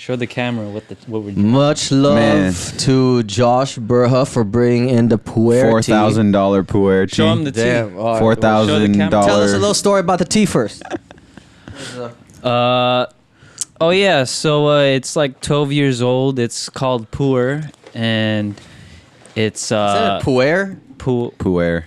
Show the camera what we're doing. Much love to Josh Burha for bringing in the puer tea. $4,000 puer tea. Show him the tea. Damn. All right. $4,000. Tell us a little story about the tea first. Oh yeah, so it's like 12 years old. It's called puer, and it's Is that a puer? Puer.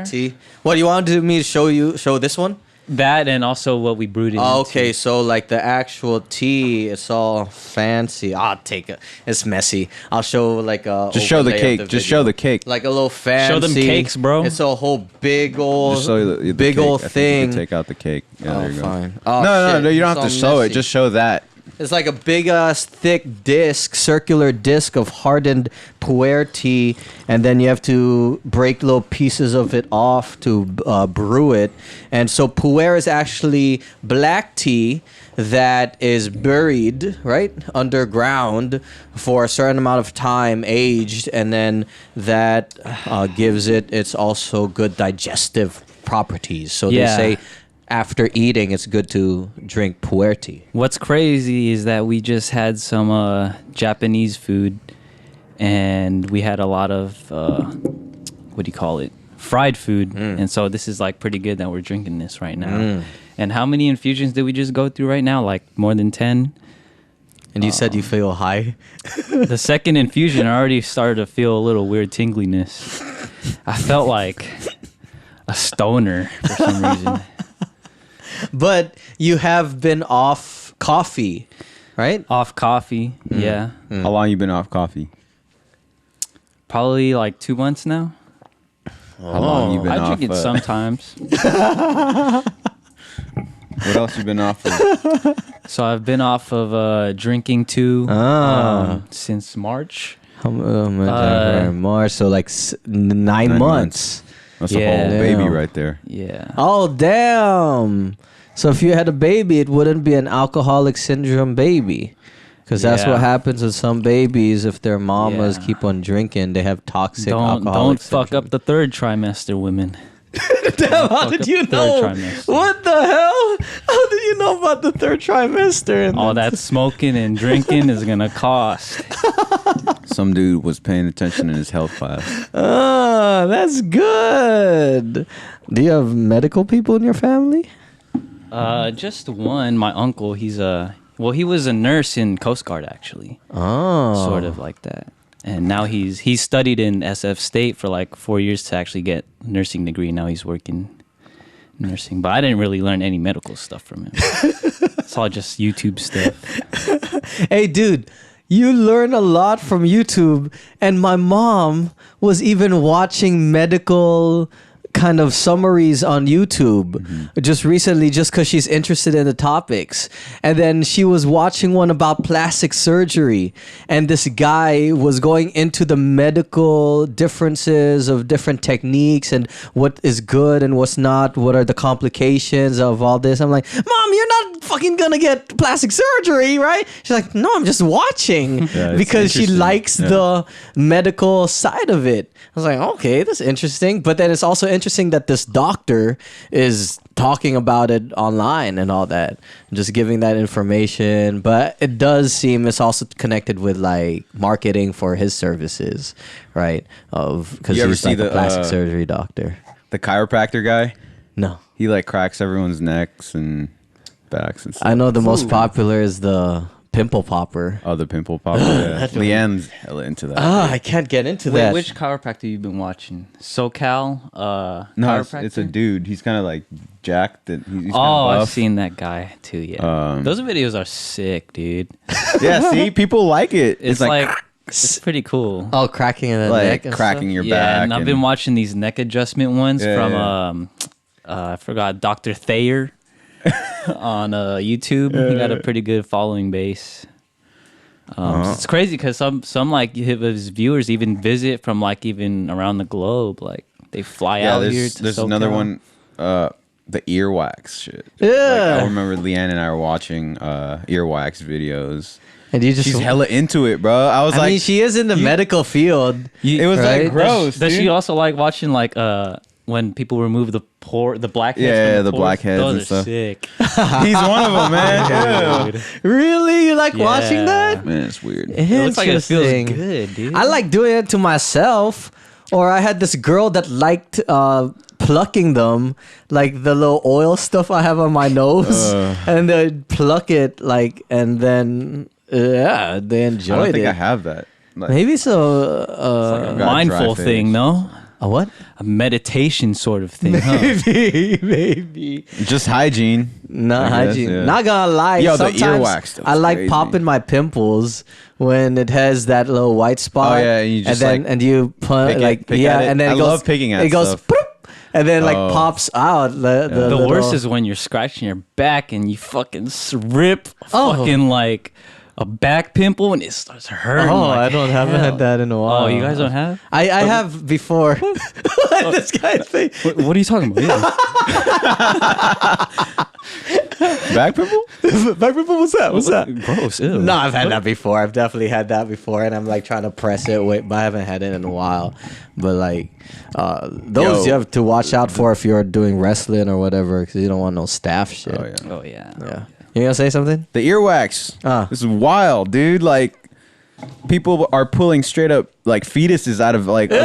Tea. What, you wanted me to show this one? that, and also what we brewed it Oh, into. okay, so like the actual tea, it's all fancy. I'll take it. It's messy. I'll show like a Just show the overlay cake. of Just video. show the cake. Like a little fancy. Show them cakes, bro. It's a whole big old, Just show the big cake. old I think thing. you can take out the cake. Yeah, there you go. Fine. Oh, No, shit. you don't have to It's show all it. messy. Just show that. It's like a big ass thick disc, circular disc of hardened puer tea, and then you have to break little pieces of it off to brew it. And so puer is actually black tea that is buried right underground for a certain amount of time, aged, and then that gives it its also good digestive properties. So Yeah. they say after eating, it's good to drink puer tea. What's crazy is that we just had some Japanese food, and we had a lot of what do you call it? Fried food. And so this is like pretty good that we're drinking this right now. And how many infusions did we just go through right now? Like more than 10? And you said you feel high? The second infusion, I already started to feel a little weird tingliness. I felt like a stoner for some reason. But you have been off coffee, right? Off coffee, yeah. How long you been off coffee? Probably like 2 months now. How long you been I off? drink it sometimes. What else you been off of? So I've been off of drinking too since March. March, so like 9 months. That's Yeah. a whole baby Damn. right there. Yeah. Oh, damn. So if you had a baby, it wouldn't be an alcoholic syndrome baby. Because that's Yeah. what happens with some babies. If their mamas Yeah. keep on drinking, they have toxic Don't alcoholic fuck syndrome. up the third trimester, women. Damn, how fuck did up you the third know? trimester. What the hell? How did you know about the third trimester? And All that smoking and drinking is gonna cost. Some dude was paying attention in his health class. Oh, that's good. Do you have medical people in your family? Just one. My uncle. He was a nurse in Coast Guard actually. Oh, Sort of like that. And now he's studied in SF State for like 4 years to actually get a nursing degree. Now he's working nursing. But I didn't really learn any medical stuff from him. It's all just YouTube stuff. Hey, dude, you learn a lot from YouTube, and my mom was even watching medical kind of summaries on YouTube just recently, just because she's interested in the topics. And then she was watching one about plastic surgery, and this guy was going into the medical differences of different techniques and what is good and what's not, what are the complications of all this. I'm like, Mom, you're not fucking gonna get plastic surgery, right? She's like, no, I'm just watching. Yeah, it's because she interesting. likes the medical side of it. I was like, okay, that's interesting. But then it's also interesting that this doctor is talking about it online and all that, just giving that information. But it does seem it's also connected with like marketing for his services, right? Because You ever he's see like a the, plastic surgery doctor. The chiropractor guy, No, he like cracks everyone's necks and backs and stuff. I know the most popular is the pimple popper. Oh, the pimple popper. Yeah. Leanne's hella into that. I can't get into Wait, that. which chiropractor you been watching? SoCal? No, chiropractor? it's a dude. He's kind of like jacked. He's kinda Oh, I've buff. seen that guy too. Yeah, those videos are sick, dude. Yeah, see, people like it. It's like it's pretty cool. Oh, cracking in the like neck and cracking your Yeah, back. and I've been watching these neck adjustment ones Yeah, from I forgot, Dr. Thayer on YouTube. He got a pretty good following base. It's crazy because some like his viewers even visit from like even around the globe. Like they fly out here to there's SoCal. another one, the earwax shit. Yeah. Like, I remember Leanne and I were watching earwax videos. And you just She's hella into it, bro. I was I like, mean, she is in the medical field. it was right? like gross. Does she dude. also like watching like when people remove the blackheads. Yeah, from the pores. blackheads Those and are stuff. sick. He's one of them, man. Dude. Really? You like Yeah. watching that? Man, it's weird. It looks like it feels Interesting. good, dude. I like doing it to myself. Or I had this girl that liked plucking them, like the little oil stuff I have on my nose, and they'd pluck it, and then they I don't enjoyed think it. I have that. Like, Maybe so. Like a got a mindful dry thing, face. no? A what? A meditation sort of thing, huh? Maybe. just hygiene. Not I guess, hygiene. yeah. Not gonna lie. Yo, the sometimes earwax stuff's I like crazy. popping my pimples when it has that little white spot. Oh, yeah, and you just, then like, and you put pick at it. and then I it goes. love picking at it goes. stuff. Poop, and then Oh. pops out. The The little- worst is when you're scratching your back and you fucking rip fucking like a back pimple and it starts hurting. Oh, like haven't hell. had that in a while. Oh, you guys don't have? I have before. This guy's thing. What are you talking about? Yeah. Back pimple? Back pimple. What's that? What's that? Gross. Ew. No, I've had that before. I've definitely had that before, and I'm like trying to press it. Wait, but I haven't had it in a while. But like, those Yo. you have to watch out for if you're doing wrestling or whatever, because you don't want no staph shit. Oh, yeah. Oh yeah. Yeah. You gonna say something? The earwax. Ah. This is wild, dude. Like, people are pulling straight up like fetuses out of like ears.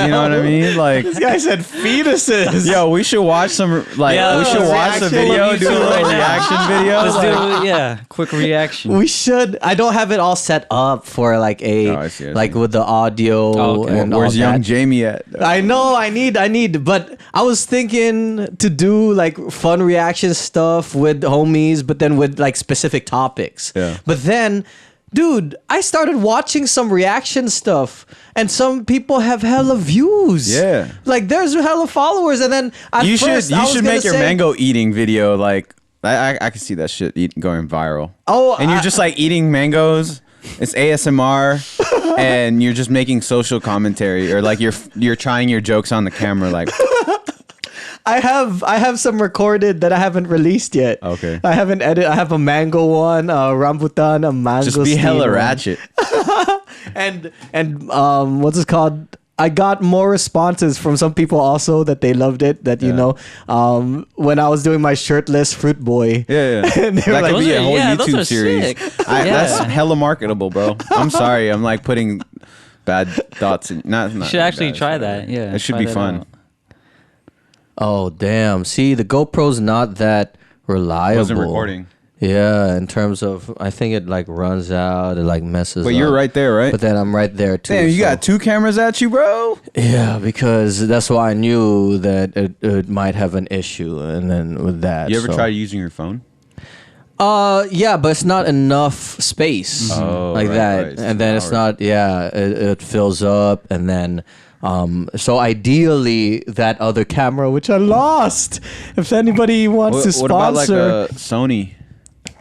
You know what I mean? Like, This guy said fetuses. yo, we should watch some. Like, Yeah, we should watch the reaction video, on do a YouTube little right now. reaction video. Let's like- do quick reaction. We should. I don't have it all set up for like Oh, I see. with the audio Oh, okay. and Where's all young that. Jamie at? I know. I need. But I was thinking to do like fun reaction stuff with homies, but then with like specific topics. Yeah. But then, dude, I started watching some reaction stuff, and some people have hella views. Yeah. Like there's hella followers, and then at You first, should I was make gonna your say- mango eating video like I can see that shit going viral. Oh, and you're just like eating mangoes. It's ASMR, and you're just making social commentary, or like you're trying your jokes on the camera, like. I have some recorded that I haven't released yet. Okay. I haven't edited. I have a mango one, a rambutan, a mango. Just be hella ratchet. And what's it called? I got more responses from some people also that they loved it. That you know, when I was doing my shirtless fruit boy. Yeah. And they were That like, could be a whole those YouTube are series. sick. That's hella marketable, bro. I'm sorry. I'm like putting bad thoughts in. Not You should actually bad, try it's that. whatever. Yeah. It should try be that fun. out. oh damn! See, the GoPro's not that reliable. Wasn't recording. Yeah, in terms of, I think it like runs out, it like messes But up. you're right there, right? But then I'm right there too. Damn, you so- got two cameras at you, bro. Yeah, because that's why I knew that it might have an issue, and then with that. You ever so- tried using your phone? Yeah, but it's not enough space Oh, like right, that, right. It's and then it's too not. Yeah, it fills up, and then. So ideally, that other camera, which I lost. If anybody wants to What about like sponsor, a Sony?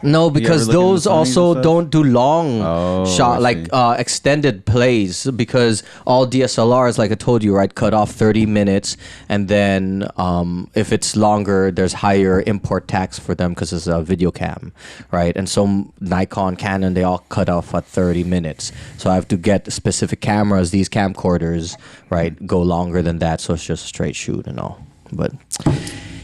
no, because ever look into those the Sonys also and stuff? don't do long Oh, shot, I like see. extended plays. Because all DSLRs, like I told you, right, cut off 30 minutes, and then if it's longer, there's higher import tax for them because it's a video cam, right? And so Nikon, Canon, they all cut off at 30 minutes. So I have to get specific cameras. These camcorders, right, go longer than that. So it's just a straight shoot and all. But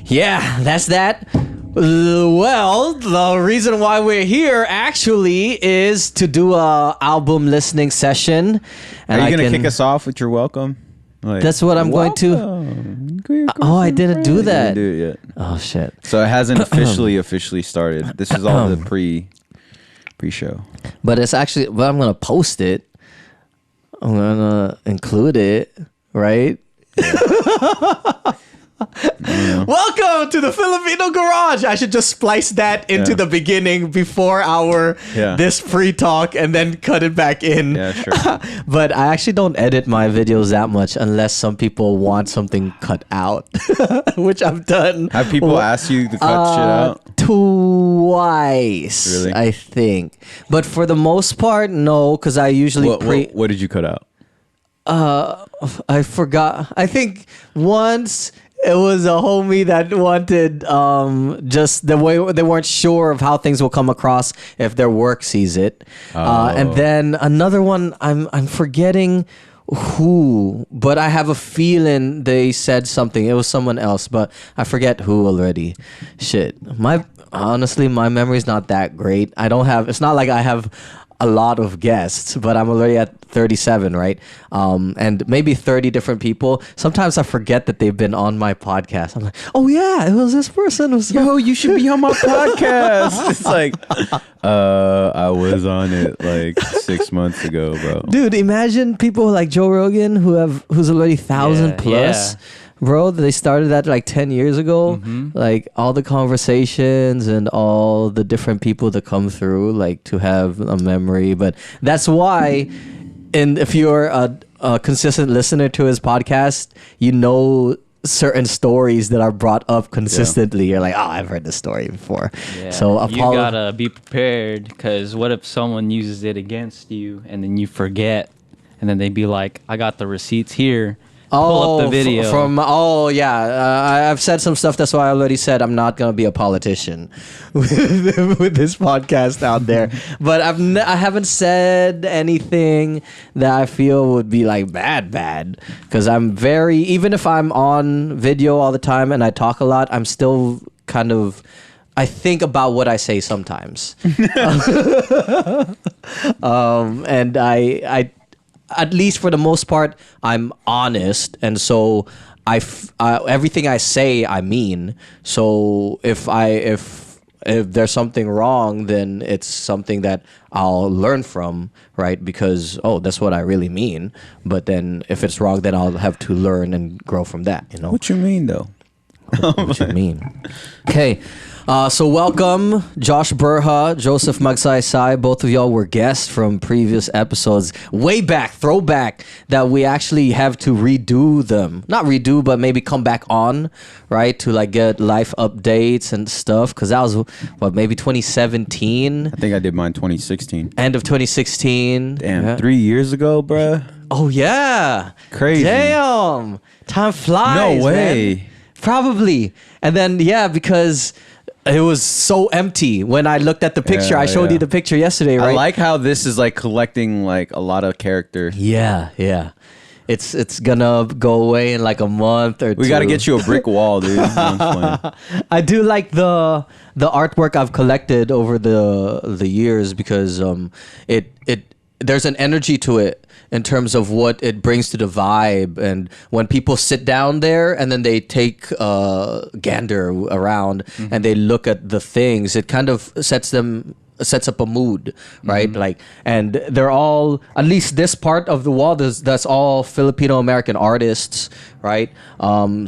yeah, that's that. Well, the reason why we're here actually is to do a album listening session. And Are you gonna can- kick us off with your welcome? Like, That's what I'm going to. Oh, I didn't do You that. didn't do it yet. Oh shit! So it hasn't officially started. This is all the pre-show. But it's actually. But I'm gonna post it. I'm gonna include it, right? Welcome to the Filipino Garage. I should just splice that into Yeah. the beginning before our Yeah. this free talk and then cut it back in. Yeah, sure. But I actually don't edit my videos that much unless some people want something cut out, which I've done. Have people asked you to cut shit out? Twice, Really? I think. But for the most part, no, because I usually What did you cut out? I forgot. I think once it was a homie that wanted just the way they weren't sure of how things will come across if their work sees it. And then another one, I'm forgetting who, but I have a feeling they said something. It was someone else, but I forget who already. Shit. Honestly, my memory's not that great. It's not like I have a lot of guests, but I'm already at 37, right? And maybe 30 different people. Sometimes I forget that they've been on my podcast. I'm like, oh yeah, it was this person. Yo, you should be on my podcast. It's like, I was on it like 6 months ago, bro. Dude, imagine people like Joe Rogan who's already 1,000 plus. Yeah. Bro, they started that like 10 years ago. Like all the conversations and all the different people that come through, like to have a memory. But that's why, and if you're a consistent listener to his podcast, you know certain stories that are brought up consistently. You're like, oh, I've heard this story before. Yeah. So you gotta be prepared, because what if someone uses it against you and then you forget, and then they'd be like, I got the receipts here. Pull up the video. I've said some stuff. That's why I already said I'm not gonna be a politician with this podcast out there. But I haven't said anything that I feel would be like bad. Because I'm even if I'm on video all the time and I talk a lot, I'm still kind of. I think about what I say sometimes. And I at least for the most part, I'm honest, and so everything I say, I mean. So if there's something wrong, then it's something that I'll learn from, right? Because that's what I really mean. But then if it's wrong, then I'll have to learn and grow from that. You know. What you mean, though? What you mean? Okay. So welcome, Josh Berha, Joseph Magsaysay. Both of y'all were guests from previous episodes, way back, throwback, that we actually have to redo them. Not redo, but maybe come back on, right? To like get life updates and stuff. Because that was, maybe 2017? I think I did mine 2016. End of 2016. Damn, Yeah. 3 years ago, bruh. Oh, yeah. Crazy. Damn. Time flies, No way. man. Probably. And then, because it was so empty when I looked at the picture. I showed you the picture yesterday, right? I like how this is like collecting like a lot of character. Yeah. It's gonna go away in like a month or two. We got to get you a brick wall, dude. No, I'm playing. I do like the artwork I've collected over the years, because there's an energy to it in terms of what it brings to the vibe. And when people sit down there and then they take gander around and they look at the things, it kind of sets up a mood, right? Like, and they're all, at least this part of the wall, that's all Filipino American artists, right?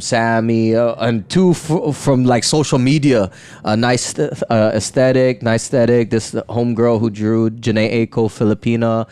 Sammy and two from like social media, nice aesthetic. This homegirl who drew, Janae Aiko, Filipina,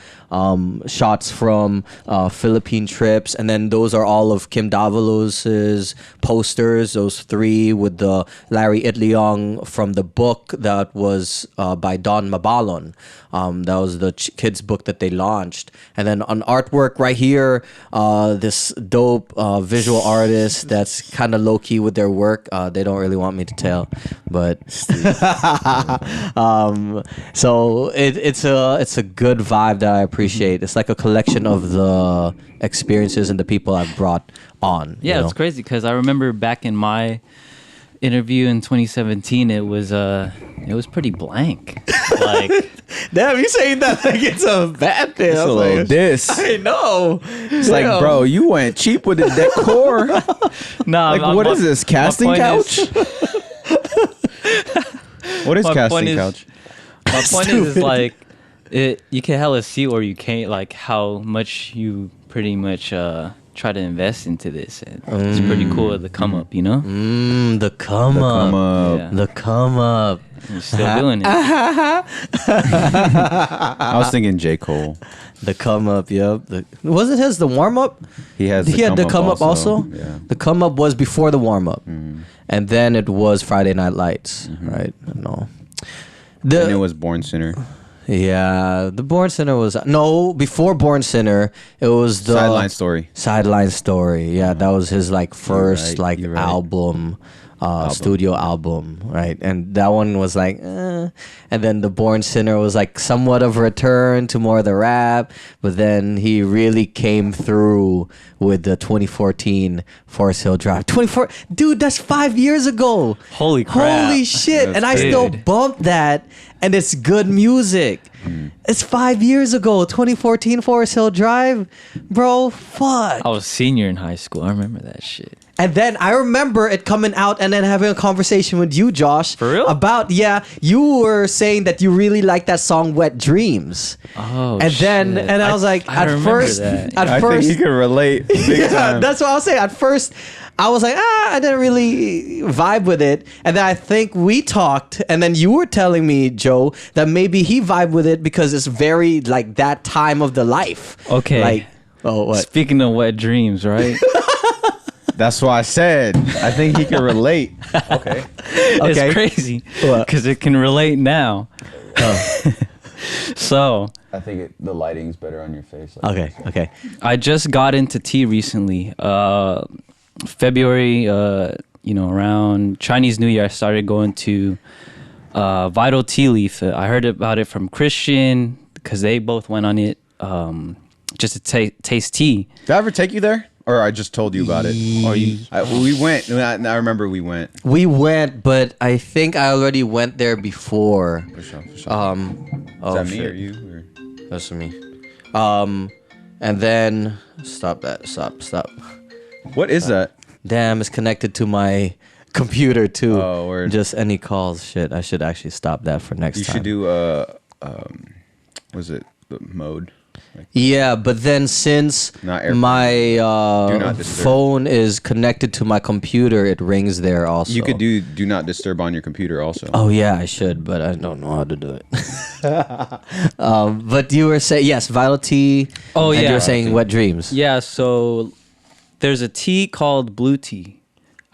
shots from Philippine trips, and then those are all of Kim Davalos's posters. Those three with the Larry Itliong from the book that was by Don Mabalon. That was the kids book that they launched. And then on artwork right here, this dope visual artist that's kind of low-key with their work. They don't really want me to tell, but so it's a good vibe that I appreciate. It's like a collection of the experiences and the people I've brought on. Yeah, you know? it's crazy because I remember back in my interview in 2017, it was pretty blank. Like, damn, you saying that like it's a bad thing. It's a little diss. I know. It's like, bro, you went cheap with the decor. no, Like, what is this, casting couch? What is casting couch? My point is like, you can hella see or you can't, like how much you pretty much try to invest into this. And it's pretty cool, the come up, you know? The come up. Yeah. The come up. You're still doing it. I was thinking J. Cole. The come up, yep. Was it his, the warm up? He had the come up also? Yeah. The come up was before the warm up. And then it was Friday Night Lights, right? No. And it was Born Sinner. Yeah, the Born Sinner was before Born Sinner. It was the Sideline Story. Sideline Story. Yeah, that was his like first album. studio album, right? And that one was like, and then The Born Sinner was like somewhat of a return to more of the rap, but then he really came through with the 2014 Forest Hill Drive. Dude, that's 5 years ago. Holy crap. Holy shit. That's And I big. still bump that, and it's good music. It's 5 years ago, 2014 Forest Hill Drive. Bro, fuck. I was senior in high school. I remember that shit. And then I remember it coming out and then having a conversation with you, Josh. For real? About, you were saying that you really like that song Wet Dreams. Oh, And then, shit. and I was like, I at remember first, that. at I first, think he could relate. Big yeah, time. that's what I was saying. At first, I was like, I didn't really vibe with it. And then I think we talked, and then you were telling me, Joe, that maybe he vibed with it because it's very like that time of the life. Okay. Like, oh, what? Speaking of wet dreams, right? That's why I said I think he can relate. Okay. Okay. It's crazy What? because it can relate now. So I think the lighting's better on your face. Okay. I just got into tea recently. February, around Chinese New Year, I started going to Vital Tea Leaf. I heard about it from Christian because they both went on it just to taste tea. Did I ever take you there? Or I just told you about it? Or we went. I remember we went. We went, but I think I already went there before. For sure. Is Is that me or you? Or? That's me. And then stop. What is that? Damn, it's connected to my computer too. Oh, word. Just any calls. Shit, I should actually stop that for next You time. should do was it the mode? Yeah, but then since Not airplane. my not disturb. phone is connected to my computer, it rings there also. You could do not disturb on your computer also. Oh yeah, I should, but I don't know how to do it. But you were saying yes, Vital Tea. Oh, and yeah. you were saying Wet Dreams. Yeah, so there's a tea called blue tea.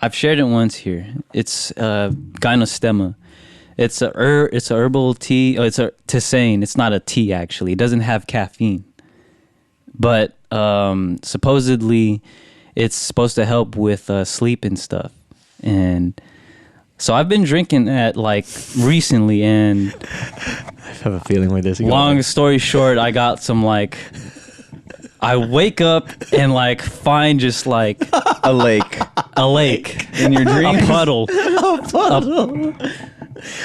I've shared it once here. It's gynostemma. It's a herbal tea. Oh, it's a tisane. It's not a tea actually. It doesn't have caffeine, but supposedly it's supposed to help with sleep and stuff. And so I've been drinking that like recently. And I have a feeling where this is long story short, I got some like. I wake up and like find just like A lake in your dream, a puddle.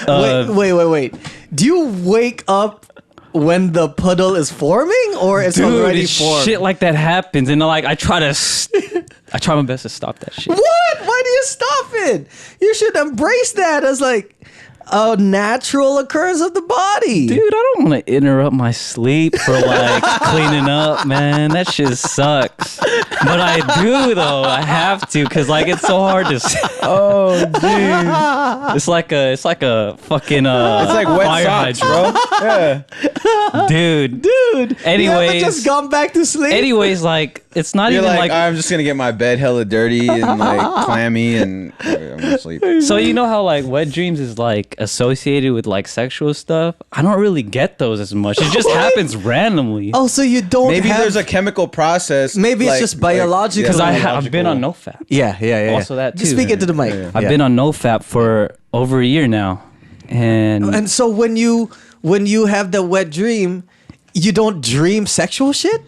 Wait. Do you wake up when the puddle is forming, or it's already it's formed? shit like that happens, and like I try my best to stop that shit. What? Why do you stop it? You should embrace that as like a natural occurrence of the body. Dude, I don't want to interrupt my sleep for like cleaning up, man. That shit sucks. But I do though. I have to, cause like it's so hard to. Oh, dude. It's like a fucking It's like wet fire socks, hydrant. bro. Yeah. Dude. You haven't Anyways, just gone back to sleep. like it's not You're even like, like. I'm just gonna get my bed hella dirty and like clammy and I'm gonna sleep. So you know how like wet dreams is like associated with like sexual stuff? I don't really get those as much. It just happens randomly. Oh, so you don't Maybe have... there's a chemical process. Maybe it's just biological. Because yeah, I've been on NoFap. Yeah. Also that Just too. speak into the mic. Yeah. I've been on NoFap for over a year now, and So when you have the wet dream, you don't dream sexual shit?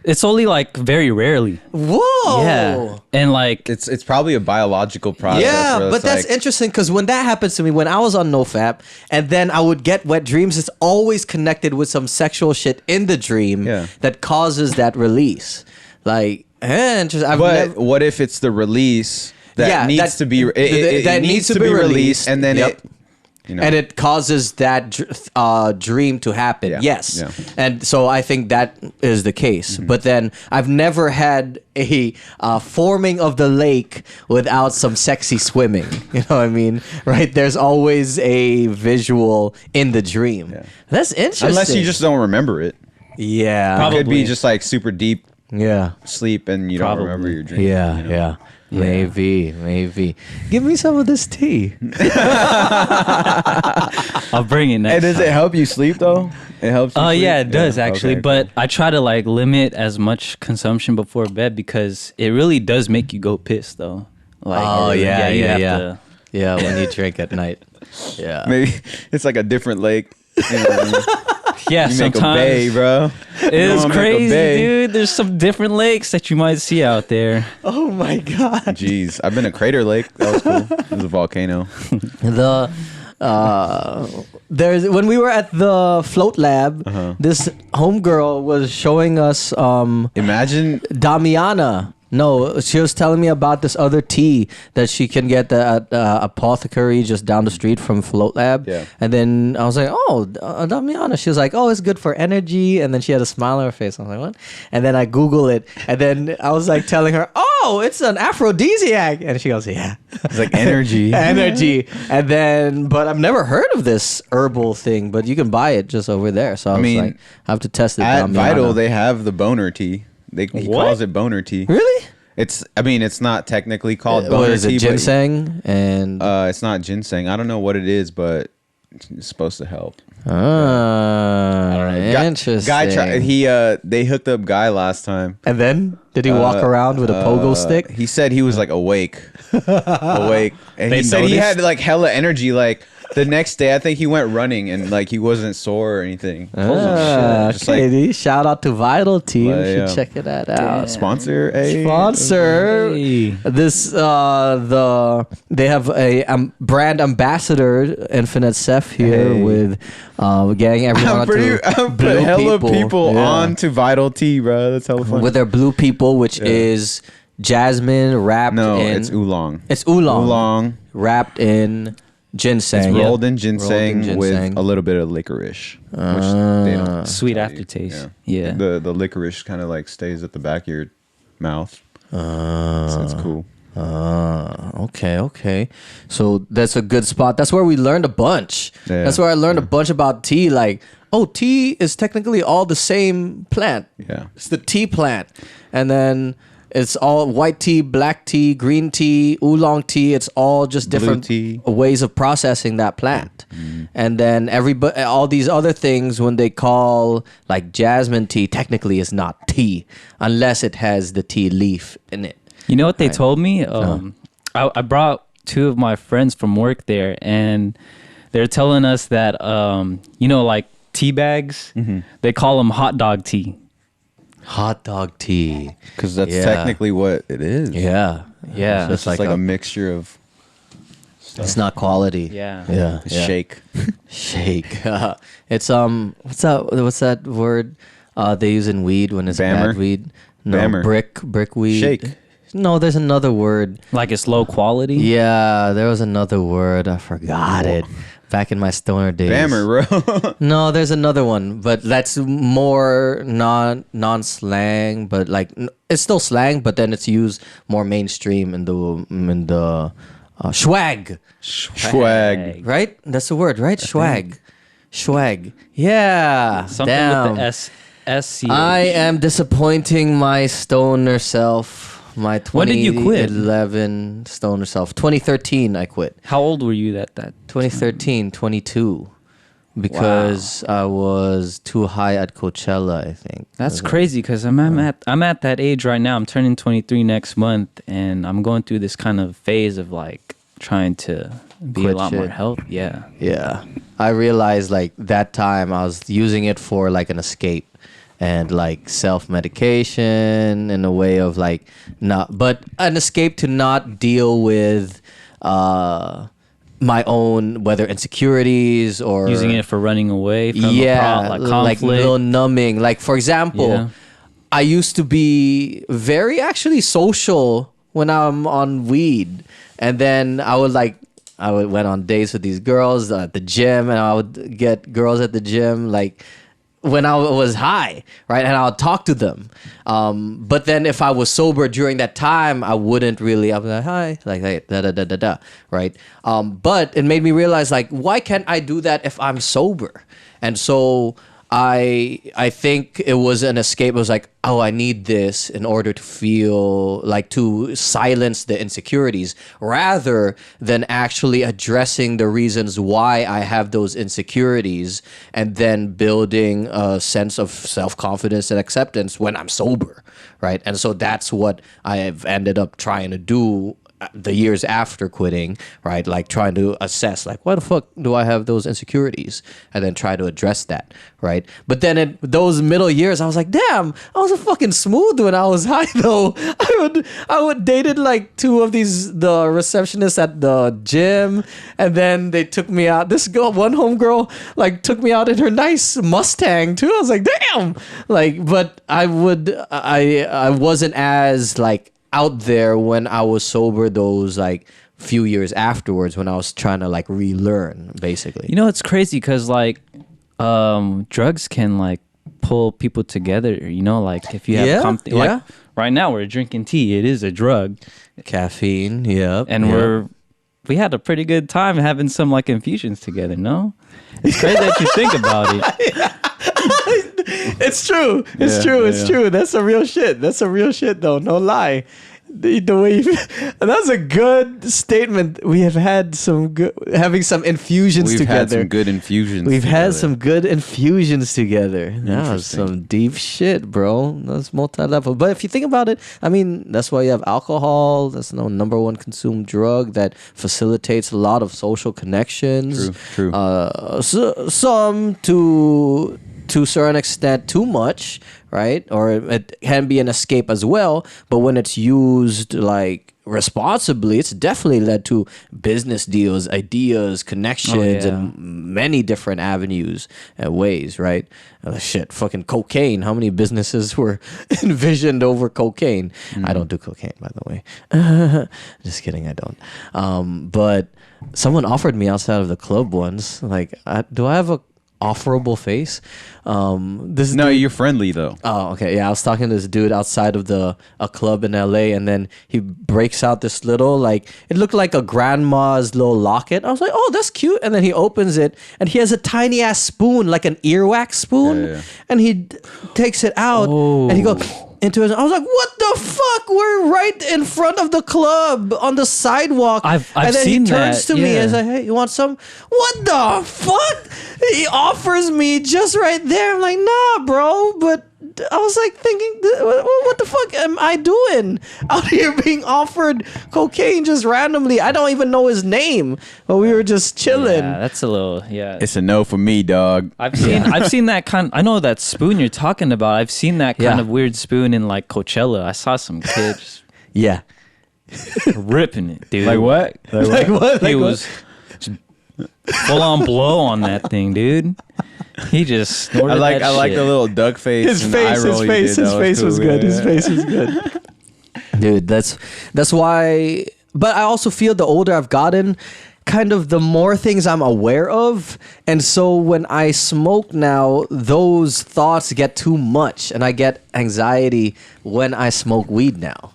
it's only like very rarely. Whoa. Yeah, and like It's probably a biological process. Yeah, where but it's that's like, interesting because when that happens to me, when I was on NoFap, and then I would get wet dreams, it's always connected with some sexual shit in the dream Yeah. that causes that release. Like, interesting. But what if it's the release that needs to be it needs to be released and then Yep. it and it causes that dream to happen. Yeah. Yes. Yeah. And so I think that is the case. But then I've never had a forming of the lake without some sexy swimming. You know what I mean? Right? There's always a visual in the dream. Yeah. That's interesting. unless you just don't remember it. Yeah. Probably. It could be just like super deep Yeah. sleep and you don't Probably. remember your dream. Yeah. you know? Yeah. Maybe. Give me some of this tea. I'll bring it next. And does it help you sleep though? It helps you sleep? Yeah, it does actually. okay, But cool. I try to like limit as much consumption before bed because it really does make you go piss though. Like, Oh, yeah. you have to Yeah, when you drink at night. Yeah. Maybe it's like a different lake. You know, Yeah, you make a sometimes bay, bro. it is wanna make a crazy, bay. dude. There's some different lakes that you might see out there. Oh my god. Jeez, I've been to Crater Lake. That was cool. It was a volcano. The there's when we were at the float lab, this homegirl was showing us Imagine Damiana. No, she was telling me about this other tea that she can get at apothecary just down the street from Float Lab. Yeah. And then I was like, oh, Damiana. She was like, oh, it's good for energy. And then she had a smile on her face. I was like, what? And then I Google it. And then I was like telling her, oh, it's an aphrodisiac. And she goes, yeah. it's like energy. Energy. And then, but I've never heard of this herbal thing, but you can buy it just over there. So I was mean, like, I have to test it. At Damiana. Vital, they have the boner tea. He What? calls it boner tea. Really? It's not technically called What boner is tea, it? Ginseng and but it's not ginseng. I don't know what it is, but it's supposed to help. Interesting. Guy tried. They hooked up Guy last time. And then did he walk around with a pogo stick? He said he was like awake, and They he said he noticed? had like hella energy. Like the next day, I think he went running and like he wasn't sore or anything. Holy shit! Just Okay, like dude. Shout out to Vital Team. Well, You should yeah. check it out. sponsor. Hey. Sponsor. Hey. This they have a brand ambassador, Infinite Seth here Hey. with getting everyone I'm blue put hella people. people Yeah. on to Vital Tea, bro. That's hella fun. with their blue people, which is jasmine wrapped no, in. it's oolong. It's oolong. Oolong. Wrapped in ginseng. It's rolled in Rolled in ginseng ginseng. with a little bit of licorice, which they don't Sweet tell you. aftertaste. Yeah. The licorice kind of like stays at the back of your mouth. So it's cool. Okay. So that's a good spot. That's where we learned a bunch. Yeah. That's where I learned a bunch about tea. Like, oh, tea is technically all the same plant. Yeah. It's the tea plant. And then it's all white tea, black tea, green tea, oolong tea. It's all just Blue different tea. ways of processing that plant. And then all these other things, when they call like jasmine tea, technically is not tea unless it has the tea leaf in it. You know what they told me? I brought two of my friends from work there, and they're telling us that, like tea bags, they call them hot dog tea. Hot dog tea. Because that's Yeah. technically what it is. Yeah. Yeah. So It's just like a mixture of it's not quality. Yeah. Yeah. shake. Shake. It's what's that word they use in weed when it's Bammer? bad weed? No, Bammer. brick weed. Shake. No, there's another word. Like it's low quality. Yeah, there was another word. I forgot it. Back in my stoner days. Bammer, bro. No, there's another one, but that's more non slang. But like it's still slang, but then it's used more mainstream in the swag. Swag. Right? That's the word, right? Swag. Yeah. Something Damn. with the SC. I am disappointing my stoner self. My When did you quit? 2011 stoner self. 2013 I quit. How old were you that 2013, 22. Because I was too high at Coachella, I think. That's crazy because I'm at that age right now. I'm turning 23 next month, and I'm going through this kind of phase of like trying to be Quit a lot more shit. healthy. Yeah. Yeah. I realized like that time I was using it for like an escape and like self-medication in a way of like but an escape to not deal with my own whether insecurities or Using it for running away from like conflict. little numbing. Like for example, Yeah. I used to be very actually social when I'm on weed, and then I would went on dates with these girls at the gym, and I would get girls at the gym like when I was high, right? And I would talk to them. But then if I was sober during that time, I wouldn't really. I was like, hi, like hey, da, right? But it made me realize like, why can't I do that if I'm sober? And so I think it was an escape. It was like, oh, I need this in order to feel like to silence the insecurities rather than actually addressing the reasons why I have those insecurities and then building a sense of self-confidence and acceptance when I'm sober, right? And so that's what I have ended up trying to do the years after quitting, right? Like trying to assess, like, why the fuck do I have those insecurities? And then try to address that, right? But then in those middle years, I was like, damn, I was a fucking smooth when I was high though. I would dated like two of the receptionists at the gym, and then they took me out. This girl, one homegirl, like took me out in her nice Mustang too. I was like, damn, like, but I wasn't as like out there when I was sober those like few years afterwards when I was trying to like relearn basically. You know, it's crazy because like drugs can like pull people together, you know, like if you have like right now we're drinking tea, it is a drug. Caffeine, yep. And we had a pretty good time having some like infusions together, no? It's crazy that you think about it. It's true. It's true. That's a real shit. That's a real shit though. No lie. The way that's a good statement. We have had having some infusions together. We've had some good infusions. We've had some good infusions together. That was some deep shit, bro. That's multi-level. But if you think about it, I mean, that's why you have alcohol. That's the number one consumed drug that facilitates a lot of social connections. True. Some to a certain extent too much, right? Or it can be an escape as well, but when it's used like responsibly, it's definitely led to business deals, ideas, connections, and many different avenues and ways, right? Shit, fucking cocaine. How many businesses were envisioned over cocaine? I don't do cocaine, by the way. Just kidding, I don't. But someone offered me outside of the club once, like, do I have a offerable face? You're friendly though. Oh, okay. Yeah, I was talking to this dude outside of a club in LA, and then he breaks out this little, like, it looked like a grandma's little locket. I was like, oh, that's cute. And then he opens it, and he has a tiny ass spoon, like an earwax spoon, and he takes it out, and he goes into it. I was like, what the fuck? We're right in front of the club on the sidewalk. I've and then seen he turns to me and says, hey, you want some? What the fuck? He offers me just right there. I'm like, nah, bro. But I was like thinking, what the fuck am I doing out here being offered cocaine just randomly? I don't even know his name, but we were just chilling. Yeah, that's a little, It's a no for me, dog. I've seen that kind. I know that spoon you're talking about. I've seen that kind of weird spoon in like Coachella. I saw some kids. Ripping it, dude. Like what? Like what? He was full on blow on that thing, dude. He just snorted I like the little duck face. His face was good. His face was good. Dude, that's why. But I also feel the older I've gotten, kind of the more things I'm aware of, and so when I smoke now, those thoughts get too much, and I get anxiety when I smoke weed now.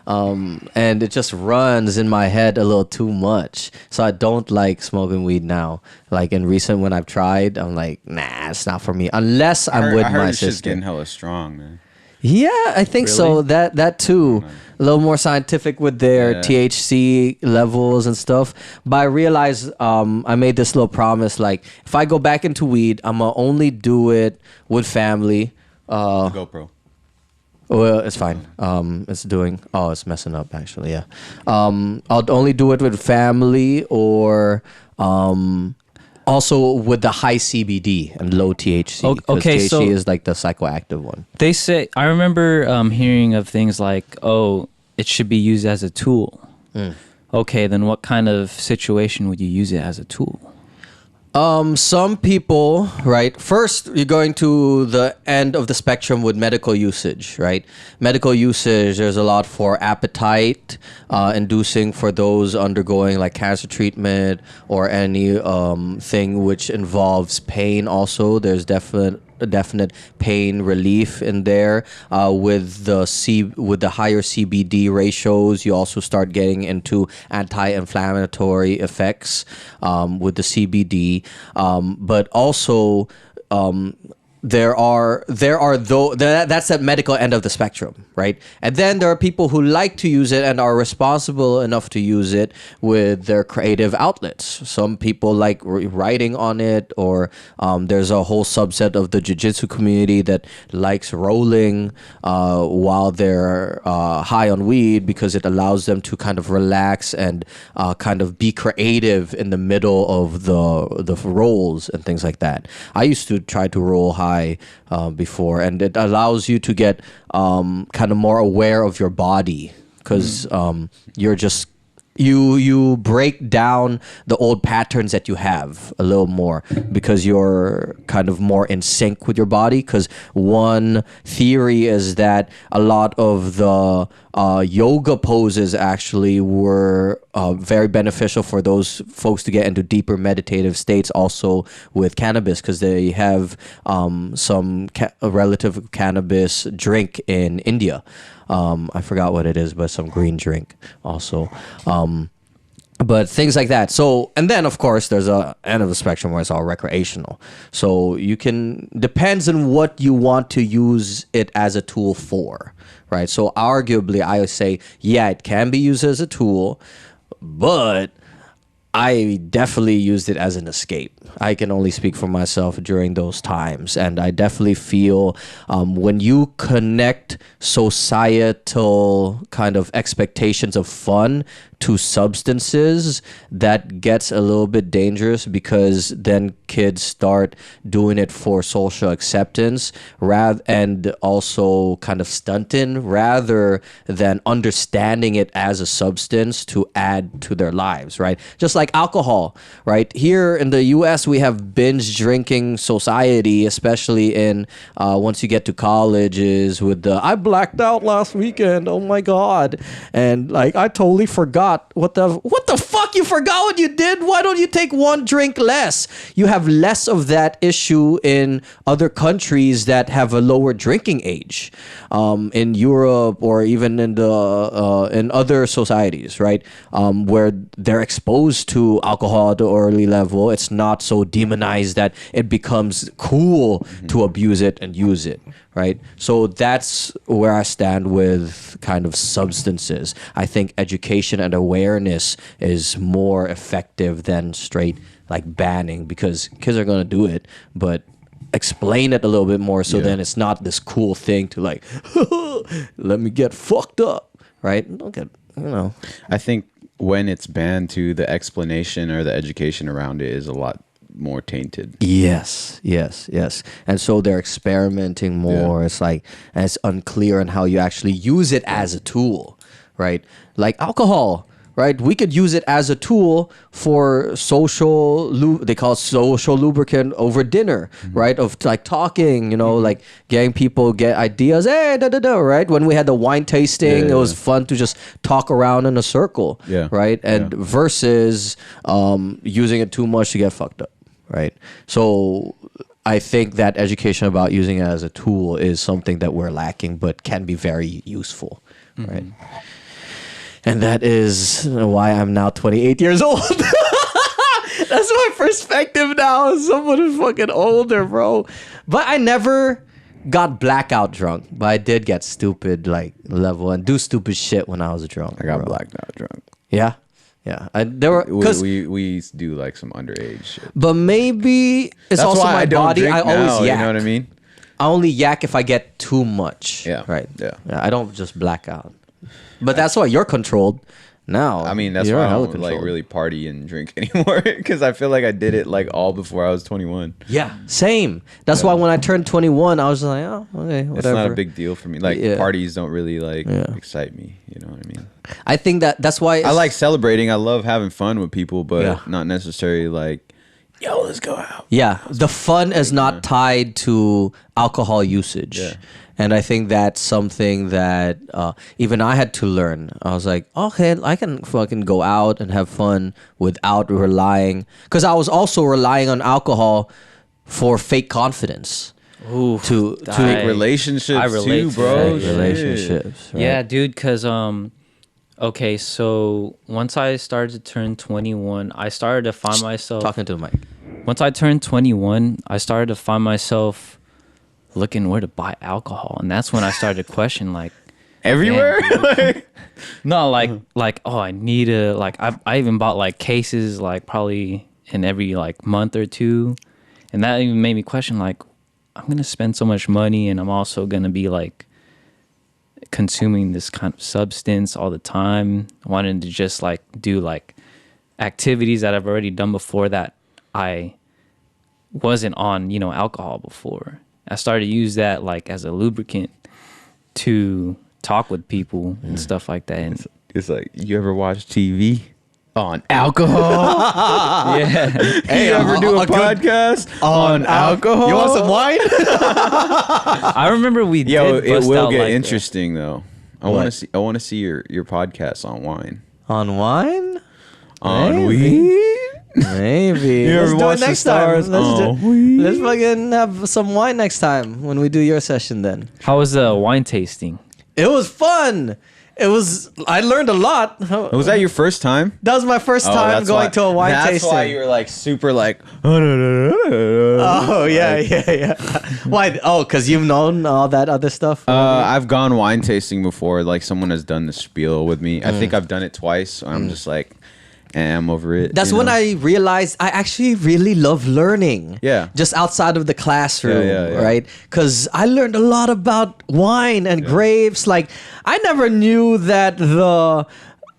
And it just runs in my head a little too much. So I don't like smoking weed now. Like in recent when I've tried, I'm like, nah, it's not for me. Unless I'm with my sister. Shit's getting hella strong, man. Yeah, I think so. That too. A little more scientific with their THC levels and stuff. But I realized I made this little promise. Like, if I go back into weed, I'm going to only do it with family. GoPro. Well, it's fine. It's messing up actually. Yeah. I'll only do it with family or also with the high CBD and low THC. Okay, THC so is like the psychoactive one. They say, I remember hearing of things like, oh, it should be used as a tool. Okay, then what kind of situation would you use it as a tool? Some people, right? First, you're going to the end of the spectrum with medical usage, right? Medical usage, there's a lot for appetite inducing for those undergoing like cancer treatment or any thing which involves pain. Also, there's definite pain relief in there. With the higher CBD ratios, you also start getting into anti-inflammatory effects with the CBD. But also that's that medical end of the spectrum, right? And then there are people who like to use it and are responsible enough to use it with their creative outlets. Some people like writing on it, or there's a whole subset of the jiu-jitsu community that likes rolling while they're high on weed, because it allows them to kind of relax and kind of be creative in the middle of the rolls and things like that. I used to try to roll high before, and it allows you to get kind of more aware of your body, because you're just you break down the old patterns that you have a little more, because you're kind of more in sync with your body. Because one theory is that a lot of the yoga poses actually were very beneficial for those folks to get into deeper meditative states, also with cannabis, because they have a relative cannabis drink in India. I forgot what it is, but some green drink also. But things like that. So, and then of course there's a end of the spectrum where it's all recreational. So depends on what you want to use it as a tool for, right? So arguably I would say, yeah, it can be used as a tool, but I definitely used it as an escape. I can only speak for myself during those times. And I definitely feel when you connect societal kind of expectations of fun to substances, that gets a little bit dangerous, because then kids start doing it for social acceptance and also kind of stunting, rather than understanding it as a substance to add to their lives, right? Just like alcohol, right? Here in the US, we have binge drinking society, especially in once you get to colleges, with I blacked out last weekend, oh my God. And like, I totally forgot. What the fuck you forgot what you did? Why don't you take one drink less? You have less of that issue in other countries that have a lower drinking age, in Europe, or even in other societies, right? Where they're exposed to alcohol at an early level. It's not so demonized that it becomes cool to abuse it and use it, right? So that's where I stand with kind of substances. I think education and awareness is more effective than straight like banning, because kids are going to do it, but explain it a little bit more, so then it's not this cool thing to like let me get fucked up, right? Don't get, I think when it's banned too, the explanation or the education around it is a lot more tainted. Yes. And so they're experimenting more. It's like, and it's unclear on how you actually use it as a tool, right? Like alcohol, right? We could use it as a tool for they call it social lubricant over dinner, right? Of like talking, like getting people get ideas, hey, right? When we had the wine tasting, it was fun to just talk around in a circle, right? And versus using it too much to get fucked up, right? So I think that education about using it as a tool is something that we're lacking, but can be very useful, right? And that is why I'm now 28 years old. That's my perspective now as someone who's fucking older, bro. But I never got blackout drunk, but I did get stupid like level and do stupid shit when I was drunk. I got blacked out drunk. Yeah. There were, we used to do like some underage shit. But maybe it's That's also why my I don't body. drink I always now, yak. You know what I mean? I only yak if I get too much. Yeah. Right. Yeah. I don't just black out. But that's why you're controlled now. I mean, that's You're why I hella don't like controlled. really party and drink anymore, because I feel like I did it like all before I was 21. Yeah, same. That's why when I turned 21, I was like, oh, okay, whatever. It's not a big deal for me. Like parties don't really like excite me. You know what I mean? I think that's why I like celebrating. I love having fun with people, but not necessarily like, yo, let's go out. Yeah, the fun is not tied to alcohol usage. Yeah. And I think that's something that even I had to learn. I was like, okay, I can fucking go out and have fun without relying. Because I was also relying on alcohol for fake confidence. Ooh, to Fake relationships I relate too, to bro. that, Shit. relationships. Right? Yeah, dude, because okay, so once I started to turn 21, I started to find myself Talking to the mic. once I turned 21, I started to find myself looking where to buy alcohol, and that's when I started to question like Everywhere. no like oh I need to like I even bought like cases like probably in every like month or two, and that even made me question like I'm gonna spend so much money and I'm also gonna be like consuming this kind of substance all the time, wanting to just like do like activities that I've already done before that I wasn't on, alcohol before. I started to use that like as a lubricant to talk with people and stuff like that. And It's like, you ever watch TV on alcohol? yeah. Hey, you ever do a podcast on alcohol? You want some wine? I remember we Yo, did it bust will out get like interesting though. I want to see your podcast on wine. On wine? On Maybe. weed? Maybe. You ever Let's do watch it the next stars time. on weed? Let's fucking have some wine next time when we do your session then. How was the wine tasting? It was fun. I learned a lot. Was that your first time? That was my first Oh, time that's going why- to a wine tasting. That's why you were like super like. Oh, yeah. Why? Oh, because you've known all that other stuff? I've gone wine tasting before. Like someone has done the spiel with me. I think I've done it twice. So I'm just like, I'm over it. That's when I realized I actually really love learning. Yeah. Just outside of the classroom, Yeah. right? Because I learned a lot about wine and grapes. Like, I never knew that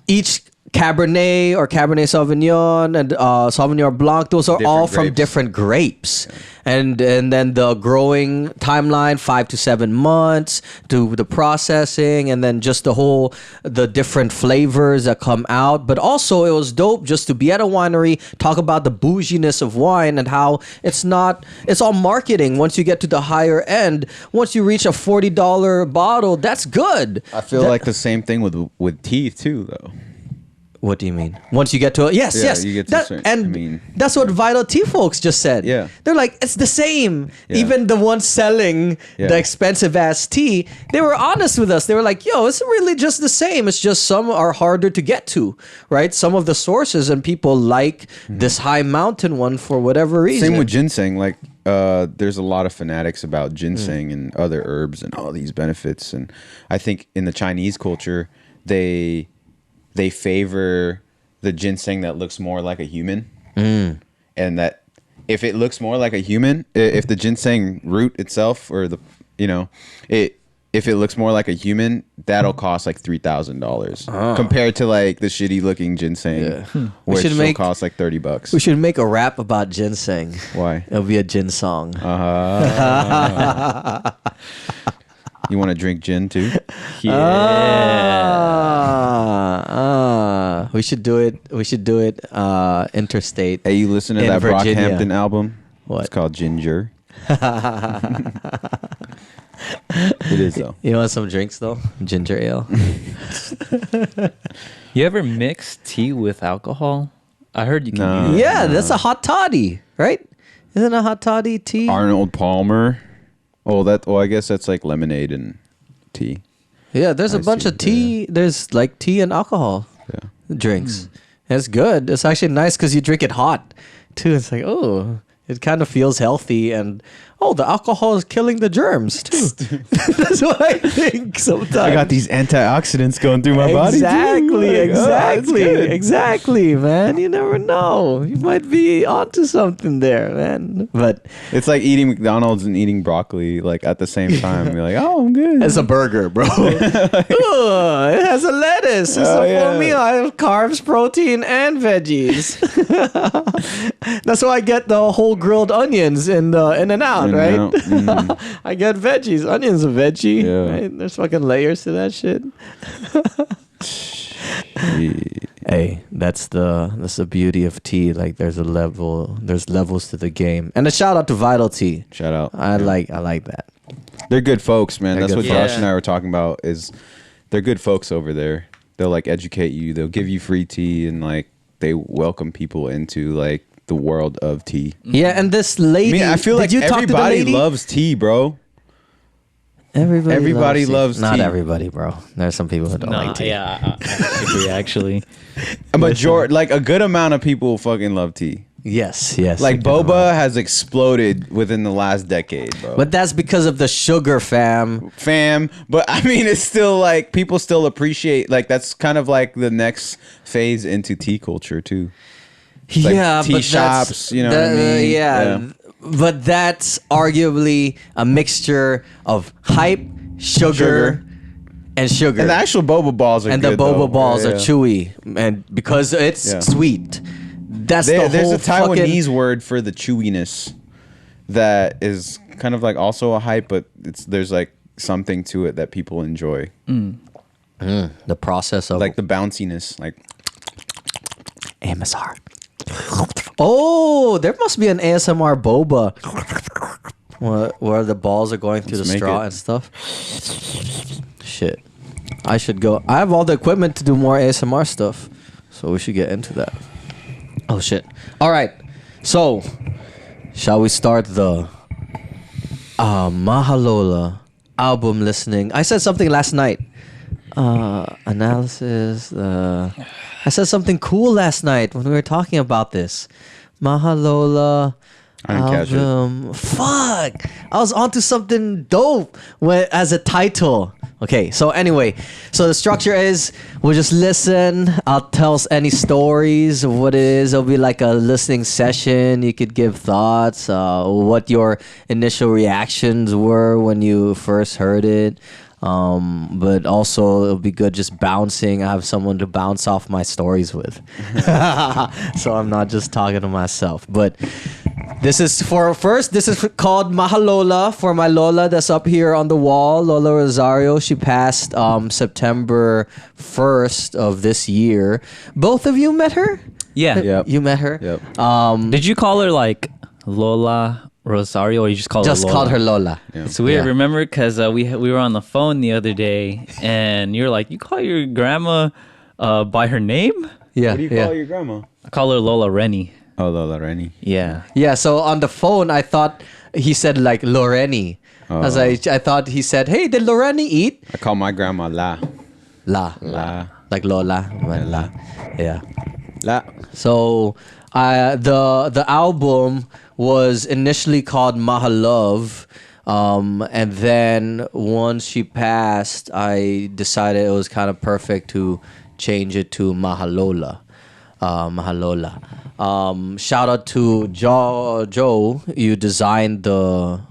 each Cabernet or Cabernet Sauvignon and Sauvignon Blanc, those are all from grapes. different grapes. And then the growing timeline, 5 to 7 months, to the processing, and then just the different flavors that come out. But also it was dope just to be at a winery, talk about the bouginess of wine and how it's all marketing. Once you get to the higher end, once you reach a $40 bottle, that's good. I feel like the same thing with tea too, though. What do you mean? Once you get to yes, you get to a certain- that's what Vital Tea folks just said. Yeah. They're like, it's the same. Yeah. Even the ones selling the expensive ass tea, they were honest with us. They were like, yo, it's really just the same. It's just some are harder to get to, right? Some of the sources and people like this high mountain one for whatever reason. Same with ginseng. Like, there's a lot of fanatics about ginseng and other herbs and all these benefits. And I think in the Chinese culture, they favor the ginseng that looks more like a human, and that if it looks more like a human, if the ginseng root itself or if it looks more like a human, that'll cost like $3,000 compared to like the shitty looking ginseng, which will cost like $30. We should make a rap about ginseng. Why? It'll be a gin song. You want to drink gin too? We should do it. We should do it interstate. Hey, you listen to In that Virginia. Brockhampton album? What? It's called Ginger. It is though. You want some drinks though? Ginger ale. You ever mix tea with alcohol? I heard you can No. do that. Yeah, that's a hot toddy, right? Isn't a hot toddy tea? Arnold Palmer. Oh, I guess that's like lemonade and tea. Yeah, there's a I bunch see, of tea. There's like tea and alcohol Yeah. drinks. It's good. It's actually nice because you drink it hot too. It's like, oh, it kind of feels healthy, and the alcohol is killing the germs too. That's what I think sometimes. I got these antioxidants going through my body. Exactly, man. You never know. You might be onto something there, man. But It's like eating McDonald's and eating broccoli like at the same time. You're like, oh, I'm good. it's a burger, bro. It has a lettuce. It's a full meal. I have carbs, protein, and veggies. That's why I get the whole grilled onions in the In-N-Out, right? I get veggies. Onions are veggie. Yeah. Right? There's fucking layers to that shit. Hey, that's the beauty of tea. Like there's levels to the game. And a shout out to Vital Tea. Shout out. I like that. They're good folks, man. They're That's what good Josh folks. and I were talking about is they're good folks over there. They'll like educate you. They'll give you free tea and like they welcome people into like the world of tea. Yeah, and this lady. I feel like did you talk to the everybody lady? loves tea, bro. Everybody loves Not tea. everybody, bro. There's some people who don't like tea. Yeah, I agree actually. A majority, like a good amount of people fucking love tea. Yes, yes. Like you're kinda boba right. has exploded within the last decade, bro. But that's because of the sugar, fam. But I mean, it's still like people still appreciate, like that's kind of like the next phase into tea culture too. Like Yeah, tea but shops, that's, you know what I mean? Yeah, but that's arguably a mixture of hype, sugar. And sugar. And the actual boba balls are and good, the boba though. balls Yeah, are yeah. chewy, and because it's Yeah. sweet. That's There's the whole a Taiwanese fucking, word for the chewiness that is kind of like also a hype, but there's like something to it that people enjoy, the process of like the bounciness, like ASMR. Oh, there must be an ASMR boba where the balls are going through Let's the make straw it. and stuff. Shit, I should go. I have all the equipment to do more ASMR stuff, so we should get into that. Oh shit! All right, so shall we start the Mahalola album listening? I said something last night. Analysis. I said something cool last night when we were talking about this. Mahalola I didn't catch it. album. Fuck! I was onto something dope as a title. Okay, so anyway, so the structure is we'll just listen. I'll tell us any stories of what it is. It'll be like a listening session. You could give thoughts, what your initial reactions were when you first heard it. But also it'll be good just bouncing. I have someone to bounce off my stories with. So I'm not just talking to myself. But this is called Mahalola for my Lola that's up here on the wall, Lola Rosario. She passed September 1st of this year. Both of you met her? Yeah. Yep. You met her? Yep. Did you call her like Lola Rosario, or you just called her Just Lola? called her Lola. Yeah. It's weird. Yeah. Remember, because we were on the phone the other day, and you're like, you call your grandma by her name? Yeah. What do you yeah. call your grandma? I call her Lola Rennie. Oh, Lola Rennie. Yeah. Yeah, so on the phone, I thought he said like Loreni. I thought he said, "Hey, did Loreni eat?" I call my grandma La. La, like Lola, but La. Yeah. La. So, the album was initially called Mahalove, and then once she passed, I decided it was kind of perfect to change it to Mahalola. Mahalola. Shout out to Joe. You designed the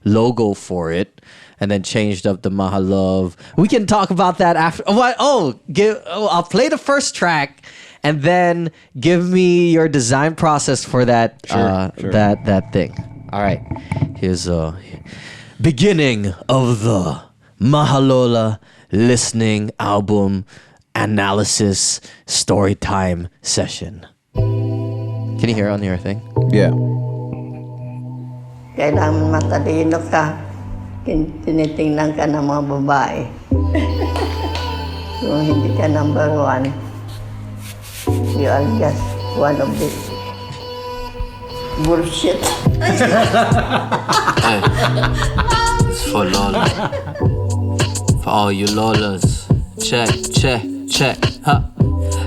logo for it, and then changed up the Mahalove. We can talk about that after. I'll play the first track, and then give me your design process for that. Sure. That thing. All right. Here's beginning of the Mahalola listening album analysis story time session. Can you hear on your thing? Yeah. Kailangan matalino ka. Tinitingnan ka ng mga babae. Kung hindi ka number one, you are just one of the bullshit. It's for Lola. For all you Lolas. Check, huh?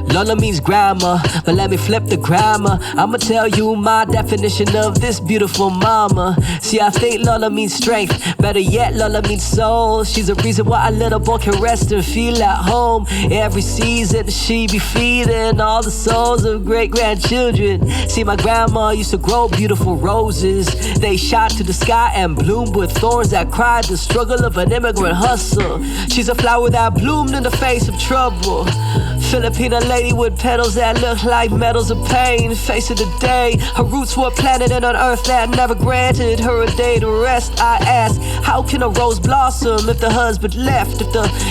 Lola means grandma, but let me flip the grammar. I'ma tell you my definition of this beautiful mama. See, I think Lola means strength. Better yet, Lola means soul. She's the reason why a little boy can rest and feel at home. Every season she be feeding all the souls of great-grandchildren. See, my grandma used to grow beautiful roses. They shot to the sky and bloomed with thorns that cried the struggle of an immigrant hustle. She's a flower that bloomed in the face of trouble. Filipino lady with petals that look like medals of pain. Face of the day, her roots were planted in an earth that never granted her a day to rest. I ask, how can a rose blossom if the husband left?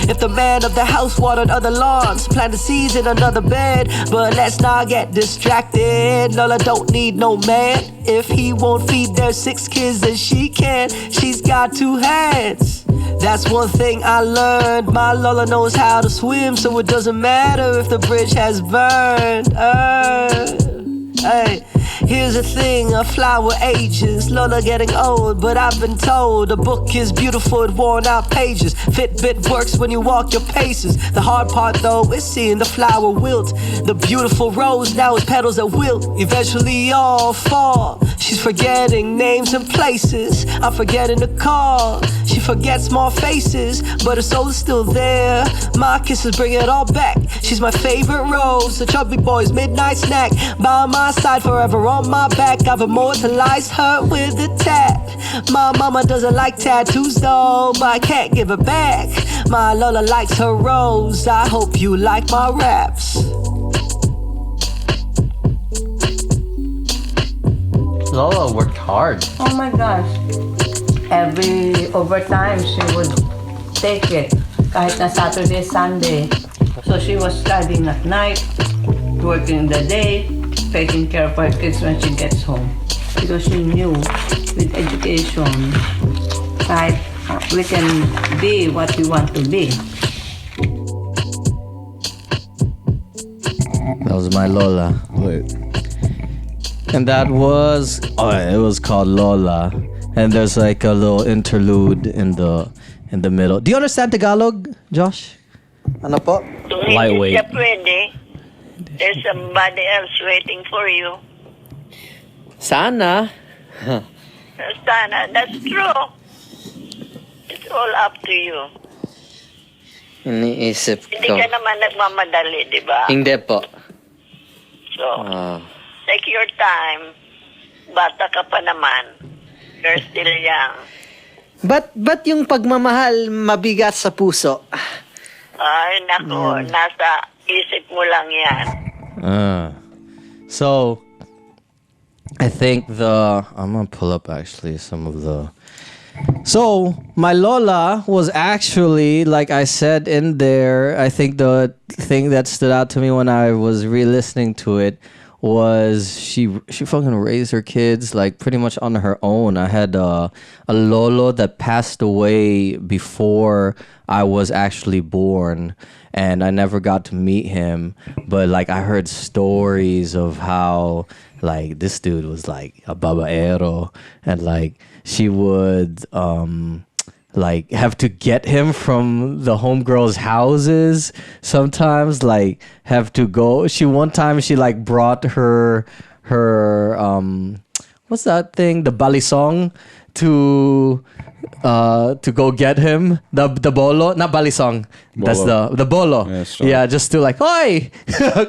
If the man of the house watered other lawns, planted seeds in another bed? But let's not get distracted. Lola don't need no man. If he won't feed their 6 kids, then she can. She's got 2 hands. That's one thing I learned. My Lola knows how to swim, so it doesn't matter if the bridge has burned. Hey, here's the thing, a flower ages. Lola getting old, but I've been told a book is beautiful with worn out pages. Fitbit works when you walk your paces. The hard part though is seeing the flower wilt. The beautiful rose now is petals that wilt. Eventually all fall. She's forgetting names and places. I'm forgetting to call. She forgets more faces, but her soul is still there. My kisses bring it all back. She's my favorite rose, the chubby boy's midnight snack. By my side, forever on my back. I've immortalized her with a tat. My mama doesn't like tattoos though, but I can't give it back. My Lola likes her rose. I hope you like my raps. Lola worked hard. Oh my gosh. Every overtime, she would take it. Kahit na Saturday, Sunday. So she was studying at night, working the day, taking care of her kids when she gets home. Because she knew with education, kahit we can be what we want to be. That was my Lola. Lit. And that was, it was called Lola. And there's like a little interlude in the middle. Do you understand Tagalog, Josh? Ano po? Kung Lightweight. hindi siya pwede, there's somebody else waiting for you. Sana. Sana, that's true. It's all up to you. Iniisip Hindi ko. ka naman nagmamadali, di ba? Hindi po. So, Ah. take your time. Bata ka pa naman. You're still young. Ba't yung pagmamahal mabigat sa puso? Ay, nako, nasa isip mo lang yan. So, I think I'm gonna pull up actually some of the. So, my Lola was actually, like I said in there, I think the thing that stood out to me when I was re-listening to it was she fucking raised her kids like pretty much on her own. I had a Lolo that passed away before I was actually born, and I never got to meet him, but like I heard stories of how like this dude was like a babaero, and like she would like have to get him from the homegirls' houses sometimes, like have to go. One time she like brought her what's that thing, the balisong, to go get him, the bolo, not balisong, that's the bolo, Yeah, just to like, oi,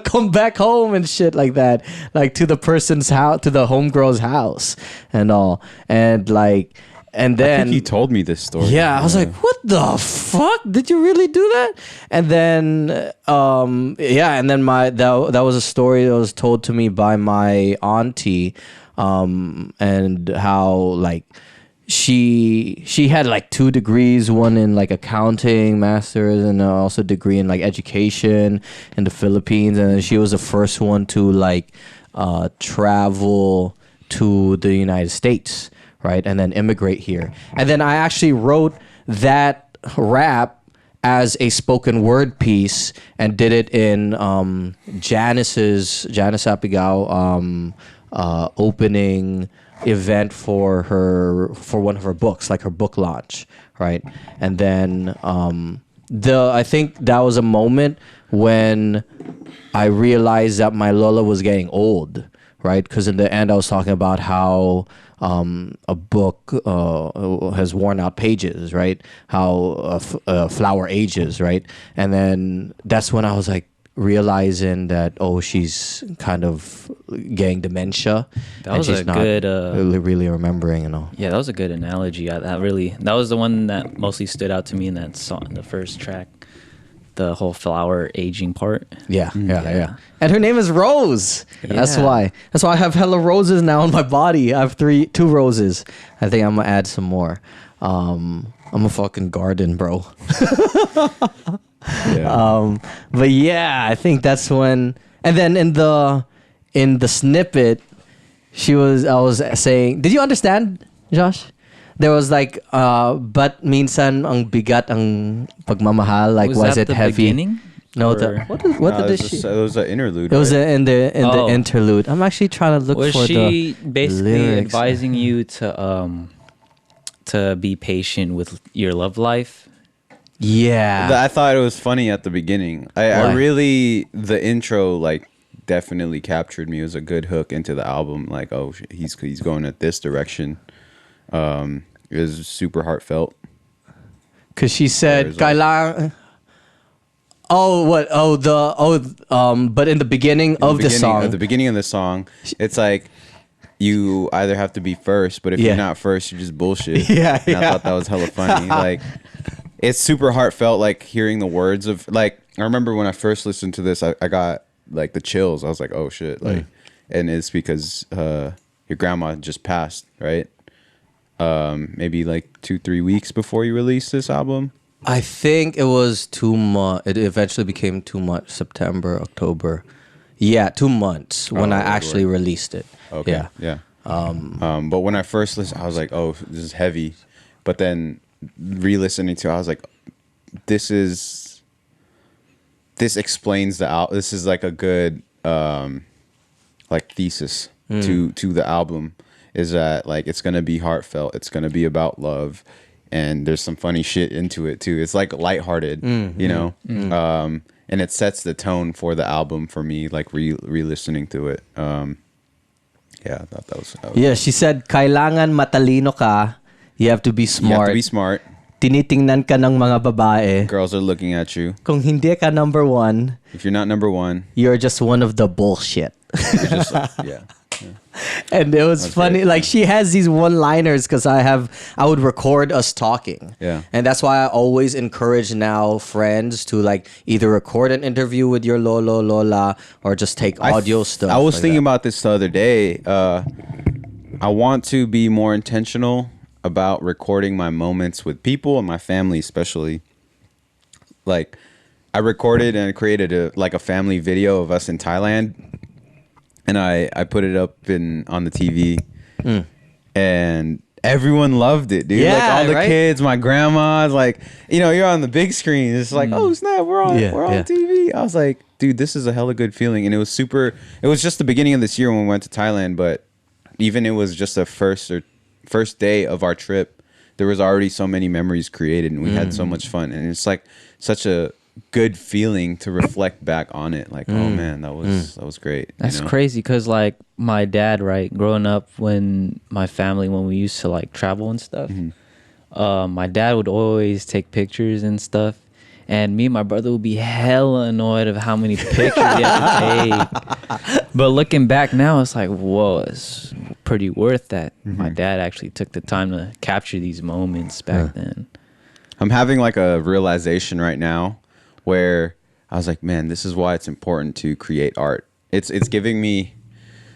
come back home and shit like that, like to the person's house, to the homegirl's house and all, and like. And then I think he told me this story. yeah, I was like, what the fuck? Did you really do that? And then and then that was a story that was told to me by my auntie, and how like she had like 2 degrees, one in like accounting, master's, and also a degree in like education in the Philippines, and then she was the first one to like travel to the United States, right, and then immigrate here. And then I actually wrote that rap as a spoken word piece and did it in Janice Apigao opening event for one of her books, like her book launch, right? And then I think that was a moment when I realized that my Lola was getting old, right? Because in the end I was talking about how a book has worn out pages, right? How a flower ages, right? And then that's when I was like realizing that, she's kind of getting dementia. That was a good really remembering, Yeah, that was a good analogy. That was the one that mostly stood out to me in that song, the first track. The whole flower aging part. Yeah. And her name is Rose. Yeah. That's why I have hella roses now on my body. I have 2 roses. I think I'm gonna add some more. I'm a fucking garden, bro. Yeah. But yeah, I think that's when. And then in the snippet, I was saying, did you understand, Josh? There was like, but minsan ang bigat ang pagmamahal. Like, was it the heavy? Beginning? No, Or- what No, did it was she? it was an interlude. It was right? in the Oh. interlude. I'm actually trying to look Was for she the basically lyrics. advising you to be patient with your love life? Yeah. I thought it was funny at the beginning. I Why? really the intro like definitely captured me. It was a good hook into the album. Like, oh, he's going at this direction. It was super heartfelt. Because she said, There's like- "Kailangan." Oh, what? But in the beginning of the song, At the beginning of the song, it's like you either have to be first, but if Yeah. you're not first, you're just bullshit. Yeah, And I yeah. thought that was hella funny. Like, it's super heartfelt. Like hearing the words of like. I remember when I first listened to this, I got like the chills. I was like, oh shit! Like, and it's because your grandma just passed, right? Maybe like 2-3 weeks before you released this album. I think it was 2 months. It eventually became 2 months. September, October. Yeah, 2 months when I word, actually word. released it. Okay. Yeah. But when I first listened, I was like, "Oh, this is heavy." But then re-listening to, it, I was like, "This explains the album. This is like a good like thesis to the album. Is that like it's gonna be heartfelt? It's gonna be about love, and there's some funny shit into it too. It's like lighthearted, you know." And it sets the tone for the album for me. Like re-listening to it. Yeah, I thought that was Yeah, she said, "Kailangan matalino ka. You have to be You have smart. to be smart. Tinitingnan ka ng mga babae. Girls are looking at you. Kung hindi ka number one, If you're not number one, you're just one of the bullshit." you're just yeah. And it was That's funny. great. Like she has these one-liners because I would record us talking. Yeah. And that's why I always encourage now friends to like either record an interview with your lolo lola or just take audio stuff. I was like thinking that. about this the other day. I want to be more intentional about recording my moments with people and my family, especially. Like, I recorded and created a family video of us in Thailand, and I put it up on the TV, and everyone loved it, dude. Like Yeah, all the right? kids, my grandma's, like, you're on the big screen. It's like, oh snap, we're on Yeah, yeah. TV. I was like, dude, this is a hella good feeling, and it was just the beginning of this year when we went to Thailand, but even it was just the first day of our trip, there was already so many memories created, and we had so much fun, and it's like such a good feeling to reflect back on it. Like, oh man, that was great. That's crazy because like my dad, right, growing up when we used to like travel and stuff, my dad would always take pictures and stuff. And me and my brother would be hella annoyed of how many pictures he had to take. But looking back now, it's like, whoa, it's pretty worth that. My dad actually took the time to capture these moments back then. I'm having like a realization right now where I was like, man, this is why it's important to create art. It's giving me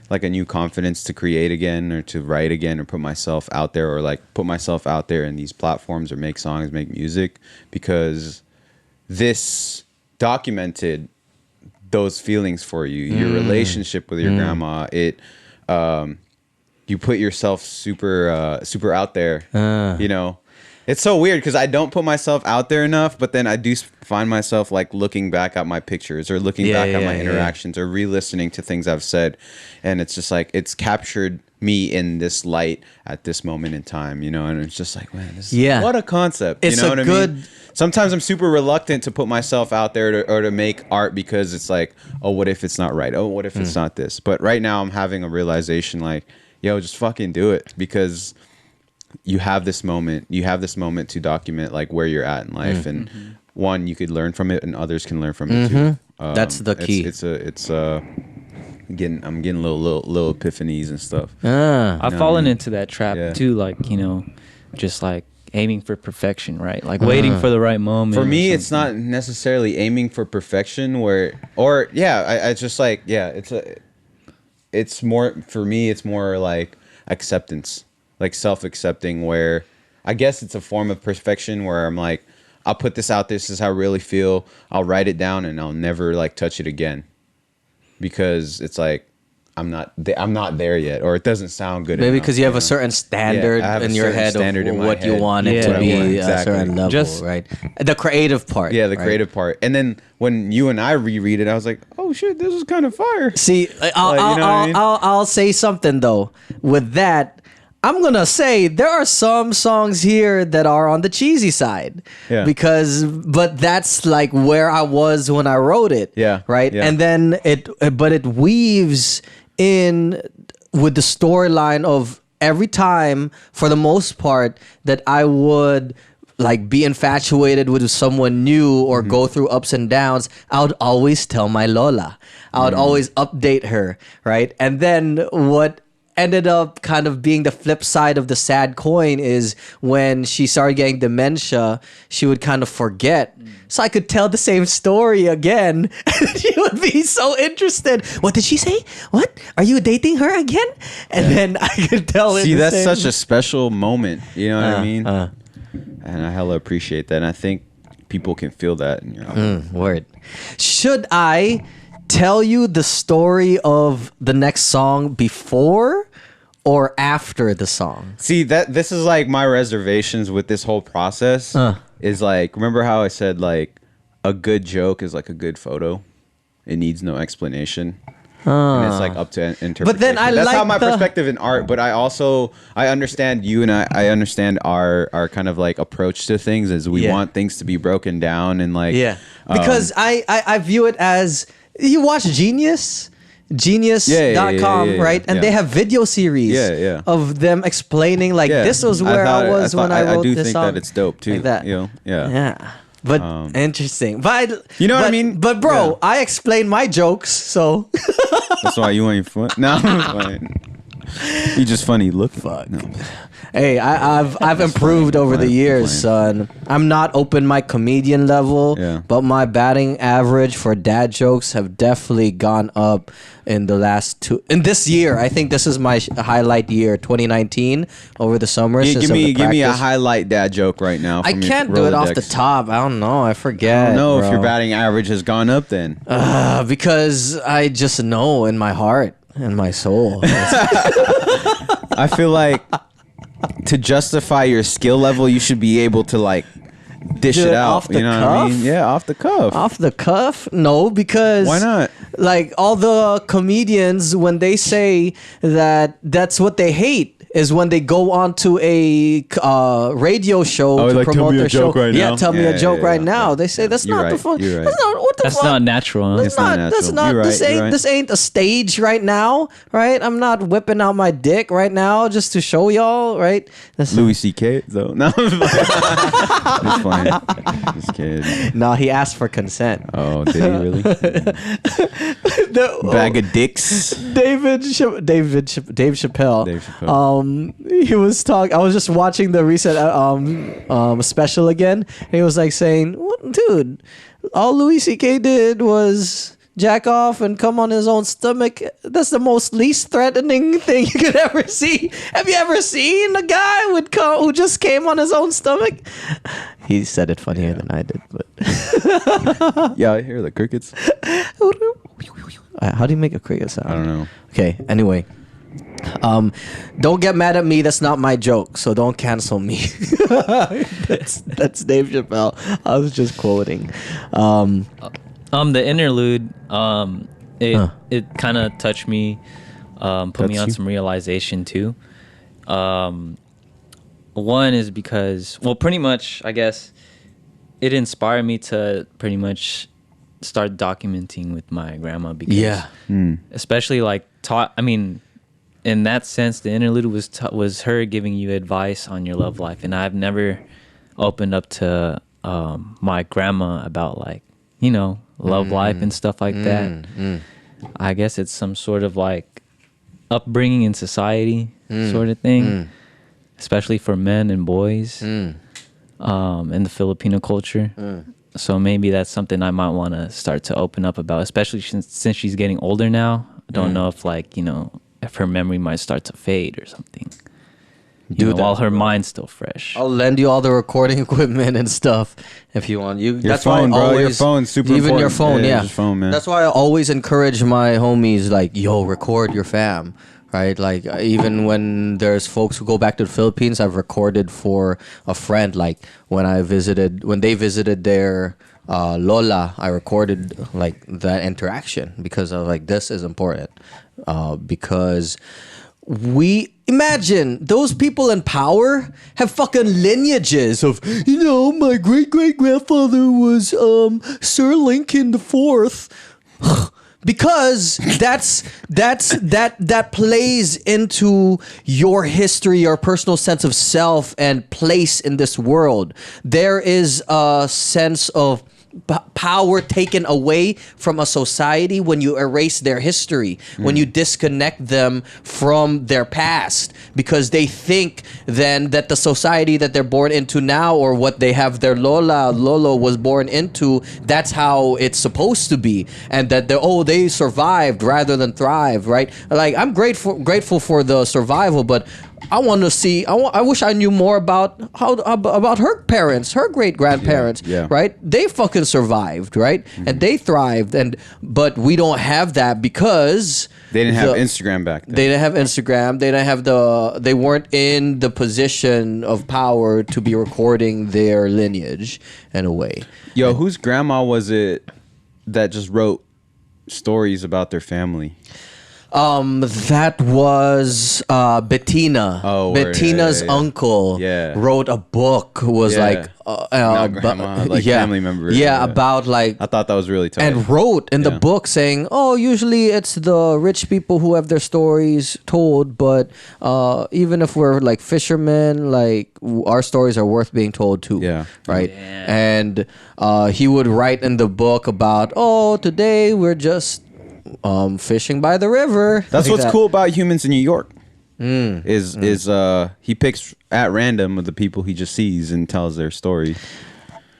like a new confidence to create again or to write again or put myself out there or like put myself out there in these platforms or make songs, make music, because this documented those feelings for you, your relationship with your grandma. It you put yourself super out there, It's so weird because I don't put myself out there enough, but then I do find myself like looking back at my pictures or looking back at my interactions or re-listening to things I've said, and it's just like it's captured me in this light at this moment in time, and it's just like, man, what a concept. It's you know a what I good- mean? Sometimes I'm super reluctant to put myself out there or to make art because it's like, oh, what if it's not right? Oh, what if it's not this? But right now I'm having a realization like, yo, just fucking do it, because you have this moment to document like where you're at in life, and one, you could learn from it, and others can learn from it too. That's the key. I'm getting little epiphanies and stuff. I've fallen into that trap Yeah. too, like, just like aiming for perfection, right? Like waiting for the right moment. For or me, it's something. not necessarily aiming for perfection it's more, for me, it's more like acceptance, like self-accepting, where I guess it's a form of perfection where I'm like, I'll put this out, this is how I really feel, I'll write it down, and I'll never like touch it again, because it's like I'm not there yet, or it doesn't sound good. Maybe enough, because you have a know? certain standard Yeah, I have a in your certain head standard of in my what you head. want it Yeah, to be yeah, a exactly. certain level, right? The creative part. Yeah, the right? creative part. And then when you and I reread it, I was like, oh shit, this is kind of fire. See, I'll, Like, you know what I mean? I'll say something though. With that, I'm gonna say there are some songs here that are on the cheesy side. Yeah. But that's like where I was when I wrote it. Yeah, Right. yeah. And then it weaves in with the storyline of every time, for the most part, that I would like be infatuated with someone new or go through ups and downs, I would always tell my Lola. I would always update her, right? And then what ended up kind of being the flip side of the sad coin is when she started getting dementia, she would kind of forget. So I could tell the same story again. And she would be so interested. What did she say? What? Are you dating her again? And then I could tell it. See, the that's same- such a special moment. You know what I mean? uh. And I hella appreciate that. And I think people can feel that in your album. Word. Should I tell you the story of the next song before or after the song? See, this is like my reservations with this whole process. Is like, remember how I said like a good joke is like a good photo? It needs no explanation. And it's like up to interpretation. But then that's how like my the- perspective in art. But I understand you, and I understand our kind of like approach to things is we Yeah. want things to be broken down and like Because I view it as, you watch Genius.com, yeah, right? And yeah. they have video series Yeah. of them explaining like this was where I was when I wrote do this think song. that it's dope too. Like that. You know? Yeah. Yeah. But interesting. But You know what I but- mean? But bro, Yeah. I explain my jokes, so That's why you ain't fun. No, you just funny looking. Fuck. No. hey, I've improved over the Fine, years, fine. son. I'm not open mic comedian level, Yeah. but my batting average for dad jokes have definitely gone up in this year. I think this is my highlight year, 2019, over the summer. Yeah, since give of the me a practice. highlight dad joke right now. I from your can't do it off the Rolodex. top. I don't know. I forget. I don't know if your bro. batting average has gone up then. Because I just know in my heart and my soul. I feel like to justify your skill level, you should be able to like dish Do it it out. off the you know what I mean? cuff? Yeah, off the cuff. Off the cuff? No, because Why not? Like all the comedians, when they say that that's what they hate is when they go on to a radio show Oh, to like, tell promote me a their show. joke right Yeah, now? tell me Yeah, a joke yeah, right yeah, now. yeah. They say that's You're not the right, fun. you're right. That's not what the That's fuck. not natural. Huh? That's It's not not. That's natural. not. You're This right, ain't. you're right. This ain't a stage right now, right? I'm not whipping out my dick right now just to show y'all, right? That's Louis C.K. though. No, it's fine. Just kidding. No, he asked for consent. Oh, did he really? The- Bag of dicks. Dave Chappelle. Dave Chappelle. He was talking. I was just watching the recent special again, and he was like saying, "What, dude? All Louis C.K. did was jack off and come on his own stomach. That's the most least threatening thing you could ever see. Have you ever seen a guy who just came on his own stomach?" He said it funnier than I did, but Yeah, I hear the crickets. how do you make a cricket sound? I don't know. Okay, anyway. Don't get mad at me. That's not my joke, so don't cancel me. that's Dave Chappelle. I was just quoting. The interlude, it kind of touched me, put me Touched on you? some realization too. One is because, well, pretty much, I guess, it inspired me to pretty much start documenting with my grandma because, Yeah. especially like I mean, in that sense, the interlude was her giving you advice on your love life, and I've never opened up to my grandma about like, you know, love life and stuff like that. I guess it's some sort of like upbringing in society sort of thing, especially for men and boys in the Filipino culture. So maybe that's something I might want to start to open up about, especially since she's getting older now. I don't know if like, you know, if her memory might start to fade or something. you know, that, while her bro. mind's still fresh. I'll lend you all the recording equipment and stuff if you want. Your That's phone, why I bro. Your always, phone's super even important. your phone, yeah. Your phone, man. That's why I always encourage my homies, like, yo, record your fam, right? Like, even when there's folks who go back to the Philippines, I've recorded for a friend. Like when they visited their Lola, I recorded like that interaction because I was like, this is important, because we imagine those people in power have fucking lineages of, you know, my great grandfather was Sir Lincoln the Fourth. Because that plays into your history, your personal sense of self and place in this world. There is a sense of power taken away from a society when you erase their history, when you disconnect them from their past, because they think then that the society that they're born into now, or what they have their Lolo was born into, that's how it's supposed to be, and that they survived rather than thrived, right? Like, I'm grateful for the survival, but I want to see. I wish I knew more about about her parents, her great grandparents. Yeah. Right? They fucking survived, right? And they thrived, but we don't have that because they didn't have Instagram back then. They didn't have Instagram. They didn't have They weren't in the position of power to be recording their lineage in a way. Yo, whose grandma was it that just wrote stories about their family? That was Bettina. Oh, word. Bettina's Yeah. uncle wrote a book. Was Yeah. like Not grandma, like family member. Yeah, about like. I thought that was really tough. And wrote in the Yeah. book saying, "Oh, usually it's the rich people who have their stories told, but even if we're like fishermen, like our stories are worth being told too." Yeah. Right. And he would write in the book about, "Oh, today we're just." Fishing by the river. That's like what's that. cool about humans in New York. Is he picks at random of the people he just sees and tells their story.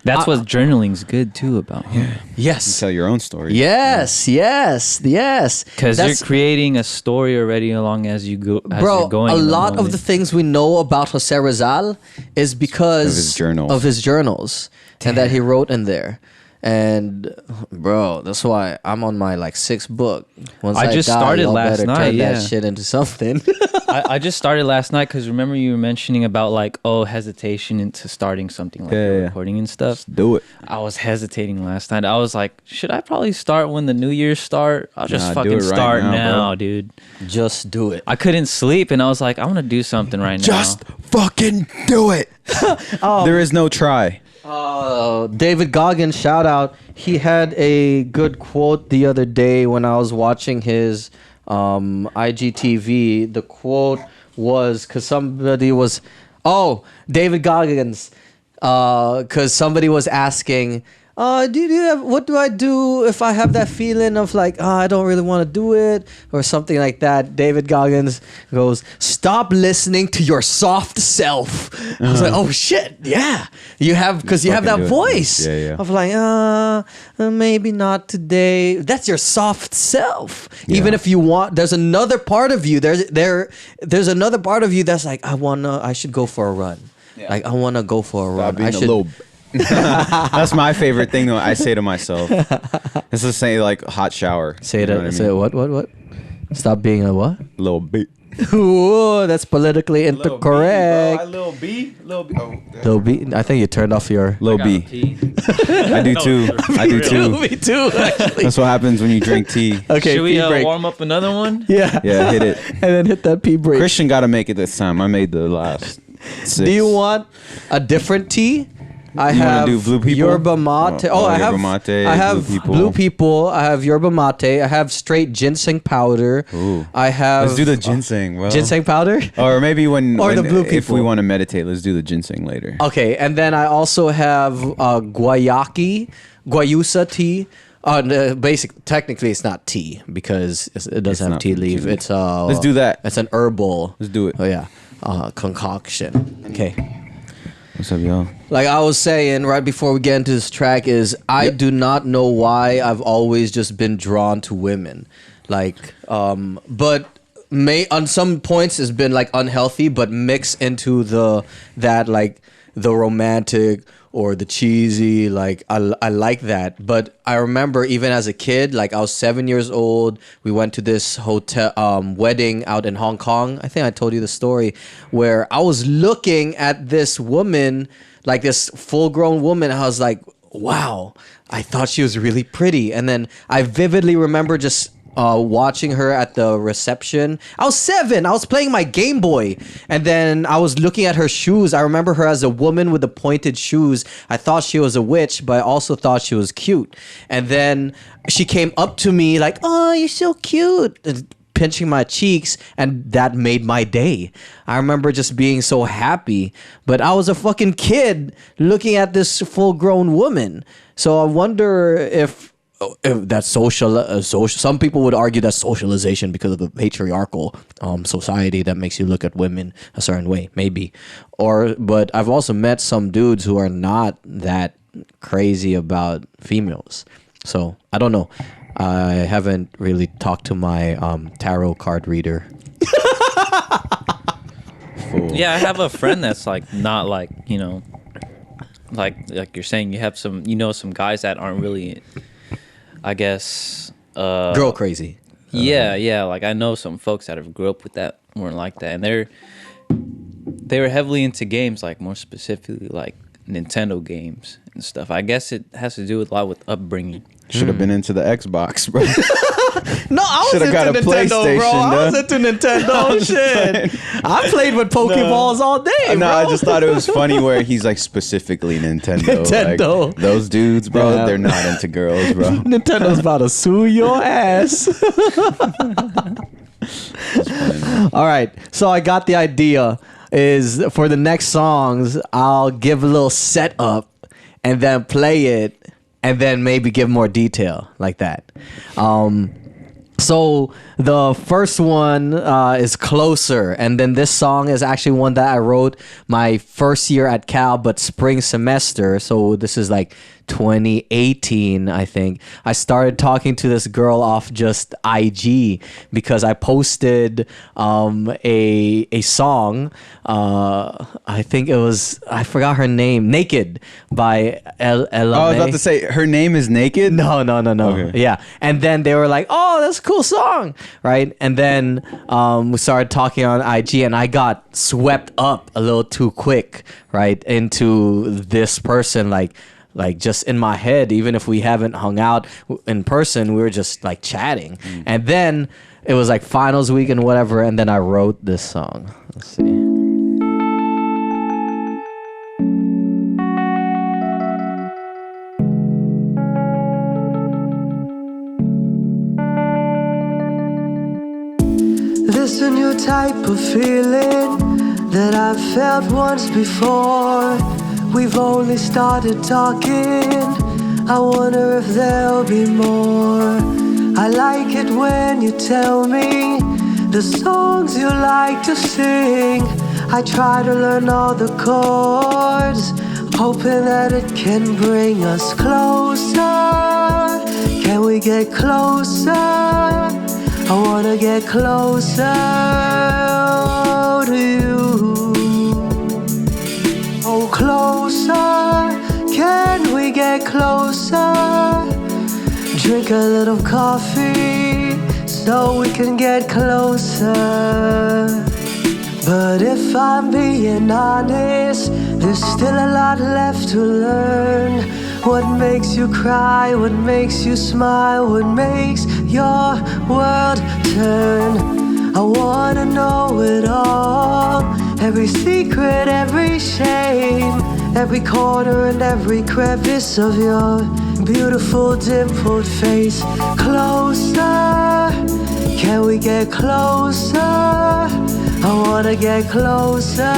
That's what journaling's good too about. You Yes. tell your own story. Yes. Because you're That's- creating a story already along as you go. As Bro, you're going a in the lot of moment. the things we know about Jose Rizal is because Of his journals. and that he wrote in there. And bro, that's why I'm on my like 6th book. Once I just started y'all last better night, Turn yeah. that shit into something. I just started last night because remember you were mentioning about like hesitation into starting something like recording and stuff. Do it. I was hesitating last night. I was like, should I probably start when the New Year's start? I'll just Nah, do fucking it right start now, now, bro. dude. Just do it. I couldn't sleep and I was like, I want to do something right now. Just fucking do it. There is no try. David Goggins, shout out. He had a good quote the other day when I was watching his IGTV. The quote was because somebody was, David Goggins, because somebody was asking, what do I do if I have that feeling of like, I don't really want to do it or something like that? David Goggins goes, stop listening to your soft self. I was like, oh shit, yeah. You have, because you have that Fucking do it. voice Yeah. of like, maybe not today. That's your soft self. Yeah. Even if you want, there's another part of you. There's another part of you that's like, I should go for a run. Like I want to go for a run. Being I a should. little. That's my favorite thing though. I say to myself, it's the same like hot shower. Say You know that. what I Say mean? what? Stop being a what? Little B. Ooh, that's politically incorrect. Little B. Oh, Little B. I think you turned off your. Little B. I do too. I do too. Me too, actually. That's what happens when you drink tea. Okay, Should we pee break. warm up another one? Yeah. Yeah, hit it. And then hit that pee break. Christian got to make it this time. I made the last 6. Do you want a different tea? I You wanna have do blue people? yerba mate. Oh, I have yerba mate, I have blue people. blue people. I have yerba mate. I have straight ginseng powder. Ooh. I have. Let's do the ginseng. Well, ginseng powder. Or maybe when Or the blue if people. we want to meditate, let's do the ginseng later. Okay, and then I also have guayusa tea. Technically, it's not tea because it doesn't have not tea from leaf. Chile. It's Let's do that. It's an herbal. Let's do it. Oh yeah, concoction. Okay. What's up, y'all? Like I was saying right before we get into this track is I do not know why I've always just been drawn to women. Like but on some points has been like unhealthy, but mix into the romantic or the cheesy. Like I like that. But I remember even as a kid, like I was 7 years old. We went to this hotel wedding out in Hong Kong. I think I told you the story where I was looking at this woman, like this full-grown woman. I was like, wow, I thought she was really pretty. And then I vividly remember just watching her at the reception. I was 7. I was playing my Game Boy. And then I was looking at her shoes. I remember her as a woman with the pointed shoes. I thought she was a witch, but I also thought she was cute. And then she came up to me like, oh, you're so cute. Pinching my cheeks, and that made my day. I remember just being so happy, but I was a fucking kid looking at this full-grown woman. So I wonder if that's social. Some people would argue that's socialization because of the patriarchal society that makes you look at women a certain way, maybe. But I've also met some dudes who are not that crazy about females. So I don't know. I haven't really talked to my tarot card reader. Yeah, I have a friend that's like not like, you know, like you're saying, you have some guys that aren't really, I guess, girl crazy. Yeah, like I know some folks that have grew up with that, weren't like that, and they were heavily into games, like more specifically like Nintendo games and stuff. I guess it has to do with a lot with upbringing. Should have been into the Xbox, bro. No, I was into Nintendo, bro. I was into Nintendo. Shit. I played with Pokeballs all day, bro. No, I just thought it was funny where he's like specifically Nintendo. Nintendo. Like, those dudes, bro, they're not into girls, bro. Nintendo's about to sue your ass. All right. So I got the idea is for the next songs, I'll give a little setup and then play it and then maybe give more detail like that. So the first one is Closer, and then this song is actually one that I wrote my first year at Cal, but spring semester. So this is like 2018, I think. I started talking to this girl off just IG because I posted a song. I think it was, I forgot her name, Naked by Ella. I was about to say, her name is Naked? No. Okay. Yeah. And then they were like, oh, that's a cool song. Right. And then we started talking on IG, and I got swept up a little too quick, right, into this person, like just in my head. Even if we haven't hung out in person, we were just like chatting. And then it was like finals week and whatever, and then I wrote this song. Let's see. This a new type of feeling that I've felt once before. We've only started talking. I wonder if there'll be more. I like it when you tell me the songs you like to sing. I try to learn all the chords, hoping that it can bring us closer. Can we get closer? I wanna get closer to you. Oh, closer, can we get closer? Drink a little coffee so we can get closer. But if I'm being honest, there's still a lot left to learn. What makes you cry? What makes you smile? What makes your world turn? I wanna know it all. Every secret, every shame, every corner and every crevice of your beautiful dimpled face. Closer, can we get closer? I wanna get closer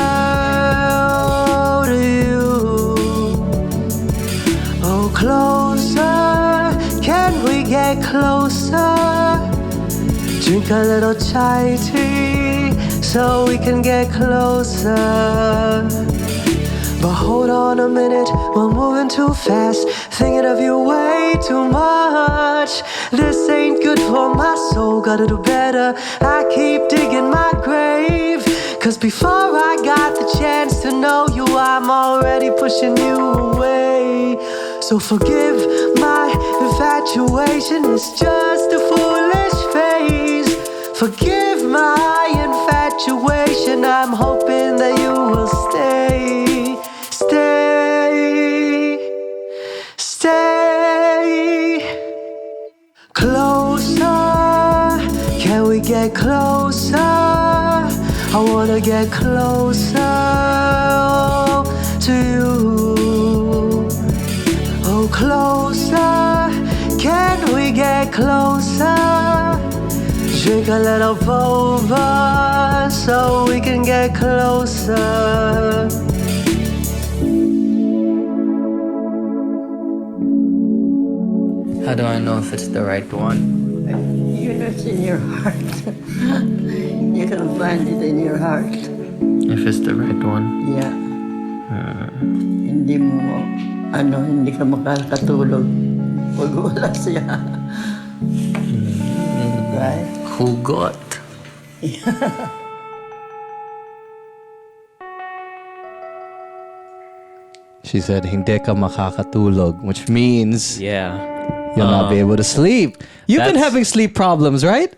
to you. Oh, closer, can we get closer? Drink a little chai tea so we can get closer. But hold on a minute, we're moving too fast. Thinking of you way too much. This ain't good for my soul, gotta do better. I keep digging my grave. Cause before I got the chance to know you, I'm already pushing you away. So forgive my infatuation, it's just a foolish phase. Forgive my infatuation, I'm hoping that you will stay. Stay closer. Can we get closer? I wanna get closer to you. Oh, closer. Can we get closer? Drink a little boba so we can get closer. How do I know if it's the right one? You know it's in your heart. You can find it in your heart. If it's the right one? Yeah. Hindi ka makakatulog pag wala siya. Right? Hugot. She said, hindi ka makakatulog, which means Yeah. you'll not be able to sleep. You've been That's- having sleep problems, right?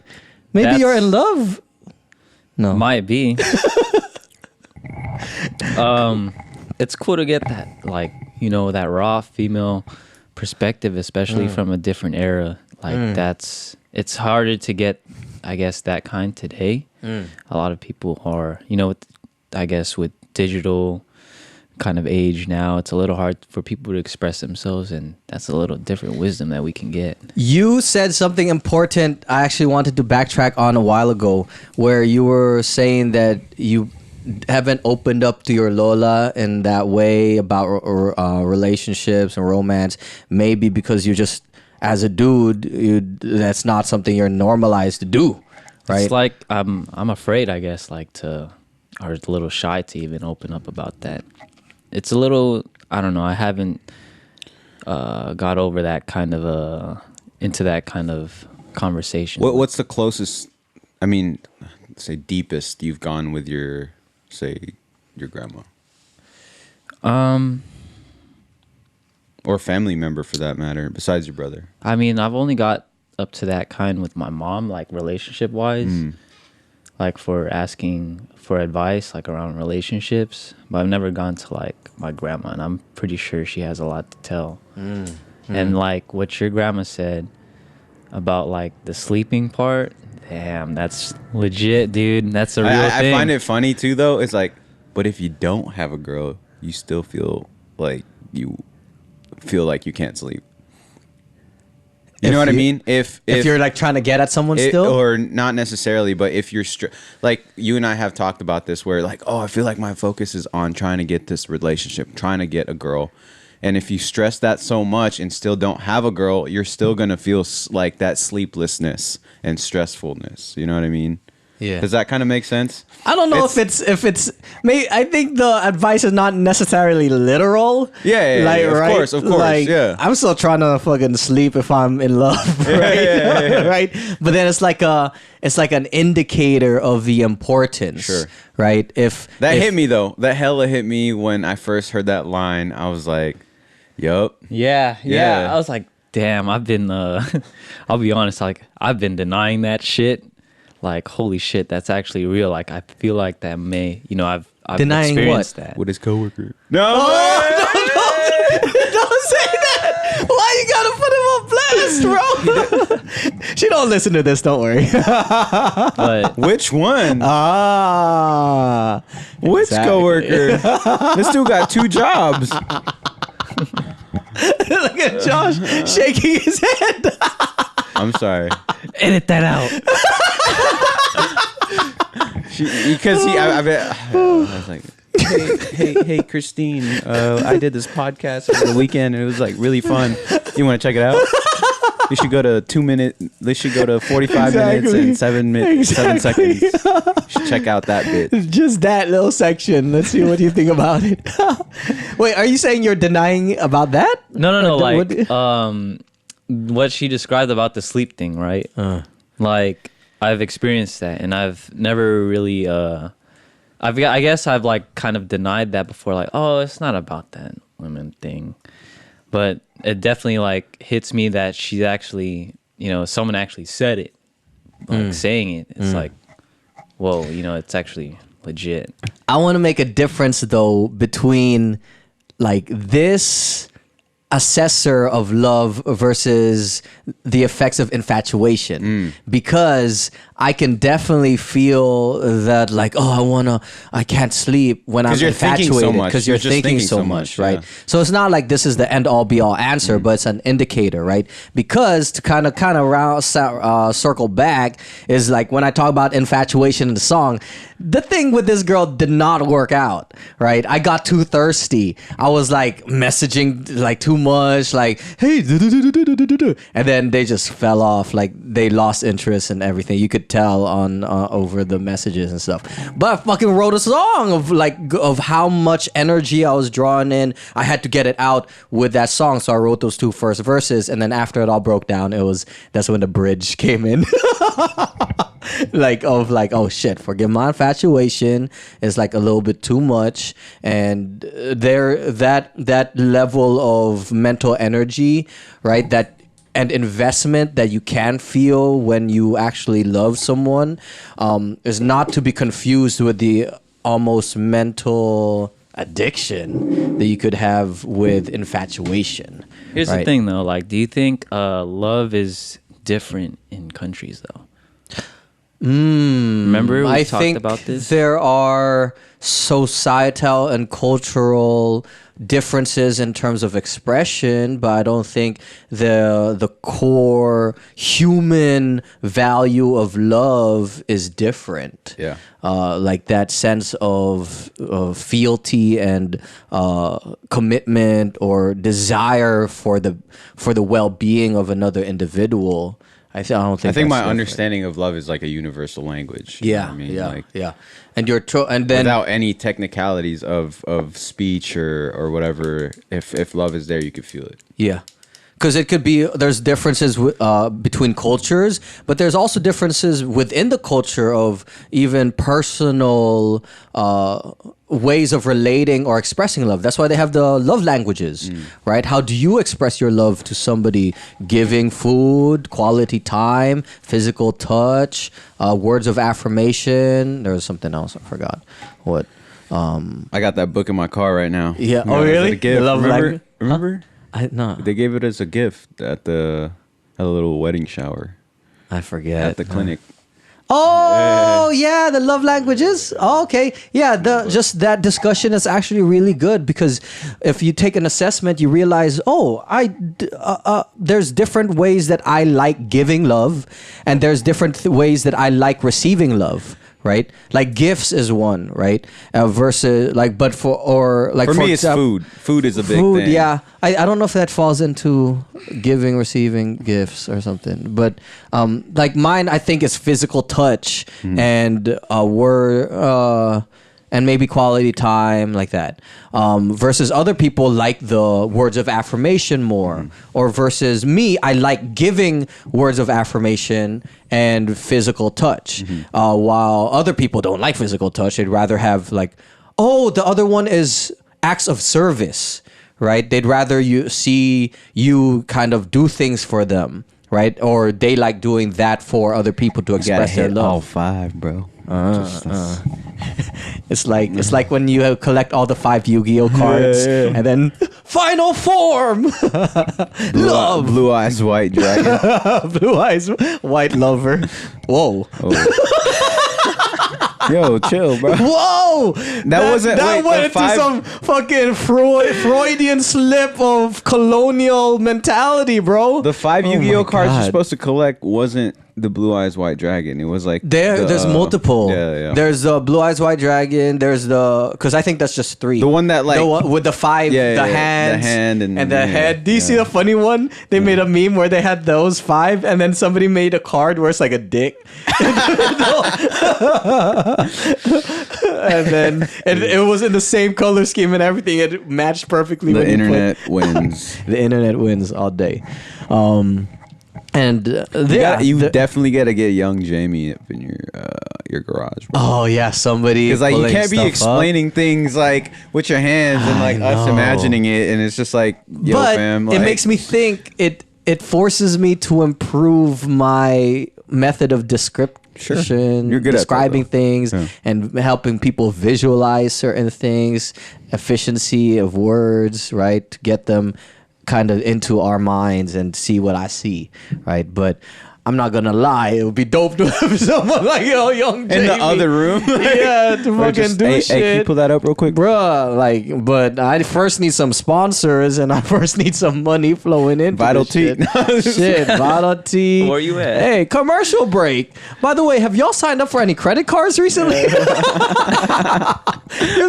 Maybe you're in love. No. Might be. It's cool to get that, like, you know, that raw female perspective, especially from a different era. Like, it's harder to get, I guess, that kind today. A lot of people are, you know, I guess with digital kind of age now, it's a little hard for people to express themselves, and that's a little different wisdom that we can get. You said something important I actually wanted to backtrack on a while ago, where you were saying that you haven't opened up to your Lola in that way about relationships and romance, maybe because you just, as a dude, that's not something you're normalized to do, right? It's like I'm afraid, I guess, like or a little shy to even open up about that. It's a little, I don't know, I haven't got over that kind of into that kind of conversation. What's the closest, I mean, say deepest you've gone with your, say, your grandma? Or a family member for that matter, besides your brother? I mean, I've only got up to that kind with my mom, like relationship wise, like for asking for advice, like around relationships. But I've never gone to like my grandma, and I'm pretty sure she has a lot to tell. And like what your grandma said about like the sleeping part, damn, that's legit, dude. That's a real thing. I find it funny too, though. It's like, but if you don't have a girl, you still feel like you can't sleep. You know what I mean? If you're like trying to get at someone still, or not necessarily, but if you're like you and I have talked about this, where like, oh, I feel like my focus is on trying to get this relationship, trying to get a girl, and if you stress that so much and still don't have a girl, you're still gonna feel like that sleeplessness and stressfulness. You know what I mean? Yeah. Does that kind of make sense? I don't know if it's. I think the advice is not necessarily literal. Yeah, like, of right? course, like, yeah. I'm still trying to fucking sleep if I'm in love, right? Right. But then it's like an indicator of the importance, Sure. right? If Hit me though. That hella hit me when I first heard that line. I was like, "Yup." Yeah. Yeah. I was like, damn, I've been, I'll be honest, like I've been denying that shit. Like, holy shit, that's actually real. Like, I feel like that may, you know, I've Denying experienced what? that. With his coworker. No. don't say that. Why you gotta put him on blast, bro? She don't listen to this. Don't worry. But Which one? Which exactly. coworker? This dude got 2 jobs. Look at Josh shaking his head. I'm sorry. edit that out. I was like, hey, Christine, I did this podcast over the weekend and it was like really fun. You want to check it out? We should go to 2 minutes. They should go to 45 minutes and 7 seconds. You should check out that bit. Just that little section. Let's see what you think about it. Wait, are you saying you're denying about that? No. Or Like, what she described about the sleep thing, right? Like, I've experienced that, and I've never really, I guess I've like kind of denied that before. Like, oh, it's not about that women thing, but it definitely like hits me that she's actually, someone actually said it, like saying it. It's like, whoa, it's actually legit. I want to make a difference though between like this assessor of love versus the effects of infatuation, because I can definitely feel that like, oh, I can't sleep when I'm infatuated because you're thinking so much, right? Yeah. So it's not like this is the end all be all answer, but it's an indicator, right? Because to kind of circle back is like when I talk about infatuation in the song, the thing with this girl did not work out, right? I got too thirsty. I was like messaging like too much, like, hey, and then they just fell off. Like they lost interest and everything. You could tell on over the messages and stuff. But I fucking wrote a song of how much energy I was drawing in. I had to get it out with that song, so I wrote those two first verses, and then after it all broke down, that's when the bridge came in. Oh shit, forgive my infatuation is like a little bit too much, and that level of mental energy, right, that and investment that you can feel when you actually love someone is not to be confused with the almost mental addiction that you could have with infatuation. Here's the thing though, like, do you think love is different in countries though? Remember we talked about this? There are societal and cultural differences in terms of expression, but I don't think the core human value of love is different. Yeah. Like that sense of fealty and commitment or desire for the well-being of another individual. I don't think. I think my different. understanding of love is like a universal language. You know what I mean? Like, yeah. And and then without any technicalities of speech or whatever, if love is there, you could feel it. Yeah. Because it could be, there's differences between cultures, but there's also differences within the culture of even personal ways of relating or expressing love. That's why they have the love languages, right? How do you express your love to somebody? Giving food, quality time, physical touch, words of affirmation. There was something else, I forgot what. I got that book in my car right now. Yeah. You know, Oh, really? as a gift. The love language? Remember? No. They gave it as a gift at a little wedding shower I forget. at the clinic. Oh yeah, the love languages. Oh, okay, yeah. Just that discussion is actually really good because if you take an assessment, you realize, there's different ways that I like giving love, and there's different ways that I like receiving love. Right, like gifts is one, right? Versus like, but for me, it's food. Food is a big thing. Yeah, I don't know if that falls into giving, receiving gifts or something, but like mine, I think is physical touch and word and maybe quality time, like that. Versus other people like the words of affirmation more, or versus me, I like giving words of affirmation and physical touch, while other people don't like physical touch. They'd rather have like, the other one is acts of service, right? They'd rather you see you kind of do things for them, right? Or they like doing that for other people to express their love. All 5, bro. It's like when you collect all the 5 Yu-Gi-Oh cards and then final form. Love. Blue eyes white dragon. Blue eyes white lover. Whoa. Yo, chill, bro. Whoa! That went into some fucking Freudian slip of colonial mentality, bro. The 5 Yu-Gi-Oh cards you're supposed to collect wasn't the Blue Eyes White Dragon. It was like There's multiple. Yeah. There's the Blue Eyes White Dragon. There's because I think that's just 3. The one that like the one with the 5, the hands, the hand and the head. Do you see the funny one? They made a meme where they had those 5, and then somebody made a card where it's like a dick. And then it was in the same color scheme and everything. It matched perfectly. The internet wins. The internet wins all day. You definitely got to get young Jamie up in your garage. Bro. Oh yeah, somebody. Because like you can't be explaining things like with your hands and like us imagining it, and it's just like, yo, but fam. Like, it makes me think. It forces me to improve my method of description. You're good describing at that, things and helping people visualize certain things, efficiency of words, right? To get them kind of into our minds and see what I see, right? But I'm not gonna lie, it would be dope to have someone like young Jamie in the other room. yeah, to fucking do shit. Hey, can you pull that up real quick? Bruh, like, but I first need some sponsors and I first need some money flowing in. Vital Tea. Shit, Vital Tea. Where you at? Hey, commercial break. By the way, have y'all signed up for any credit cards recently? Here's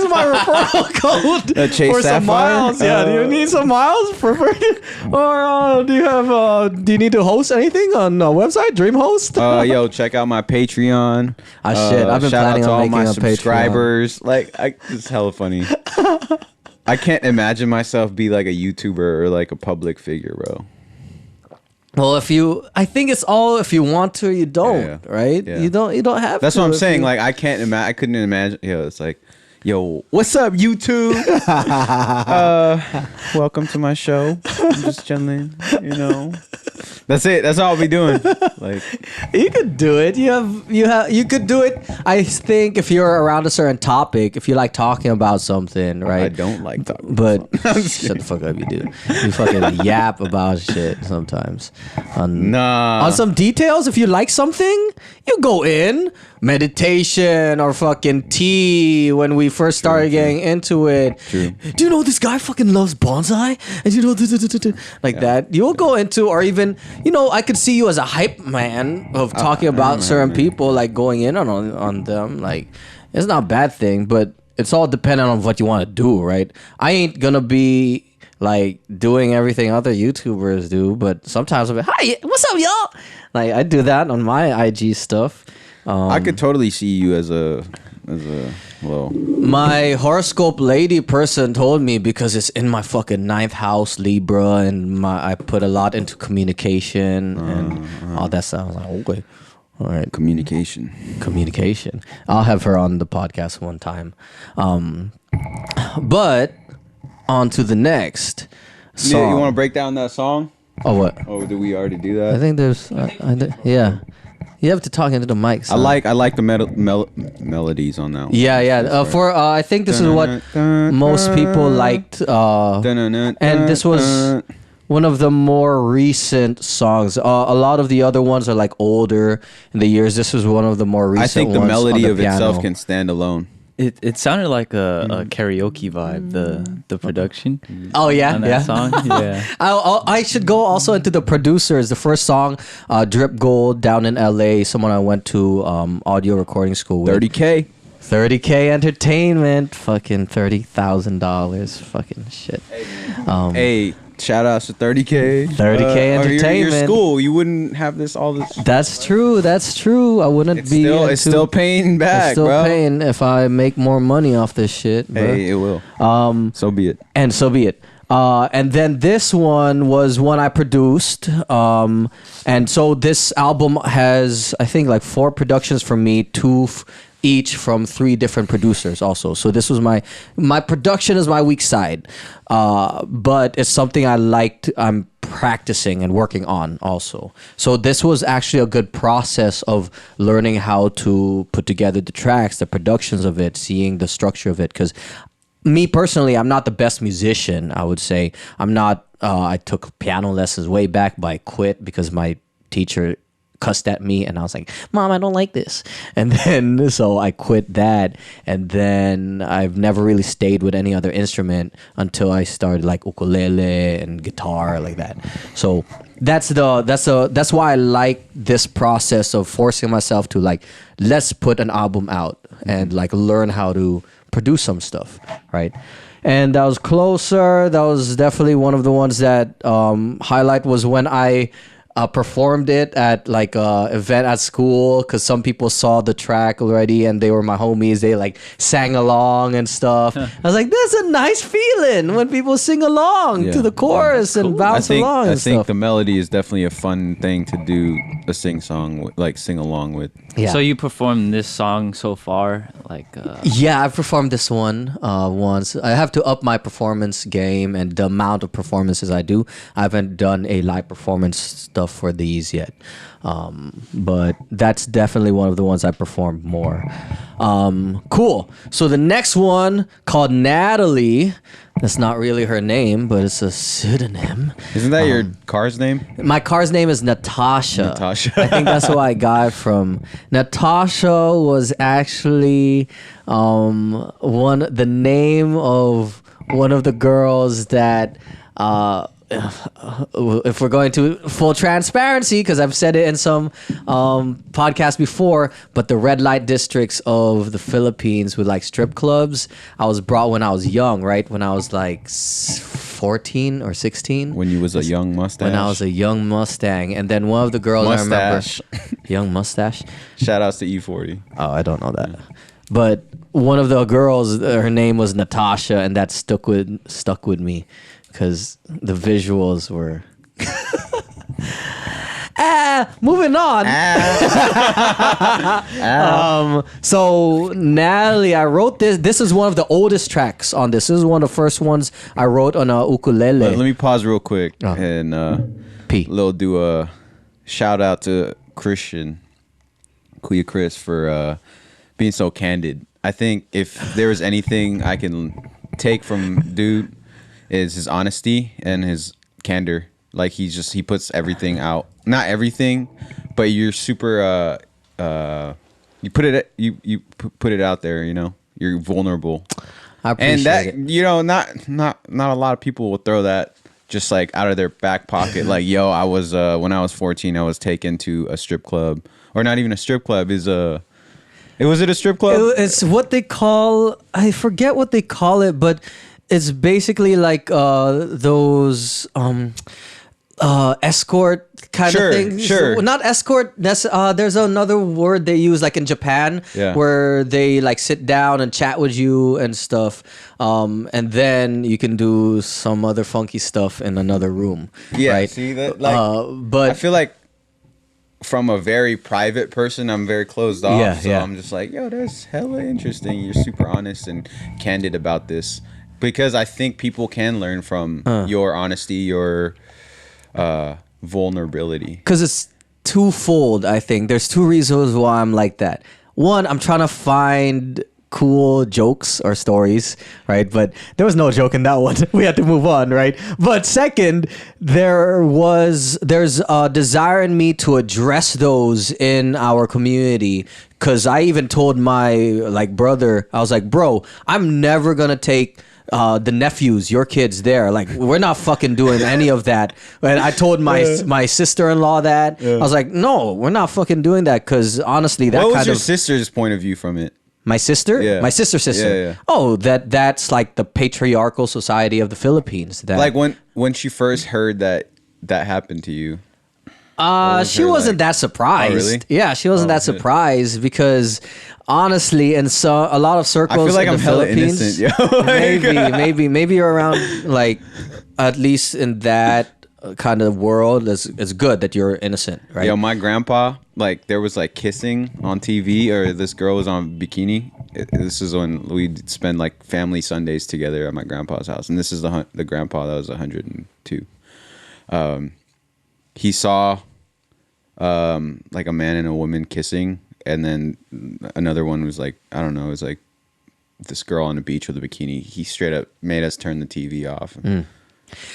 my referral code Chase for some Sapphire? miles. Yeah, do you need some miles for free? Or do you need to host anything on website? DreamHost? Yo, check out my Patreon. Shit, I've been shout planning out to on all making my a Patreon. subscribers. Like, it's hella funny. I can't imagine myself be like a YouTuber or like a public figure, bro. Well, I think it's all if you want to, you don't, right? Yeah. You don't have. That's to what I'm if saying. you- Like, I couldn't imagine. Yo, it's like, yo, what's up, YouTube? Welcome to my show. I'm just chilling, you know. That's it. That's all I'll be doing. Like, you could do it. You could do it. I think if you're around a certain topic, if you like talking about something, right? I don't like talking. But shut the fuck up, you do. You fucking yap about shit sometimes. On some details, if you like something, you go in meditation or fucking tea. When we first started getting into it, True. do you know this guy fucking loves bonsai? And you know, like that. You'll go into, or even, I could see you as a hype man of talking about certain people, like going in on them. Like, it's not a bad thing, but it's all dependent on what you want to do, right? I ain't gonna be like doing everything other YouTubers do, but sometimes I'll be, hi, what's up, y'all? Like, I do that on my IG stuff. I could totally see you as a My horoscope lady person told me, because it's in my fucking 9th house, Libra, and I put a lot into communication and all that stuff. I was like, okay, all right. communication. I'll have her on the podcast one time. But on to the next song. Yeah, you want to break down that song? Oh, what? Oh, did we already do that? I think there's, yeah. You have to talk into the mic. Son. I like the melodies on that one. Yeah. I think this is what most people liked. And this was one of the more recent songs. A lot of the other ones are like older in the years. This was one of the more recent. I think the ones melody on the of piano. itself can stand alone. It sounded like a karaoke vibe. The production. Oh yeah, on that song. Yeah. I should go also into the producers. The first song, Drip Gold, down in LA. Someone I went to audio recording school with. 30K Entertainment. Fucking $30,000. Fucking shit. Hey, shout outs to 30K. 30K Entertainment. Your school, you wouldn't have all this. That's true. I wouldn't It's still paying back, it's still bro. paying if I make more money off this shit. Bro. Hey, it will. So be it. And so be it. And then this one was one I produced. And so this album has, I think, like 4 productions from me, 2 each from 3 different producers also. So this was my production is my weak side. But it's something I'm practicing and working on also. So this was actually a good process of learning how to put together the tracks, the productions of it, seeing the structure of it. Because me personally, I'm not the best musician, I would say. I'm not, I took piano lessons way back, but I quit because my teacher cussed at me, and I was like, Mom, I don't like this. And then so I quit that, and then I've never really stayed with any other instrument until I started like ukulele and guitar like that. So that's why I like this process of forcing myself to like, let's put an album out and like learn how to produce some stuff, right? And that was Closer. That was definitely one of the ones that highlight was when I performed it at like a event at school, because some people saw the track already and they were my homies. They like sang along and stuff. I was like, that's a nice feeling when people sing along to the chorus and bounce along and I think stuff. the melody is definitely a fun thing to do a sing along with. Yeah. So you performed this song so far, like Yeah, I've performed this one once. I have to up my performance game and the amount of performances I do. I haven't done a live performance stuff for these yet. But that's definitely one of the ones I performed more. Cool. So the next one called Natalie. That's not really her name, but it's a pseudonym. Isn't that your car's name? My car's name is Natasha. Natasha. I think that's what I got it from. Natasha was actually the name of one of the girls that if we're going to full transparency, because I've said it in some podcasts before, but the red light districts of the Philippines with like strip clubs, I was brought when I was young, right? When I was like 14 or 16. When you was a young mustache? When I was a young Mustang. And then one of the girls Mustache. I remember... Young mustache? Shout outs to E40. Oh, I don't know that. But one of the girls, her name was Natasha, and that stuck with me. Because the visuals were... moving on. So Natalie, I wrote this. This is one of the oldest tracks on this. This is one of the first ones I wrote on a ukulele. Let me pause real quick and do a shout out to KuyaChris for being so candid. I think if there was anything I can take from dude, is his honesty and his candor. Like he puts everything out. Not everything, but you're super you put it out there, you know. You're vulnerable. I appreciate and that it. you know, not a lot of people will throw that just like out of their back pocket. Like, yo, I was when I was 14, I was taken to a strip club. Or not even a strip club, was it a strip club? It's what they call, I forget what they call it, but it's basically like those escort kind of things. Sure. Well, not escort. That's there's another word they use like in Japan, where they like sit down and chat with you and stuff, and then you can do some other funky stuff in another room. Yeah, right? see that? Like, but I feel like from a very private person, I'm very closed off. Yeah, so yeah. I'm just like, yo, that's hella interesting. You're super honest and candid about this. Because I think people can learn from your honesty, your vulnerability. Because it's twofold, I think. There's two reasons why I'm like that. One, I'm trying to find cool jokes or stories, right? But there was no joke in that one. We had to move on, right? But second, there's a desire in me to address those in our community. Because I even told my like brother, I was like, bro, I'm never gonna take the nephews, your kids there. Like, we're not fucking doing any of that. And I told my sister-in-law that. I was like, no, we're not fucking doing that. Because honestly, that what was kind your of... sister's point of view from it? My sister? Yeah. My sister. Yeah. Oh, that's like the patriarchal society of the Philippines. That, Like when she first heard that happened to you. She wasn't that surprised. Oh, really? Yeah, she wasn't that surprised because honestly, in a lot of circles I feel like in I'm the hella Philippines, innocent, yo. maybe you're around like at least in that kind of world. It's good that you're innocent, right? Yo, my grandpa, like there was like kissing on TV, or this girl was on bikini. This is when we'd spend like family Sundays together at my grandpa's house, and this is the grandpa that was 102. He saw like a man and a woman kissing, and then another one was like, I don't know, it was like this girl on the beach with a bikini. He straight up made us turn the TV off.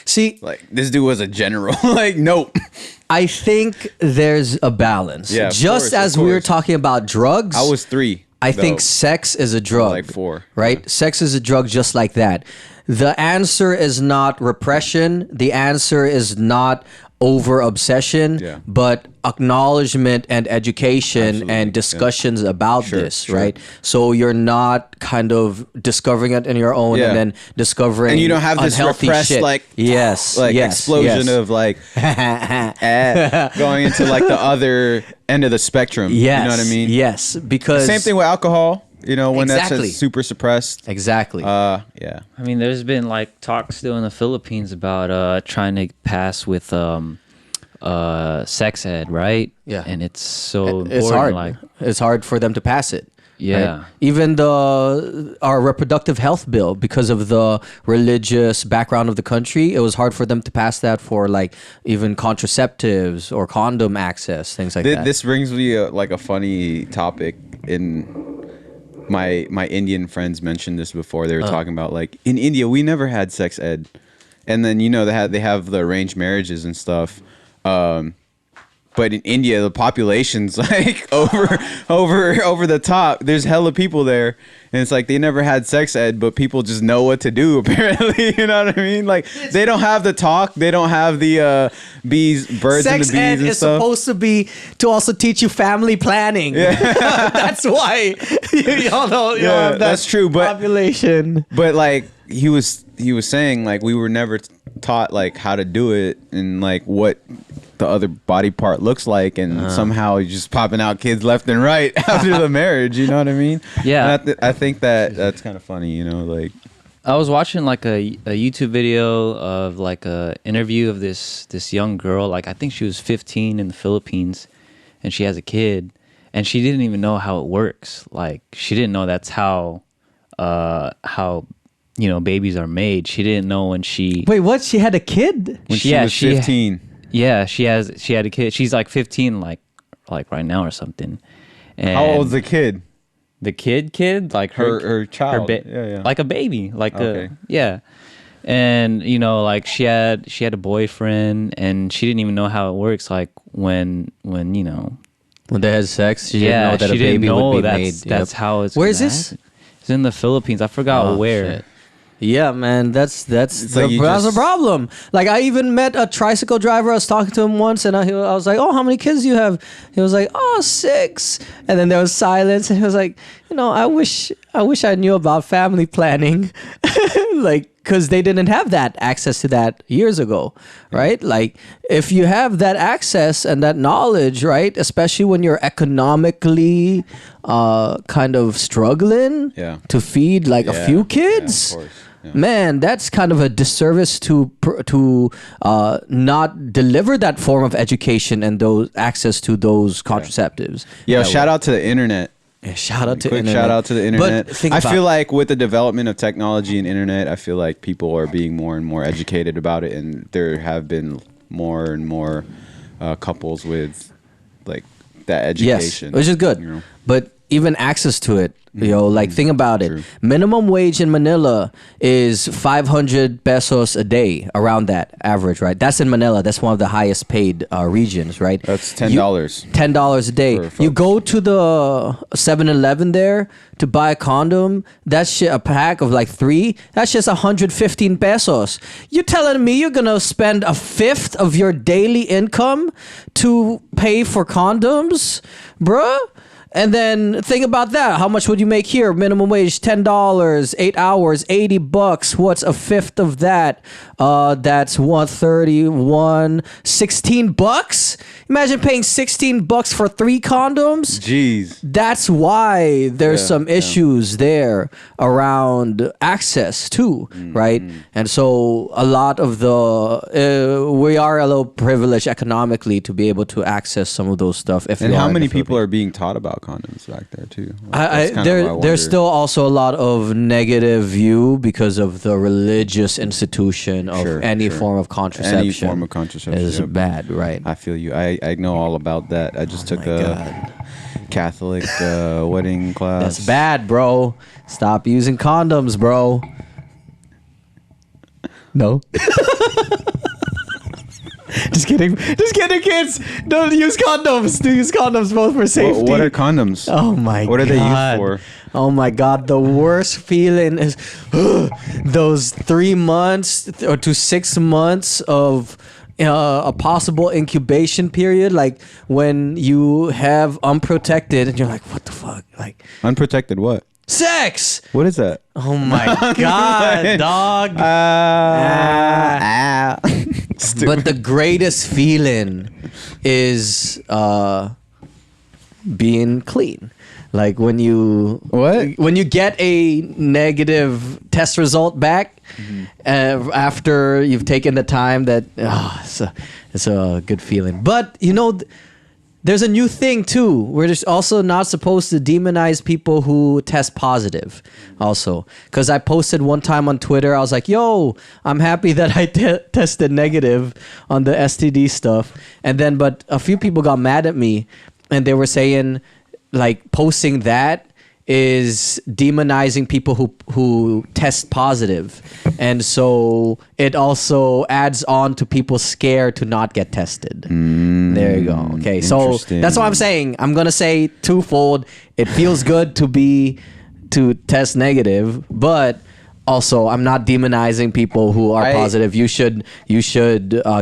See, Like, this dude was a general. Like, nope. I think there's a balance. Yeah, of Just course, of as we were course. talking about drugs. I was 3. I think though. sex is a drug. Like 4. Right? Sex is a drug just like that. The answer is not repression. The answer is not over obsession, Yeah. but acknowledgement and education Absolutely, and discussions about Sure, this, sure. right? So you're not kind of discovering it on your own Yeah. and then discovering And you don't have this unhealthy repressed shit. like explosion of like going into like the other end of the spectrum. Yes, You know what I mean? Yes, because Same thing with alcohol. You know, when Exactly. that's super suppressed. Exactly. Yeah. I mean, there's been like talk still in the Philippines about trying to pass with sex ed, right? Yeah. And it's so important. It's hard. Like, It's hard for them to pass it. yeah. Right? Even our reproductive health bill, because of the religious background of the country, it was hard for them to pass that for like even contraceptives or condom access, things like that. This brings me like a funny topic. In my Indian friends mentioned this before. They were talking about like in India we never had sex ed, and then you know they have the arranged marriages and stuff. But in India, the population's like over the top. There's hella people there, and it's like they never had sex ed, but people just know what to do. Apparently, you know what I mean? Like they don't have the talk, they don't have the birds and the Sex bees ed and is stuff. supposed to be to also teach you family planning. That's why y'all know. Yeah, That that's true, but- population. But like he was saying, like we were never taught like how to do it and like what the other body part looks like, and somehow you're just popping out kids left and right after the marriage. You know what I mean? Yeah. And I think that's kind of funny. You know, like I was watching like a YouTube video of like a interview of this young girl. Like I think she was 15 in the Philippines, and she has a kid, and she didn't even know how it works. Like she didn't know that's how babies are made. She didn't know when she Wait, what? She had a kid? when she was 15. Yeah, she had a kid. She's like 15, like right now or something. And How old's the kid? the kid? Like Her child. Yeah. like a baby, like Okay. yeah. And like she had a boyfriend, and she didn't even know how it works. Like when When they had sex, she didn't know that she a baby didn't know would be that's, made. That's Yep. how it's. Where is gonna this? happen. It's in the Philippines. I forgot Oh, where. shit. Yeah, man, that's like you that's a just- problem. Like I even met a tricycle driver. I was talking to him once, and I was like, "Oh, how many kids do you have?" He was like, "Oh, 6." And then there was silence, and he was like, I wish I knew about family planning, like because they didn't have that access to that years ago, right? Like if you have that access and that knowledge, right, especially when you're economically kind of struggling Yeah. to feed like a Yeah, few yeah, of kids. course, yeah. Man, that's kind of a disservice to not deliver that form of education and those access to those contraceptives. Yo, That shout way. out to the internet. Yeah, shout out to Quick internet. shout out to the internet. But think I about- feel like with the development of technology and internet, I feel like people are being more and more educated about it, and there have been more and more couples with like that education. Yes, which is good. you know? But even access to it, like think about it. True. Minimum wage in Manila is 500 pesos a day, around that average, right? That's in Manila. That's one of the highest paid regions, right? That's $10. $10 a day. For You folks. go to the 7-Eleven there to buy a condom. That shit, a pack of like 3. That's just 115 pesos. You're telling me you're gonna spend a fifth of your daily income to pay for condoms, bruh? And then think about that. How much would you make here? Minimum wage, $10, 8 hours, $80. What's a fifth of that? That's 131, $16. Imagine paying $16 for 3 condoms. Jeez. That's why there's Yeah, some issues there around access too, right? And so a lot of we are a little privileged economically to be able to access some of those stuff. If And you are how in many the people Philippines. are being taught about condoms back there too? Like, that's kinda what I There's wonder. still also a lot of negative view because of the religious institution of Sure, any sure. form of contraception. Any form of contraception is yep. bad, right? I feel you. I know all about that. I just took my a God. Catholic wedding class. That's bad, bro. Stop using condoms, bro. No. Just kidding, kids. Don't use condoms. Do use condoms both for safety. What are condoms? Oh my god. What are they used for? Oh my god, the worst feeling is those 3 months or to 6 months of a possible incubation period, like when you have unprotected and you're like, what the fuck? Like Unprotected what? sex. What is that? Oh my god, dog. But the greatest feeling is being clean. Like when you get a negative test result back after you've taken the time that it's a good feeling. But there's a new thing too. We're just also not supposed to demonize people who test positive. Also, because I posted one time on Twitter, I was like, "Yo, I'm happy that I tested negative on the STD stuff." And then, but a few people got mad at me, and they were saying, like, posting that is demonizing people who test positive, and so it also adds on to people scared to not get tested. There you go. Okay, so that's what I'm saying. I'm gonna say twofold. It feels good to test negative, but also I'm not demonizing people who are positive. You should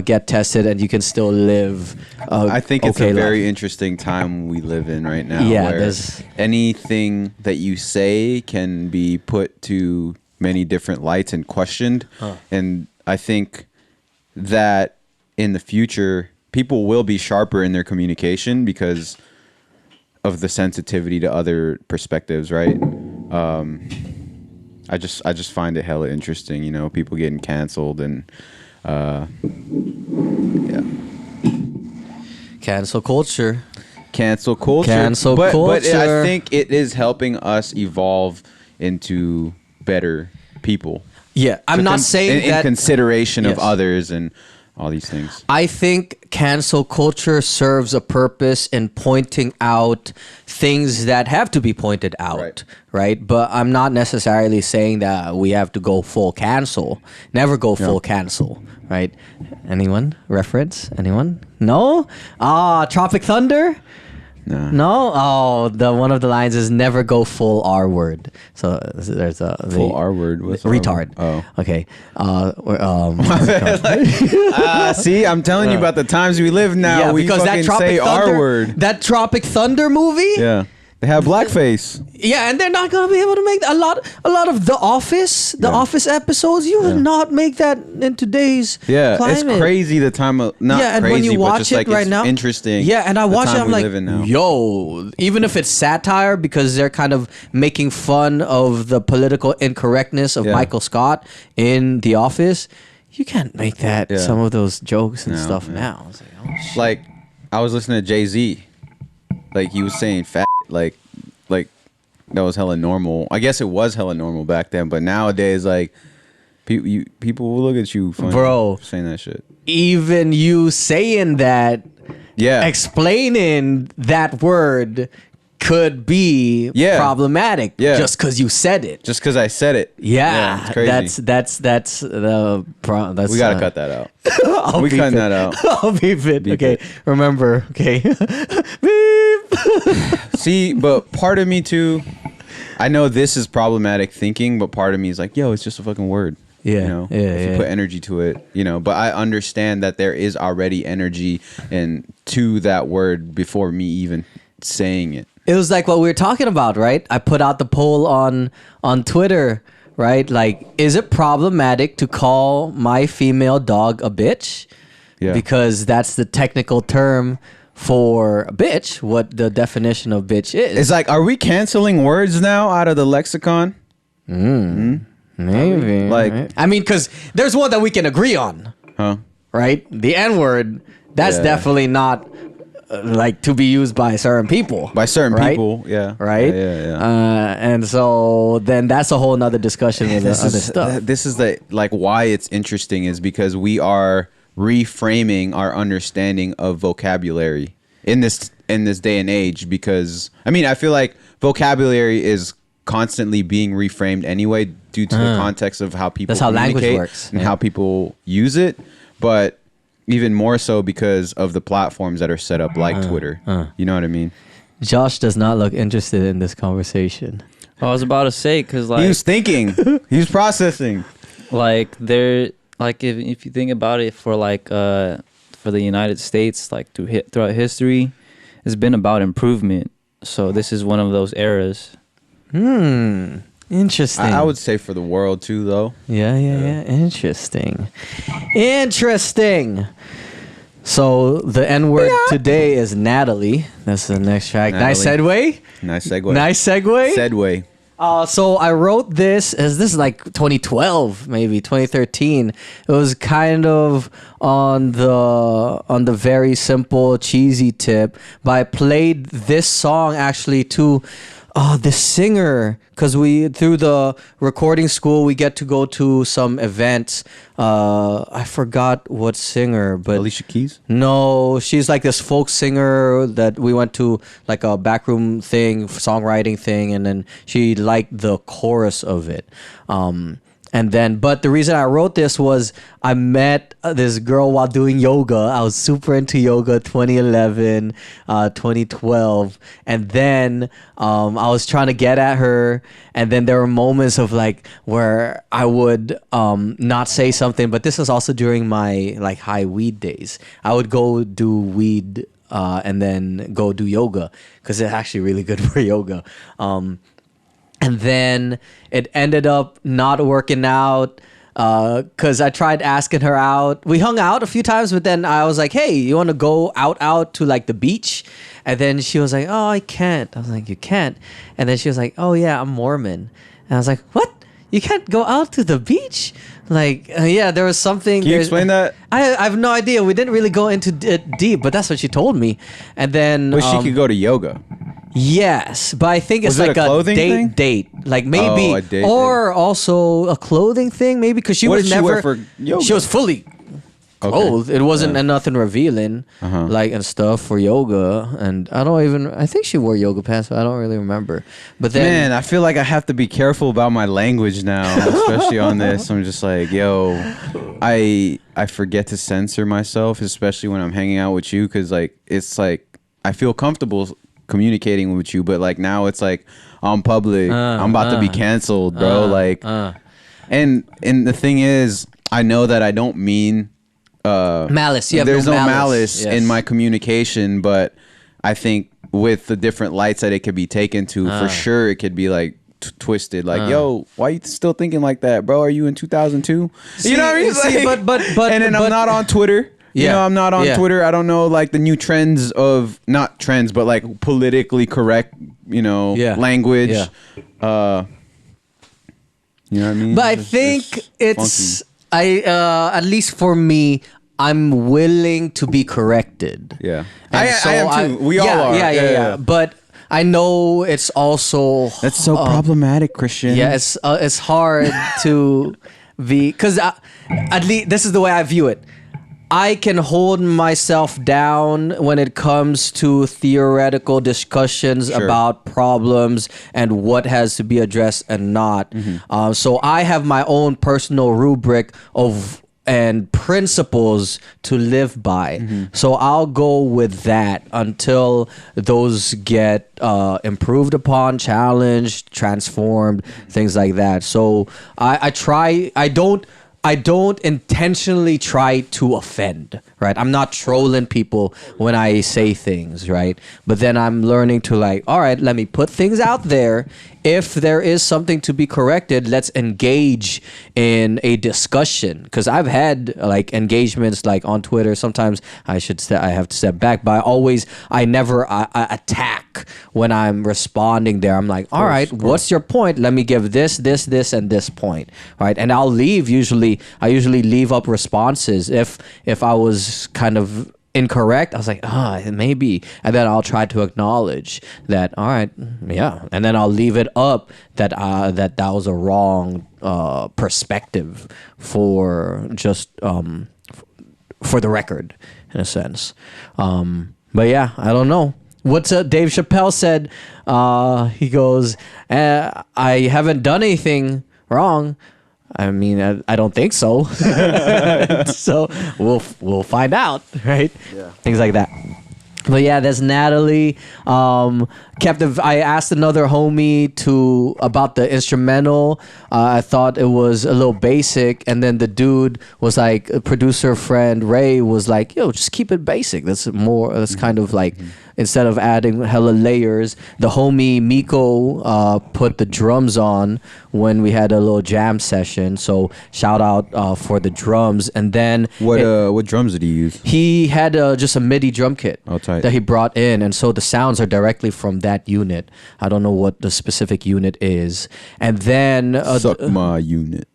get tested, and you can still live. I think it's a very interesting time we live in right now. Yeah, where anything that you say can be put to many different lights and questioned. And I think that in the future, people will be sharper in their communication because of the sensitivity to other perspectives, right? I just find it hella interesting, people getting canceled and yeah. Cancel culture. Cancel culture. But I think it is helping us evolve into better people. Yeah, I'm not saying in consideration of others and all these things. I think cancel culture serves a purpose in pointing out things that have to be pointed out, right? But I'm not necessarily saying that we have to go full cancel. Never go full cancel, right? Anyone? Reference? Anyone? No? Tropic Thunder? No? Oh, the one of the lines is never go full R word. So there's a full R word. What's retard. Oh, okay. See, I'm telling you about the times we live now. Yeah, we because fucking that Tropic say Thunder, R word. that Tropic Thunder movie. Yeah, they have blackface. Yeah, and they're not gonna be able to make a lot of The Office, Office episodes. You would not make that in today's climate. It's crazy the time of and crazy, when you but watch just it like right it's now, interesting. Yeah, and I watch it, I'm like, now. yo, even if it's satire because they're kind of making fun of the political incorrectness of Michael Scott in The Office, you can't make that some of those jokes and stuff now. It's like, oh, shit. Like, I was listening to Jay-Z, like he was saying fat, like that was hella normal. I guess it was hella normal back then, but nowadays, like, people will look at you funny, bro, saying that shit. Even you saying that, explaining that word could be problematic. Just because you said it. Just because I said it. Yeah, it's crazy. That's the problem. We gotta cut that out. We cutting that out. I'll beep it. Beep okay, it. remember. Okay. Beep. See, but part of me too, I know this is problematic thinking, but part of me is like, yo, it's just a fucking word. Yeah. If you put energy to it, but I understand that there is already energy and to that word before me even saying it. It was like what we were talking about, right? I put out the poll on Twitter, right? Like, is it problematic to call my female dog a bitch? Yeah. Because that's the technical term for a bitch, what the definition of bitch is. It's like, are we canceling words now out of the lexicon? Maybe. Like, right? I mean, because there's one that we can agree on. Huh? Right? The N-word, that's definitely not like to be used by certain people. By certain right? people, yeah. Right? Yeah. And so then that's a whole nother discussion with other stuff. This is why it's interesting is because we are reframing our understanding of vocabulary in this day and age, because I mean, I feel like vocabulary is constantly being reframed anyway due to the context of how people that's how communicate language works and how people use it. But even more so because of the platforms that are set up like Twitter. You know what I mean? Josh does not look interested in this conversation. I was about to say, because He like was thinking. He was processing. like there like if you think about it, for like for the United States, like throughout history, it's been about improvement. So this is one of those eras. Interesting. I would say for the world too, though. Yeah. Interesting. So the N word today is Natalie. That's the next track. Nice segue. Nice segue. Nice segue. Segway. So I wrote this as this is like 2012, maybe 2013. It was kind of on the very simple, cheesy tip. But I played this song actually to this singer, because we through the recording school we get to go to some events. I forgot what singer, but Alicia Keys? No, she's like this folk singer that we went to like a backroom thing, songwriting thing, and then she liked the chorus of it. But the reason I wrote this was I met this girl while doing yoga. I was super into yoga 2011, 2012. And then I was trying to get at her. And then there were moments of like where I would not say something. But this was also during my like high weed days. I would go do weed and then go do yoga because it's actually really good for yoga. And then it ended up not working out because I tried asking her out. We hung out a few times, but then I was like, hey, you want to go out to like the beach? And then she was like, oh, I can't. I was like, you can't? And then she was like, oh, yeah, I'm Mormon. And I was like, what? You can't go out to the beach? Like, yeah, there was something. Can you explain that? I have no idea. We didn't really go into it deep, but that's what she told me. And then... But she could go to yoga. Yes, but I think it's Was it like a clothing thing? date, like maybe, Oh, a date or also a clothing thing, maybe because she What was did she never. wear for yoga? She was fully clothed. It wasn't nothing revealing, Uh-huh. like and stuff for yoga. And I think she wore yoga pants, but I don't really remember. But then, Man, I feel like I have to be careful about my language now, especially on this. I'm just like, yo, I forget to censor myself, especially when I'm hanging out with you, because like it's like I feel comfortable communicating with you, but like now it's like I'm public. I'm about to be canceled, bro. And the thing is, I know that I don't mean malice. You have there's no malice in my communication, but I think with the different lights that it could be taken to, for sure it could be like twisted. Like, yo, why you still thinking like that, bro? Are you in 2002? You know what I mean? See, Like, but and then I'm not on Twitter. You know, I'm not on Twitter. I don't know like the new trends of not trends, but like politically correct, language. Yeah. You know what I mean? But I think it's at least for me, I'm willing to be corrected. Yeah. And I am too. We all are. Yeah. But I know it's also That's so problematic, Christian. Yeah, it's hard to be, because at least this is the way I view it. I can hold myself down when it comes to theoretical discussions about problems and what has to be addressed and not. So I have my own personal rubric and principles to live by. So I'll go with that until those get improved upon, challenged, transformed, things like that. So I don't intentionally try to offend, right? I'm not trolling people when I say things, right? But then I'm learning to like, all right, let me put things out there. If there is something to be corrected, let's engage in a discussion. Because I've had like engagements like on Twitter. Sometimes I have to step back, but I never attack when I'm responding there. I'm like, all right, what's your point? Let me give this, and this point, right? And I usually leave up responses if I was kind of incorrect. I was like, maybe, and then I'll try to acknowledge that. All right, yeah, and then I'll leave it up that was a wrong perspective for just for the record, in a sense. But yeah, I don't know. What's Dave Chappelle said? He goes, I haven't done anything wrong. I mean, I don't think so. So we'll find out, right? Yeah. Things like that. But yeah, that's Natalie. I asked another homie about the instrumental. I thought it was a little basic, and then the dude was like, a producer friend Ray was like, "Yo, just keep it basic. That's more. That's kind of like." Instead of adding hella layers, the homie Miko put the drums on when we had a little jam session. So shout out for the drums. And then what drums did he use? He had just a MIDI drum kit tight. that he brought in, and so the sounds are directly from that unit. I don't know what the specific unit is. And then Suck my unit.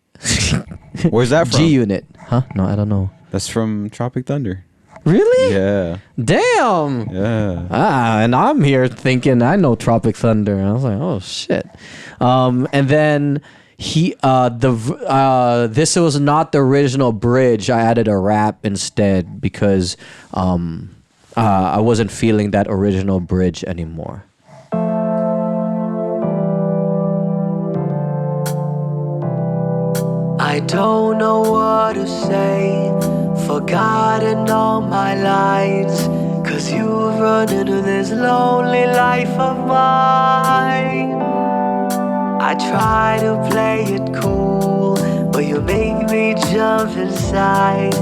Where's that from? G unit, huh? No, I don't know. That's from Tropic Thunder. Really? Yeah. Damn. Yeah. And I'm here thinking I know Tropic Thunder. And I was like, oh shit. And then this was not the original bridge. I added a rap instead because I wasn't feeling that original bridge anymore. I don't know what to say, forgotten all my lines, 'cause you've run into this lonely life of mine. I try to play it cool, but you make me jump inside.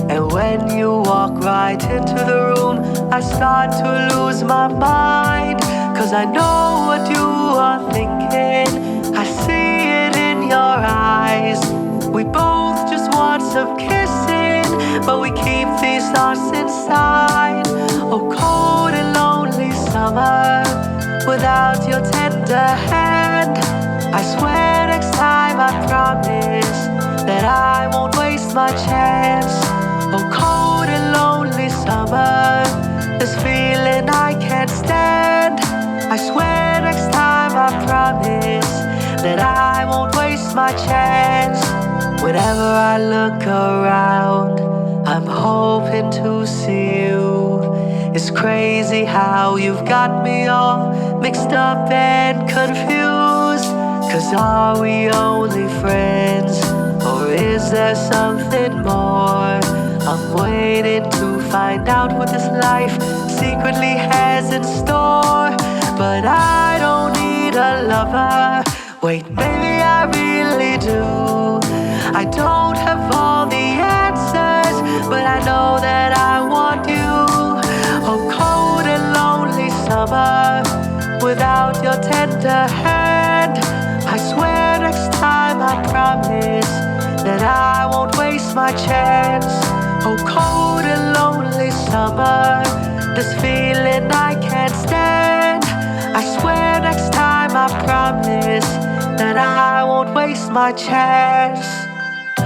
And when you walk right into the room, I start to lose my mind, 'cause I know what you are thinking, I see it in your eyes. We both just want some kissing, but we keep these thoughts inside. Oh, cold and lonely summer, without your tender hand. I swear next time I promise that I won't waste my chance. Oh, cold and lonely summer, this feeling I can't stand. I swear next time I promise that I won't waste my chance. Whenever I look around, I'm hoping to see you. It's crazy how you've got me all mixed up and confused. 'Cause are we only friends, or is there something more? I'm waiting to find out what this life secretly has in store. But I don't need a lover. Wait, maybe I really do. I don't have all the answers, but I know that I want you. Oh, cold and lonely summer, without your tender hand. I swear next time I promise that I won't waste my chance. Oh, cold and lonely summer, this feeling I can't stand. I swear next time I promise that I won't waste my chance.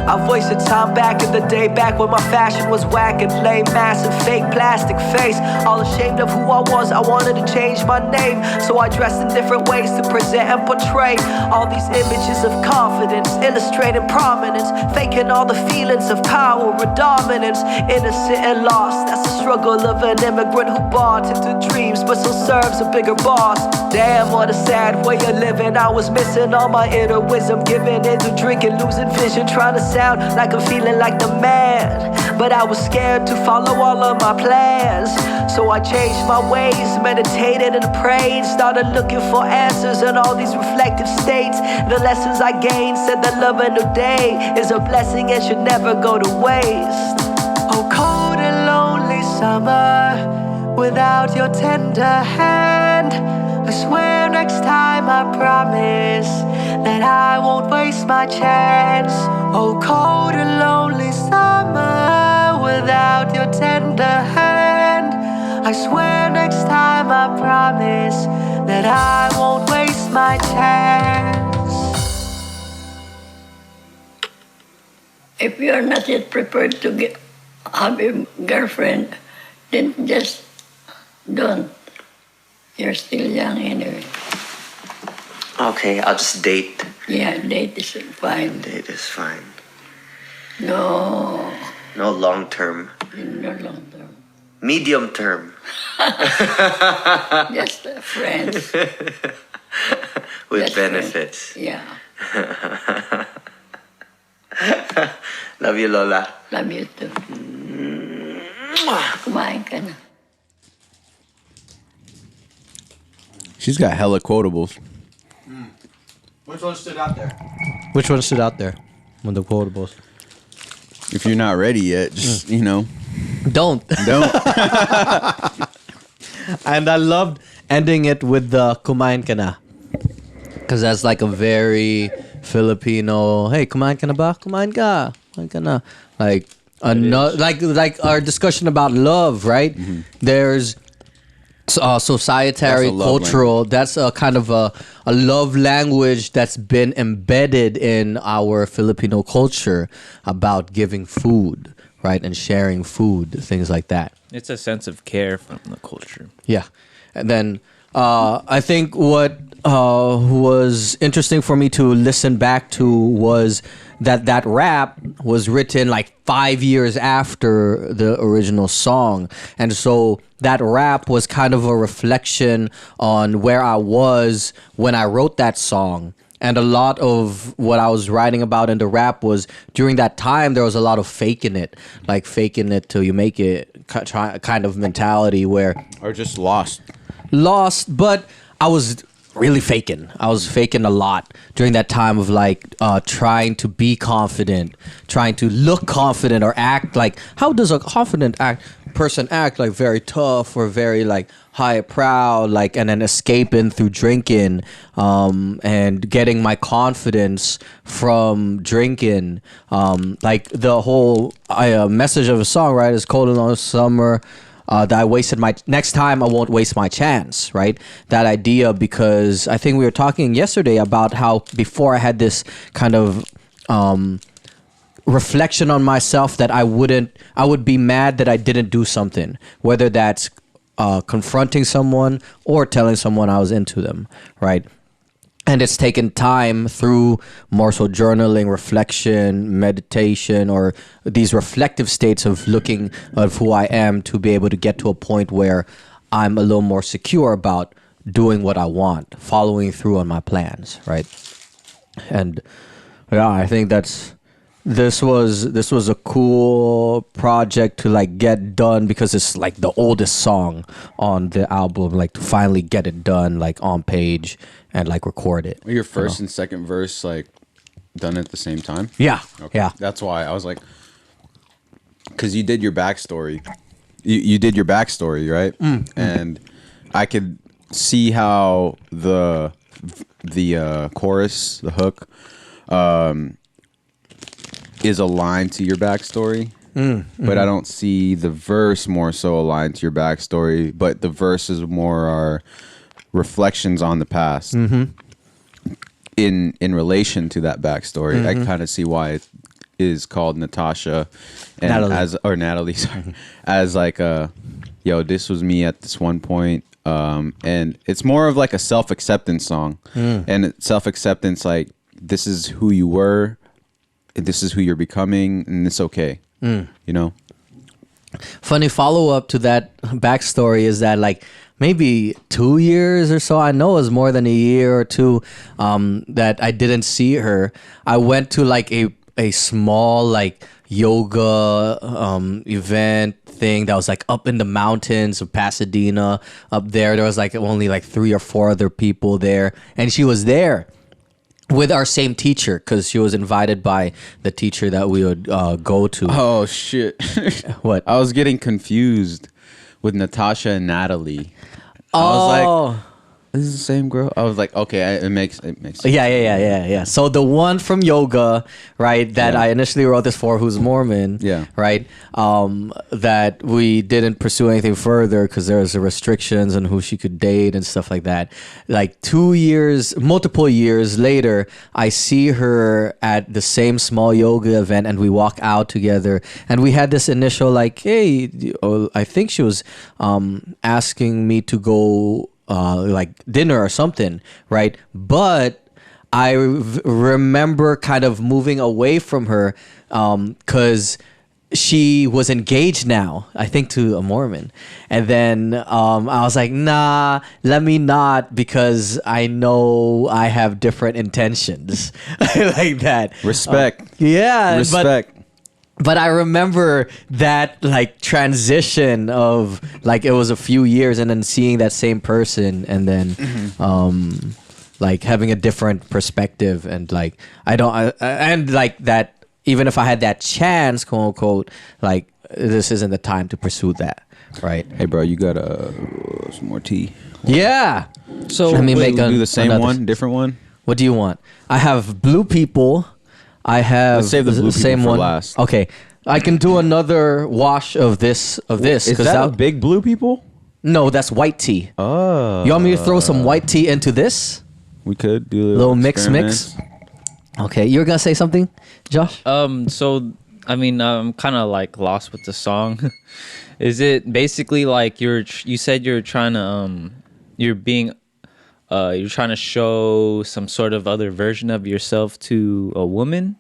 I've wasted time back in the day, back when my fashion was whack and lame, massive fake plastic face. All ashamed of who I was, I wanted to change my name, so I dressed in different ways to present and portray all these images of confidence, illustrating prominence, faking all the feelings of power and dominance. Innocent and lost, that's the struggle of an immigrant who bought into dreams but still serves a bigger boss. Damn, what a sad way of living. I was missing all my inner wisdom, giving into drinking, losing vision, trying to sound like I'm feeling like the man, but I was scared to follow all of my plans. So I changed my ways, meditated and prayed, started looking for answers in all these reflective states. The lessons I gained said that love a new day is a blessing and should never go to waste. Oh, cold and lonely summer, without your tender hand. I swear next time I promise that I won't waste my chance. Oh, cold and lonely summer, without your tender hand. I swear next time I promise that I won't waste my chance. If you're not yet prepared to have a girlfriend, then just don't. You're still young anyway. Okay, I'll just date. Yeah, date is fine. Date is fine. No, No long term. no long term. Medium term. Just friends. With Just benefits. Friends. Yeah. Love you, Lola. Love you too. Kumain ka na. She's got hella quotables. Which one stood out there? Which one stood out there? One of the quotables. If you're not ready yet, just Don't. And I loved ending it with the kumain ka na. Because that's like a very Filipino, hey, kumain ka na ba? Kumain ka. Kumain ka na. Like, like our discussion about love, right? Mm-hmm. There's societary, cultural, that's a kind of a love language that's been embedded in our Filipino culture about giving food, right? And sharing food, things like that. It's a sense of care from the culture. Yeah. And then I think what was interesting for me to listen back to was that rap was written like 5 years after the original song. And so that rap was kind of a reflection on where I was when I wrote that song. And a lot of what I was writing about in the rap was during that time, there was a lot of faking it, like faking it till you make it kind of mentality where... Or just lost, but I was really faking. I was faking a lot during that time of like trying to be confident, trying to look confident or act like, how does a confident person act? Like very tough or very like high proud, like, and then escaping through drinking and getting my confidence from drinking. Like the whole message of a song, right, is cold and long summer. That I wasted next time I won't waste my chance, right? That idea, because I think we were talking yesterday about how before I had this kind of reflection on myself that I would be mad that I didn't do something, whether that's confronting someone or telling someone I was into them, right? And it's taken time through more so journaling, reflection, meditation, or these reflective states of looking at who I am to be able to get to a point where I'm a little more secure about doing what I want, following through on my plans, right? And yeah, I think this was a cool project to like get done because it's like the oldest song on the album, like to finally get it done like on page and like record it. Your first and second verse like done at the same time? Yeah. Okay. Yeah. That's why I was like, because you did your backstory. You did your backstory, right? And I could see how the chorus, the hook, is aligned to your backstory. But I don't see the verse more so aligned to your backstory, but the verses more are reflections on the past in relation to that backstory. I kind of see why it is called Natasha and Natalie, sorry, as like this was me at this one point. And it's more of like a self-acceptance song. And self-acceptance, like, this is who you were, this is who you're becoming, and it's okay. You know? Funny follow-up to that backstory is that like maybe 2 years or so, I know it was more than a year or two, that I didn't see her. I went to like a small like yoga event thing that was like up in the mountains of Pasadena. Up there was like only like 3 or 4 other people there, and she was there with our same teacher because she was invited by the teacher that we would go to. Oh shit. What? I was getting confused with Natasha and Natalie. I was like, this is the same girl? I was like, okay, it makes sense. Yeah. So the one from yoga, right, that I initially wrote this for, who's Mormon, right, that we didn't pursue anything further because there was restrictions on who she could date and stuff like that. Like multiple years later, I see her at the same small yoga event and we walk out together and we had this initial like, hey, I think she was asking me to go like dinner or something, right? But I remember kind of moving away from her because she was engaged now, I think, to a Mormon. And then I was like, nah, let me not, because I know I have different intentions. Like that. Respect. Yeah. Respect. But I remember that like transition of like it was a few years and then seeing that same person and then like having a different perspective and like and like that. Even if I had that chance, quote unquote, like this isn't the time to pursue that, right? Hey, bro, you got some more tea? Yeah. So Let me Wait, make we'll do the same another. one, different one. What do you want? I have blue people. I have Let's save the blue same people for one. last. Okay, I can do another wash of this. Is that a big blue people? No, that's white tea. Oh, You want me to throw some white tea into this? we could do a Little mix. experiments. Okay, you're gonna say something, Josh? So I mean, I'm kind of like lost with the song. Is it basically like you said you're trying to you're trying to show some sort of other version of yourself to a woman?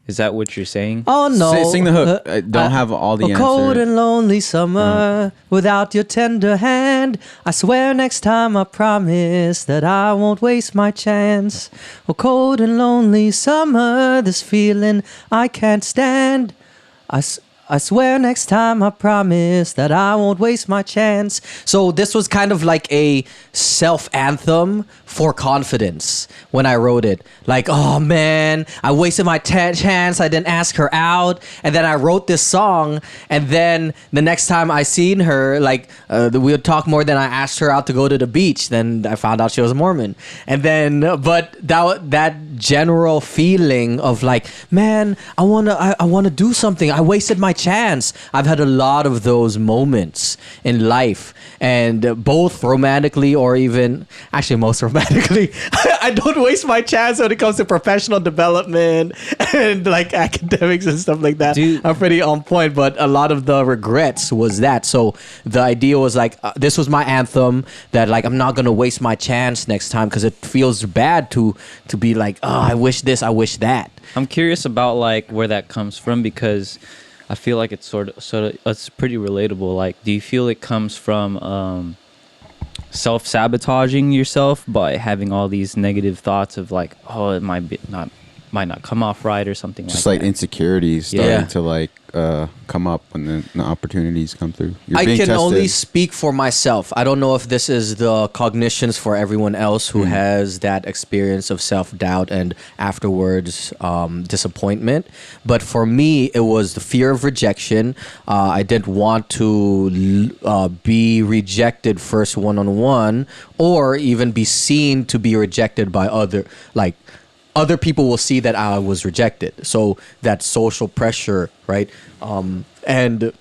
Is that what you're saying? Oh no! Sing the hook. I don't have all the A cold answer. and lonely summer without your tender hand. I swear next time I promise that I won't waste my chance. A cold and lonely summer, this feeling I can't stand. I swear next time I promise that I won't waste my chance. So this was kind of like a self-anthem for confidence when I wrote it. Like, oh man, I wasted my chance. I didn't ask her out. And then I wrote this song. And then the next time I seen her, like we would talk more than I asked her out to go to the beach. Then I found out she was a Mormon. And then, but that general feeling of like, man, I wanna do something. I wasted my chance. I've had a lot of those moments in life, and both romantically or even actually most romantically. I don't waste my chance when it comes to professional development and like academics and stuff like that. Dude. I'm pretty on point, but a lot of the regrets was that. So the idea was like this was my anthem that like I'm not gonna waste my chance next time because it feels bad to be like, oh, I wish this, I wish that. I'm curious about like where that comes from, because I feel like it's sort of it's pretty relatable. Like, do you feel it comes from self-sabotaging yourself by having all these negative thoughts of like, oh, it might not come off right or something Just like like insecurities Yeah. starting to like come up when the opportunities come through. You're I being can tested. only speak for myself. I don't know if this is the cognitions for everyone else who has that experience of self-doubt and afterwards disappointment. But for me, it was the fear of rejection. I didn't want to be rejected first one-on-one or even be seen to be rejected by other people will see that I was rejected. So that social pressure, right? And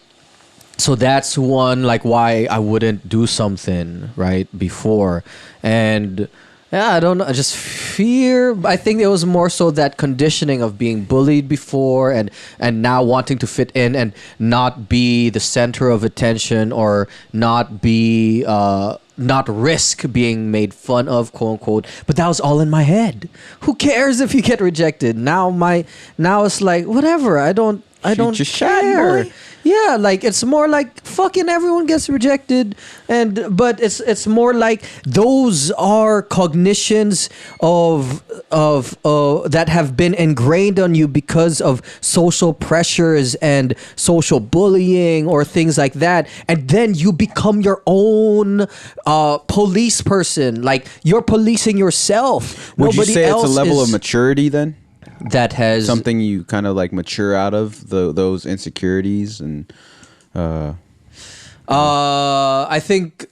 so that's one, like, why I wouldn't do something, right, before. And yeah, I don't know, just fear. I think it was more so that conditioning of being bullied before and now wanting to fit in and not be the center of attention or not be not risk being made fun of, quote unquote. But that was all in my head. Who cares if you get rejected? Now it's like whatever. I don't your shot, care. boy. Yeah, like it's more like fucking everyone gets rejected, but it's more like those are cognitions of that have been ingrained on you because of social pressures and social bullying or things like that, and then you become your own police person. Like you're policing yourself. Would you Nobody say it's a else level is- of maturity then? that has Something you kind of like mature out of those insecurities and I think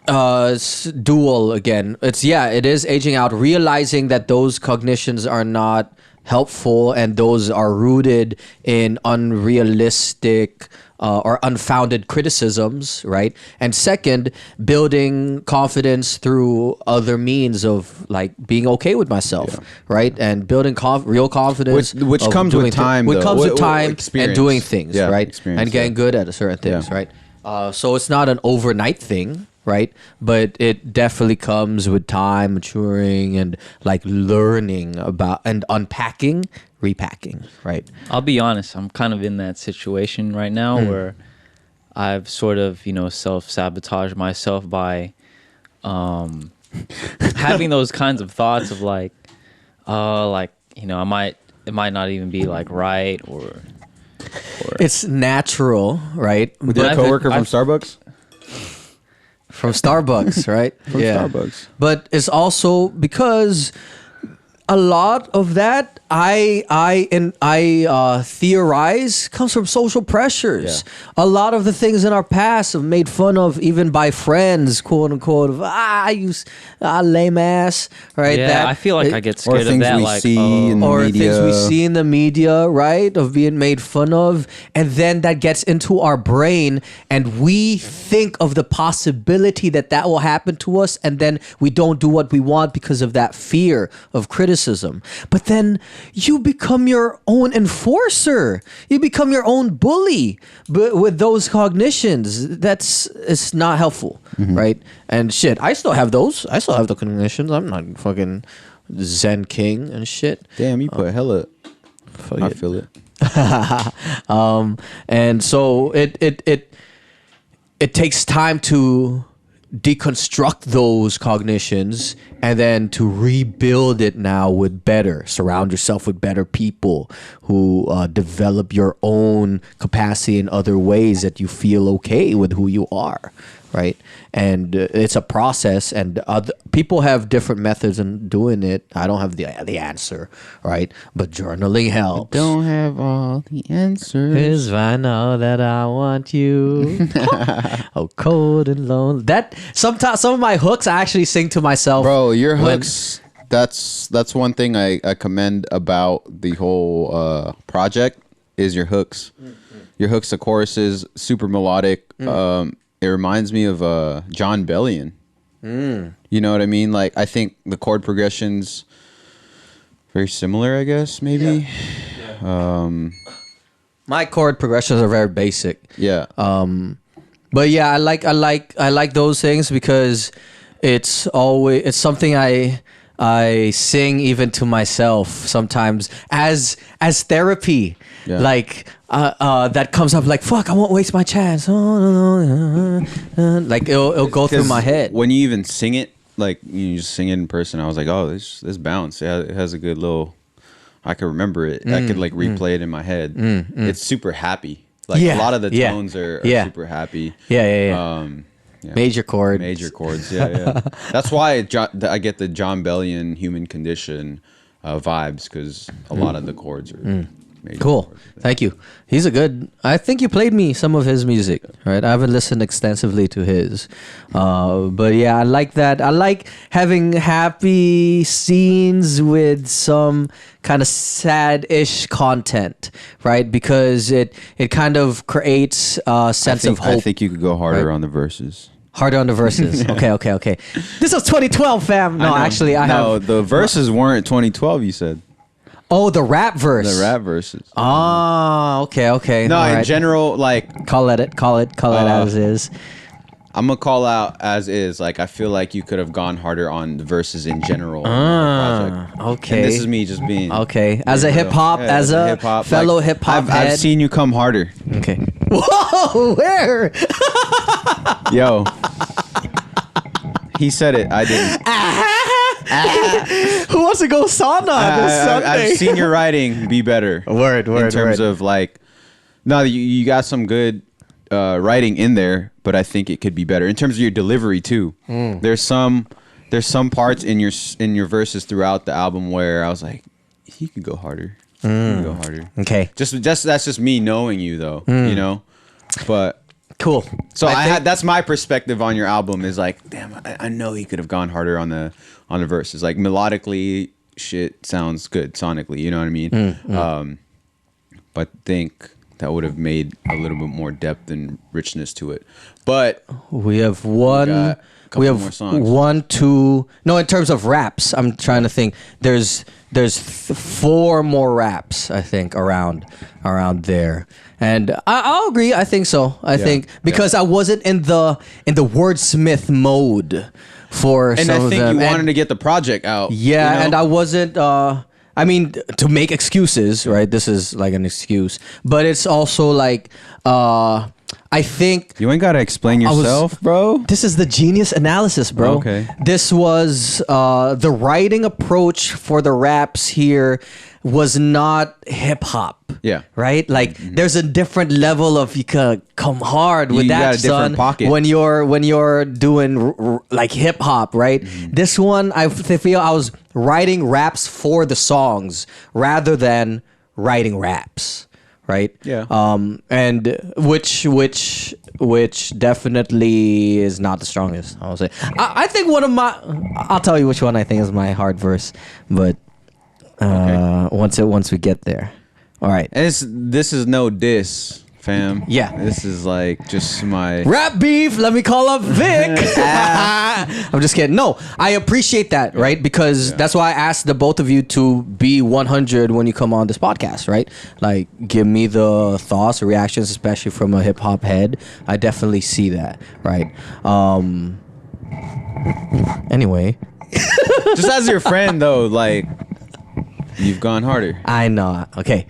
it's dual again. It is aging out, realizing that those cognitions are not helpful and those are rooted in unrealistic or unfounded criticisms, right? And second, building confidence through other means of like being okay with myself, right? And building real confidence, Which of comes with doing time, Which though. comes with What time and experience. doing things, Yeah, right? experience, And getting yeah. good at certain things, Yeah. right? So it's not an overnight thing, right? But it definitely comes with time, maturing, and like learning about and unpacking, repacking, right? I'll be honest, I'm kind of in that situation right now where I've sort of, self-sabotaged myself by having those kinds of thoughts of like, it might not even be like right or It's natural, right? With your I've- coworker from I've- Starbucks? From Starbucks, right? From Starbucks. But it's also because a lot of that I theorize comes from social pressures. A lot of the things in our past have made fun of even by friends, quote unquote, of you lame ass, right? Yeah, I feel like I get scared of things that. we Like, see in the or things we media. see in the media, right, of being made fun of, and then that gets into our brain, and we think of the possibility that will happen to us, and then we don't do what we want because of that fear of criticism. But then you become your own enforcer. You become your own bully, but with those cognitions, it's not helpful, right? And shit, I still have those. I still have the cognitions. I'm not fucking Zen King and shit. Damn, you put hella. I it. feel it. And so it takes time to deconstruct those cognitions and then to rebuild it now with better. Surround yourself with better people who develop your own capacity in other ways that you feel okay with who you are, right? And it's a process, and people have different methods in doing it. I don't have the answer, right? But journaling helps. Don't have all the answers. 'Cause I know that I want you. Oh, cold and lonely. That sometimes some of my hooks I actually sing to myself. Bro, your when- hooks. That's one thing I commend about the whole project is your hooks. Your hooks, the choruses, super melodic. It reminds me of John Bellion. You know what I mean? Like, I think the chord progressions very similar, I guess, maybe. My chord progressions are very basic. Yeah. But yeah, I like those things because it's something I sing even to myself sometimes as therapy. Yeah. Like that comes up like, fuck, I won't waste my chance. Like it'll go through 'Cause my head. when you even sing it, like you just sing it in person, I was like, oh, this bounce. Yeah, it has a good little. I can remember it. I could like replay it in my head. It's super happy. Like Yeah, a lot of the yeah, tones are yeah. super happy. Yeah. Yeah. Major chords. Major chords. Yeah. That's why I get the John Bellion Human Condition vibes, because a lot of the chords are major Cool. chords. Thank you. He's I think you played me some of his music, right? I haven't listened extensively to his. But yeah, I like that. I like having happy scenes with some kind of sad-ish content, right? Because it kind of creates a sense of hope. I think you could go harder Right. on the verses. Harder on the verses. Okay. This was 2012, fam. No, actually, I have. the verses weren't 2012. You said Oh, the rap verse. the rap verses. Oh, okay. No, All in right. general, like Call it as is. I'm gonna call out as is. Like, I feel like you could have gone harder on the verses in general. on the project. Okay. And this is me just being Okay. As a real. hip hop, Yeah, as a hip-hop, fellow like, hip hop I've head. seen you come harder. Okay. Whoa, where? Yo. He said it. I didn't. Who wants to go sauna this Sunday? I've seen your writing be better. Word, In terms of like, no, you got some good writing in there, but I think it could be better in terms of your delivery too. There's some parts in your verses throughout the album where I was like, he could go harder. He could go harder. Okay. Just that's just me knowing you though, you know. But Cool. so I think- that's my perspective on your album is like, damn, I know he could have gone harder on the verses. Like melodically, shit sounds good sonically. You know what I mean? But think that would have made a little bit more depth and richness to it. But We have one. got a couple We have more songs. 1, 2. No, in terms of raps, I'm trying to think. There's 4 more raps, I think, around there. And I'll agree. I think so. I think because I wasn't in the wordsmith mode for and some I of think them. you And- wanted to get the project out. Yeah, you know? and I wasn't. I mean, to make excuses, right? This is like an excuse, but it's also like, I think You ain't gotta explain was- yourself, bro. this is the genius analysis, bro. Okay. This was the writing approach for the raps here was not hip hop. Yeah. Right? Like there's a different level of you could come hard with You that got a different son pocket. when you're doing like hip hop, right? This one I feel I was writing raps for the songs rather than writing raps. Right. Yeah. And which definitely is not the strongest. I'll say. I think one of my. I'll tell you which one I think is my hard verse, but once we get there. All right. And this is no diss, fam. Yeah. This is like just my. Rap beef. Let me call up Vic. I'm just kidding. No, I appreciate that, right? Because that's why I asked the both of you to be 100 when you come on this podcast, right? Like, give me the thoughts or reactions, especially from a hip hop head. I definitely see that, right? Anyway, Just as your friend, though, like, you've gone harder. I know. Okay.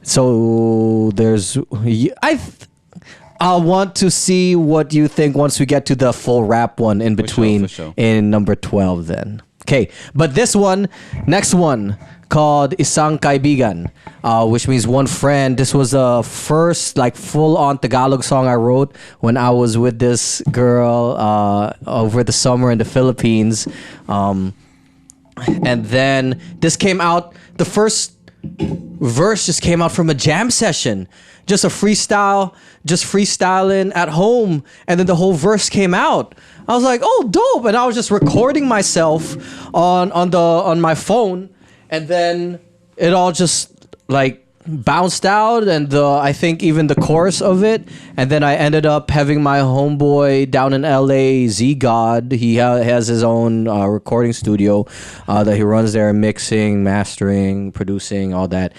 So there's I want to see what you think once we get to the full rap one in between for sure. in number 12 then. Okay, but this one, next one called Isang Kaibigan, which means one friend. This was the first like full-on Tagalog song I wrote when I was with this girl over the summer in the Philippines. And then this came out, the first verse just came out from a jam session, just a freestyle, just freestyling at home, and then the whole verse came out. I was like, oh, dope. And I was just recording myself on my phone, and then it all just like bounced out, and I think even the chorus of it. And then I ended up having my homeboy down in LA, Z God. He has his own recording studio that he runs there, mixing, mastering, producing, all that.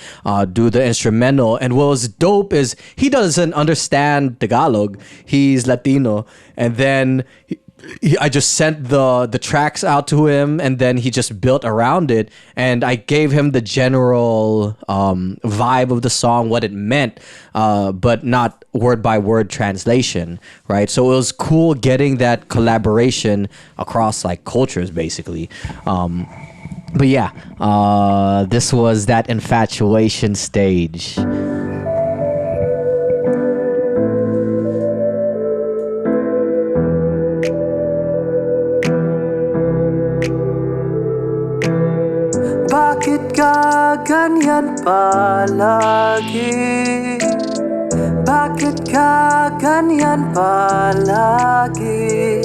Do the instrumental. And what was dope is he doesn't understand Tagalog. He's Latino, and then I just sent the tracks out to him, and then he just built around it. And I gave him the general vibe of the song, what it meant, but not word by word translation, right? So it was cool getting that collaboration across like cultures, basically. But yeah, this was that infatuation stage. Bakit ka ganyan palagi? Bakit ka ganyan palagi?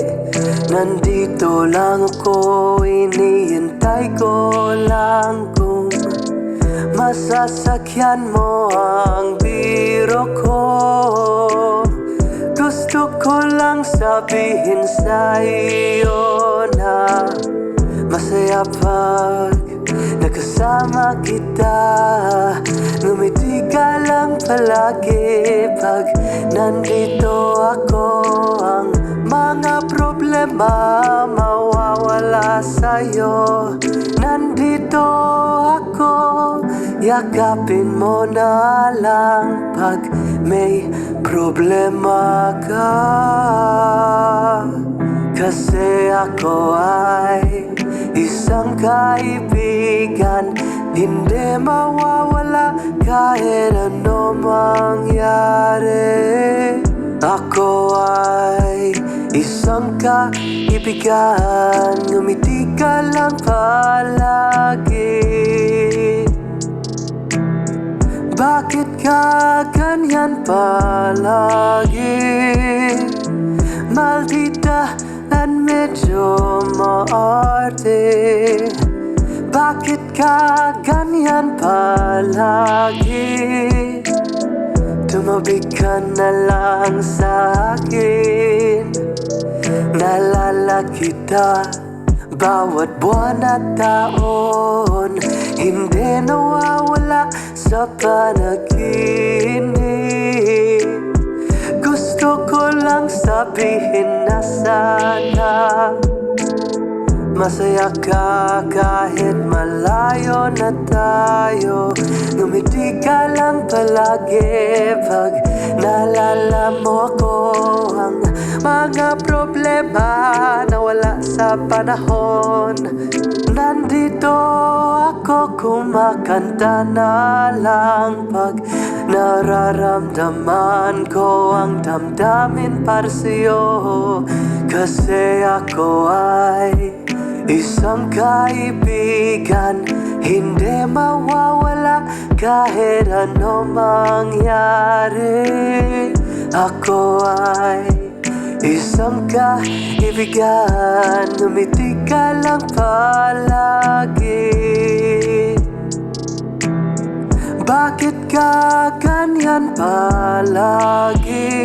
Nandito lang ako, iniintay ko lang kung masasakyan mo ang biro ko. Gusto ko lang sabihin sa iyo na masaya pag nakasama kita. Ngumiti ka lang palagi pag nandito ako. Ang mga problema mawawala sa'yo. Nandito ako, yakapin mo na lang pag may problema ka. Kasi ako ay isang kaibigan, hindi mawawala kahit ano mangyari. Ako ay isang kaibigan, ngumiti ka lang palagi. Bakit ka ganyan palagi? Maldita at medyo maarte. Bakit ka ganyan palagi? Tumabi ka na lang sa akin. Naalala kita bawat buwan at taon. Hindi nawawala sa panaginip. Gusto ko lang sabihin na sana masaya ka kahit malayo na tayo. Ngumiti ka lang palagi pag naalala mo ako. Ang mga problema na wala sa panahon. Nandito ako kumakanta na lang pag nararamdaman ko ang damdamin para sa'yo. Kasi ako ay isang kaibigan, hindi mawawala kahit ano mangyari. Ako ay isang kaibigan, ngumiti ka lang palagi. Bakit ka ganyan palagi?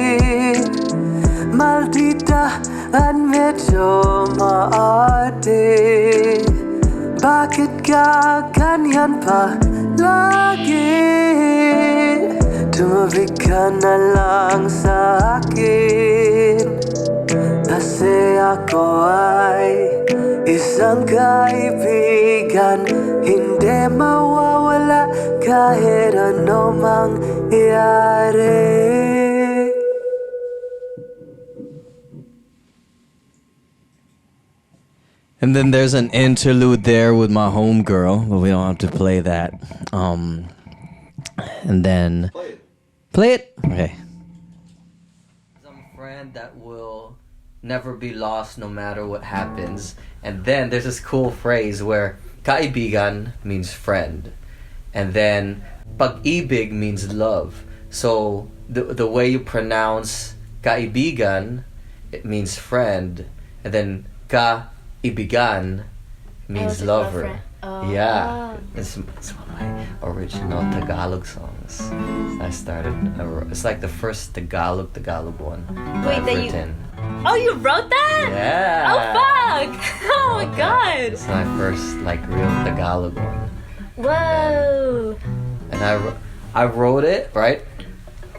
Maldita at medyo maarte. Bakit ka ganyan pa lagi? Tumabi ka na lang sa akin. Kasi ako ay isang kaibigan, hindi mawawala kahit ano mangyari. And then there's an interlude there with my homegirl, but we don't have to play that. And then play it. Okay. Some friend that will never be lost no matter what happens. And then there's this cool phrase where kaibigan means friend, and then pag-ibig means love. So the way you pronounce kaibigan, it means friend, and then ibigan means lover. Yeah, it's one of my original Tagalog songs. It's like the first Tagalog one. Wait, I've written. Oh, you wrote that? Yeah. Oh, fuck! Oh my god! It's my first real Tagalog one. Whoa! And I wrote it right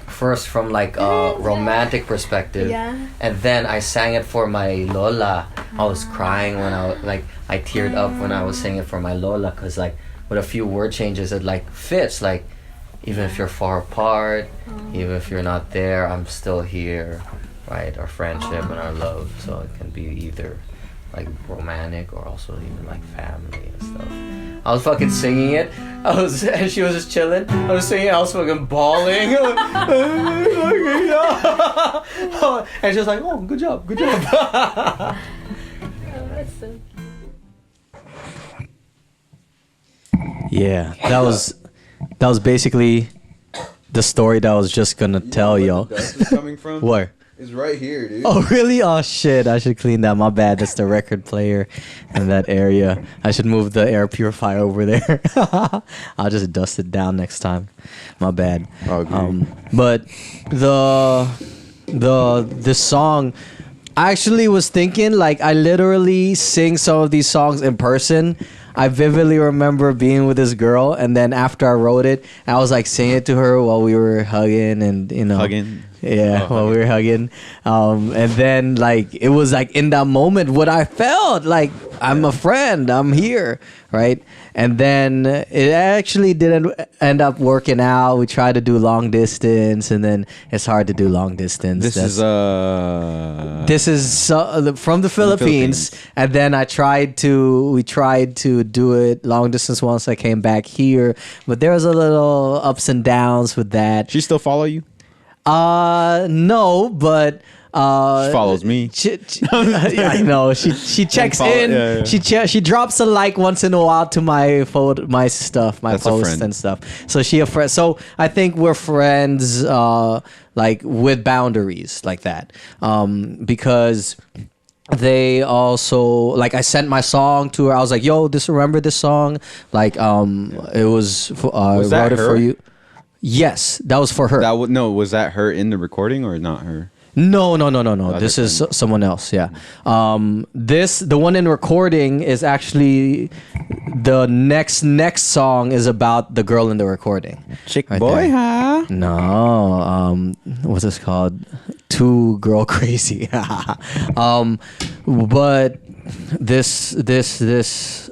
first from a romantic perspective, Yeah. and then I sang it for my lola. I was crying when I teared up when I was singing it for my lola, because with a few word changes it fits, even if you're far apart, even if you're not there, I'm still here, right? Our friendship and our love, so it can be either romantic or also even family and stuff. I was fucking singing it. And she was just chilling. I was singing. I was fucking bawling. And she was like, "Oh, good job." That's so Yeah, that was basically the story that I was just gonna tell y'all. Where the dust is coming from? Where? It's right here, dude. Oh, really? Oh, shit. I should clean that. My bad. That's the record player in that area. I should move the air purifier over there. I'll just dust it down next time. My bad. But this song, I actually was thinking, I literally sing some of these songs in person. I vividly remember being with this girl, and then after I wrote it, I was singing it to her while we were hugging and, Hugging? Yeah, while we were hugging. And then, it was in that moment what I felt. I'm a friend. I'm here, right? And then it actually didn't end up working out. We tried to do long distance, and then it's hard to do long distance. This is from the Philippines. And then we tried to do it long distance once I came back here. But there was a little ups and downs with that. She still follow you? No, but she follows me. I know. She checks in. Yeah. She drops a like once in a while to my photo, my stuff, my That's posts and stuff. So she a friend. So I think we're friends, with boundaries like that, because they also I sent my song to her. I was like, "Yo, remember this song? It was Was that wrote it her? for you." Yes, that was for her. No, was that her in the recording or not her? No. This is someone else. Yeah. The one in recording is actually the next song is about the girl in the recording. Chick Right boy, there. huh? No. What's this called? Too Girl Crazy. But this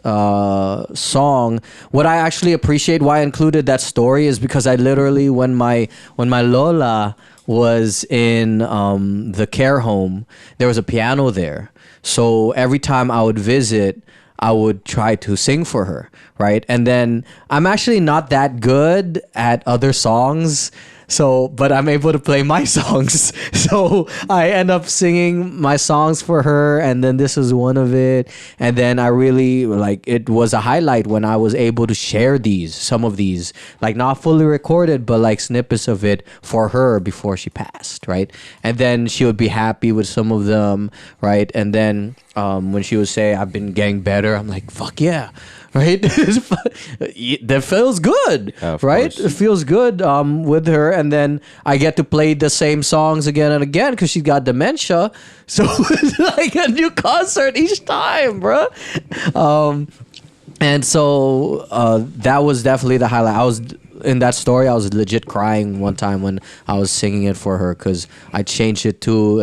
song, what I actually appreciate why I included that story is because I literally when my Lola was in the care home, there was a piano there. So every time I would visit, I would try to sing for her, right? And then I'm actually not that good at other songs. So, but I'm able to play my songs. So I end up singing my songs for her. And then this is one of it. And then I really it was a highlight when I was able to share some of these, like not fully recorded, but like snippets of it for her before she passed. Right. And then she would be happy with some of them. Right. And then when she would say, I've been getting better, I'm like, fuck yeah. Right? That feels good, right? Course. It feels good with her. And then I get to play the same songs again and again because she's got dementia. So it's like a new concert each time, bro. And so that was definitely the highlight. In that story, I was legit crying one time when I was singing it for her because I changed it to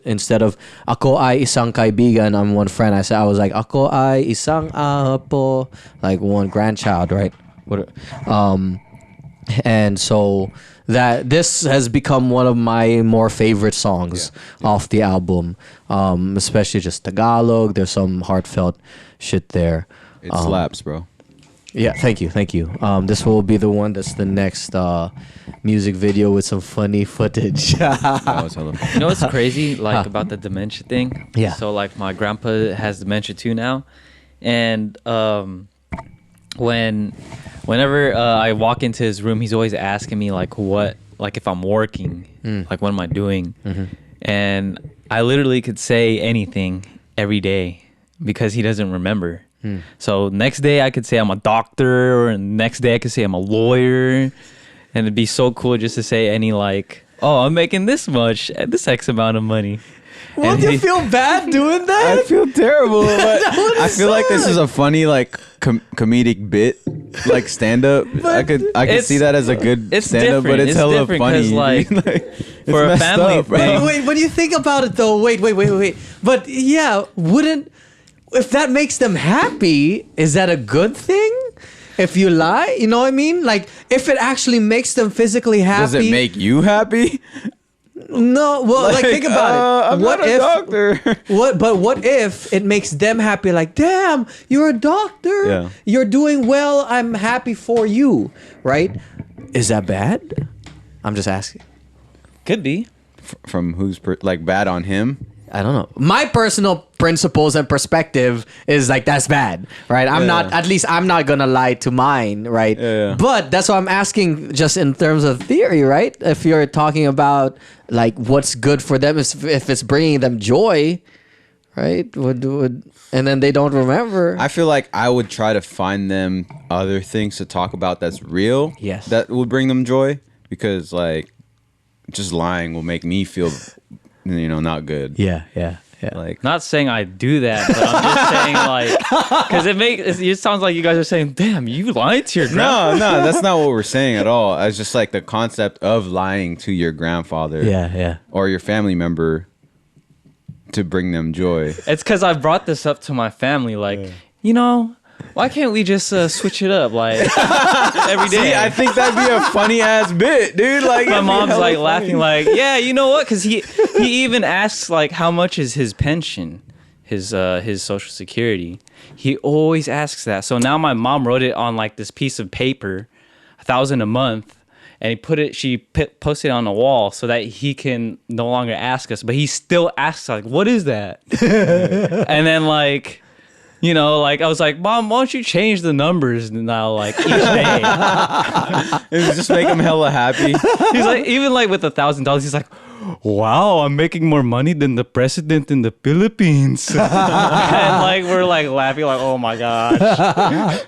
instead of ako ay isang kaibigan, I'm one friend. I was like ako ay isang apo, like one grandchild, right? And so that this has become one of my more favorite songs off the album, especially just Tagalog. There's some heartfelt shit there. It slaps, bro. Yeah, thank you. This will be the one that's the next music video with some funny footage. That was hella fun. You know what's crazy, like about the dementia thing? Yeah. So like my grandpa has dementia too now, and whenever I walk into his room, he's always asking me like if I'm working, like what am I doing, and I literally could say anything every day because he doesn't remember. So next day I could say I'm a doctor, or next day I could say I'm a lawyer, and it'd be so cool just to say any like, oh, I'm making this much, this X amount of money. Won't you feel bad doing that? I feel terrible, but I feel like this is a funny like comedic bit, like stand up. I could see that as a good stand up, but it's hella funny. Like, it's for a messed family up, bro. thing. Wait, when you think about it though, wait. But yeah, if that makes them happy, is that a good thing? If you lie, you know what I mean? Like, if it actually makes them physically happy. Does it make you happy? No, well, like think about it. I'm not a doctor. What if it makes them happy? Like, damn, you're a doctor. Yeah. You're doing well. I'm happy for you, right? Is that bad? I'm just asking. Could be. From who's like bad on him? I don't know. My personal principles and perspective is like that's bad, right? I'm not gonna lie to mine, right? Yeah. But that's what I'm asking, just in terms of theory, right? If you're talking about like what's good for them, if it's bringing them joy, right? Would and then they don't remember. I feel like I would try to find them other things to talk about that's real. Yes. That would bring them joy, because like just lying will make me feel, not good. Yeah. Like, Not saying I do that, but I'm just saying like, because it sounds like you guys are saying, damn, you lied to your grandpa. no, that's not what we're saying at all. It's just like the concept of lying to your grandfather, Yeah. or your family member to bring them joy. It's because I brought this up to my family, like, why can't we just switch it up, like every day? See, I think that'd be a funny ass bit, dude. Like, My it'd be mom's hella like funny. laughing, like, yeah, you know what? Because he even asks like, how much is his pension, his Social Security? He always asks that. So now my mom wrote it on like this piece of paper, $1,000 a month, and she posted it on the wall so that he can no longer ask us, but he still asks like, what is that? And then like, like I was like, Mom, why don't you change the numbers now, like each day? It just make him hella happy. He's like, even like with $1,000, he's like, wow, I'm making more money than the president in the Philippines. And like we're like laughing, like, oh my gosh.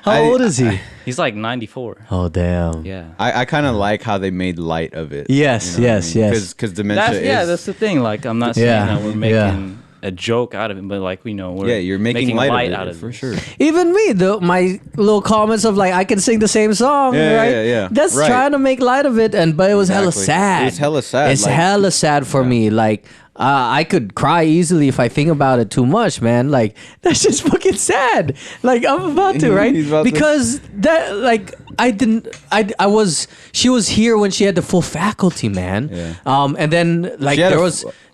How old is he? He's like 94. Oh damn. Yeah. I kind of like how they made light of it. Yes, yes, yes. Because dementia is. That's the thing. Like, I'm not saying Yeah, that we're making a joke out of it, but like, we're You're making light of it, for it. sure. Even me, my little comments of like I can sing the same song, Yeah, right? yeah. That's Right. trying to make light of it, but it was hella Exactly. sad. It was hella sad, It's like- hella sad for me. Like I could cry easily if I think about it too much, man. Like that's just fucking sad. Like I'm about to, right? He's about to. Because that, like, she was here when she had the full faculty, man. Yeah. And then like She had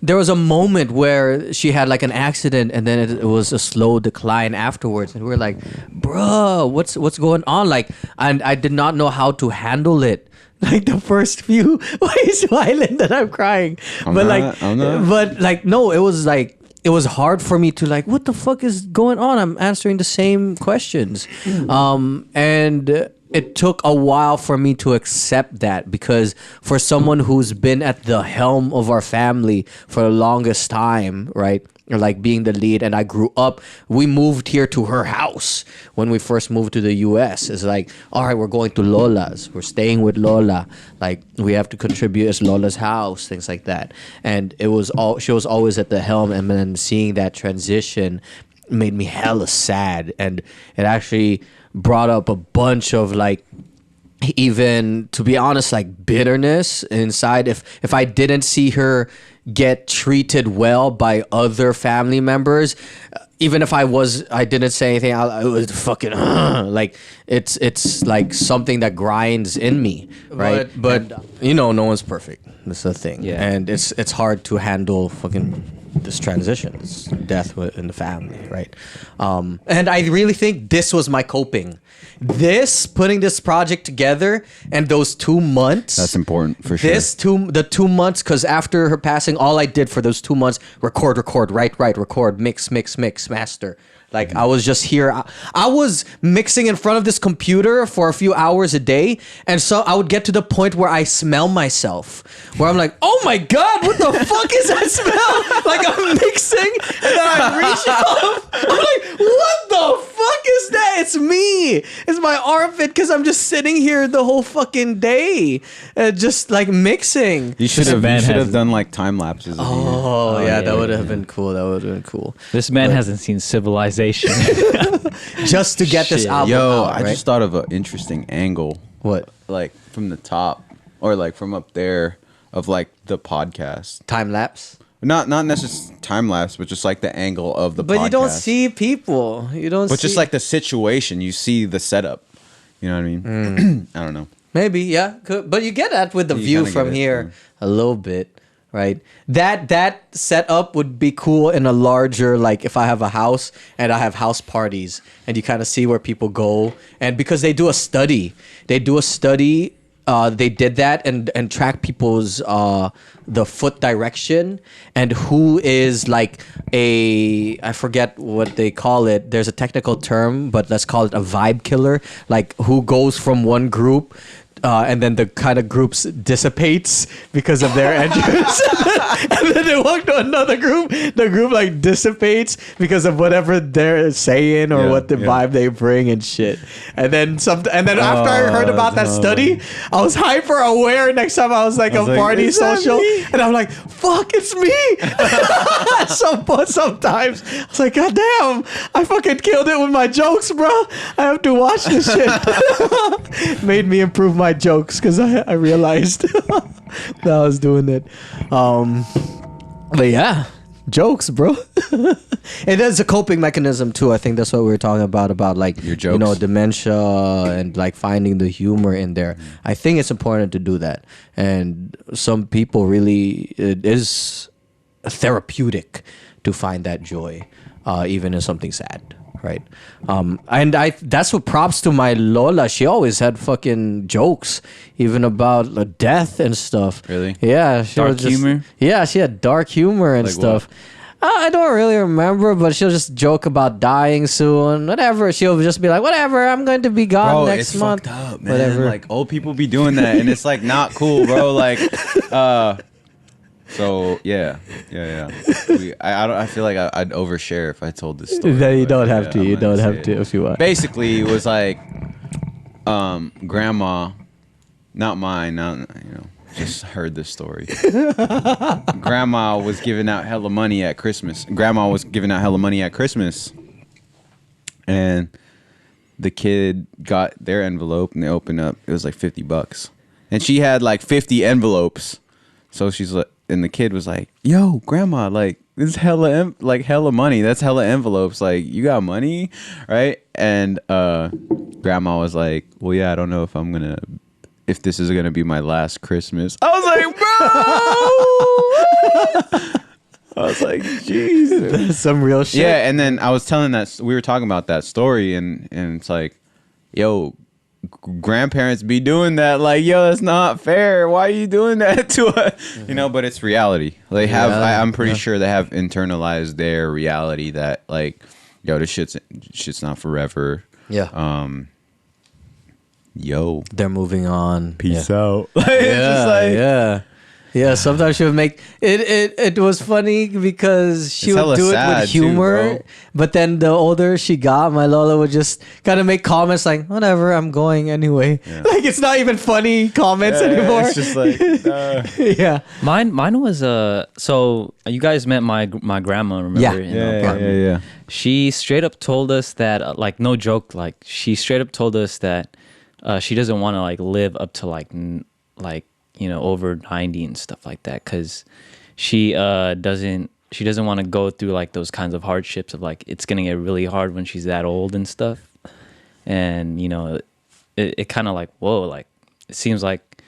there was a moment where she had like an accident, and then it was a slow decline afterwards, and we were like, bruh, what's going on? Like, and I did not know how to handle it. Like the first few, why are you smiling that I'm crying? I'm not. But like, no, it was hard for me to like, what the fuck is going on? I'm answering the same questions. And it took a while for me to accept that, because for someone who's been at the helm of our family for the longest time, right? Or like being the lead, and I grew up, we moved here to her house when we first moved to the US. It's like, all right, we're going to Lola's, we're staying with Lola, like we have to contribute as Lola's house, things like that. And she was always at the helm, and then seeing that transition made me hella sad, and it actually brought up a bunch of like, even to be honest, like bitterness inside. If I didn't see her get treated well by other family members, even if I didn't say anything, it was fucking like it's like something that grinds in me, right? But no one's perfect. That's the thing. Yeah. And it's hard to handle fucking this transition. It's death in the family, right? And I really think this was my coping. Putting this project together, and those 2 months. That's important for sure. The 2 months, because after her passing, all I did for those 2 months, record, write, record, mix, master. Like I was just here. I was mixing in front of this computer for a few hours a day, and so I would get to the point where I smell myself, where I'm like, "Oh my god, what the fuck is that smell?" Like I'm mixing, and then I reach up. I'm like, "What the fuck is that?" It's me. It's my armpit, because I'm just sitting here the whole fucking day, just like mixing. You should have done like time lapses. Oh yeah, yeah, that would yeah. have been cool. That would have been cool. This man hasn't seen Civilization. Just to get this Shit. album Yo, out, I right? just thought of an interesting angle. What? Like from the top, or like from up there, of like the podcast. Time lapse? Not necessarily time lapse, but just like the angle of the podcast. But you don't see people. You don't But see. just like the situation, you see the setup. You know what I mean? I don't know. Maybe, yeah. But you get that with the You view kinda from get it, here a little bit, right? That setup would be cool in a larger, like if I have a house and I have house parties, and you kind of see where people go. And because they do a study. They did that and track people's the foot direction, and who is like I forget what they call it. There's a technical term, but let's call it a vibe killer. Like who goes from one group and then the kind of groups dissipates because of their entrance. And then they walk to another group. The group like dissipates because of whatever they're saying or what the vibe they bring and shit. And then after I heard about that study, I was hyper aware. Next time I was like a party "Is that social, me?" and I'm like, "Fuck, it's me." Sometimes I was like, "God damn, I fucking killed it with my jokes, bro. I have to watch this shit." Made me improve my jokes because I realized that I was doing it. But yeah, jokes, bro. It is a coping mechanism too. I think that's what we were talking about like Your jokes? dementia and like finding the humor in there. I think it's important to do that, and some people really, it is therapeutic to find that joy, even in something sad. Right. And that's what props to my Lola. She always had fucking jokes, even about death and stuff. Really? Yeah. She Dark was just- humor? Yeah, she had dark humor and Like stuff. I don't really remember, but she'll just joke about dying soon. Whatever. She'll just be like, whatever, I'm going to be gone Bro, next it's month. fucked up, man. Whatever. Like old people be doing that, and it's like not cool, bro. Like, So yeah. I feel like I'd overshare if I told this story. No, you but don't have yeah, to. I'm You gonna don't have say to it. if you want. Basically, it was like, grandma, not mine. Just heard this story. Grandma was giving out hella money at Christmas. And the kid got their envelope and they opened up. It was like $50, and she had like 50 envelopes. So she's like, and the kid was like, "Yo, grandma, like this is hella hella money. That's hella envelopes. Like you got money, right?" And grandma was like, "Well, yeah, I don't know if this is gonna be my last Christmas." I was like, "Bro." I was like, Jesus. That's some real shit. Yeah, and then I was telling we were talking about that story, and it's like, yo, grandparents be doing that. Like, yo, that's not fair. Why are you doing that to us? But it's reality. They have. I'm pretty sure they have internalized their reality that, like, yo, this shit's not forever. Yeah. Yo, They're moving on. peace out. Yeah, sometimes she would make it. It was funny because she It's would hella do it sad with too, humor, bro. but then the older she got, my Lola would just kind of make comments like, "Whatever, I'm going anyway." Like it's not even funny comments anymore. It's just like, yeah, Mine was so you guys met my grandma, remember? Yeah. in the apartment? yeah. She straight up told us that, like, no joke, like she straight up told us that she doesn't want to like live up to like over 90 and stuff like that, because she doesn't want to go through like those kinds of hardships of like it's gonna get really hard when she's that old and stuff. And it kind of like, whoa, like it seems like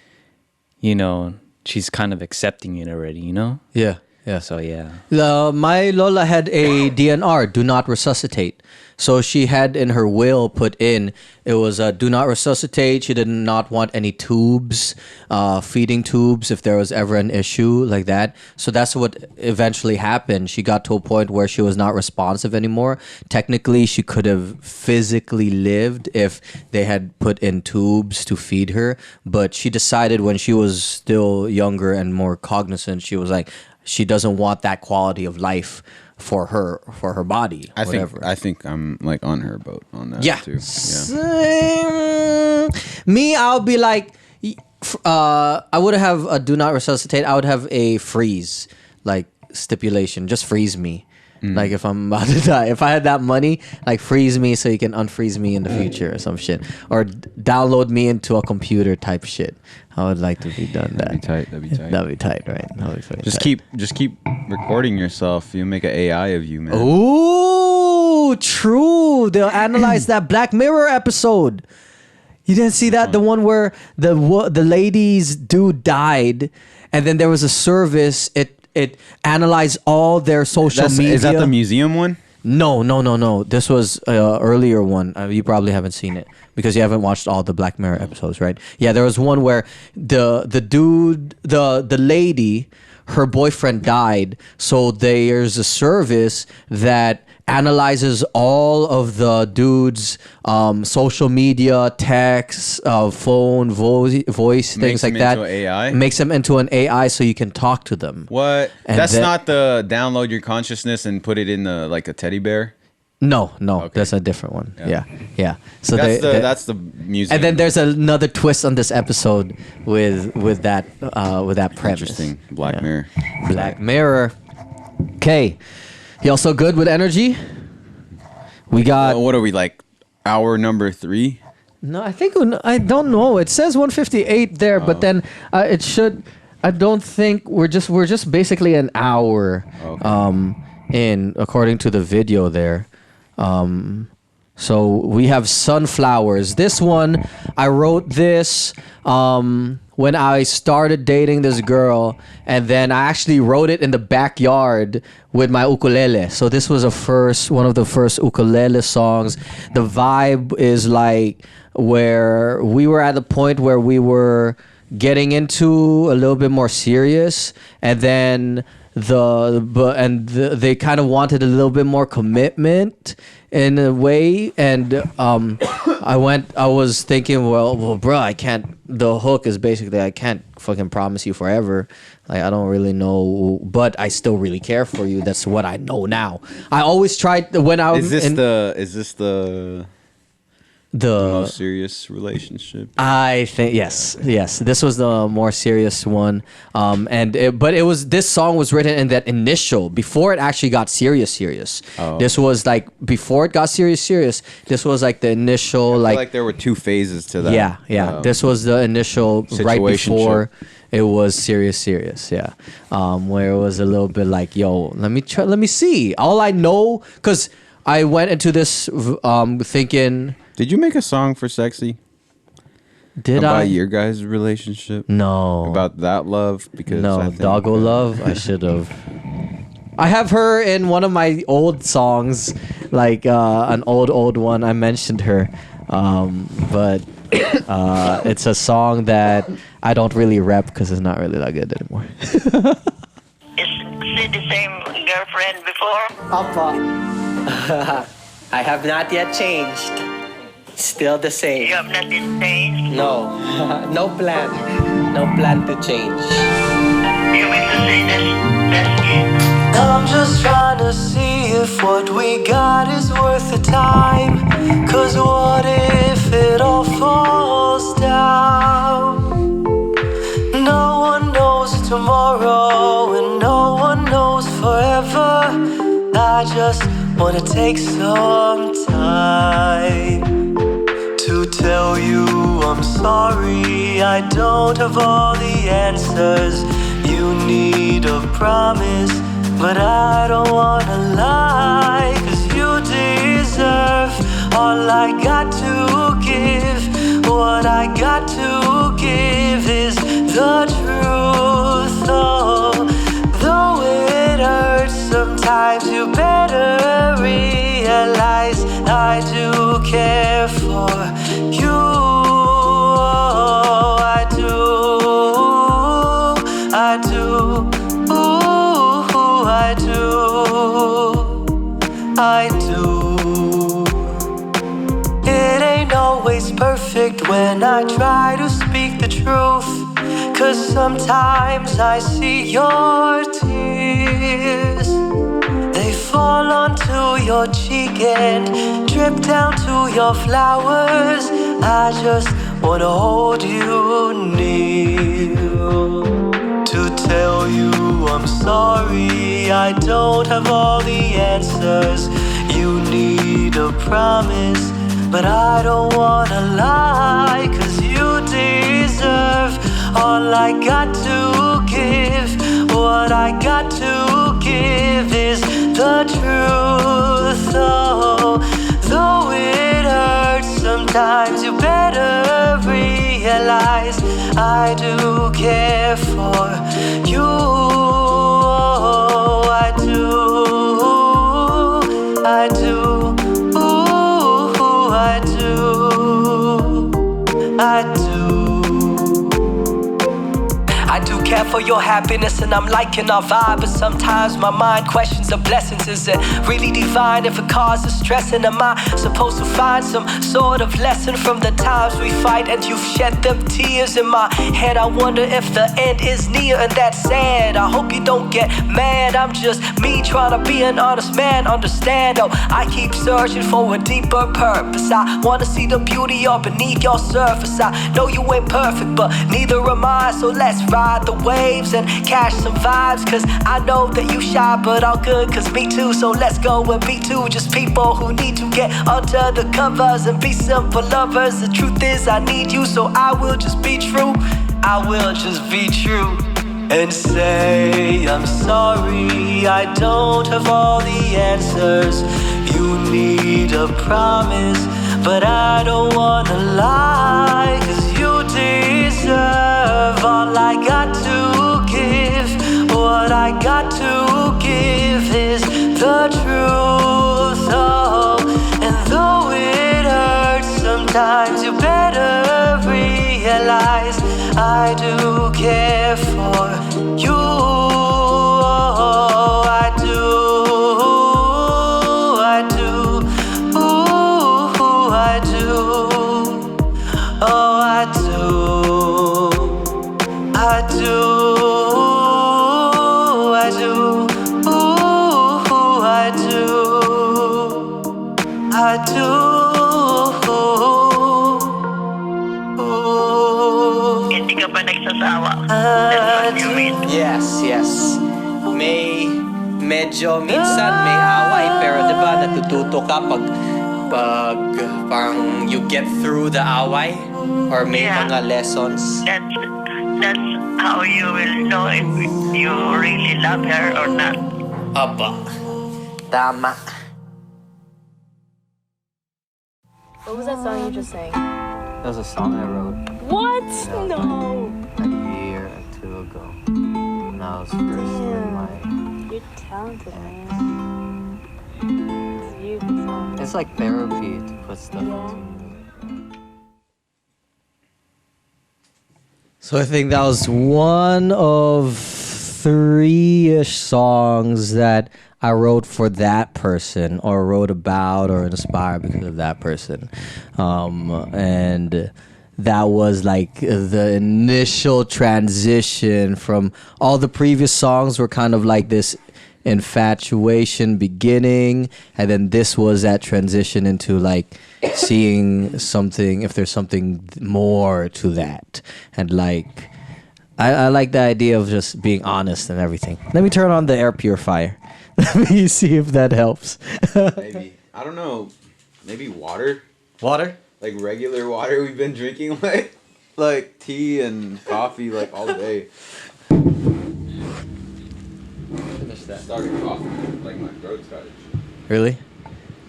she's kind of accepting it already, yeah. so yeah. My Lola had a DNR, do not resuscitate. So she had in her will put in, it was do not resuscitate. She did not want any tubes, feeding tubes if there was ever an issue like that. So that's what eventually happened. She got to a point where she was not responsive anymore. Technically, she could have physically lived if they had put in tubes to feed her. But she decided when she was still younger and more cognizant, she was like, she doesn't want that quality of life for her body. I whatever. think I'm like on her boat on that too. Me, I'll be like, I would have a do not resuscitate. I would have a freeze, like stipulation. Just freeze me. Like if I'm about to die, if I had that money, like freeze me so you can unfreeze me in the future or some shit, or download me into a computer type shit. I would like to be done that. That'd be tight. That'd be tight, right? That'd be fucking tight. Just keep recording yourself. You make an AI of you, man. Ooh, true. They'll analyze that Black Mirror episode. You didn't see that? The one where the lady's dude died, and then there was a service. It analyzed all their social media. Is that the museum one? No. This was an earlier one. You probably haven't seen it because you haven't watched all the Black Mirror episodes, right? Yeah, there was one where the lady, her boyfriend died, so there's a service that analyzes all of the dude's social media, texts, phone, voice, things like that. Into AI? Makes them into an AI so you can talk to them. What? And That's then- not the download your consciousness and put it in like a teddy bear. No, Okay. that's a different one. Yeah. So That's the museum. and then there's another twist on this episode with that premise. Interesting. Black Mirror. Black Mirror. Okay. Y'all so good with energy? We got What are we, like hour number 3? no. I think I don't know. It says 158 there, but then it should. I don't think we're just basically an hour in according to the video there. So we have sunflowers. This one, I wrote this when I started dating this girl, and then I actually wrote it in the backyard with my ukulele. So this was one of the first ukulele songs. The vibe is like where we were at the point where we were getting into a little bit more serious, and then they kind of wanted a little bit more commitment in a way, and I was thinking, well, bro, I can't. The hook is basically I can't fucking promise you forever. Like, I don't really know, but I still really care for you. That's what I know now. I always tried when I was. Is this the most serious relationship? I think yes. This was the more serious one. This song was written in that initial before it actually got serious. Oh. This was like before it got serious. This was like the initial I feel like there were two phases to that. Yeah. This was the initial right before it was serious. Yeah. Where it was a little bit like, yo, let me see. All I know, because I went into this thinking. Did you make a song for Sexy? About your guys' relationship? No. About that love? Because Doggo Love. I should have. I have her in one of my old songs, like an old one. I mentioned her, but it's a song that I don't really rep because it's not really that good anymore. Is she the same girlfriend before? Papa. I have not yet changed. Still the same. You have not been changed? No. No plan. No plan to change. You mean to say that's it? I'm just trying to see if what we got is worth the time. Cause what if it all falls down? No one knows tomorrow and no one knows forever. I just wanna take some time to tell you I'm sorry. I don't have all the answers. You need a promise, but I don't wanna lie. Cause you deserve all I got to give. What I got to give is the truth. Oh, though it hurts sometimes, you better realize I do care for you. Oh, I do. Ooh, I do. It ain't always perfect when I try to speak the truth. Cause sometimes I see your tears. They fall onto your cheek and drip down to your flowers. I just wanna hold you near to tell you I'm sorry. I don't have all the answers. You need a promise, but I don't wanna lie. Cause you deserve all I got to give. What I got to give is the truth. Oh, though it hurts sometimes, you better realize I do care for you. Oh, I do. Ooh, I do care for your happiness and I'm liking our vibe. But sometimes my mind questions the blessings. Is it really divine if it causes stress? And am I supposed to find some sort of lesson from the times we fight and you've shed them tears? In my head I wonder if the end is near, and that's sad. I hope you don't get mad. I'm just me trying to be an honest man. Understand, oh, I keep searching for a deeper purpose. I wanna see the beauty up beneath your surface. I know you ain't perfect, but neither am I. So let's ride the waves and catch some vibes. Cause I know that you shy, but all good, cause me too. So let's go and be two, just people who need to get under the covers and be simple lovers. The truth is I need you, so I will just be true. I will just be true and say I'm sorry. I don't have all the answers. You need a promise, but I don't wanna lie. Cause you deserve all I got to give. What I got to give is the truth. Oh, and though it hurts sometimes, you better realize I do care for you. Oh, Hindi ka ba nagsasawa? That's what you mean. Yes. Medyo minsan may away, pero diba natututo ka pag parang you get through the away or may Yeah. mga lessons. That's how you will know if you really love her or not. Aba. Tama. What was that song you just sang? That was a song I wrote What? No. a year or two ago. When I was first in my... You're talented, man. It's a beautiful song. It's like therapy to put stuff into. So I think that was one of 3-ish songs that I wrote for that person, or wrote about, or inspired because of that person. And that was like the initial transition from all the previous songs were kind of like this infatuation beginning, and then this was that transition into like seeing something, if there's something more to that. And like I like the idea of just being honest and everything. Let me turn on the air purifier. Let me see if that helps. Maybe. I don't know. Maybe water? Water? Like regular water we've been drinking like tea and coffee like all day. Finish that. Started coughing. Like my throat started. Really?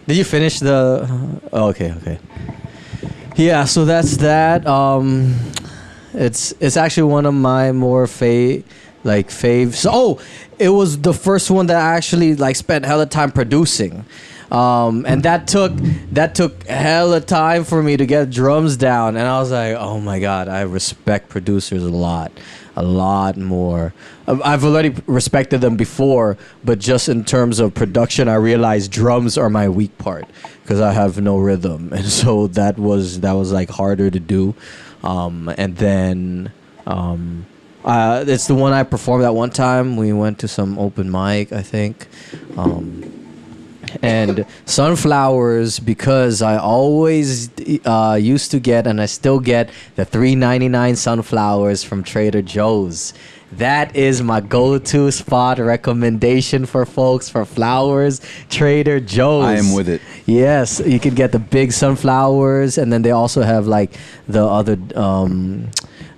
Did you finish the? Oh, okay. Yeah, so that's that. It's actually one of my more faves. Oh, it was the first one that I actually like spent hella time producing. And that took hella time for me to get drums down, and I was like, oh my god, I respect producers a lot more. I've already respected them before, but just in terms of production, I realized drums are my weak part because I have no rhythm, and so that was like harder to do. And then it's the one I performed at one time. We went to some open mic, I think. And sunflowers, because I always used to get, and I still get, the $3.99 sunflowers from Trader Joe's. That is my go-to spot recommendation for folks for flowers. Trader Joe's. I am with it. Yes, you can get the big sunflowers, and then they also have like the other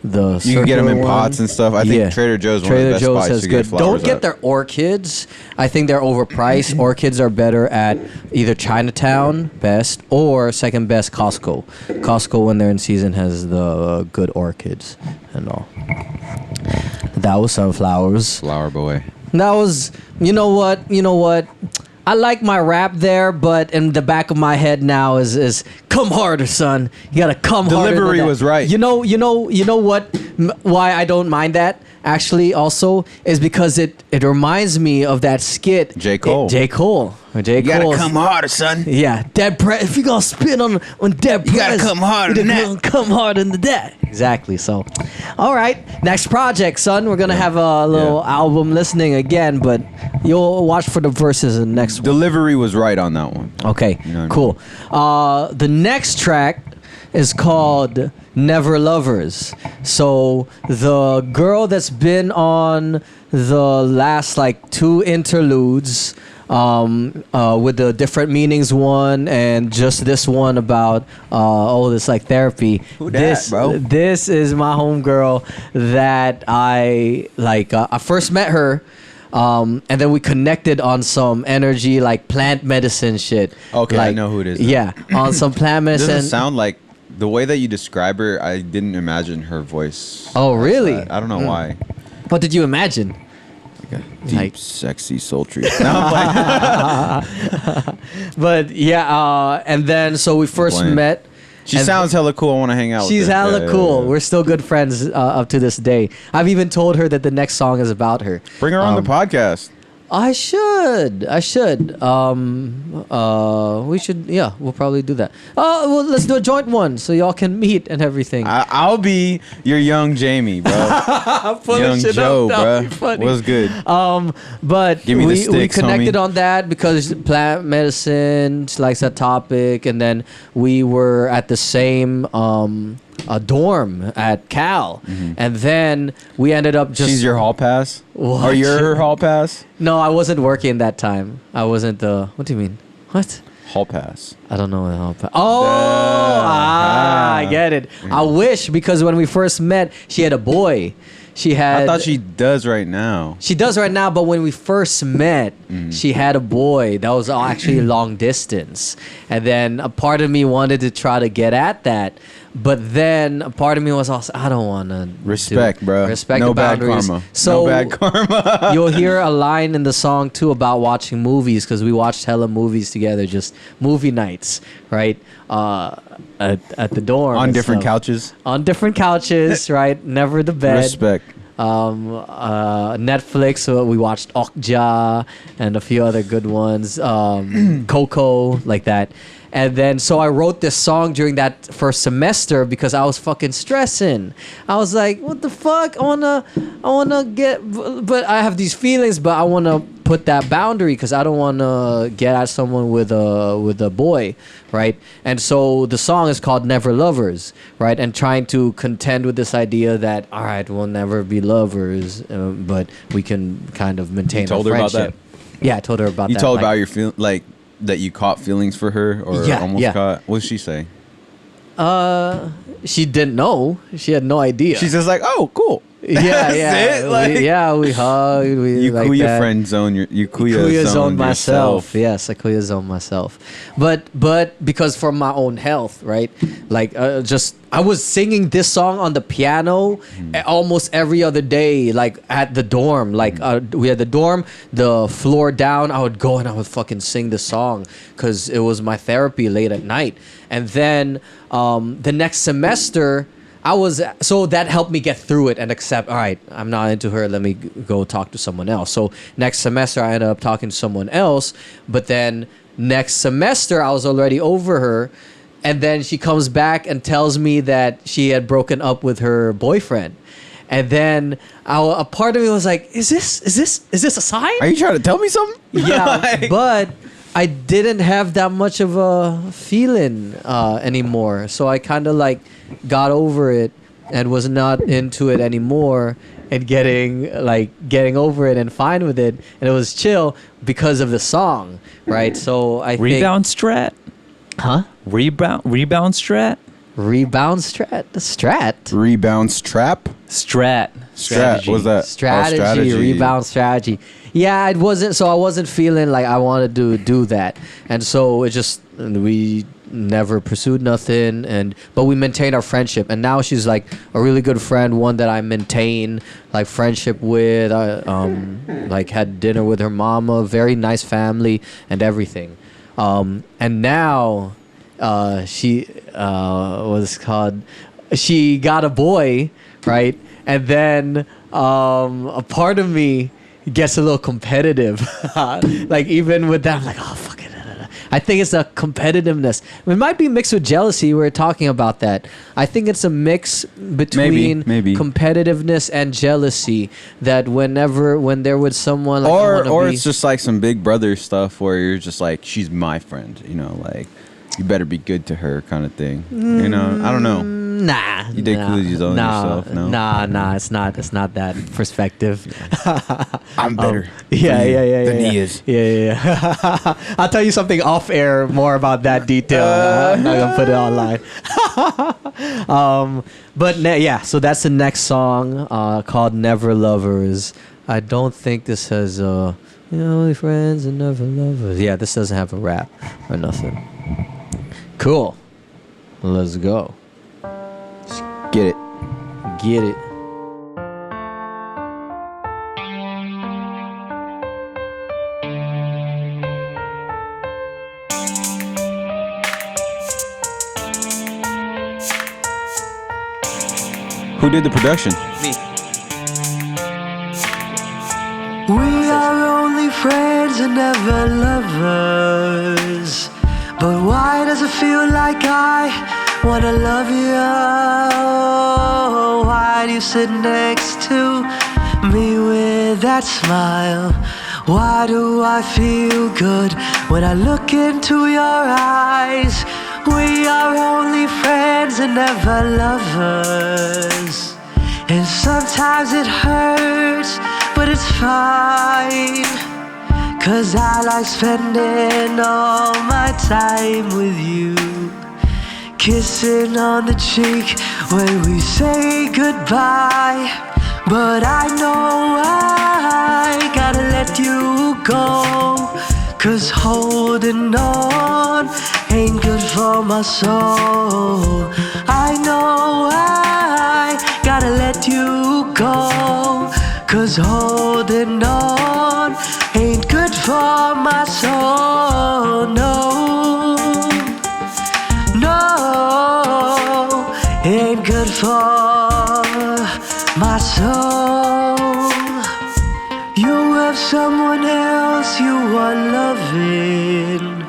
you can get them in pots and stuff. I think Trader Joe's is one of the best spots has to good. get flowers. Don't get their orchids. I think they're overpriced. Orchids are better at either Chinatown best or second best Costco. Costco, when they're in season, has the good orchids and all. That was sunflowers. Flower boy. That was, you know what? I like my rap there, but in the back of my head now is come harder, son. You gotta come harder. Delivery was right. You know what? Why I don't mind that actually also is because it reminds me of that skit. J. Cole. J. Cole. You gotta come harder, son. Yeah, dead press. If you gonna spin on dead press, you gotta come harder than that. Come harder than that. Exactly. So, all right, next project, son. We're gonna have a little album listening again, but you'll watch for the verses in the next one. Delivery was right on that one. Okay, You know what I cool. The next track is called Never Lovers. So the girl that's been on the last like 2 interludes, with the different meanings one and just this one about this like therapy. Who dat, bro? This is my homegirl that I like. I first met her. And then we connected on some energy, like plant medicine shit. Okay, like, I know who it is. Yeah, on some plant medicine. Doesn't sound like the way that you describe her. I didn't imagine her voice. Oh, really? I don't know why. What did you imagine? Deep, sexy, sultry. No, I'm playing. But yeah, and then so we first playing. met. She and sounds hella cool. I want to hang out with her. She's hella Yeah, cool. yeah. We're still good friends up to this day. I've even told her that the next song is about her. Bring her on the podcast. I should. We should. Yeah, we'll probably do that. Oh, well, let's do a joint one so y'all can meet and everything. I'll be your young Jamie, bro. Young shit Joe, up. That'd bro. be funny. What's good? But Give me the we sticks, connected homie. on that because plant medicine, she likes that topic, and then we were at the same a dorm at Cal, and then we ended up just. She's your hall pass? What? Or you're her hall pass? No, I wasn't working that time. I wasn't the. What do you mean? What? Hall pass. I don't know what hall pass. I get it. I wish, because when we first met, she had a boy. She had. I thought she does right now. She does right now, but when we first met, she had a boy that was actually long distance. And then a part of me wanted to try to get at that. But then a part of me was also, I don't want to. Respect, bro. Respect no the bad boundaries. karma. So no bad karma. you'll hear a line in the song too about watching movies, because we watched hella movies together, just movie nights, right? At the dorm. On and different stuff. couches. On different couches, right? Never the bed. Respect. Netflix, so we watched Okja and a few other good ones, Coco, like that. And then so I wrote this song during that first semester because I was fucking stressing. I was like, what the fuck? I wanna get, but I have these feelings, but I wanna put that boundary because I don't wanna get at someone with a boy, right? And so the song is called Never Lovers, right? And trying to contend with this idea that, all right, we'll never be lovers, but we can kind of maintain You told our her about friendship. that? Yeah, I told her about You that. told like- about your feel like that you caught feelings for her or Yeah, almost yeah. caught. What did she say? She didn't know. She had no idea. She's just like, oh, cool. Yeah, That's yeah. it? Like- We hugged. You like Kuya that. friend zone. You Kuya Kuya zone zoned myself. yourself. Yes, I Kuya zoned myself. But because for my own health, right? Like just I was singing this song on the piano almost every other day, like at the dorm. Like we had the dorm, the floor down. I would go and I would fucking sing the song because it was my therapy late at night. And then the next semester. So that helped me get through it and accept, all right, I'm not into her, let me go talk to someone else. So next semester I ended up talking to someone else, but then next semester I was already over her, and then she comes back and tells me that she had broken up with her boyfriend. And then a part of me was like, is this a sign? Are you trying to tell me something? Yeah, but I didn't have that much of a feeling anymore. So I kind of like got over it and was not into it anymore, and getting over it and fine with it. And it was chill because of the song, right? So I Rebound strat? Huh? Rebound strat? Rebound strat? Rebounds trap? Strat. Strat. What's that? Strategy, rebound strategy. Yeah, it wasn't. So I wasn't feeling like I wanted to do that, and so it just we never pursued nothing. But we maintained our friendship, and now she's like a really good friend, one that I maintain like friendship with. I like had dinner with her mama, very nice family and everything. And now she was called. She got a boy, right? And then a part of me gets a little competitive. Like even with that, I'm like, oh fuck it. I think it's a competitiveness. It might be mixed with jealousy. We were talking about that. I think it's a mix between Maybe. competitiveness and jealousy. That when they're with someone, like, Or it's just like some big brother stuff where you're just like, she's my friend, you know, like you better be good to her kind of thing. You know, I don't know. Nah, You did Kuya's on yourself, no? Nah, it's not that perspective. I'm better. Yeah. than he is. Yeah. I'll tell you something off air more about that detail. I'm not gonna put it online. So that's the next song called Never Lovers. I don't think this has only friends and never lovers. Yeah, this doesn't have a rap or nothing. Cool. Let's go. Get it. Get it. Who did the production? Me. We are only friends and never lovers. But why does it feel like I wanna love you? Why do you sit next to me with that smile? Why do I feel good when I look into your eyes? We are only friends and never lovers. And sometimes it hurts, but it's fine. 'Cause I like spending all my time with you. Kissing on the cheek when we say goodbye. But I know I gotta let you go. 'Cause holding on ain't good for my soul. I know I gotta let you go. 'Cause holding on ain't good for my soul. No, no, ain't good for my soul. You have someone else you are loving,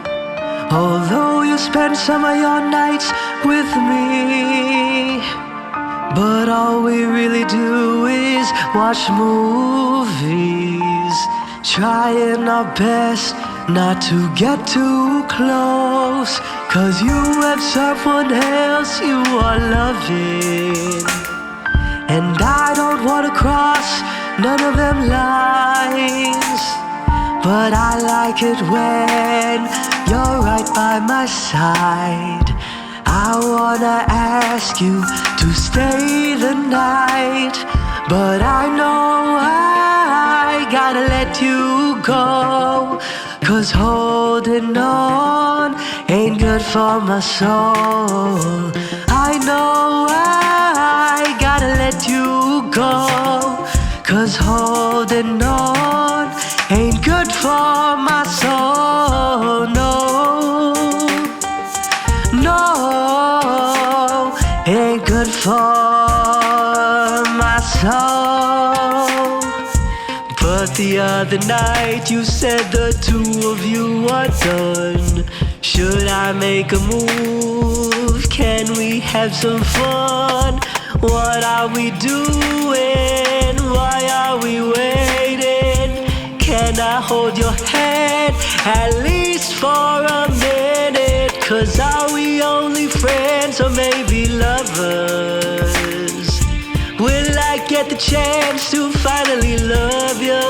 although you spend some of your nights with me. But all we really do is watch movies, trying our best not to get too close. 'Cause you have someone else you are loving, and I don't wanna cross none of them lines. But I like it when you're right by my side. I wanna ask you to stay the night, but I know I gotta let you go. 'Cause holding on ain't good for my soul. I know I gotta let you go. 'Cause holding on ain't good for my soul. No, no, ain't good for my soul. But the other night you said the two of you are done. Should I make a move? Can we have some fun? What are we doing? Why are we waiting? Can I hold your hand at least for a minute? 'Cause are we only friends or maybe lovers? Will I get the chance to finally love you?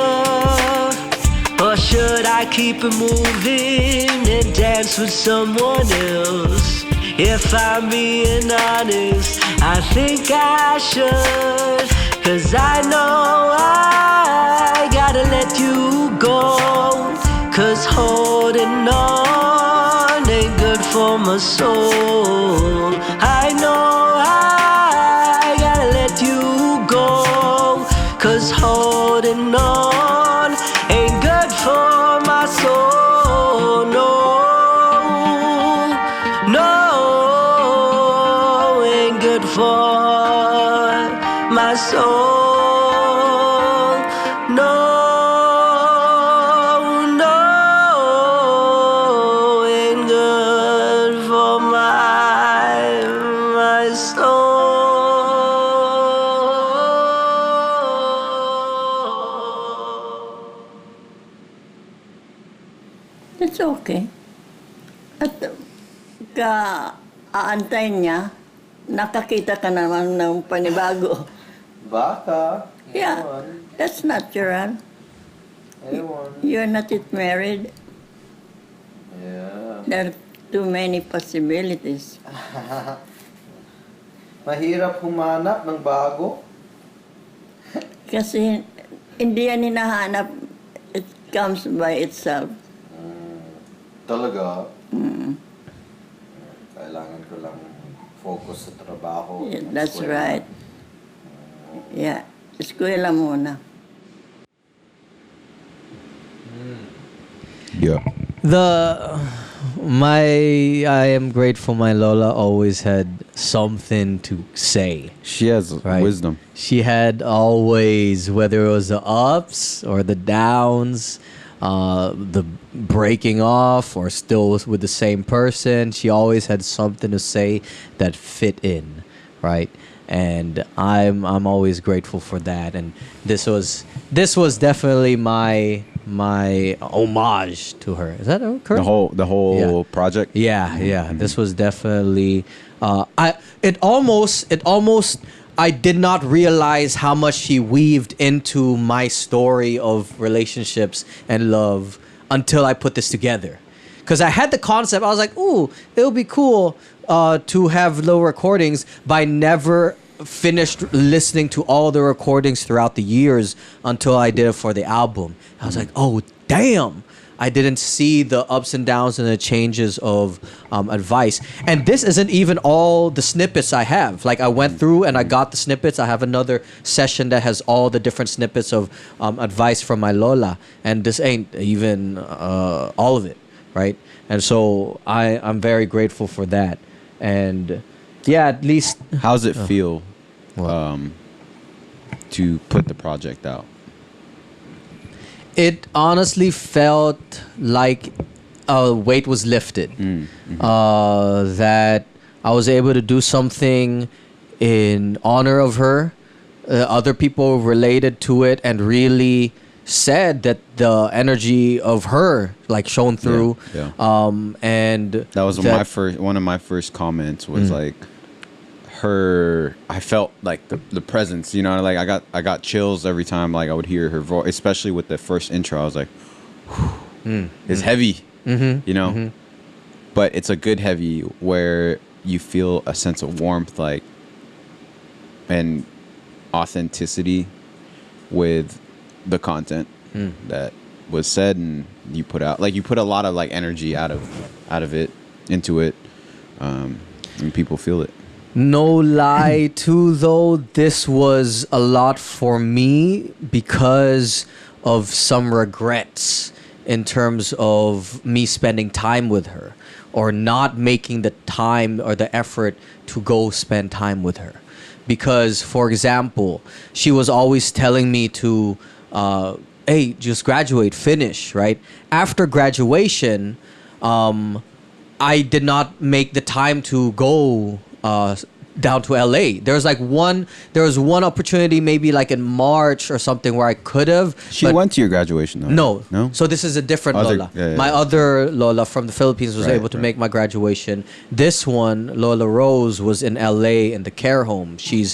Or should I keep it moving and dance with someone else? If I'm being honest, I think I should. 'Cause I know I gotta let you go. 'Cause holding on ain't good for my soul. I know I gotta let you go. 'Cause holding on ain't good for my soul. No, no, ain't good for my soul. No, no, ain't good for my soul. It's okay. At aantay niya, nakakita ka naman ng panibago. Baka. Yeah, that's natural. You're not yet married. Yeah. There are too many possibilities. Mahirap humanap ng bago. Kasi hindi yan hinahanap. It comes by itself. Talaga? Kailangan ko lang focus sa trabaho. Yeah, that's right. Yeah, eskwela muna. Yeah. I am grateful my Lola always had something to say. She has Right. wisdom. She had always, whether it was the ups or the downs, the breaking off or still with the same person. She always had something to say that fit in, right? And I'm always grateful for that. And this was definitely my homage to her. Is that correct? The whole project. Yeah. This was definitely. It almost. I did not realize how much she weaved into my story of relationships and love until I put this together. Because I had the concept, I was like, "Ooh, it'll be cool to have little recordings," but I never finished listening to all the recordings throughout the years until I did it for the album. I was like, "Oh, damn." I didn't see the ups and downs and the changes of advice. And this isn't even all the snippets I have. Like, I went through and I got the snippets. I have another session that has all the different snippets of advice from my Lola. And this ain't even all of it, right? And so I'm very grateful for that. And yeah, at least... How's it feel to put the project out? It honestly felt like a weight was lifted. That I was able to do something in honor of her. Other people related to it and really said that the energy of her like shone through. Yeah. And that was one of my first comments was like, I felt like the presence, you know, like I got chills every time like I would hear her voice, especially with the first intro. I was like, it's heavy, you know, but it's a good heavy where you feel a sense of warmth, like, and authenticity with the content that was said and you put out. Like, you put a lot of like energy out of it into it, and people feel it. No lie too, though, this was a lot for me because of some regrets in terms of me spending time with her or not making the time or the effort to go spend time with her. Because, for example, she was always telling me to, hey, just graduate, finish, right? After graduation, I did not make the time to go down to LA. There was one opportunity maybe like in March or something where I could have. She went to your graduation though. No. So this is a different Lola. My other Lola from the Philippines was able to make my graduation. This one, Lola Rose, was in LA in the care home. She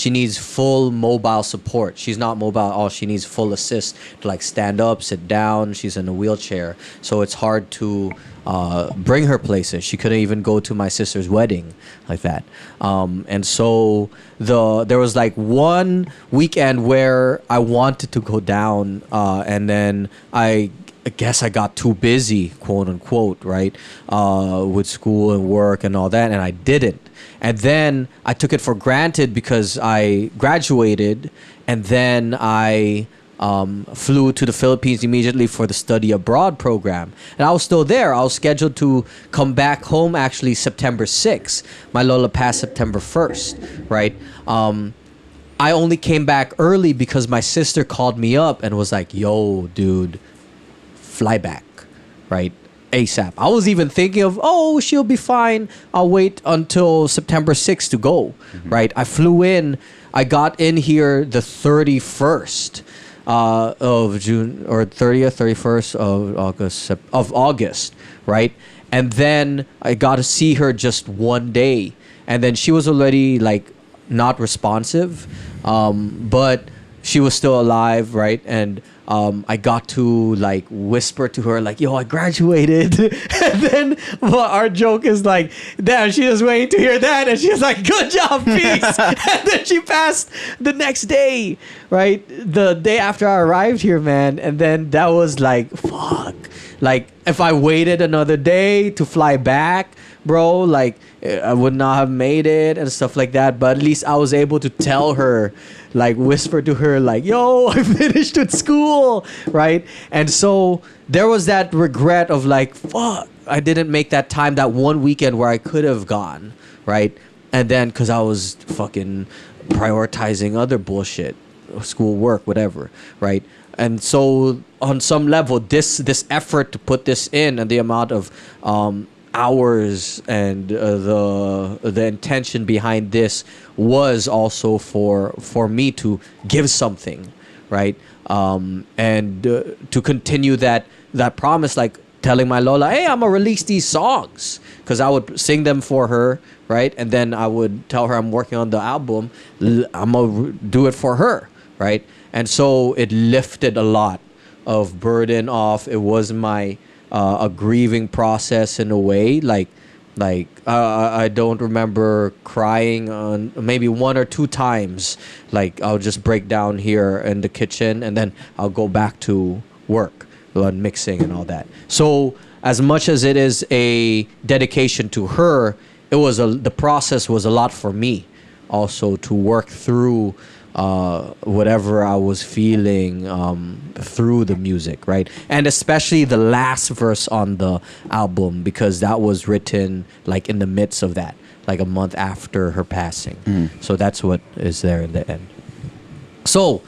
needs full mobile support. She's not mobile at all. She needs full assist to like stand up, sit down. She's in a wheelchair. So it's hard to bring her places. She couldn't even go to my sister's wedding like that. And so there was like one weekend where I wanted to go down, and then I guess I got too busy, quote unquote, right, with school and work and all that, and I didn't. And then I took it for granted because I graduated, and then I flew to the Philippines immediately for the study abroad program. And I was still there. I was scheduled to come back home actually September 6th. My Lola passed September 1st, right? I only came back early because my sister called me up and was like, yo, dude, fly back, right? ASAP. I was even thinking of, oh, she'll be fine. I'll wait until September 6th to go, right? I flew in. I got in here the 31st. Of June or 30th, 31st of August, right? And then I got to see her just one day, and then she was already like not responsive, but she was still alive, right? And I got to like whisper to her like, yo, I graduated. And then our joke is like, damn, she was waiting to hear that, and she was like, good job, peace. And then she passed the next day, right? The day after I arrived here, man. And then that was like, fuck, like if I waited another day to fly back, bro, like I would not have made it and stuff like that. But at least I was able to tell her, like whisper to her like, yo, I finished with school, right? And so there was that regret of like, fuck, I didn't make that time that one weekend where I could have gone, right? And then because I was fucking prioritizing other bullshit, school, work, whatever, right? And so on some level, this effort to put this in and the amount of hours and the intention behind this was also for me to give something, right? And to continue that promise, like telling my Lola, hey, I'm gonna release these songs, because I would sing them for her, right? And then I would tell her I'm working on the album. I'm gonna do it for her, right? And so it lifted a lot of burden off. It was my a grieving process in a way. Like I don't remember crying on maybe 1 or 2 times. Like I'll just break down here in the kitchen, and then I'll go back to work on mixing and all that. So as much as it is a dedication to her, it was the process was a lot for me also to work through whatever I was feeling through the music, right? And especially the last verse on the album, because that was written like in the midst of that, like a month after her passing. So that's what is there in the end. So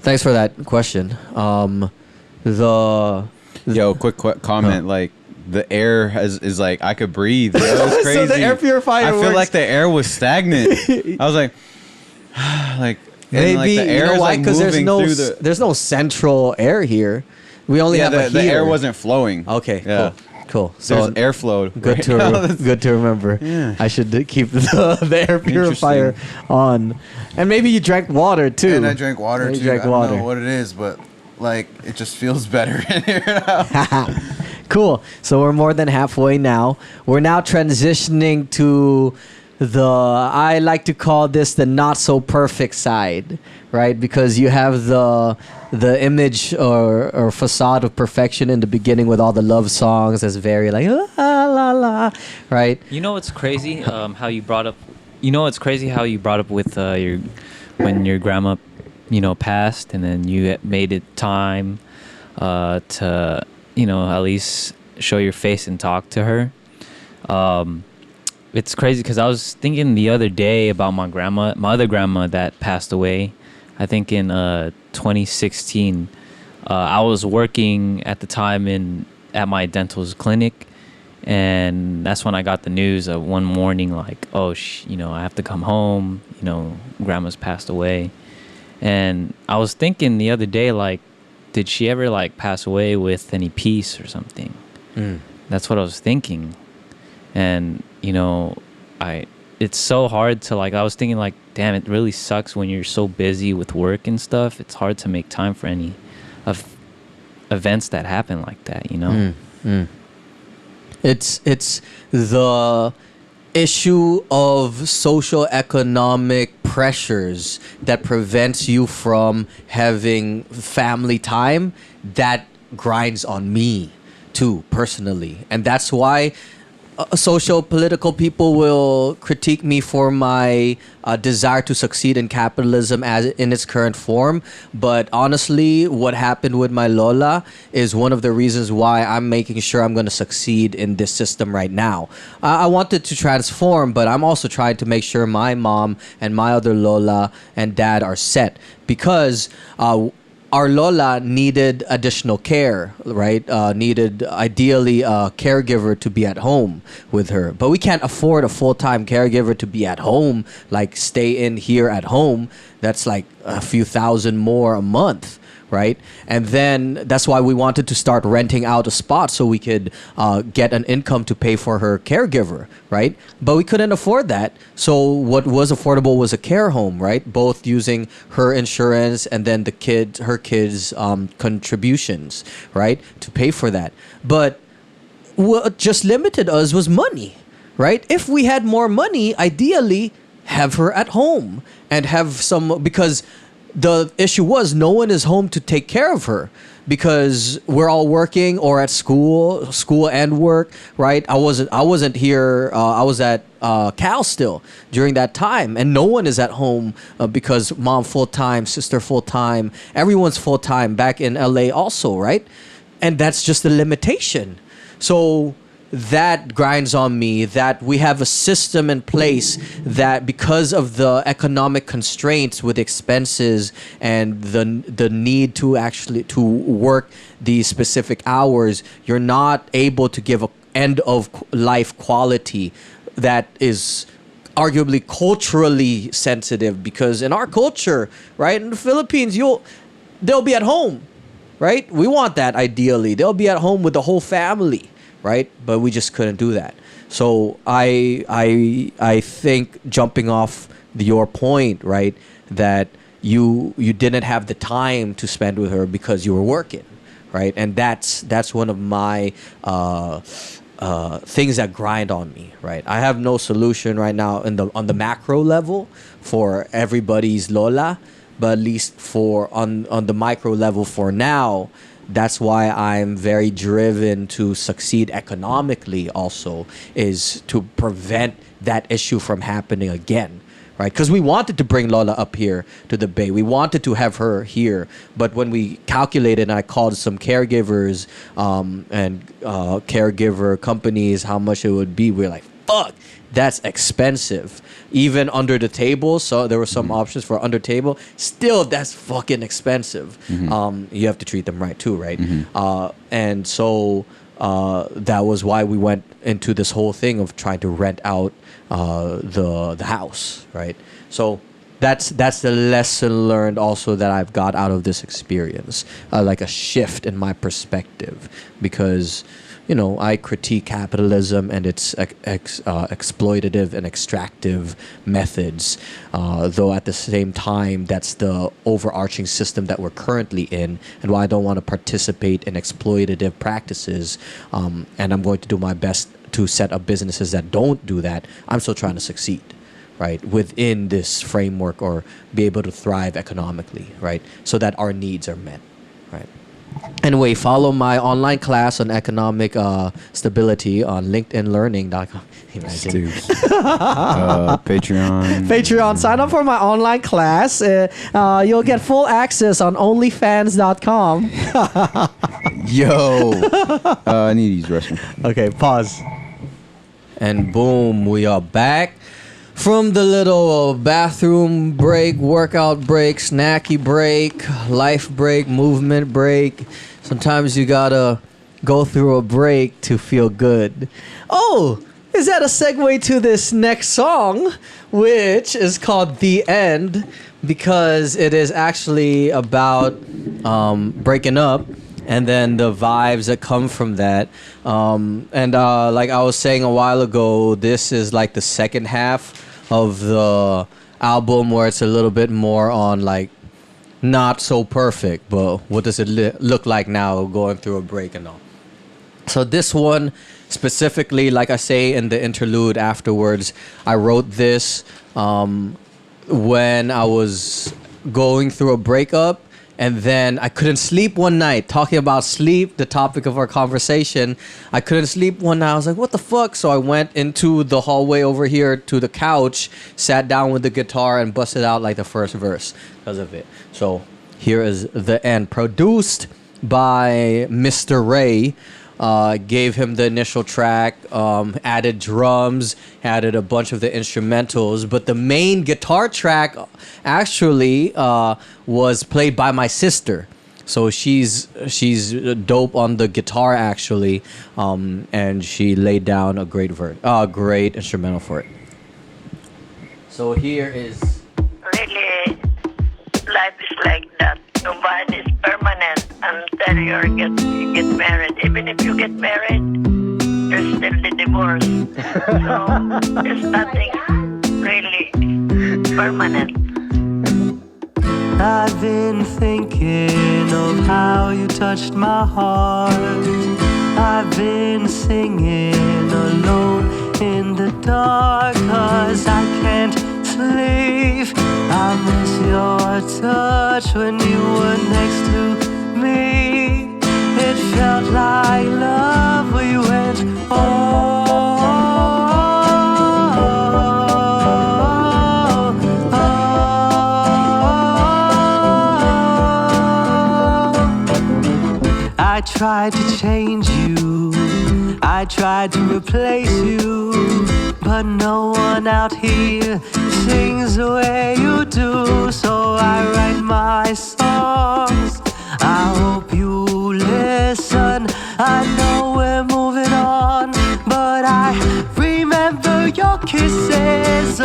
thanks for that question. Quick comment. Like the air is like I could breathe. That was crazy. So the air purifier I feel works. like the air was stagnant. I was like, like Maybe like the air you know is why? like Because moving there's no central air here. We only have a the heater. air wasn't flowing. Okay, Yeah. cool. So So airflow. good to remember. Yeah. I should keep the air purifier Interesting. on. And maybe you drank water too. And I drank water You too. drank I don't water. know what it is, but like it just feels better in here now. Cool. So we're more than halfway now. We're now transitioning to I like to call this the not so perfect side, right? Because you have the image or facade of perfection in the beginning with all the love songs that's very like la la la, right? You know what's crazy? How you brought up. You know what's crazy? How you brought up with when your grandma, passed, and then you made it time to at least show your face and talk to her. It's crazy because I was thinking the other day about my other grandma that passed away. I think in 2016. I was working at the time at my dental's clinic, and that's when I got the news of one morning, like, oh, I have to come home. Grandma's passed away, and I was thinking the other day, like, did she ever like pass away with any peace or something? That's what I was thinking. And it's so hard to like, I was thinking like, damn, it really sucks when you're so busy with work and stuff. It's hard to make time for any of events that happen like that, It's the issue of social economic pressures that prevents you from having family time that grinds on me too personally, and that's why social political people will critique me for my desire to succeed in capitalism as in its current form. But honestly, what happened with my Lola is one of the reasons why I'm making sure I'm going to succeed in this system right now. I wanted to transform, but I'm also trying to make sure my mom and my other Lola and dad are set, because our Lola needed additional care, right? Needed ideally a caregiver to be at home with her. But we can't afford a full-time caregiver to be at home, like stay in here at home. That's like a few thousand more a month, right? And then that's why we wanted to start renting out a spot so we could get an income to pay for her caregiver, right? But we couldn't afford that. So what was affordable was a care home, right? Both using her insurance and then her kids' contributions, right? To pay for that. But what just limited us was money, right? If we had more money, ideally have her at home and have because the issue was no one is home to take care of her, because we're all working or at school and work, right? I wasn't here. I was at Cal still during that time, and no one is at home because mom full-time, sister full-time, everyone's full-time back in LA also, right? And that's just the limitation. So that grinds on me, that we have a system in place that because of the economic constraints with expenses and the need to actually to work these specific hours, you're not able to give a end of life quality that is arguably culturally sensitive, because in our culture, right, in the Philippines, they'll be at home, right? We want that ideally. They'll be at home with the whole family, right? But we just couldn't do that. So I think, jumping off your point, right, that you didn't have the time to spend with her because you were working, right? And that's one of my things that grind on me, right? I have no solution right now on the macro level for everybody's Lola, but at least on the micro level for now, that's why I'm very driven to succeed economically also, is to prevent that issue from happening again, right? Because we wanted to bring Lola up here to the Bay. We wanted to have her here. But when we calculated, and I called some caregivers and caregiver companies how much it would be, we were like, fuck, that's expensive. Even under the table, so there were some options for under table. Still, that's fucking expensive. You have to treat them right too, right? And so that was why we went into this whole thing of trying to rent out the house, right? So that's the lesson learned also that I've got out of this experience, like a shift in my perspective, because I critique capitalism and its exploitative and extractive methods, though at the same time, that's the overarching system that we're currently in, and why I don't want to participate in exploitative practices. And I'm going to do my best to set up businesses that don't do that. I'm still trying to succeed, right, within this framework, or be able to thrive economically, right, so that our needs are met, right. Anyway, follow my online class on economic stability on LinkedInLearning.com. Imagine. Patreon. Patreon. Sign up for my online class. You'll get full access on OnlyFans.com. Yo. I need to use restroom. Okay, pause. And boom, we are back from the little bathroom break, workout break, snacky break, life break, movement break. Sometimes you gotta go through a break to feel good. Oh, is that a segue to this next song, which is called The End, because it is actually about breaking up, and then the vibes that come from that. Like I was saying a while ago, this is like the second half of the album, where it's a little bit more on like not so perfect, but what does it look like now going through a break and all. So this one specifically, like I say in the interlude afterwards, I wrote this when I was going through a breakup. And then I couldn't sleep one night. Talking about sleep, the topic of our conversation, I couldn't sleep one night. I was like, what the fuck? So I went into the hallway over here to the couch, sat down with the guitar, and busted out like the first verse because of it. So here is The End, produced by Mr. Ray. Gave him the initial track, added drums, added a bunch of the instrumentals, but the main guitar track actually was played by my sister. So she's dope on the guitar actually, and she laid down a great great instrumental for it. So here is. Really, life is like that. Nobody is permanent until you get married. Even if you get married, there's still the divorce. So there's nothing really permanent. I've been thinking of how you touched my heart. I've been singing alone in the dark, 'cause I can't sleep. I miss your touch when you were next to me. It felt like love. We went I tried to change you. I I tried to replace you, but no one out here sings the way you do. So I write my songs. I hope you listen. I know we're moving on, but I remember your kisses.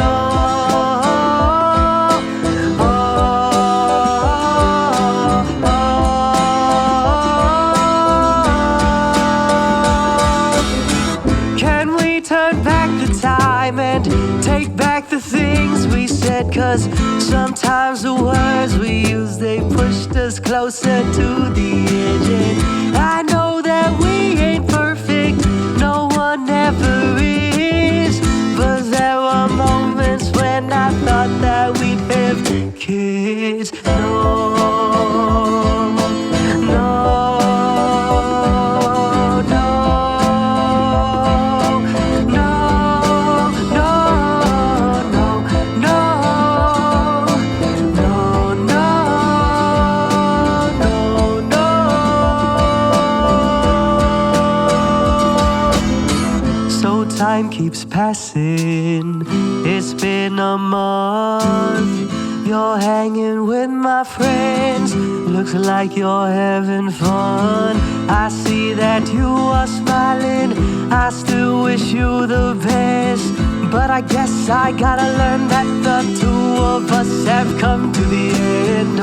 Can we turn back the time and take back the things we said? 'Cause sometimes the words we use, they pushed us closer to the edge. And I know that we ain't perfect, no one ever is, but there were moments when I thought that we'd have kids. No, time keeps passing. It's been a month. You're hanging with my friends. Looks like you're having fun. I see that you are smiling. I still wish you the best, but I guess I gotta learn that the two of us have come to the end.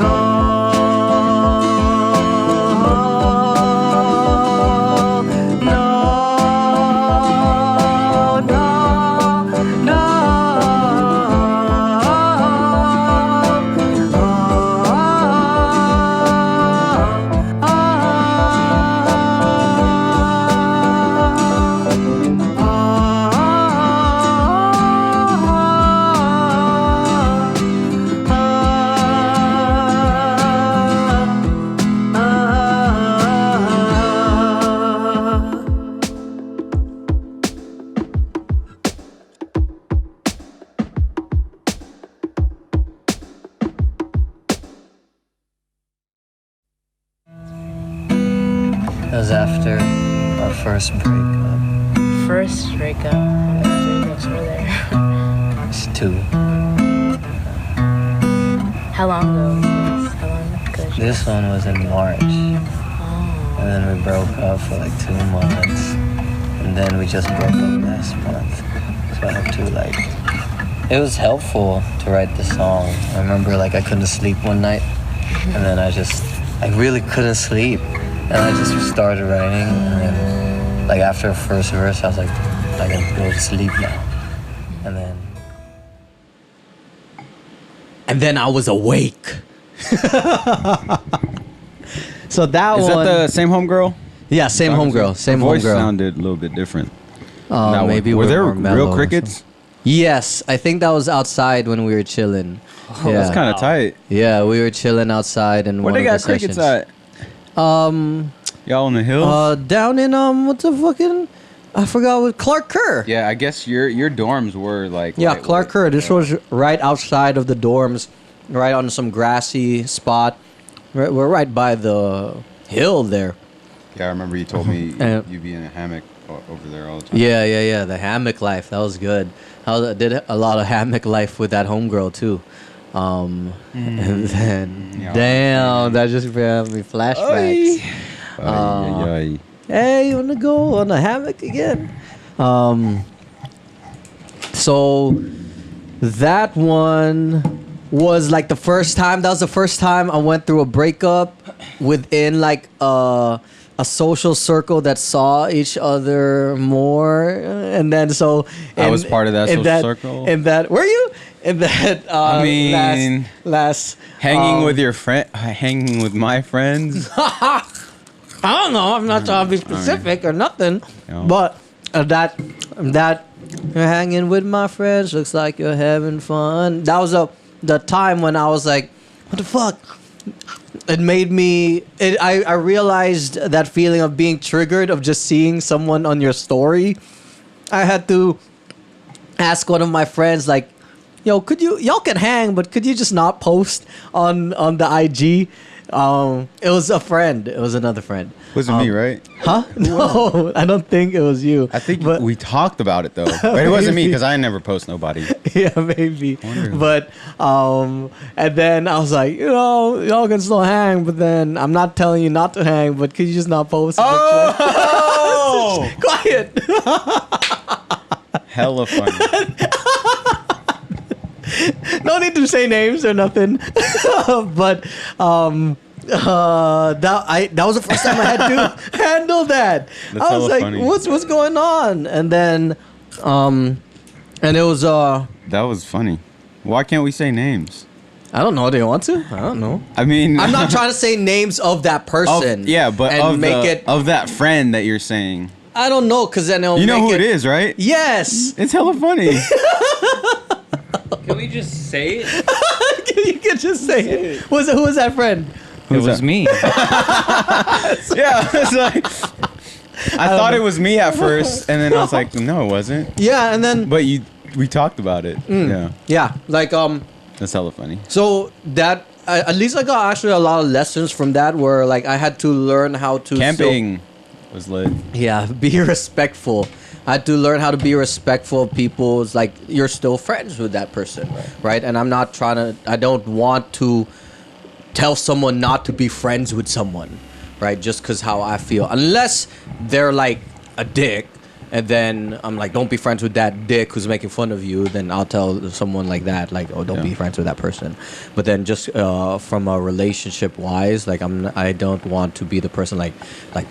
That was after our first breakup. First breakup. Breakups were there. It's 2. How long ago was this? How long ago? This one was in March. Oh. And then we broke up for like 2 months. And then we just broke up last month. So I have to it was helpful to write the song. I remember I couldn't sleep one night. And then I really couldn't sleep. And I just started writing, and then, after the first verse, I was like, I can go to sleep now. And then I was awake. So that Is one... that the same homegirl? Yeah, same homegirl. Same Her voice homegirl. sounded a little bit different. Maybe were there more mellow real or crickets? Yes, I think that was outside when we were chilling. Oh, that's kind of tight. Yeah, we were chilling outside and Where they got crickets at? Y'all on the hills? Down in what the fucking... I forgot what... Clark Kerr. Yeah, I guess your dorms were Yeah, Clark Kerr. This was right outside of the dorms, right on some grassy spot. We're right by the hill there. Yeah, I remember you told me you'd be in a hammock over there all the time. Yeah. The hammock life. That was good. I did a lot of hammock life with that homegirl too. And then, damn, that just gave me flashbacks. Hey, you wanna go on a hammock again? So that one was the first time. That was the first time I went through a breakup within a social circle that saw each other more, and then I was part of that social circle. And that were you? And that last hanging with your friend, hanging with my friends. I don't know. I'm not trying to be specific or nothing, but that you're hanging with my friends. Looks like you're having fun. That was the time when I was like, what the fuck? It made me. I realized that feeling of being triggered of just seeing someone on your story. I had to ask one of my friends y'all can hang, but could you just not post on the IG? It was a friend. It was another friend. Wasn't me, right? Huh? No, I don't think it was you. I think we talked about it though. But it wasn't me because I never post nobody. Yeah, maybe. But and then I was like, y'all can still hang, but then I'm not telling you not to hang, but could you just not post? Oh, quiet. Hella funny. No need to say names or nothing. But that was the first time I had to handle that. That's I was hella like, funny. what's going on? And then and it was That was funny. Why can't we say names? I don't know. Do you want to? I don't know. I mean, I'm not trying to say names of that person. but and make it of that friend that you're saying. I don't know, because then it'll You know make who it is, right? Yes. It's hella funny. Can we just say it? You can just say it. Who was that friend? It was me. Yeah, it's like I thought it was me at first, and then I was like, no, it wasn't. Yeah, and then But we talked about it. yeah, like That's hella funny. so that at least I got actually a lot of lessons from that, where like I had to learn how to Camping was lit. be respectful. I had to learn how to be respectful of people. It's like you're still friends with that person, right? And I'm not trying to. I don't want to tell someone not to be friends with someone, right? Just because how I feel, unless they're like a dick. And then I'm like, don't be friends with that dick who's making fun of you. Then I'll tell someone like that, like, oh, don't be friends with that person. But then just from a relationship wise, like I don't want to be the person like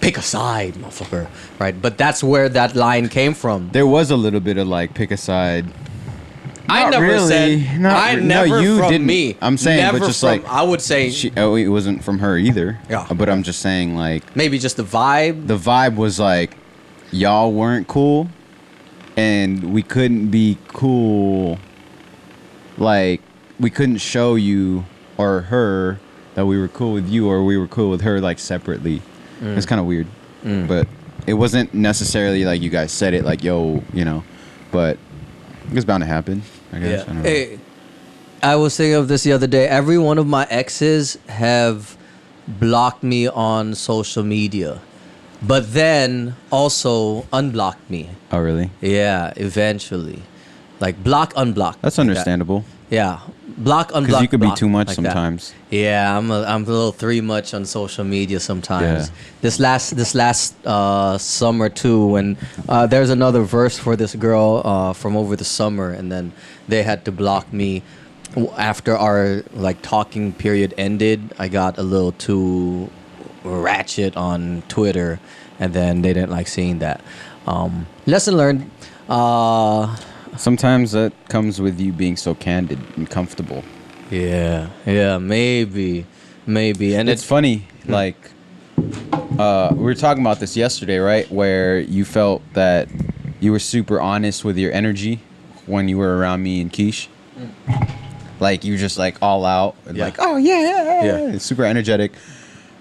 pick a side, motherfucker, right? But that's where that line came from. There was a little bit of like pick a side. I never really. said. Not I re- never no, you from didn't. me. I'm saying, never but just from, like I would say it wasn't from her either. Yeah. But I'm just saying like maybe just the vibe. the vibe was like y'all weren't cool, and we couldn't be cool. Like we couldn't show you or her that we were cool with you, or we were cool with her like separately. It's kind of weird, but it wasn't necessarily like you guys said it like yo, but it was bound to happen. I guess. I don't know. Hey, I was thinking of this the other day. Every one of my exes have blocked me on social media, but then also unblocked me. Oh really? Yeah, eventually. Like block, unblock. That's like understandable. that. Yeah. Block, unblock. Because you could be block, too much like that. sometimes. Yeah, I'm a little too much on social media sometimes. Yeah. This last summer too, when there's another verse for this girl from over the summer, and then they had to block me after our like talking period ended. I got a little too ratchet on Twitter, and then they didn't like seeing that. Lesson learned. Sometimes that comes with you being so candid and comfortable. Yeah, maybe, and It's funny, like, we were talking about this yesterday, right? Where you felt that you were super honest with your energy when you were around me and Keish. Like, you were just, like, all out. And like, oh, yeah. It's super energetic.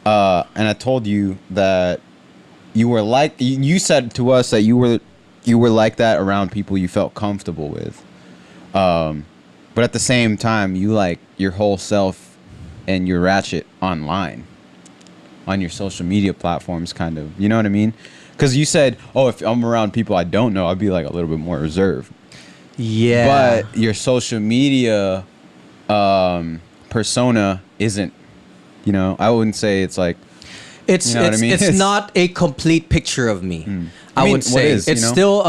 And I told you that you were like, you said to us that you were like that around people you felt comfortable with. But at the same time, you like your whole self and your ratchet online on your social media platforms, kind of. You know what I mean? Because you said, oh, if I'm around people I don't know, I'd be like a little bit more reserved. Yeah. But your social media persona isn't, I wouldn't say it's like, It's you know what I mean? it's not a complete picture of me. I mean, would what say is, it's still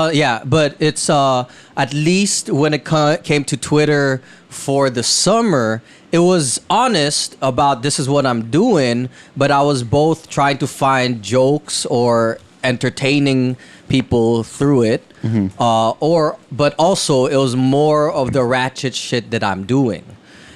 but it's at least when it came to Twitter for the summer, it was honest about this is what I'm doing, but I was both trying to find jokes or entertaining people through it, but also it was more of the ratchet shit that I'm doing,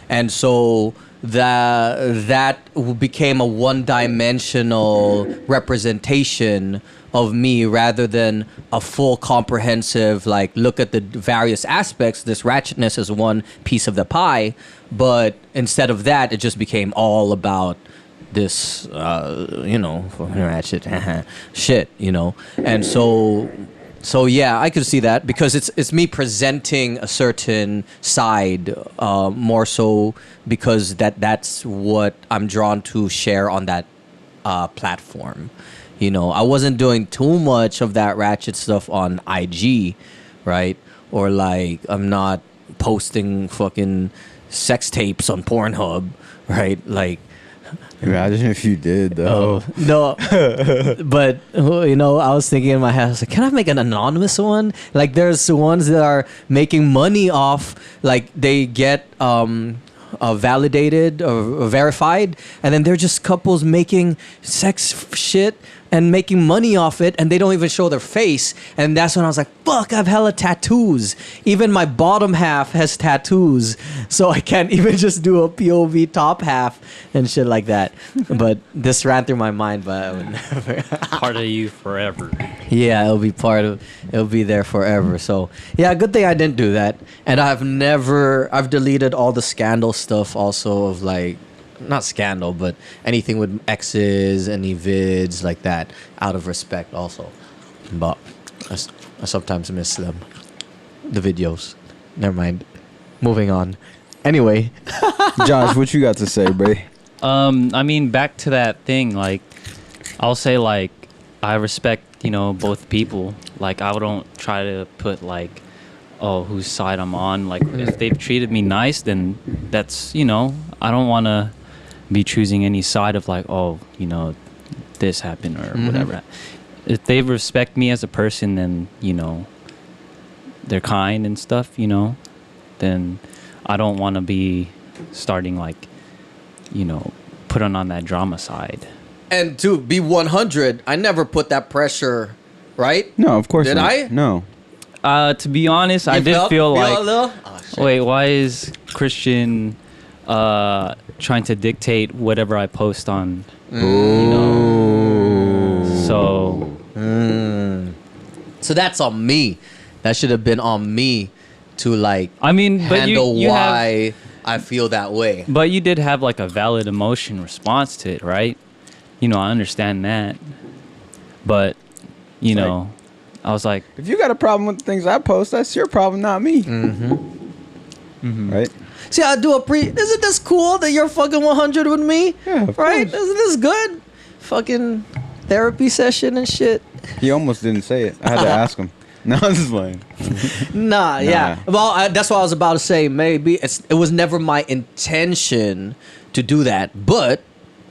and so that became a one-dimensional representation of me rather than a full comprehensive like look at the various aspects. This ratchetness is one piece of the pie, but instead of that, it just became all about this fucking ratchet shit, and so So yeah, I could see that because it's me presenting a certain side more so because that's what I'm drawn to share on that platform. You know, I wasn't doing too much of that ratchet stuff on IG, right? Or like I'm not posting fucking sex tapes on Pornhub, right? Like Imagine if you did, though. no, but you know, I was thinking in my head, I was like, can I make an anonymous one? Like, there's ones that are making money off, like they get validated or verified, and then they're just couples making sex shit and making money off it, and they don't even show their face. And that's when I was like, fuck, I have hella tattoos. Even my bottom half has tattoos, so I can't even just do a POV top half and shit like that. But this ran through my mind, but I would never. Part of you forever. Yeah, it'll be there forever. So yeah, good thing I didn't do that. And I've deleted all the scandal stuff also of like, not scandal, but anything with exes, any vids like that, out of respect also. But I sometimes miss them, the videos. Never mind. Moving on. Anyway, Josh, what you got to say, Bray? I mean, back to that thing, like, I'll say, like, I respect, you know, both people. Like, I don't try to put, like, oh, whose side I'm on. Like, if they've treated me nice, then that's, you know, I don't want to be choosing any side of, like, oh, you know, this happened or whatever. If they respect me as a person, then, you know, they're kind and stuff, you know, then I don't want to be starting, like, you know, putting on that drama side. and to be 100, I never put that pressure, right? No, of course Did not. I? No. To be honest, I did feel like, a little? Oh, shit. wait, why is Christian trying to dictate whatever I post on, you know? So So that's on me. That should have been on me to like I mean, but handle you why I feel that way. But you did have like a valid emotion response to it, right? You know, I understand that. But, you know, I was like, If you got a problem with the things I post, that's your problem, not me. Right? See, I do isn't this cool that you're fucking 100 with me? Yeah, of right? course. Isn't this good? Fucking therapy session and shit. He almost didn't say it. I had to ask him. No, I'm just playing. Nah, yeah. Well, that's what I was about to say. Maybe it was never my intention to do that, but it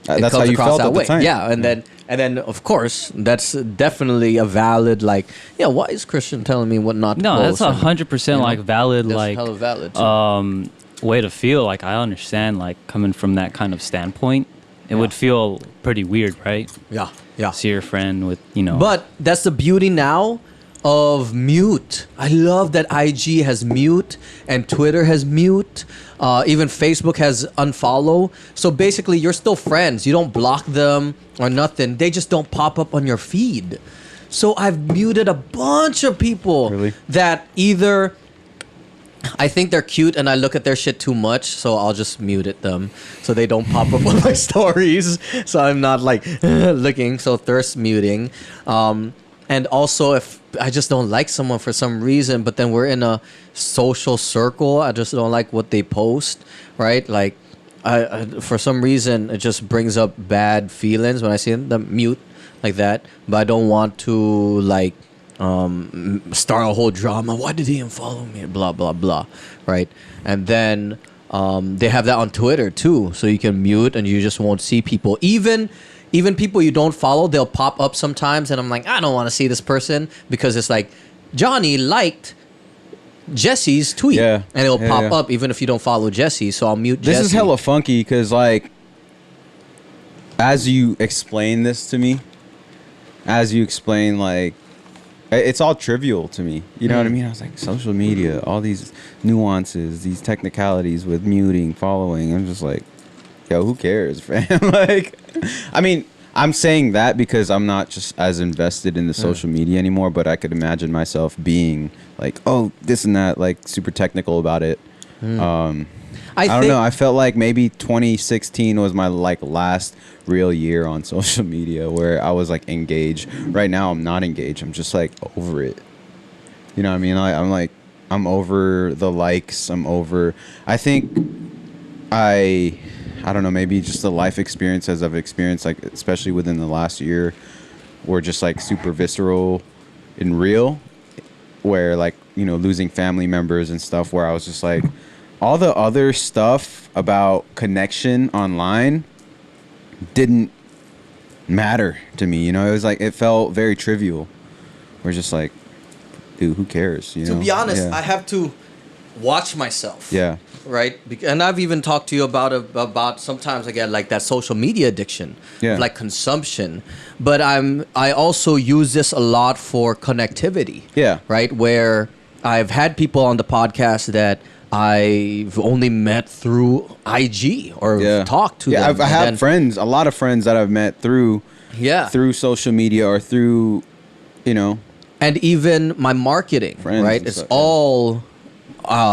That's comes how you across felt that at the way. time. Yeah, and then of course that's definitely a valid like. Yeah, why is Christian telling me what not to no, post? that's 100% like valid, That's like hella valid. Too. way to feel. Like, I understand, like, coming from that kind of standpoint, it would feel pretty weird, right? Yeah, yeah. See your friend with, you know. But that's the beauty now of mute. I love that IG has mute and Twitter has mute. Even Facebook has unfollow. So basically, you're still friends. You don't block them or nothing. They just don't pop up on your feed. So I've muted a bunch of people that either I think they're cute and I look at their shit too much, so I'll just mute them so they don't pop up on my stories. So I'm not like looking, so thirst muting. And also, if I just don't like someone for some reason, but then we're in a social circle, I just don't like what they post, right? Like, I for some reason, it just brings up bad feelings when I see them mute like that. But I don't want to, like, start a whole drama. Why did he unfollow me? Blah, blah, blah, right? And then they have that on Twitter, too. So you can mute and you just won't see people. Even people you don't follow, they'll pop up sometimes, and I'm like, I don't want to see this person because it's like, Johnny liked Jesse's tweet, and it'll pop up even if you don't follow Jesse. So I'll mute Jesse. This is hella funky because, like, as you explain this to me, like, it's all trivial to me. You know what I mean? I was like, social media, all these nuances, these technicalities with muting, following. I'm just like, yo, who cares, fam? Like, I mean, I'm saying that because I'm not just as invested in the social media anymore, but I could imagine myself being like, oh, this and that, like, super technical about it. I don't know. I felt like maybe 2016 was my, like, last real year on social media where I was, like, engaged. Right now, I'm not engaged. I'm just, like, over it. You know what I mean? I'm like, I'm over the likes. I think I don't know, maybe just the life experiences I've experienced, like especially within the last year, were just like super visceral and real, where like, you know, losing family members and stuff, where I was just like, all the other stuff about connection online didn't matter to me. You know, it was like, it felt very trivial. We're just like, dude, who cares? You know? To be honest, Yeah. I have to watch myself. Yeah. Right, and I've even talked to you about sometimes I get like that social media addiction, Yeah. like consumption. But I also use this a lot for connectivity. Yeah. Right, where I've had people on the podcast that I've only met through IG or talked to. Yeah, them. I And have then- friends, a lot of friends that I've met through social media or through, you know, and even my marketing. Friends right, and it's stuff, yeah. all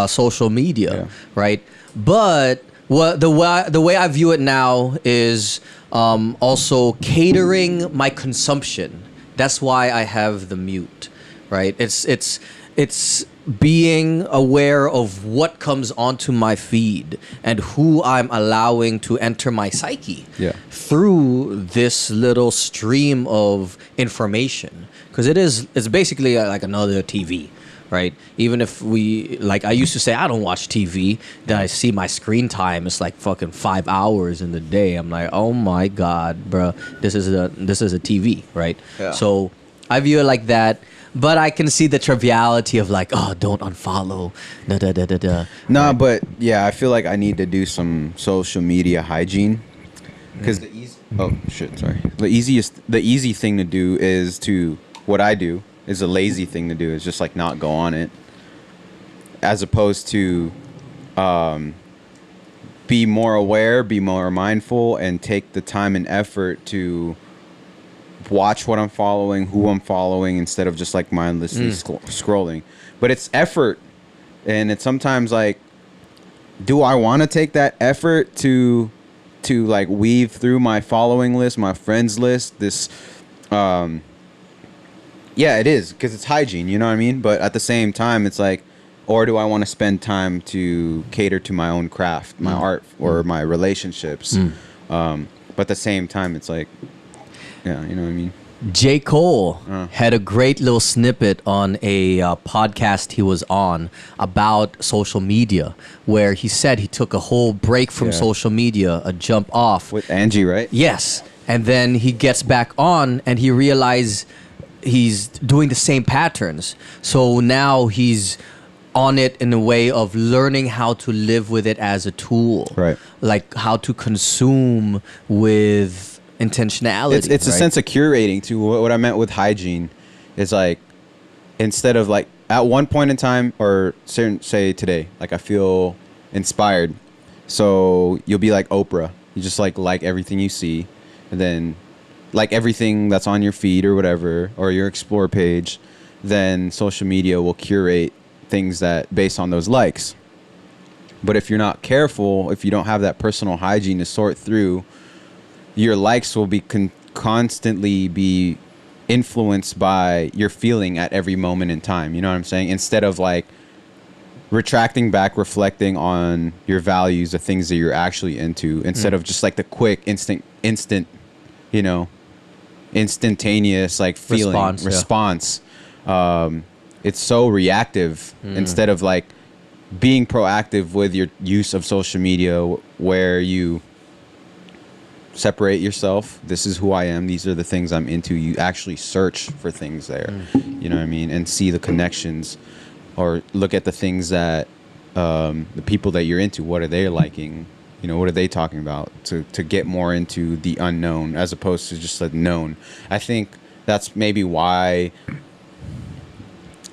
social media. Right, but the way I view it now is also catering my consumption. That's why I have the mute. Right, it's being aware of what comes onto my feed and who I'm allowing to enter my psyche through this little stream of information, because it's basically like another TV, right? Even if I used to say I don't watch TV, then I see my screen time, it's like fucking 5 hours in the day. I'm like, oh my god, bro, this is a TV, right? Yeah. So I view it like that. But I can see the triviality of like, oh, don't unfollow. No, but yeah, I feel like I need to do some social media hygiene, because the easy thing to do is what I do is a lazy thing to do is just like not go on it, as opposed to be more aware, be more mindful, and take the time and effort to watch what I'm following, who I'm following, instead of just like mindlessly scrolling. But it's effort, and it's sometimes like, do I want to take that effort to like weave through my following list, my friends list? This, yeah, it is, because it's hygiene, you know what I mean? But at the same time, it's like, or do I want to spend time to cater to my own craft, my art, or my relationships? But at the same time, it's like, yeah, you know what I mean? J. Cole had a great little snippet on a podcast he was on about social media, where he said he took a whole break from social media, a jump off. With Angie, right? Yes. And then he gets back on and he realized he's doing the same patterns. So now he's on it in a way of learning how to live with it as a tool. Right. Like how to consume with intentionality. It's a sense of curating too. What I meant with hygiene is like, instead of like at one point in time, or say today, like I feel inspired, so you'll be like Oprah, you just like everything you see, and then like everything that's on your feed or whatever, or your explore page, then social media will curate things that based on those likes. But if you're not careful, if you don't have that personal hygiene to sort through, your likes will be constantly be influenced by your feeling at every moment in time. You know what I'm saying? Instead of like retracting back, reflecting on your values, the things that you're actually into, instead of just like the quick, instant, you know, instantaneous like feeling response. It's so reactive instead of like being proactive with your use of social media, where you separate yourself. This is who I am. These are the things I'm into. You actually search for things there, you know what I mean? And see the connections, or look at the things that the people that you're into, what are they liking? You know, what are they talking about, to get more into the unknown as opposed to just the known. I think that's maybe why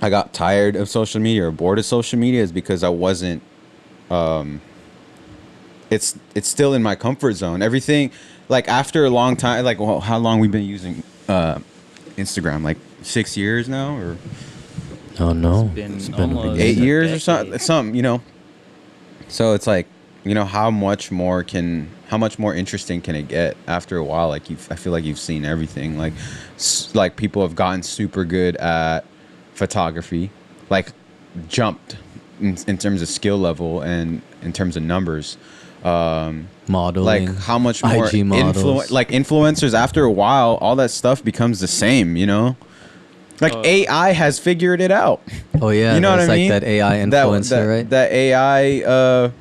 I got tired of social media or bored of social media, is because I wasn't it's still in my comfort zone. Everything, like after a long time, like, well, how long we've been using Instagram? Like 6 years now, or oh no, it's been 8 years or something, you know. So it's like, you know, how much more interesting can it get after a while? Like I feel like you've seen everything. Like people have gotten super good at photography, like jumped in terms of skill level and in terms of numbers. Modeling, like how much more IG models. like influencers, after a while, all that stuff becomes the same, you know? Like AI has figured it out. Oh yeah, you know what I like mean? that AI influencer, right? That AI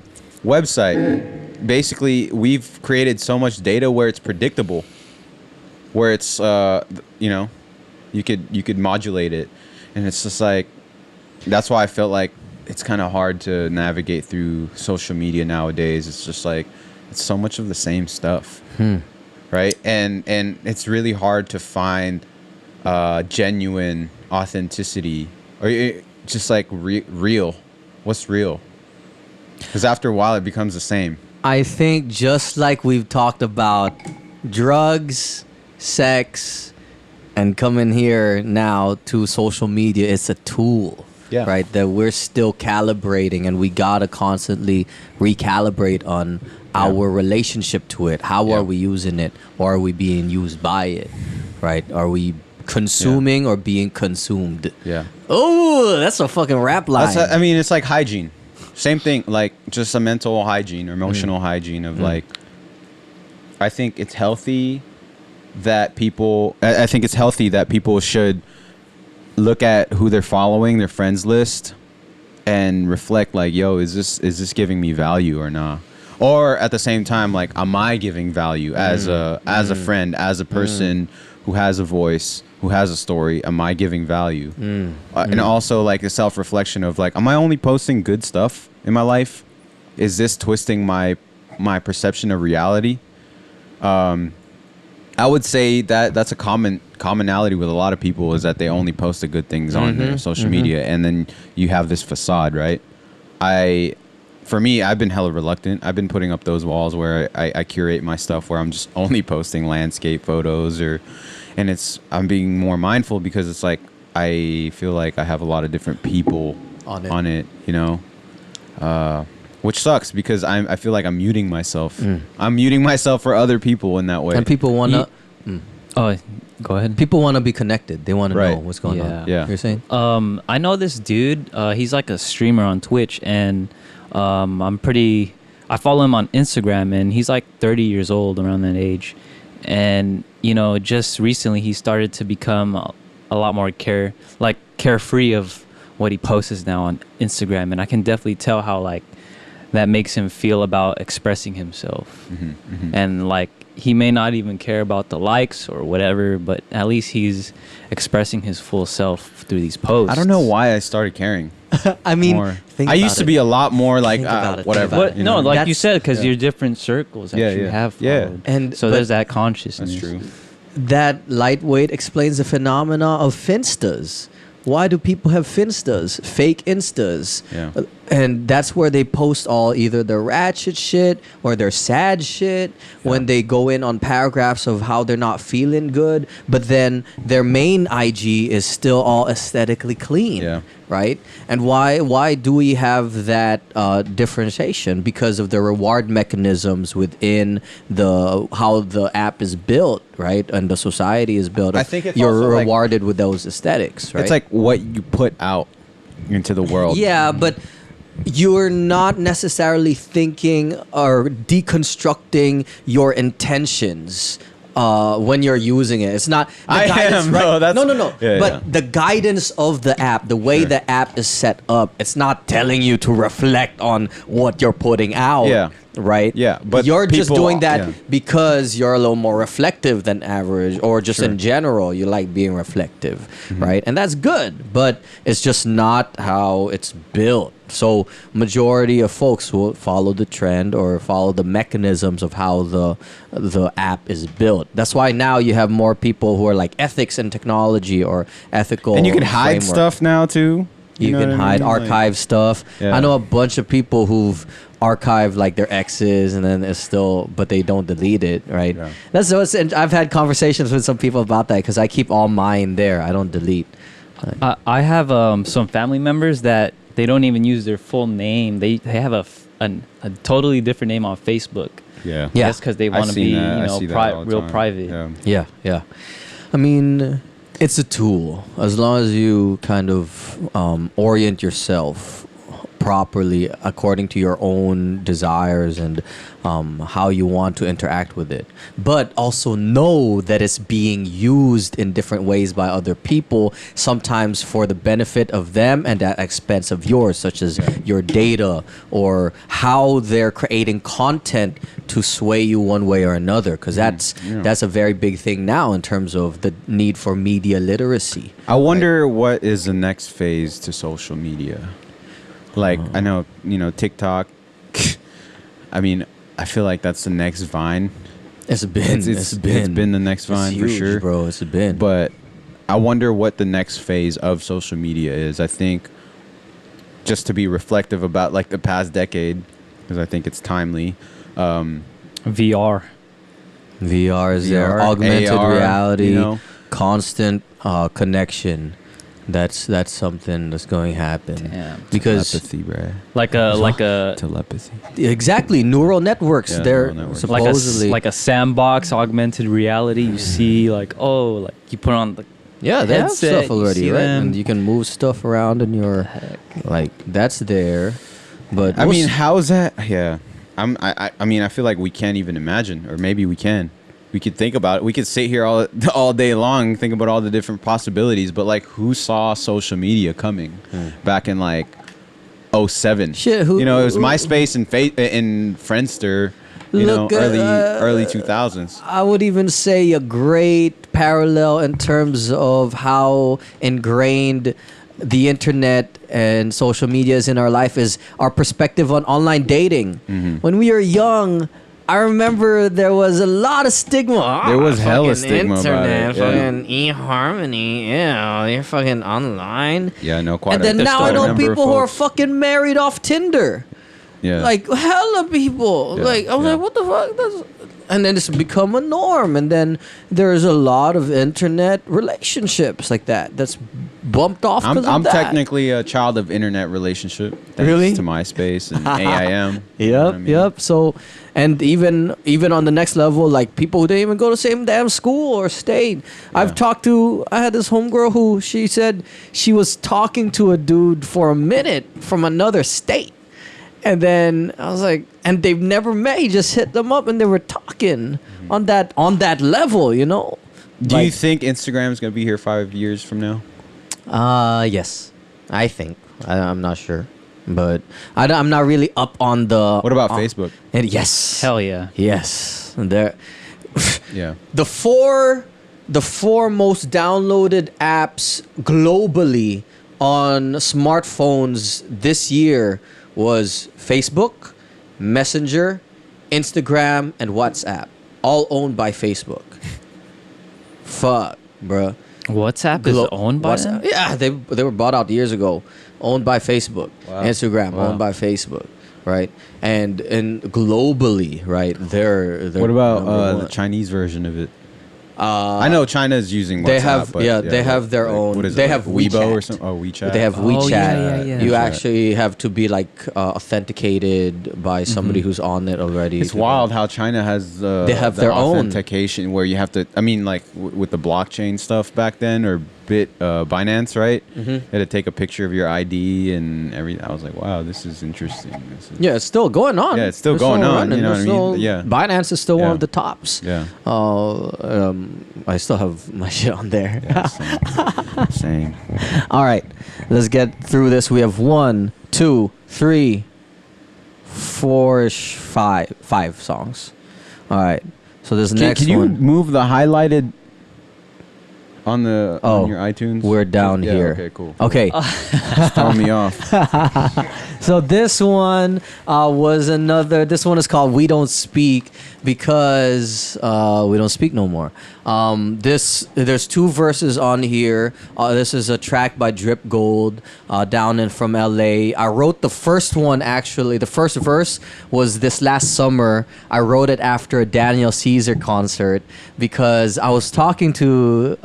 website. Basically, we've created so much data where it's predictable, where it's you know, you could modulate it, and it's just like, that's why I felt like it's kind of hard to navigate through social media nowadays. It's just like, it's so much of the same stuff, right? And it's really hard to find genuine authenticity, or just like real. What's real? Because after a while, it becomes the same. I think just like we've talked about drugs, sex, and coming here now to social media, it's a tool. Yeah. Right, that we're still calibrating, and we gotta constantly recalibrate on our relationship to it. How are we using it, or are we being used by it? Right? Are we consuming or being consumed? Yeah. Oh, that's a fucking rap line. I mean, it's like hygiene. Same thing, like just a mental hygiene or emotional hygiene of like, I think it's healthy that people, I think it's healthy that people should look at who they're following, their friends list, and reflect like, yo, is this giving me value or not? Or at the same time, like, am I giving value as a friend, as a person who has a voice, who has a story? Am I giving value? And also like the self-reflection of like, am I only posting good stuff in my life? Is this twisting my perception of reality? I would say that that's a commonality with a lot of people, is that they only post the good things on their social media, and then you have this facade, right? For me, I've been hella reluctant. I've been putting up those walls where I curate my stuff, where I'm just only posting landscape photos, and I'm being more mindful, because it's like, I feel like I have a lot of different people on it, you know? Which sucks, because I feel like I'm muting myself. I'm muting myself for other people in that way. And people want to... Oh, go ahead. People want to be connected. They want to know what's going on. Yeah. You're saying? I know this dude. He's like a streamer on Twitch, and I follow him on Instagram, and he's like 30 years old, around that age. And, you know, just recently he started to become a lot more carefree of what he posts now on Instagram. And I can definitely tell how like that makes him feel about expressing himself. And like, he may not even care about the likes or whatever, but at least he's expressing his full self through these posts. I don't know why I started caring. I mean, more. I used to be a lot more like, whatever. But you no, know? like you said, because you're different circles that you have followed. And so there's that consciousness. That's true. That lightweight explains the phenomena of Finstas. Why do people have Finstas? Fake Instas. Yeah. And that's where they post all either their ratchet shit or their sad shit, when they go in on paragraphs of how they're not feeling good, but then their main IG is still all aesthetically clean. Yeah. Right? And why do we have that differentiation? Because of the reward mechanisms within how the app is built, right? And the society is built. I think it's you're also like, rewarded with those aesthetics, right? it's like what you put out into the world. Yeah, but you're not necessarily thinking or deconstructing your intentions when you're using it. It's not the guidance, right? No. Yeah, but the guidance of the app, the way the app is set up, it's not telling you to reflect on what you're putting out. Yeah. Right? Yeah, but you're just people- doing that yeah. because you're a little more reflective than average, or just in general, you like being reflective, right? And that's good, but it's just not how it's built. So majority of folks will follow the trend or follow the mechanisms of how the app is built. That's why now you have more people who are like ethics and technology or ethical. And you can hide framework. stuff now too. You know can what I hide, mean? archive stuff. Yeah. I know a bunch of people who've archived like their exes, and then it's still, but they don't delete it, right? Yeah. That's what's. And I've had conversations with some people about that, because I keep all mine there. I don't delete. I have some family members that they don't even use their full name. They have a totally different name on Facebook. Yeah. Just because they want to be, that. I see that all the real time. private. Yeah. Yeah. I mean, It's a tool. As long as you kind of orient yourself properly according to your own desires and how you want to interact with it. But also know that it's being used in different ways by other people, sometimes for the benefit of them and at expense of yours, such as your data or how they're creating content to sway you one way or another. Because that's a very big thing now in terms of the need for media literacy. I wonder what is the next phase to social media. Like, I know, TikTok. I mean, I feel like that's the next Vine. It's been the next Vine huge, for sure, bro. It's been. But I wonder what the next phase of social media is. I think just to be reflective about like the past decade, because I think it's timely. VR is there. Augmented AR, reality, constant connection. That's something that's going to happen. Damn. Because telepathy, bro. like a Telepathy. Exactly, neural networks. Yeah, they're neural networks. supposedly like a sandbox augmented reality. You see like you put on the they have headset, stuff already, you see right? them. And you can move stuff around in your like that's there. But I mean, how is that? Yeah, I mean, I feel like we can't even imagine, or maybe we can. We could think about it. We could sit here all day long, think about all the different possibilities. But like, who saw social media coming back in like 07? Shit, it was MySpace and Friendster. Early 2000s. I would even say a great parallel in terms of how ingrained the internet and social media is in our life is our perspective on online dating. When we were young, I remember there was a lot of stigma. There was hella stigma internet, about it. Yeah. Fucking eHarmony, you're fucking online. Yeah, no, quite. And then now I know people who are fucking married off Tinder. Yeah. Like hella people. Yeah, Like I was yeah. like, what the fuck? And then it's become a norm. And then there's a lot of internet relationships like that. That's bumped off. I'm technically a child of internet relationship. Thanks Really? to MySpace and AIM. Yep. So, and even on the next level, like people who didn't even go to the same damn school or state. I had this homegirl who she said she was talking to a dude for a minute from another state. And then I was like, and they've never met. He just hit them up and they were talking on that level, Do you think Instagram is going to be here 5 years from now? Yes, I think. I'm not sure, but I'm not really up on the. What about Facebook? Yes. hell yeah. Yes. There. Yeah. The four most downloaded apps globally on smartphones this year was Facebook, Messenger, Instagram, and WhatsApp, all owned by Facebook. Fuck, bruh. WhatsApp is owned by them? Yeah, they were bought out years ago, owned by Facebook. Wow. Instagram owned by Facebook, right? And globally, right? They're What about number the one. Chinese version of it? I know China is using WhatsApp. They have but they have their own. What is they it? have Weibo WeChat. or something? Oh, WeChat. They have Oh, WeChat. yeah. You WeChat. actually have to be like authenticated by somebody who's on it already. It's wild how China has They have the their own. authentication where you have to. I mean, like with the blockchain stuff back then, or Binance, right? You had to take a picture of your ID and everything. I was like, wow, this is interesting. Yeah, it's still going on. Yeah, it's still They're going on, running. you know what I They're mean? still- Yeah. Binance is still one Yeah. of the tops. Yeah. I still have my shit on there. Yeah, same. All right, let's get through this. We have 1, 2, 3, 4-ish, five songs. All right, so this next Can you one. move the highlighted on the Oh, on your iTunes? we're down Yeah, here. Okay, cool. Okay, Just throwing me off. so this one was another. This one is called "We Don't Speak" because we don't speak no more. There's two verses on here. This is a track by Drip Gold down in from LA. I wrote the first one actually. The first verse was this last summer. I wrote it after a Daniel Caesar concert because I was talking to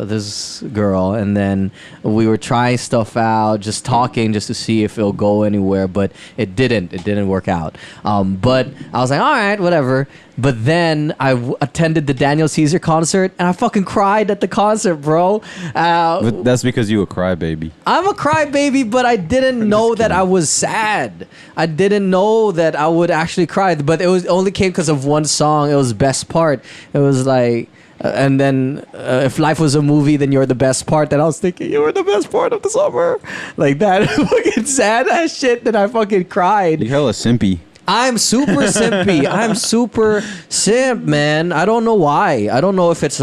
this girl and then we were trying stuff out, just talking just to see if it'll go anywhere. anywhere, but it didn't work out. But I was like, all right, whatever. But then I attended the Daniel Caesar concert, and I fucking cried at the concert, bro. But that's because you a crybaby. I'm a crybaby, but I didn't know that I was sad. I didn't know that I would actually cry. But it only came because of one song. It was Best Part. It was like, and then if life was a movie, then you're the best part. Then I was thinking, you were the best part of the summer. Like that fucking sad ass shit that I fucking cried. You hella simpy. I'm super simpy. I'm super simp, man. I don't know why. I don't know if it's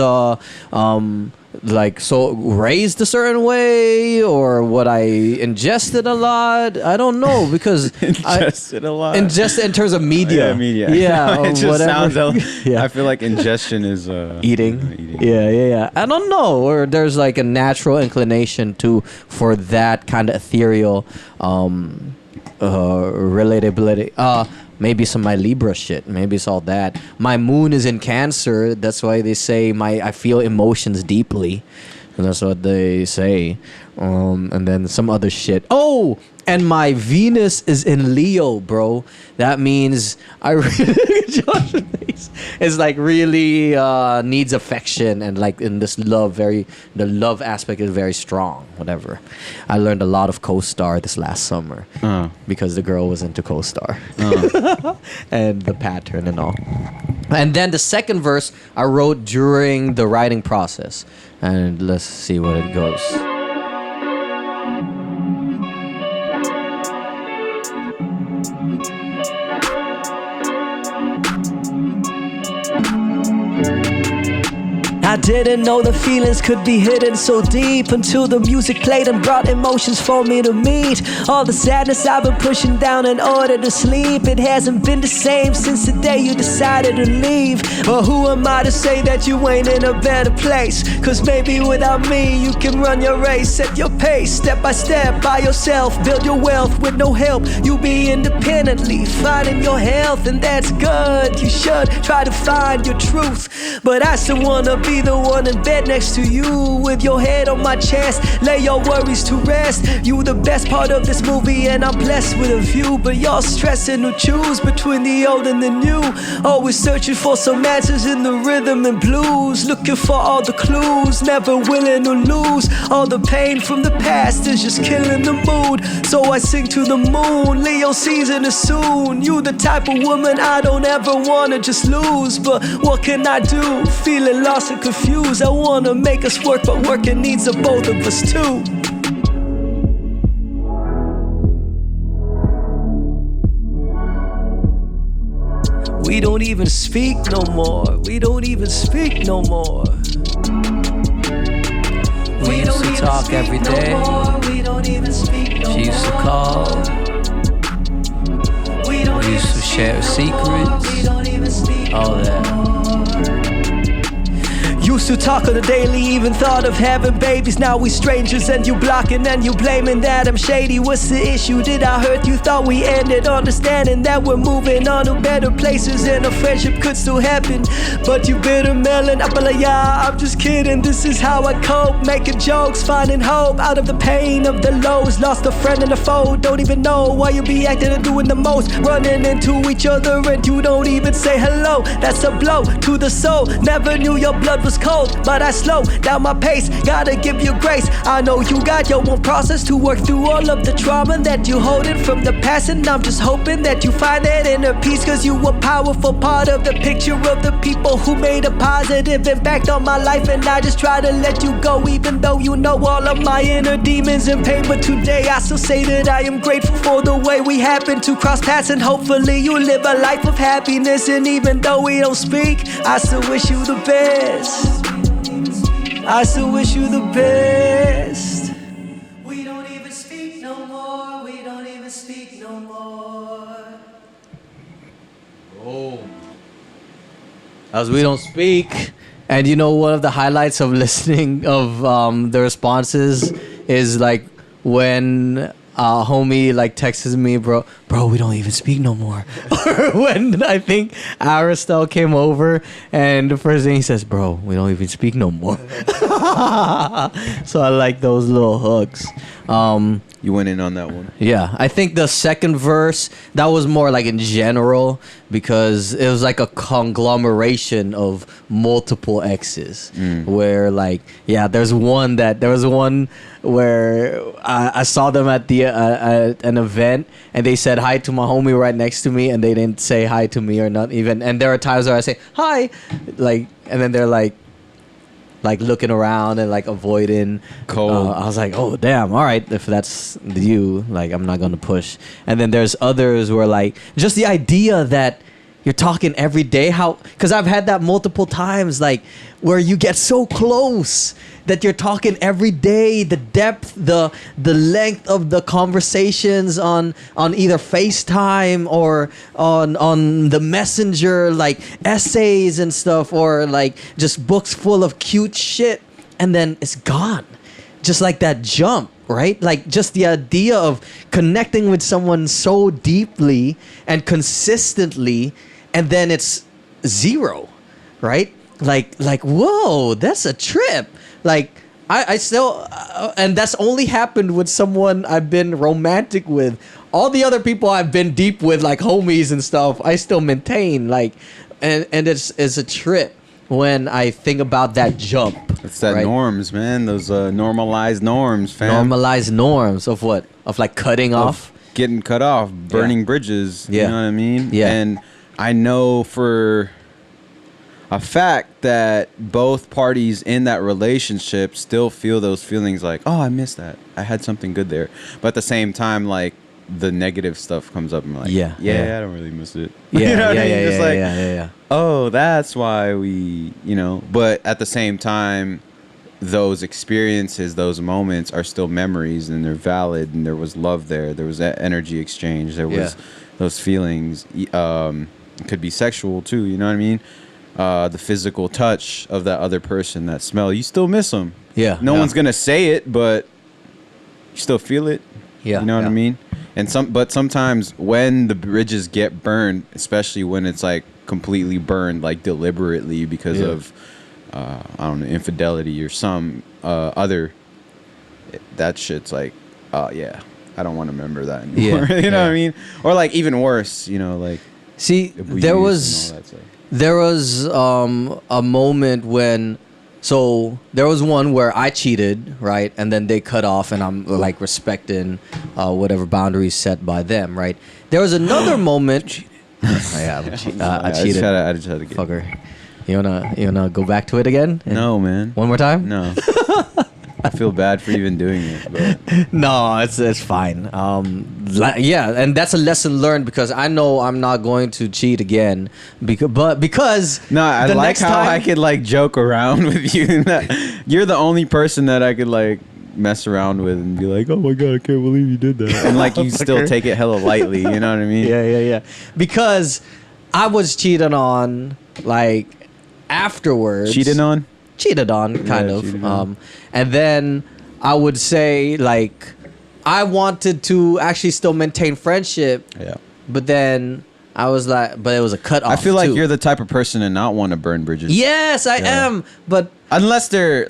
like so raised a certain way or what I ingested a lot. I don't know because ingested a lot. Ingest in terms of media. Yeah, media. Yeah, it just whatever. sounds. Yeah. I feel like ingestion is eating. Yeah. I don't know, or there's like a natural inclination for that kind of ethereal relatability. Maybe some my Libra shit. Maybe it's all that. My moon is in Cancer. That's why they say I feel emotions deeply. And that's what they say. And then some other shit. Oh, and my Venus is in Leo, bro. That means I really Josh's face is like really needs affection, and like in this love, the love aspect is very strong. Whatever. I learned a lot of co-star this last summer because the girl was into co-star and the pattern and all. And then the second verse I wrote during the writing process, and let's see what it goes. I didn't know the feelings could be hidden so deep until the music played and brought emotions for me to meet. All the sadness I've been pushing down in order to sleep. It hasn't been the same since the day you decided to leave. But who am I to say that you ain't in a better place? Cause maybe without me you can run your race, set your pace, step by step by yourself. Build your wealth with no help. You be independently finding your health, and that's good. You should try to find your truth. But I still wanna be the one in bed next to you, with your head on my chest, lay your worries to rest. You the best part of this movie, and I'm blessed with a view. But you're stressing to choose between the old and the new. Always searching for some answers in the rhythm and blues, looking for all the clues, never willing to lose. All the pain from the past is just killing the mood. So I sing to the moon, Leo season is soon. You the type of woman I don't ever wanna just lose. But what can I do? Feeling lost and confused. I wanna make us work, but working needs the both of us too. We don't even speak no more. We don't even speak no more. We used to talk every day. She used to call. We used to share secrets. All that. Used to talk on the daily, even thought of having babies. Now we strangers and you blocking and you blaming that I'm shady. What's the issue? Did I hurt you? Thought we ended, understanding that we're moving on to better places and a friendship could still happen. But you bitter melon, I'm just kidding. This is how I cope, making jokes, finding hope out of the pain of the lows. Lost a friend and a foe, don't even know why you be acting and doing the most. Running into each other and you don't even say hello. That's a blow to the soul. Never knew your blood was cold, but I slow down my pace. Gotta give you grace. I know you got your own process to work through all of the trauma that you holding from the past, and I'm just hoping that you find that inner peace. Cause you a powerful part of the picture of the people who made a positive impact on my life, and I just try to let you go, even though you know all of my inner demons and pain. But today I still say that I am grateful for the way we happen to cross paths, and hopefully you live a life of happiness. And even though we don't speak, I still wish you the best. I still wish you the best. We don't even speak no more. We don't even speak no more. Oh. As we don't speak. And you know, one of the highlights of listening of the responses is like when homie like texts me, bro, we don't even speak no more. Or when I think Aristel came over and the first thing he says, bro, we don't even speak no more. So I like those little hooks. You went in on that one. Yeah, I think the second verse, that was more like in general, because it was like a conglomeration of multiple exes. Where like, yeah, there was one where I saw them at an event, and they said hi to my homie right next to me, and they didn't say hi to me or not even. And there are times where I say hi, like, and then they're like looking around and like avoiding. Cold. I was like, oh damn, all right, if that's you, like, I'm not gonna push. And then there's others where like just the idea that you're talking every day, because I've had that multiple times, like where you get so close that you're talking every day, the depth, the length of the conversations on either FaceTime or on the messenger, like essays and stuff, or like just books full of cute shit, and then it's gone. Just like that jump, right? Like just the idea of connecting with someone so deeply and consistently, and then it's zero, right? Like whoa, that's a trip. Like I still, and that's only happened with someone I've been romantic with. All the other people I've been deep with, like homies and stuff, I still maintain. Like, and it's a trip when I think about that jump. It's that right? norms, man. Those normalized norms, fam. Normalized norms of what? Of like cutting off, getting cut off, burning bridges. Yeah. You know what I mean? Yeah. And I know for a fact that both parties in that relationship still feel those feelings like, oh, I missed that. I had something good there. But at the same time, like, the negative stuff comes up and like, yeah, I don't really miss it. Yeah, you know what I mean? yeah, Just yeah, like, yeah. oh, that's why we, but at the same time, those experiences, those moments are still memories, and they're valid, and there was love there. There was that energy exchange. There was those feelings. It could be sexual too, you know what I mean? The physical touch of that other person, that smell, you still miss them. Yeah. No one's gonna say it, but you still feel it. Yeah. You know what I mean? And but sometimes when the bridges get burned, especially when it's like completely burned, like deliberately because of I don't know, infidelity or some other, that shit's like, I don't want to remember that anymore. You know what I mean? Or like even worse, like. See, there was a moment when, so there was one where I cheated, right? And then they cut off, and I'm like respecting whatever boundaries set by them, right? There was another moment. I cheated. I just had to get. Fucker. You wanna go back to it again? No, man. One more time? No. I feel bad for even doing it. But. No, it's fine. And that's a lesson learned, because I know I'm not going to cheat again. Because no, I like how I could like joke around with you. You're the only person that I could like mess around with and be like, oh my god, I can't believe you did that, and like you still take it hella lightly. You know what I mean? Yeah. Because I was cheated on like afterwards. Cheated on, kind of. And then I would say, like, I wanted to actually still maintain friendship. Yeah. But then I was like, but it was a cutoff. I feel like you're the type of person to not want to burn bridges. Yes, I am. But unless they're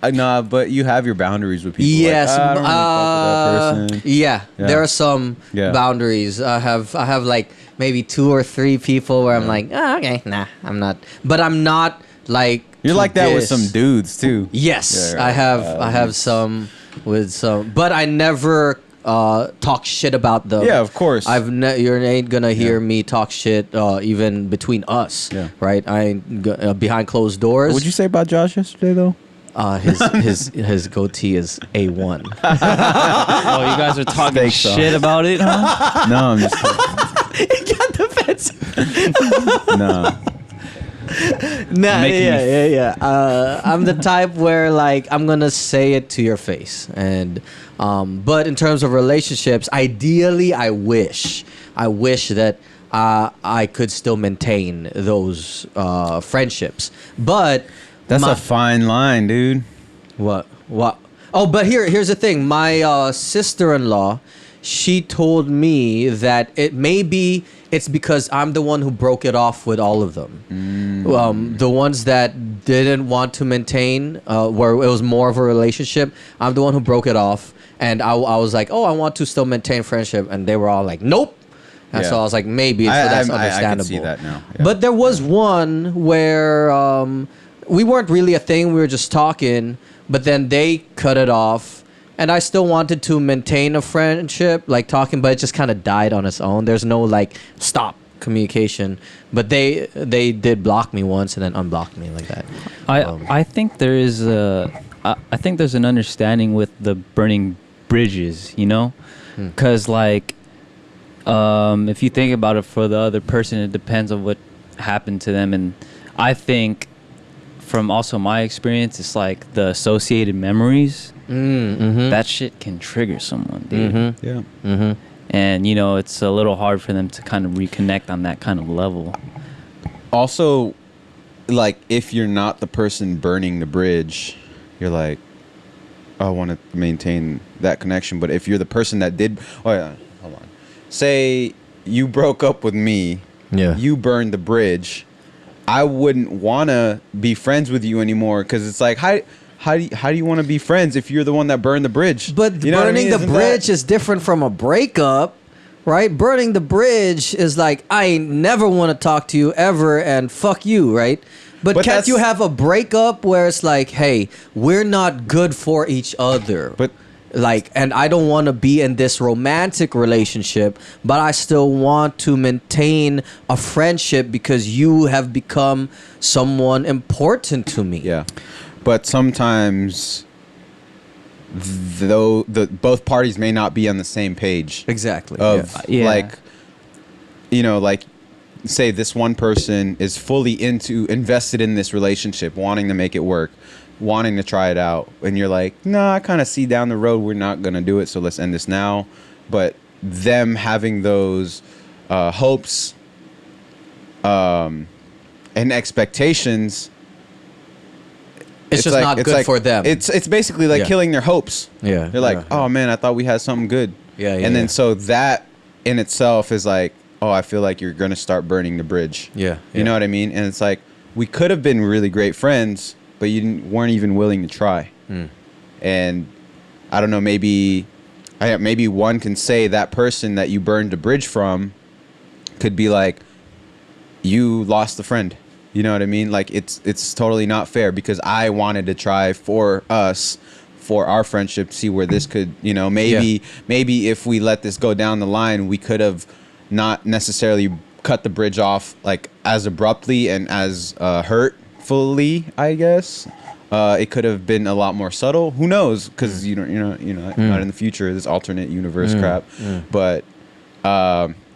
nah, but you have your boundaries with people. Yes. Like, I don't really fuck with that person. Yeah. There are some boundaries. I have like maybe 2 or 3 people where I'm like, okay, nah, I'm not. But I'm not like. You're like that with some dudes too. Yes, I have some with some, but I never talk shit about them. Yeah, of course. You ain't gonna hear me talk shit even between us. Yeah. Right. Behind closed doors. What'd you say about Josh yesterday though? His goatee is A1. Oh, you guys are talking shit about it, huh? No, I'm just kidding. He got defensive. No. Nah, I'm the type where like I'm gonna say it to your face, and but in terms of relationships, ideally, I wish that I could still maintain those friendships, but that's a fine line, dude. What? Oh, but here's the thing. My sister-in-law, she told me that it's because I'm the one who broke it off with all of them. The ones that didn't want to maintain, where it was more of a relationship, I'm the one who broke it off. And I was like, oh, I want to still maintain friendship, and they were all like, nope. And so I was like, maybe that's understandable. I can see that now. Yeah. But there was one where we weren't really a thing. We were just talking, but then they cut it off. And I still wanted to maintain a friendship, like talking, but it just kind of died on its own. There's no like stop communication. But they did block me once and then unblocked me like that. I think there is I think there's an understanding with the burning bridges, you know, because like if you think about it, for the other person, it depends on what happened to them. And I think from also my experience, it's like the associated memories. That shit can trigger someone, dude. Yeah. And, you know, it's a little hard for them to kind of reconnect on that kind of level. Also, like, if you're not the person burning the bridge, you're like, I want to maintain that connection. But if you're the person that did... Oh, yeah. Hold on. Say you broke up with me. Yeah. You burned the bridge. I wouldn't want to be friends with you anymore because it's like, how do you want to be friends if you're the one that burned the bridge? But you know burning what I mean? the Isn't bridge that- is different from a breakup, right? Burning the bridge is like, I never want to talk to you ever and fuck you, right? But can't that's- you have a breakup where it's like, hey, we're not good for each other. But like, and I don't want to be in this romantic relationship, but I still want to maintain a friendship because you have become someone important to me. Yeah. But sometimes though both parties may not be on the same page. Exactly. Of Yeah. like, you know, like say this one person is fully invested in this relationship, wanting to make it work, wanting to try it out, and you're like, no, I kind of see down the road we're not gonna do it, so let's end this now. But them having those hopes and expectations, It's just like- not it's good like- for them. It's basically like Yeah. killing their hopes. Yeah, They're like, yeah, oh man, I thought we had something good. Yeah, yeah, And then yeah. so that in itself is like, oh, I feel like you're gonna start burning the bridge. Yeah, You know what I mean? And it's like, we could have been really great friends, but weren't even willing to try. And I don't know, maybe one can say that person that you burned the bridge from could be like, you lost a friend. You know what I mean? Like it's totally not fair because I wanted to try for us, for our friendship, see where this could, you know, maybe if we let this go down the line, we could have not necessarily cut the bridge off like as abruptly and as hurtfully, I guess. It could have been a lot more subtle. Who knows? Because not in the future, this alternate universe crap. But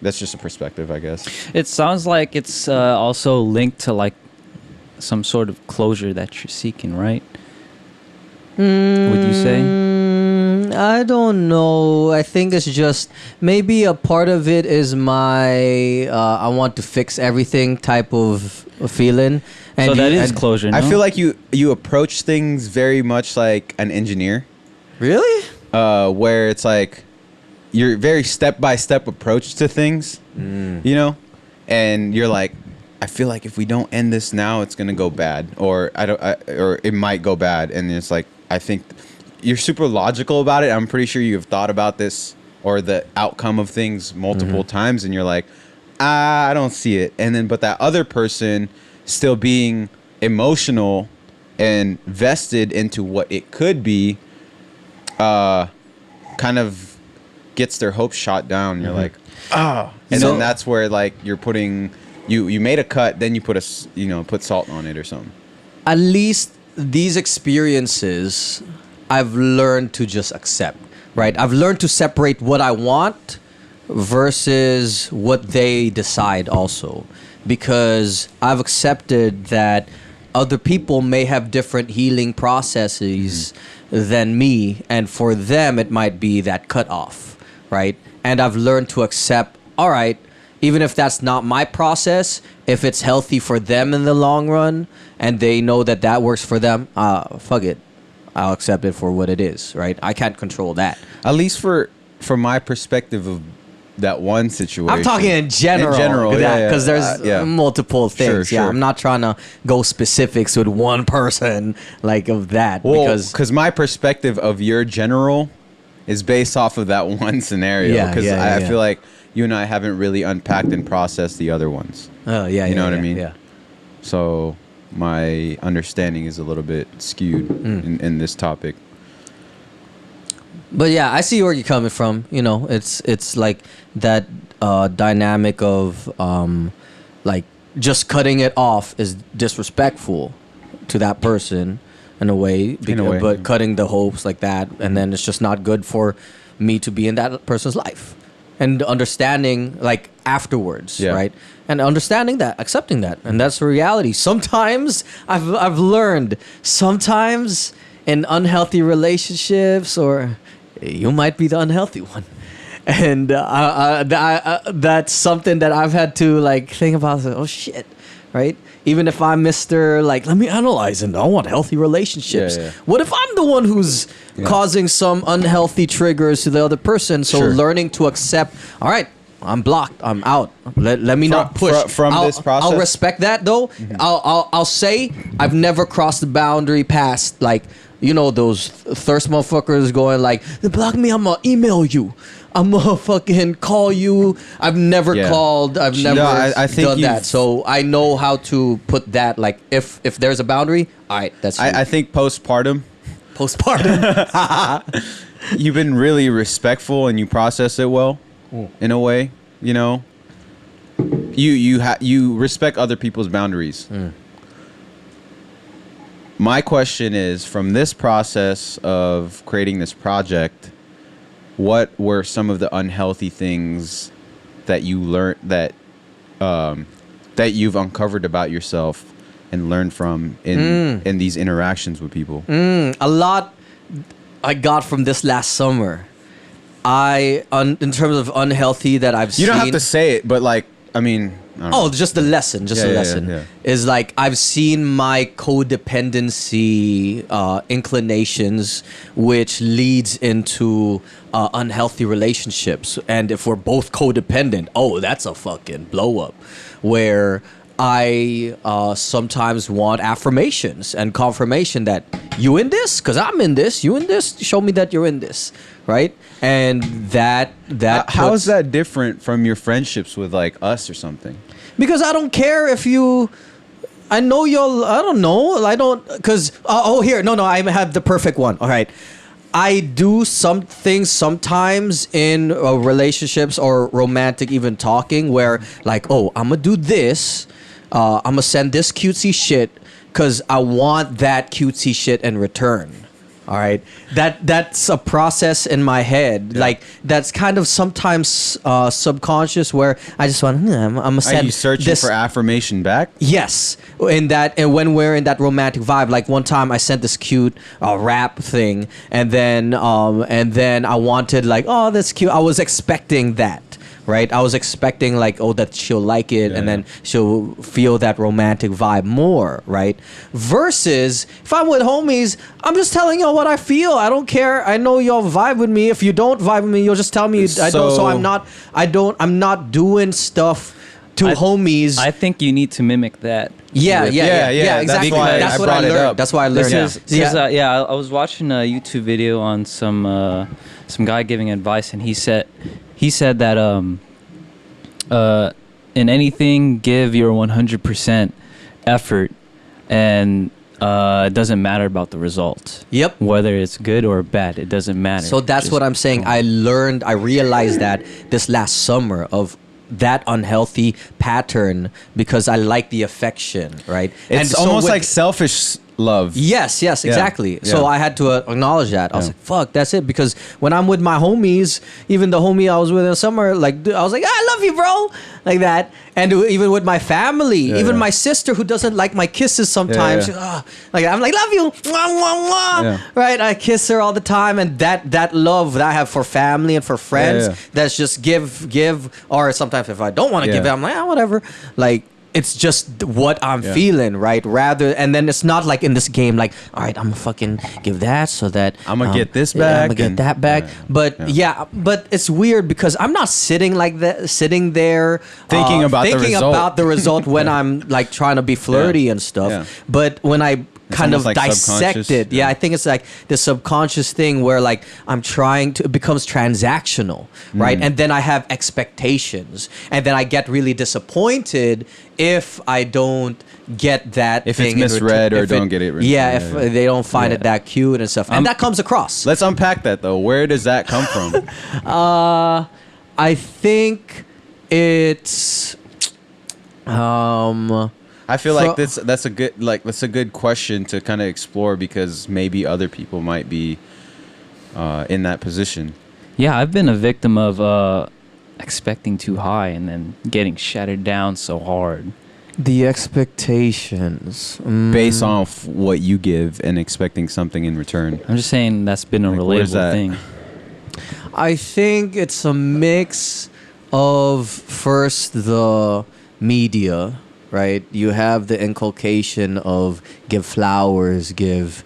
that's just a perspective, I guess. It sounds like it's also linked to like some sort of closure that you're seeking, right? Would you say? I don't know. I think it's just maybe a part of it is my I want to fix everything type of feeling. And So that is closure. No? I feel like you approach things very much like an engineer, Really? where it's like you're very step-by-step approach to things, you know, and you're like, I feel like if we don't end this now, it's gonna go bad, or or it might go bad, and it's like I think you're super logical about it. I'm pretty sure you have thought about this or the outcome of things multiple times, and you're like, I don't see it, and then but that other person still being emotional and vested into what it could be, kind of gets their hopes shot down. You're like, and then that's where like you're putting you made a cut, then you put put salt on it or something. At least these experiences I've learned to just accept, right? I've learned to separate what I want versus what they decide also, because I've accepted that other people may have different healing processes than me, and for them it might be that cutoff, right? And I've learned to accept, all right, even if that's not my process, if it's healthy for them in the long run and they know that that works for them, fuck it, I'll accept it for what it is, right? I can't control that. At least from my perspective of that one situation. I'm talking in general. In general, because there's multiple things. Sure, Yeah, sure. I'm not trying to go specifics with one person like of that Well, because because my perspective of your general is based off of that one scenario. Yeah, Because yeah, I feel like you and I haven't really unpacked and processed the other ones. Oh yeah, You know what I mean? Yeah. So my understanding is a little bit skewed in this topic. But yeah, I see where you're coming from. You know, it's like that dynamic of like just cutting it off is disrespectful to that person in a way, but cutting the hopes like that, and then it's just not good for me to be in that person's life. And understanding like afterwards, right? And understanding that, accepting that, and that's the reality. Sometimes I've learned sometimes in unhealthy relationships, or you might be the unhealthy one, and that's something that I've had to like think about. Oh shit, right? Even if I'm Mr. like, let me analyze and I want healthy relationships. What if I'm the one who's causing some unhealthy triggers to the other person? So learning to accept, all right, I'm blocked, I'm out. Let me not push. From this process? I'll respect that though. I'll say I've never crossed the boundary past like, you know, those thirst motherfuckers going like, block me, I'm gonna email you. I'm gonna fucking call you. I've never called. I've never I think done that. So I know how to put that. Like if there's a boundary, all right, that's. I think postpartum, you've been really respectful and you process it well, in a way. You know, you respect other people's boundaries. My question is, from this process of creating this project, what were some of the unhealthy things that you learned that you've uncovered about yourself and learned from in these interactions with people? A lot I got from this last summer. In terms of unhealthy that I've seen. You don't have to say it, but like, I mean. Just the lesson. Is like I've seen my codependency inclinations, which leads into unhealthy relationships. And if we're both codependent, that's a fucking blow up. Where I sometimes want affirmations and confirmation that you in this, because I'm in this. You in this. Show me that you're in this, right? And that how is that different from your friendships with like us or something? Because I don't care if you. I know you'll. I don't know. I don't. Because here, no. I have the perfect one. All right. I do some things sometimes in relationships or romantic, even talking, where like, I'm gonna do this. I'm gonna send this cutesy shit because I want that cutesy shit in return. All right, that's a process in my head. Like that's kind of sometimes subconscious, where I just want. I'm gonna send. Are you searching for affirmation back? Yes, and when we're in that romantic vibe, like one time I sent this cute rap thing, and then I wanted like, that's cute. I was expecting that. Right, I was expecting like, that she'll like it, and then she'll feel that romantic vibe more, right? Versus if I'm with homies, I'm just telling y'all what I feel. I don't care. I know y'all vibe with me. If you don't vibe with me, you'll just tell me. I don't. So I'm not doing stuff to homies. I think you need to mimic that. Yeah, exactly. That's what I learned. That's why I learned. I was watching a YouTube video on some guy giving advice, and he said that in anything, give your 100% effort, and it doesn't matter about the result. Yep. Whether it's good or bad, it doesn't matter. So that's what I'm saying. I realized that this last summer of that unhealthy pattern because I like the affection, right? It's almost like selfish love. Yes, exactly. Yeah. So I had to acknowledge that. I was like, fuck, that's it. Because when I'm with my homies, even the homie I was with in the summer, like, I was like, I love you, bro. Like that. And even with my family, even my sister who doesn't like my kisses sometimes, she's, like, I'm like, love you. Mwah, mwah, mwah. Right? I kiss her all the time. And that love that I have for family and for friends, that's just give. Or sometimes if I don't want to give it, I'm like, whatever. Like, it's just what I'm feeling, right? And then it's not like in this game, like, all right, I'm gonna fucking give that so that I'm gonna get this back. I'm gonna get that back. But but it's weird because I'm not sitting there thinking about the result when I'm like trying to be flirty and stuff. But when I kind of almost like dissect subconscious. it. Yeah, I think it's like the subconscious thing where like I'm trying to, it becomes transactional, right? And then I have expectations, and then I get really disappointed if I don't get that If thing it's in misread return. or don't get it written. Yeah, if they don't find it Yeah. that cute and stuff. And that comes across. Let's unpack that though. Where does that come from? I think it's I feel like that's a good question to kind of explore, because maybe other people might be in that position. Yeah, I've been a victim of expecting too high and then getting shattered down so hard. the expectations Based off what you give and expecting something in return. I'm just saying that's been a Like, where's relatable that? thing. I think it's a mix of first the media, right? You have the inculcation of give flowers, give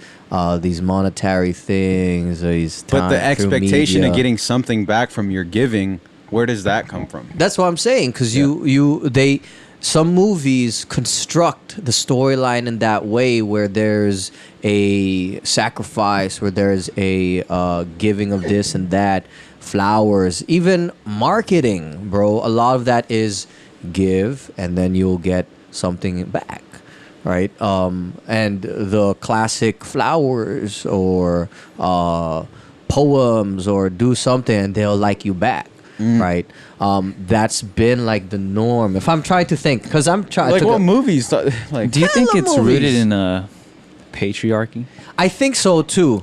these monetary things, these But the time through expectation of media. getting something back from your giving, where does that come from? That's what I'm saying, because some movies construct the storyline in that way, where there's a sacrifice, where there's a giving of this and that, flowers, even marketing, bro. A lot of that is give, and then you'll get something back, right? And the classic flowers or poems, or do something and they'll like you back. Right, that's been like the norm. If I'm trying to think, because I'm trying. Like what movies? Like, Do you think Hella it's movies. rooted in patriarchy? I think so too.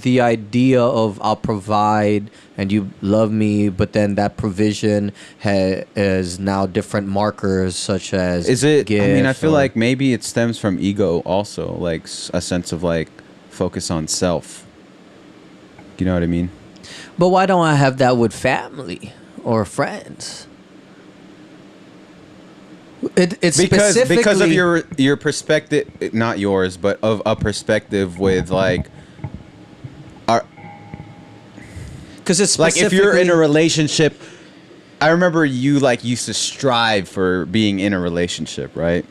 The idea of I'll provide and you love me, but then that provision is now different markers such as is it? I mean, I gift feel or- like maybe it stems from ego also, like a sense of like focus on self. You know what I mean? But why don't I have that with family or friends? It's Because of specifically- your perspective, not yours, but of a perspective with like, because it's like if you're in a specifically- relationship. I remember you like used to strive for being in a relationship, right?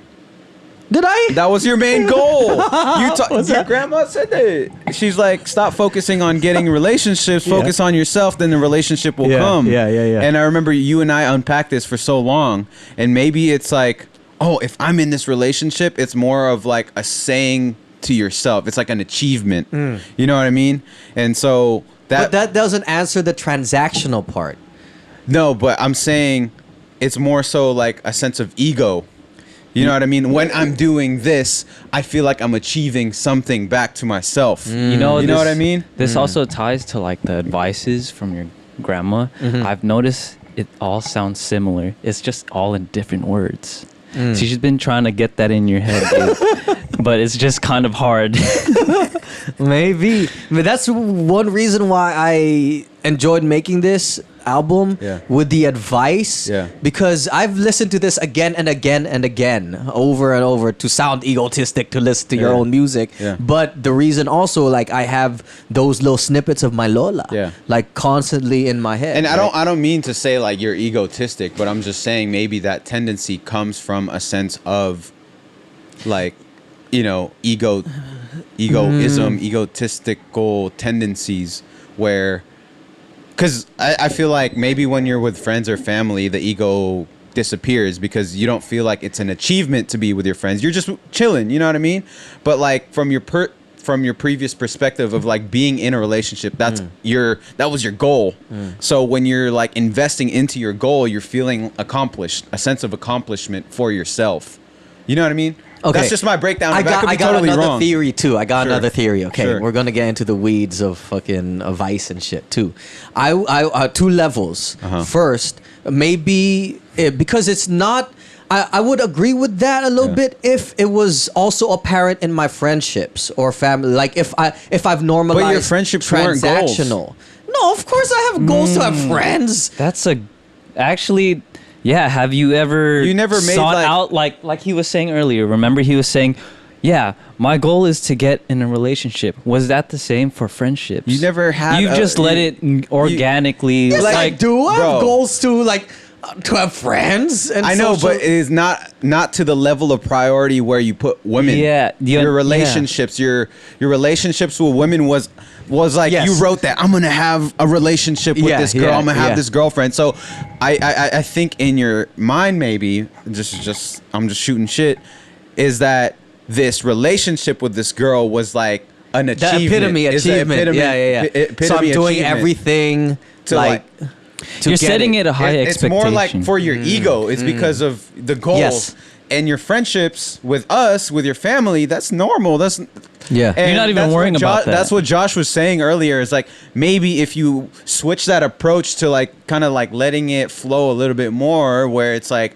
Did I? That was your main goal. Your grandma said that. She's like, stop focusing on getting relationships. Focus on yourself, then the relationship will come. Yeah. And I remember you and I unpacked this for so long. And maybe it's like, oh, if I'm in this relationship, it's more of like a saying to yourself. It's like an achievement. You know what I mean? And so But that doesn't answer the transactional part. No, but I'm saying it's more so like a sense of ego. You know what I mean? When I'm doing this, I feel like I'm achieving something back to myself. You know what I mean? This also ties to like the advices from your grandma. I've noticed it all sounds similar. It's just all in different words. She's been trying to get that in your head, dude. But it's just kind of hard. Maybe. But that's one reason why I enjoyed making this album with the advice. Because I've listened to this again and again and again, over and over, to sound egotistic to listen to your own music. But the reason also, like, I have those little snippets of my Lola, like, constantly in my head. And I don't mean to say like you're egotistic, but I'm just saying maybe that tendency comes from a sense of like, you know, egoism, egotistical tendencies where, because I feel like maybe when you're with friends or family, the ego disappears because you don't feel like it's an achievement to be with your friends. You're just chilling, you know what I mean? But like from your previous perspective of like being in a relationship, that was your goal. So when you're like investing into your goal, you're feeling accomplished, a sense of accomplishment for yourself. You know what I mean? Okay. That's just my breakdown. I got totally another wrong. theory too. I got another theory. Okay, Sure. we're gonna get into the weeds of fucking vice and shit too. I two levels. First, maybe because it's not. I would agree with that a little bit if it was also apparent in my friendships or family. Like if I've normalized. But your friendships weren't goals. transactional. No, of course I have goals to have friends. That's actually. Yeah, have you ever never made sought like- out like he was saying earlier? Remember he was saying, yeah, my goal is to get in a relationship. Was that the same for friendships? You never had You just let it organically Yes, I do. I have Bro. goals to like. to have friends. And I know, social- but it is not to the level of priority where you put women. Yeah, your relationships, your relationships with women was like Yes. you wrote that I'm gonna have a relationship with this girl. I'm gonna have this girlfriend. So I think in your mind maybe just I'm just shooting shit. Is that this relationship with this girl was like an achievement? The epitome Is the achievement. Yeah. epitome So I'm doing achievement everything to like. to You're get setting it a high It's expectation. more like for your ego. It's because of the goals. Yes. And your friendships with us, with your family, that's normal. That's Yeah. and You're not even that's what worrying about that. That's what Josh was saying earlier. Is like maybe if you switch that approach to like kind of like letting it flow a little bit more, where it's like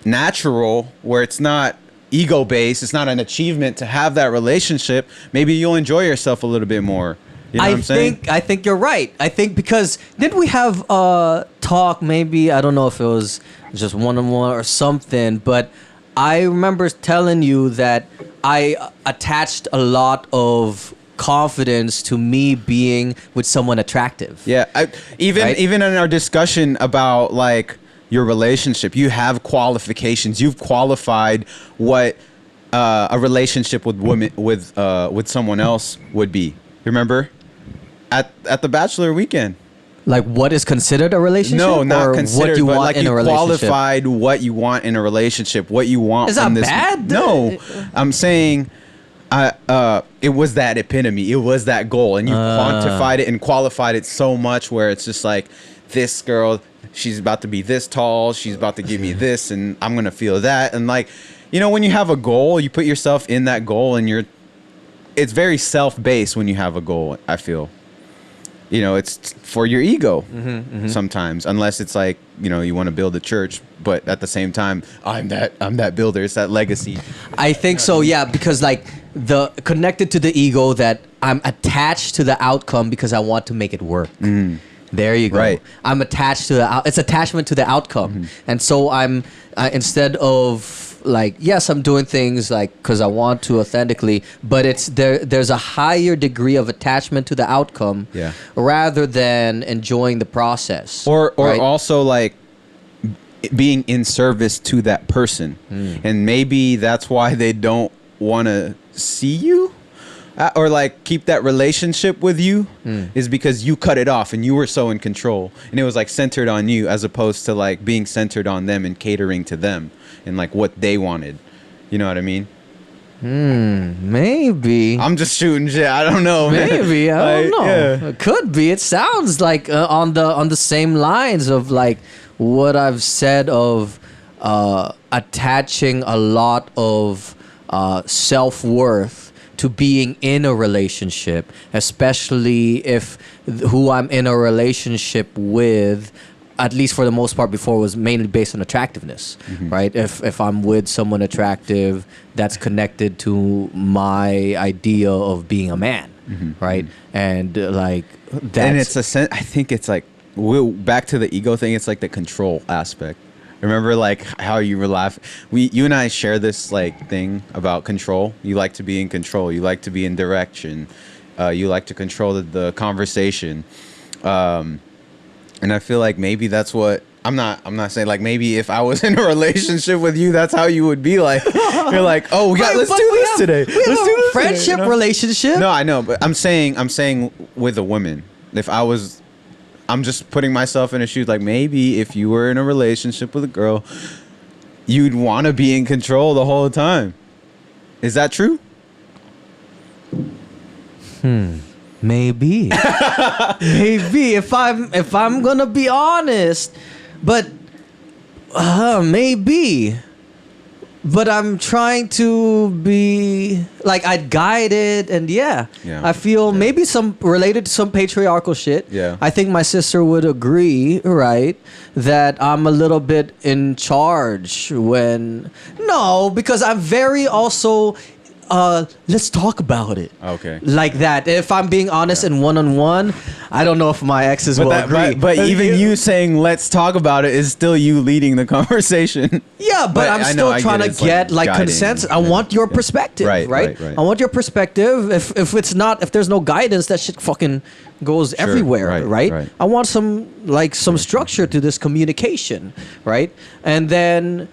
natural, where it's not ego based, it's not an achievement to have that relationship. Maybe you'll enjoy yourself a little bit more. You know what I'm saying? I think you're right. I think because didn't we have a talk? Maybe I don't know if it was just one-on-one or something, but I remember telling you that I attached a lot of confidence to me being with someone attractive. Yeah, even Right? in our discussion about like your relationship, you have qualifications. You've qualified what a relationship with women with someone else would be. Remember, at the bachelor weekend. Like what is considered a relationship? No, not or considered. what you but want like in you a relationship. qualified what you want in a relationship. What you want. Is that from this, bad? No, I'm saying. It was that epitome. It was that goal, and you quantified it and qualified it so much where it's just like, this girl, she's about to be this tall, she's about to give me this, and I'm gonna feel that, and like, you know, when you have a goal, you put yourself in that goal, and it's very self-based when you have a goal. I feel, you know, it's for your ego sometimes, unless it's like, you know, you want to build a church, but at the same time, I'm that builder. It's that legacy. I think so, yeah, because like the connected to the ego that I'm attached to the outcome because I want to make it work. There you go. Right. I'm attached to it's attachment to the outcome, and so I'm instead of like, yes, I'm doing things like because I want to authentically, but it's there's a higher degree of attachment to the outcome, Yeah. rather than enjoying the process, Or right? also like being in service to that person, and maybe that's why they don't want to see you or like keep that relationship with you, is because you cut it off and you were so in control, and it was like centered on you as opposed to like being centered on them and catering to them and like what they wanted. You know what I mean? Maybe. I'm just shooting shit. I don't know, man. Maybe, I don't Like, know. yeah. It could be. It sounds like on the same lines of like what I've said of attaching a lot of self-worth to being in a relationship, especially if who I'm in a relationship with, at least for the most part before, was mainly based on attractiveness, right? If I'm with someone attractive, that's connected to my idea of being a man, right? And like that's, And it's I think it's like back to the ego thing. It's like the control aspect. Remember, like how you were laughing. You and I share this like thing about control. You like to be in control. You like to be in direction. You like to control the conversation. And I feel like maybe that's what I'm not saying like maybe if I was in a relationship with you, that's how you would be like. You're like, oh, let's do this today. We Let's have do a this friendship today, you know? relationship. No, I know, but I'm saying with a woman, if I was, I'm just putting myself in her shoes. Like maybe if you were in a relationship with a girl, you'd want to be in control the whole time. Is that true? Maybe. Maybe if I'm gonna be honest, but maybe. But I'm trying to be like I'd guide it, and I feel maybe some related to some patriarchal shit. Yeah. I think my sister would agree, right, that I'm a little bit in charge because I'm very also let's talk about it. Okay. Like that. If I'm being honest in one-on-one, I don't know if my exes will agree. But even you saying let's talk about it is still you leading the conversation. Yeah, but I'm still trying to get like guiding. consensus. I want your perspective, right? Right. I want your perspective. If there's no guidance, that shit fucking goes everywhere, right? I want some structure to this communication, right? And then,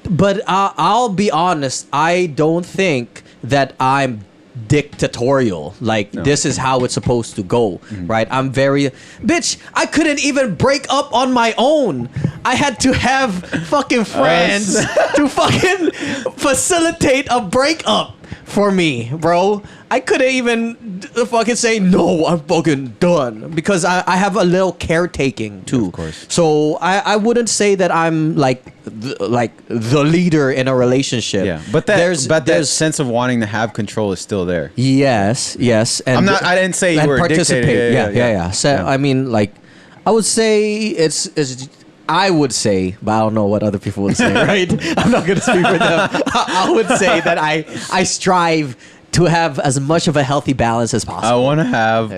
but I'll be honest. I don't think that I'm dictatorial. Like this is how it's supposed to go, right? I'm very bitch. I couldn't even break up on my own. I had to have fucking friends to fucking facilitate a breakup for me, bro. I couldn't even fucking say no. I'm fucking done because I have a little caretaking too. Of course. So I wouldn't say that I'm like the leader in a relationship. Yeah, but that sense of wanting to have control is still there. Yes, and I didn't say you and were a participate. dictator. Yeah. So I mean, like, I would say I would say, but I don't know what other people would say, right? I'm not gonna speak for them. I would say that I strive to have as much of a healthy balance as possible. I want to have.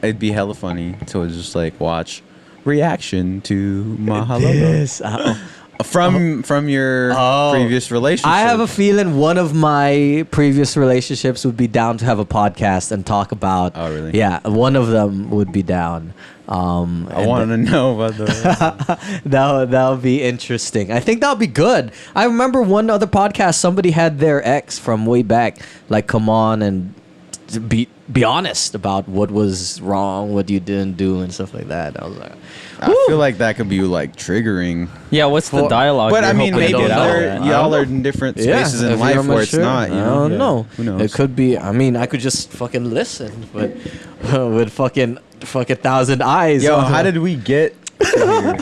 It'd be hella funny to just like watch reaction to Mahalola from your previous relationship. I have a feeling one of my previous relationships would be down to have a podcast and talk about. Oh, really? Yeah, one of them would be down. I want to know about the. That would be interesting. I think that would be good. I remember one other podcast. Somebody had their ex from way back, like, come on and be honest about what was wrong, what you didn't do, and stuff like that. I was like, I feel like that could be like triggering. Yeah, what's the dialogue? But I mean, hoping maybe to y'all are in different spaces in life where it's not. You know? I don't know. Who knows? It could be. I mean, I could just fucking listen, but with fucking 1,000 eyes. Yo, how did we get here?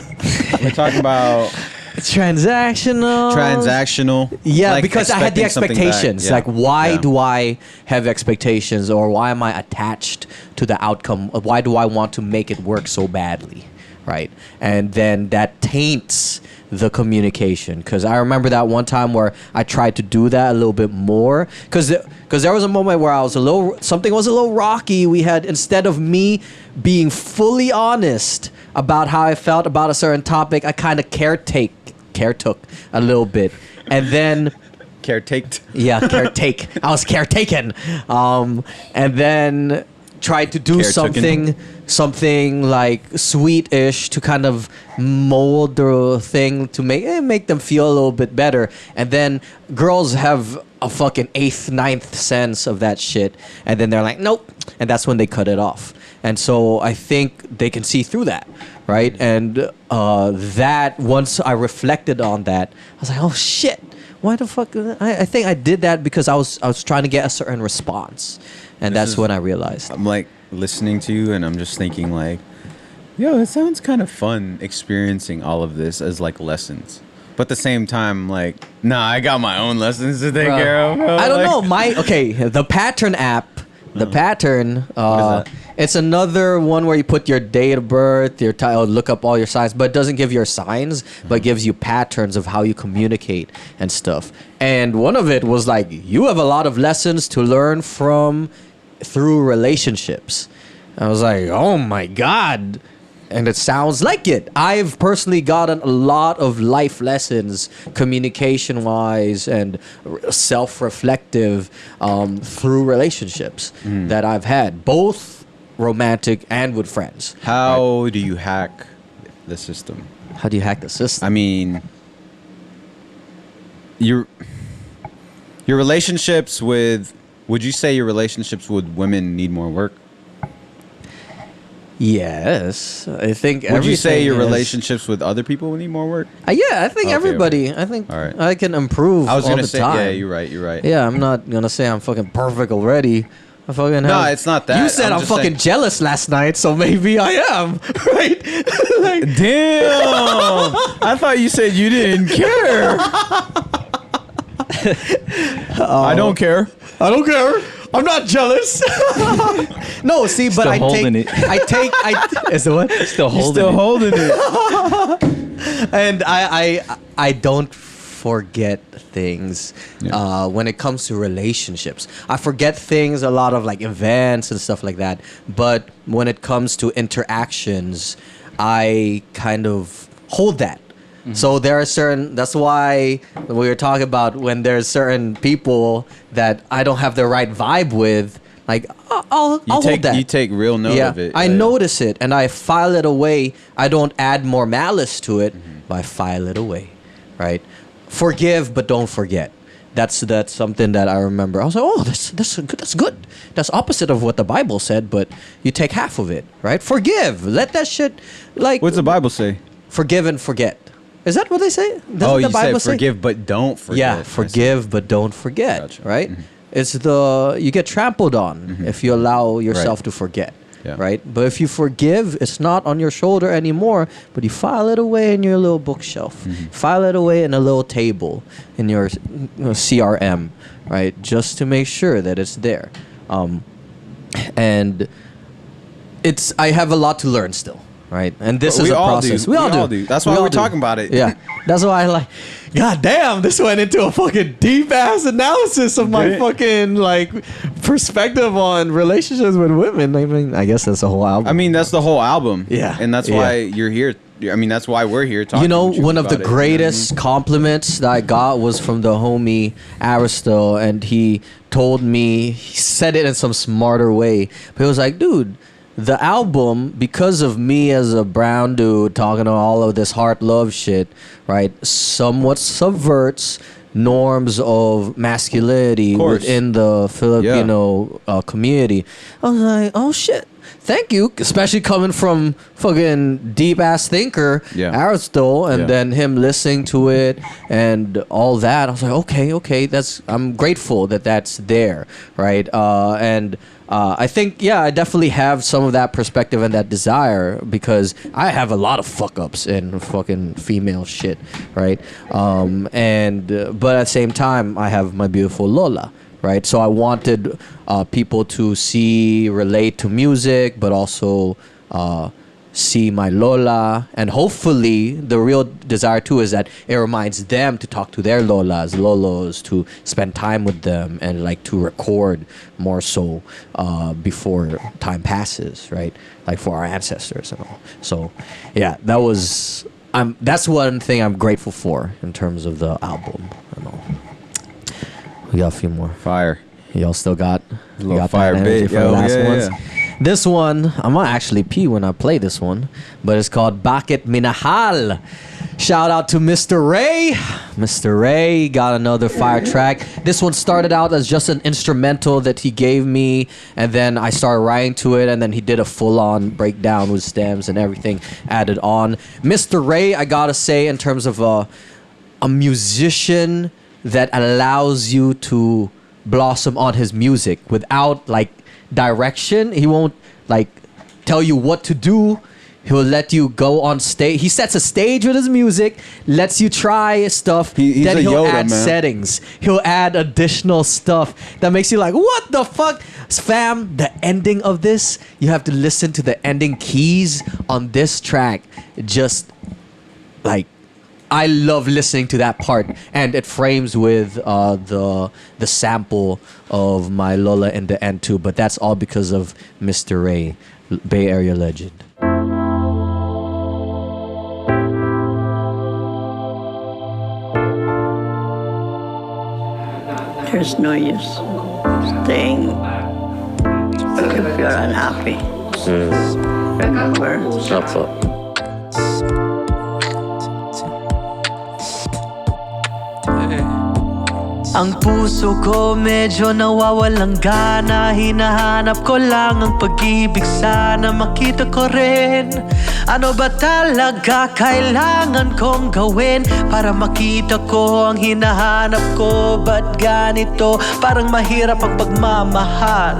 We're talking about transactional. Yeah, like because I had the expectations. Yeah. Like, why do I have expectations, or why am I attached to the outcome? Why do I want to make it work so badly, right? And then that taints the communication. Because I remember that one time where I tried to do that a little bit more. Because there was a moment where something was a little rocky. We had, instead of me being fully honest about how I felt about a certain topic, I kind of caretook a little bit, and then caretaked. Yeah, caretake. I was caretaken, and then tried to do something like sweet-ish to kind of mold the thing to make them feel a little bit better. And then girls have a fucking 8th, 9th sense of that shit, and then they're like, nope, and that's when they cut it off. And so I think they can see through that, right? And that, once I reflected on that, I was like, oh shit, why the fuck? I think I did that because I was trying to get a certain response, and that's when I realized. I'm like listening to you, and I'm just thinking like, yo, it sounds kind of fun experiencing all of this as like lessons. But at the same time, like, nah, I got my own lessons to take care of. Bro. I don't know. The Pattern app. The Pattern. What is that? It's another one where you put your date of birth, your title, look up all your signs, but it doesn't give your signs, but gives you patterns of how you communicate and stuff. And one of it was like, you have a lot of lessons to learn through relationships. I was like, oh my God. And it sounds like it. I've personally gotten a lot of life lessons, communication-wise and self-reflective, through relationships that I've had, both romantic and with friends. How do you hack the system? How do you hack the system? I mean, your relationships with, would you say your relationships with women need more work? Yes, I think. Would you say your relationships with other people need more work? Yeah, I think everybody. I think all right. I can improve. I was going to say, time. yeah, you're right. Yeah, I'm not gonna say I'm fucking perfect already. I fucking no, it's not that. You said I'm fucking jealous last night, so maybe I am, right? Like, damn! I thought you said you didn't care. I don't care. I don't care. I'm not jealous. No, see, but I take. Is it what? Still holding it. And I don't forget things when it comes to relationships. I forget things, a lot of like events and stuff like that. But when it comes to interactions, I kind of hold that. So there are certain, that's why we were talking about when there's certain people that I don't have the right vibe with, like I'll hold that. You take real note of it. I notice it and I file it away. I don't add more malice to it, but I file it away, right? Forgive, but don't forget. That's something that I remember. I was like, oh, that's good. That's opposite of what the Bible said, but you take half of it, right? Forgive. Let that shit, like. What's the Bible say? Forgive and forget. Is that what they say? Doesn't the Bible said forgive but don't forget. Yeah, forgive but don't forget, Gotcha. right? It's you get trampled on if you allow yourself to forget, right? But if you forgive, it's not on your shoulder anymore, but you file it away in your little bookshelf. File it away in a little table in your CRM, right? Just to make sure that it's there. And I have a lot to learn still. Right, and this is a process. We all do. That's why we're talking about it. Yeah, that's why I like. God damn, this went into a fucking deep ass analysis of my fucking like perspective on relationships with women. I mean, I guess that's the whole album. I mean, that's the whole album. Yeah, and that's why you're here. I mean, that's why we're here talking. You know, one of the greatest compliments that I got was from the homie Aristotle, and he told me, he said it in some smarter way, but he was like, dude, the album, because of me as a brown dude talking all of this heart love shit, right, somewhat subverts norms of masculinity within the Filipino community. I was like, oh shit, thank you, especially coming from fucking deep ass thinker Aristotle, and then him listening to it and all that. I was like, okay, I'm grateful that that's there, right? I think, I definitely have some of that perspective and that desire because I have a lot of fuck ups in fucking female shit, right? But at the same time, I have my beautiful Lola, right? So I wanted people to relate to music, but also see my Lola, and hopefully the real desire too is that it reminds them to talk to their Lolos, to spend time with them, and like to record more so before time passes, right? Like for our ancestors and all. So that's one thing I'm grateful for in terms of the album and all. We got a few more. Fire. Y'all still got a little fire bit for the last ones. This one, I'm gonna actually pee when I play this one, but it's called Bakit Minahal. Shout out to Mr. Ray. Mr. Ray got another fire track. This one started out as just an instrumental that he gave me, and then I started writing to it, and then he did a full-on breakdown with stems and everything added on. Mr. Ray, I gotta say, in terms of a musician that allows you to blossom on his music without like direction. He won't like tell you what to do. He'll let you go on stage. He sets a stage with his music, lets you try stuff. Then he'll add settings. He'll add additional stuff that makes you like, what the fuck? Fam, the ending of this, you have to listen to the ending keys on this track. Just like, I love listening to that part, and it frames with the sample of my Lola in the end too. But that's all because of Mr. Ray, Bay Area legend. There's no use staying if you're unhappy. Remember. Ang puso ko medyo nawawalang gana. Hinahanap ko lang ang pag-ibig, sana makita ko rin. Ano ba talaga kailangan kong gawin para makita ko ang hinahanap ko? Ba't ganito? Parang mahirap ang pagmamahal.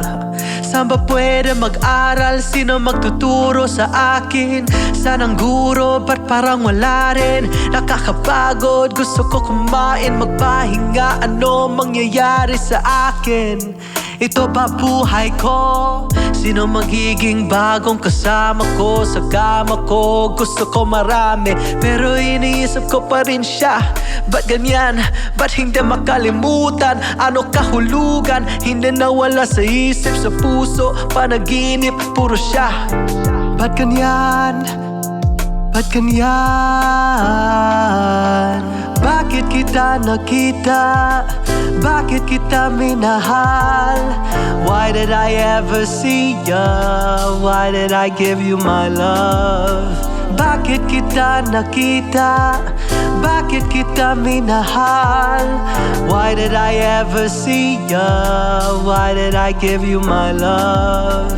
Saan ba pwede mag-aral? Sino magtuturo sa akin? Saan ang guro? Ba't parang wala rin? Nakakapagod, gusto ko kumain, magpahinga. Ano mangyayari sa akin? ito ba buhay ko? Sino magiging bagong kasama ko sa kama ko? Gusto ko marami pero iniisip ko pa rin siya. Ba't ganyan? Ba't hindi makalimutan? Ano kahulugan? Hindi nawala sa isip, sa puso, panaginip, puro siya. Ba't ganyan? Ba't ganyan? Bakit kita nakita? Bakit kita minahal? Why did I ever see ya? Why did I give you my love? Bakit kita nakita? Bakit kita minahal? Why did I ever see ya? Why did I give you my love?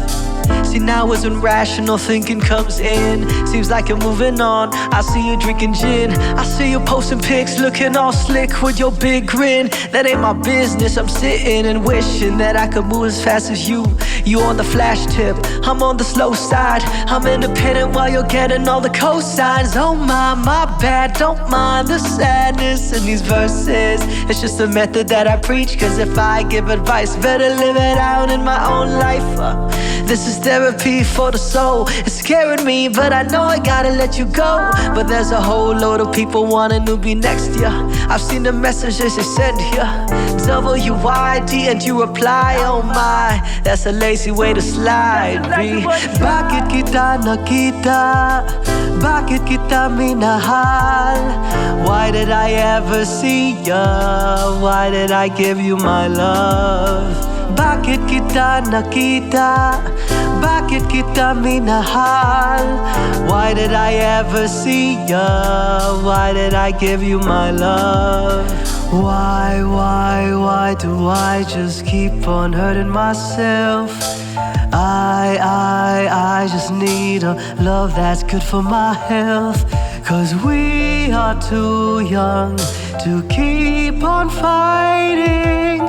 See, now as when rational thinking comes in, seems like you're moving on. I see you drinking gin, I see you posting pics, looking all slick with your big grin. That ain't my business, I'm sitting and wishing that I could move as fast as you. You on the flash tip, I'm on the slow side. I'm independent while you're getting all the cosigns. Oh my bad, don't mind the sadness in these verses. It's just a method that I preach, cause if I give advice, better live it out in my own life. This is therapy for the soul. It's scaring me, but I know I gotta let you go. But there's a whole load of people wanting to be next to ya. I've seen the messages they send here. WYD and you reply, oh my, that's a lazy way to slide, B. Bakit kita nakita? Bakit kita minahal? Why did I ever see ya? Why did I give you my love? Bakit kita nakita? Bakit kita minahal? Why did I ever see ya? Why did I give you my love? Why do I just keep on hurting myself? I just need a love that's good for my health. Cause we are too young to keep on fighting.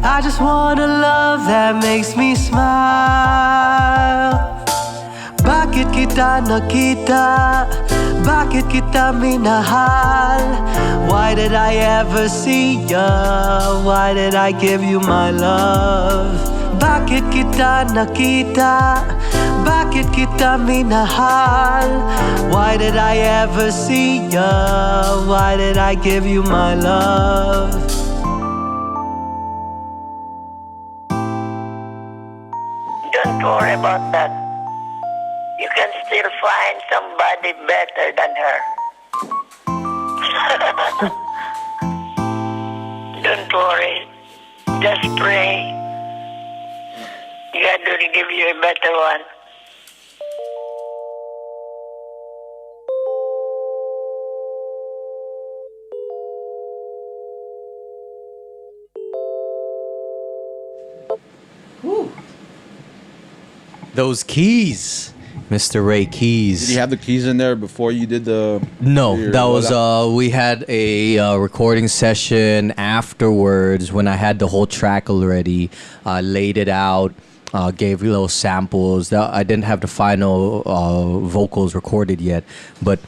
I just want a love that makes me smile. Bakit kita nakita? Bakit kita minahal? Why did I ever see ya? Why did I give you my love? Bakit kita nakita? Bakit kita minahal? Why did I ever see ya? Why did I give you my love? Don't worry about that. You can still find somebody better than her. Don't worry. Just pray. God will give you a better one. Those keys, Mr. Ray Keys. Did you have the keys in there before you did the? No, that was we had a recording session afterwards when I had the whole track already, laid it out, gave little samples. I didn't have the final vocals recorded yet, but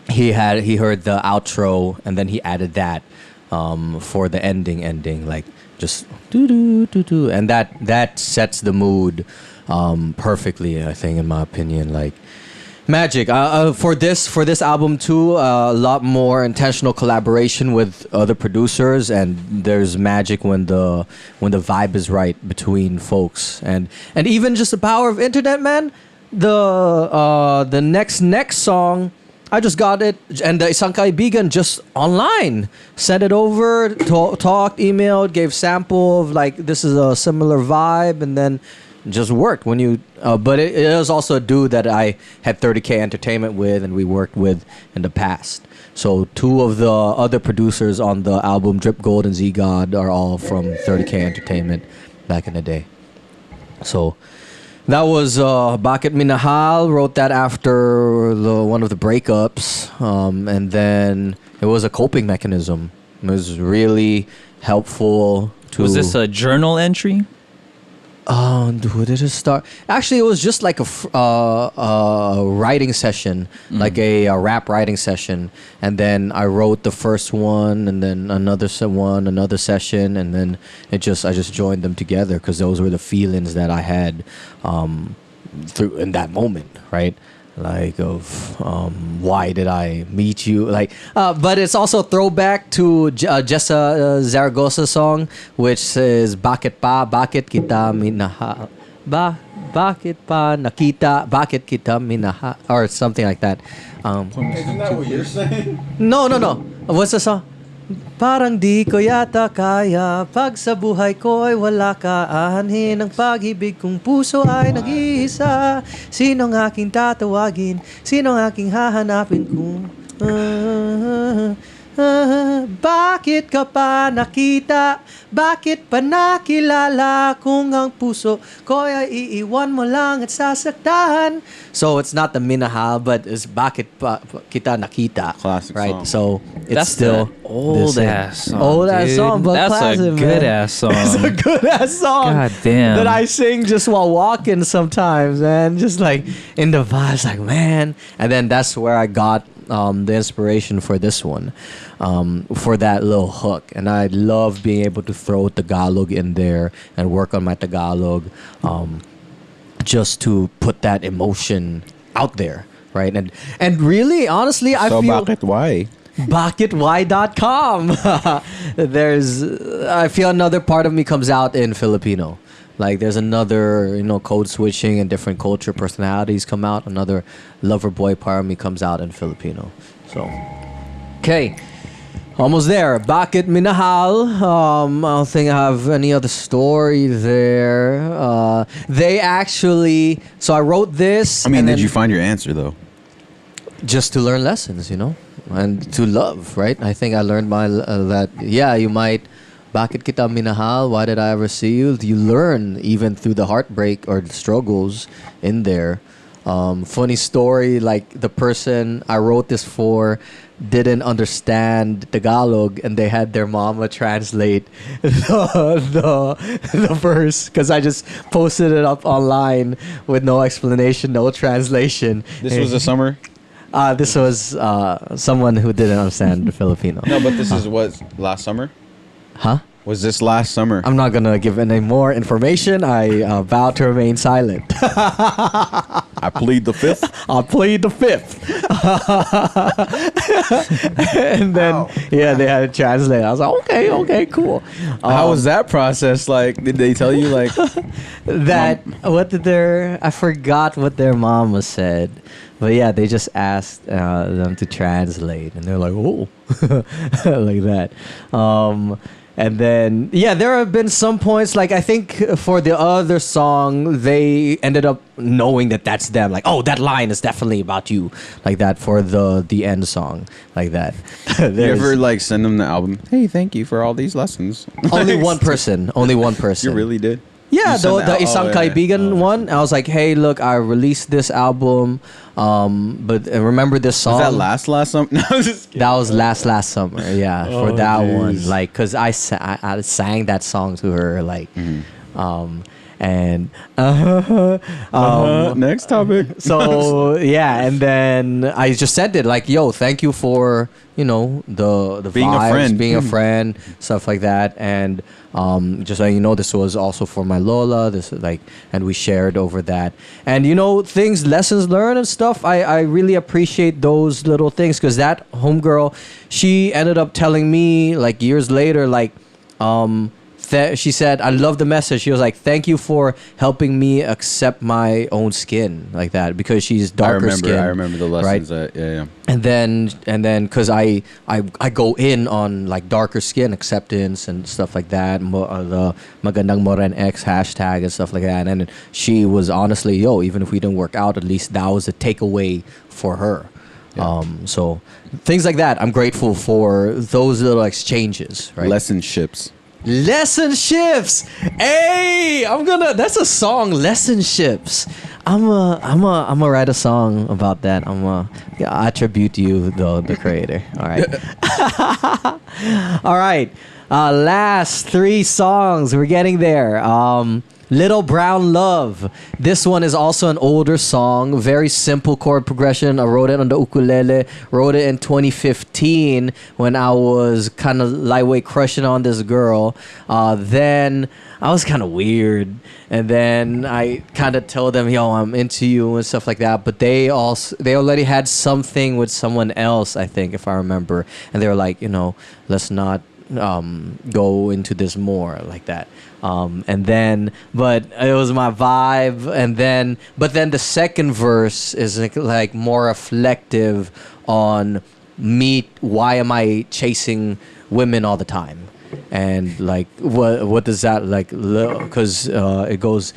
he heard the outro and then he added that for the ending, like just do do do do, and that sets the mood perfectly, I think, in my opinion. Like magic for this album too, a lot more intentional collaboration with other producers, and there's magic when the vibe is right between folks, and even just the power of internet, man. The next song, I just got it, and the isang kaibigan just online sent it over, talked, emailed, gave sample of like this is a similar vibe, and then just worked when you. But it is also a dude that I had 30K Entertainment with, and we worked with in the past. So two of the other producers on the album, Drip Gold and Z God, are all from 30K Entertainment back in the day. So that was Bakit Minahal. Wrote that after one of the breakups, and then it was a coping mechanism. It was really helpful to. Was this a journal entry? Who did it start? Actually, it was just like a writing session, like a rap writing session, and then I wrote the first one, and then another session, and then I just joined them together because those were the feelings that I had through in that moment, right? Like of why did I meet you? Like, but it's also throwback to Jessa Zaragoza song, which says "Bakit pa, bakit kita minahal, bakit pa nakita, bakit kita minahal," or something like that. Isn't that what you're saying? No. What's the song? Parang di ko yata kaya pag sa buhay ko'y wala ka aanhin ang pag-ibig kong puso ay nag-iisa. Sinong aking tatawagin? Sinong aking hahanapin kung bakit ka pa nakita? Bakit pa nakilala kung ang puso ko ay iiwan mo lang at sasaktan? So it's not the minahal, but it's bakit pa kita nakita. Classic right? song. So it's That's still old ass song. Old ass dude. song, but that's classic, a good man. ass song. It's a good ass song. God damn. That I sing just while walking sometimes, man. Just like in the vibes, like man. And then that's where I got the inspiration for this one, for that little hook. And I love being able to throw Tagalog in there and work on my Tagalog, just to put that emotion out there, right? And really, honestly, I So feel bakit why? bakitwhy.com. I feel another part of me comes out in Filipino. Like there's another, code switching and different culture personalities come out. Another lover boy part of me comes out in Filipino. So, okay. Almost there. Bakit minahal? I don't think I have any other story there. They actually, so I wrote this. I mean, and did then you find your answer though? just to learn lessons, and to love, right? I think I learned that, you might, bakit kita minahal? Why did I ever see you? You learn even through the heartbreak or the struggles in there. Funny story, like the person I wrote this for didn't understand Tagalog, and they had their mama translate the verse because I just posted it up online with no explanation, no translation. This was a summer? This was someone who didn't understand Filipino. No, but this is what, last summer? Huh? Was this last summer? I'm not gonna give any more information. I vow to remain silent. I plead the fifth. I'll plead the fifth. And then, they had to translate. I was like, okay, cool. How was that process like? Did they tell you like I forgot what their mama said. But yeah, they just asked them to translate, and they're like, "Oh," like that. And then, there have been some points, like I think for the other song, they ended up knowing that that's them. Like, oh, that line is definitely about you, like that for the end song, like that. you ever like send them the album? Hey, thank you for all these lessons. Only one person. You really did? Yeah, the Isang yeah. Kaibigan one. I was like, hey, look, I released this album, but remember this song? Was that last summer? No, I was just kidding. That was last summer, yeah, for that geez. one. Like, because I sang that song to her, like, and next topic. So and then I just sent it like, yo, thank you for the Being a vibes, friend. being a friend, stuff like that, and just so this was also for my Lola, and we shared over that, and lessons learned and stuff. I really appreciate those little things, because that homegirl, she ended up telling me like years later, like she said, I love the message. She was like, thank you for helping me accept my own skin, like that, because she's darker skin. I remember the lessons. Right? Yeah. And then because I go in on like darker skin acceptance and stuff like that, the Magandang Moren X hashtag and stuff like that. And she was honestly, even if we didn't work out, at least that was a takeaway for her. Yeah. So things like that, I'm grateful for those little exchanges, right? Lessonships. Hey, that's a song, Lessonships. I'm gonna write a song about that. I attribute you, the creator. All right. All right. Last 3 songs. We're getting there. Little Brown Love. This one is also an older song. Very simple chord progression. I wrote it on the ukulele. Wrote it in 2015 when I was kind of lightweight crushing on this girl. Then I was kind of weird. And then I kind of told them, yo, I'm into you and stuff like that. But they already had something with someone else, I think, if I remember. And they were like, let's not go into this more like that. But it was my vibe. But then the second verse is like more reflective on me. Why am I chasing women all the time? And like, what does that like? Because it goes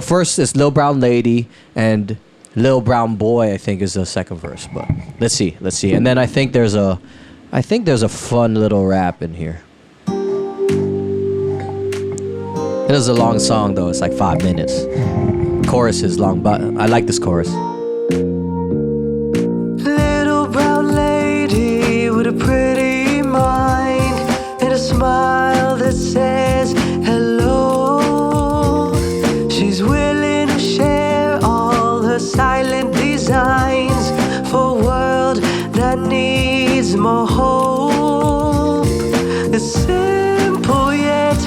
first is Lil Brown Lady and Lil Brown Boy, I think, is the second verse. But let's see. And then I think there's a fun little rap in here. It is a long song though. It's like 5 minutes. Chorus is long, but I like this chorus. Little brown lady with a pretty mind and a smile that says hello. She's willing to share all her silent designs for a world that needs more hope. It's simple yet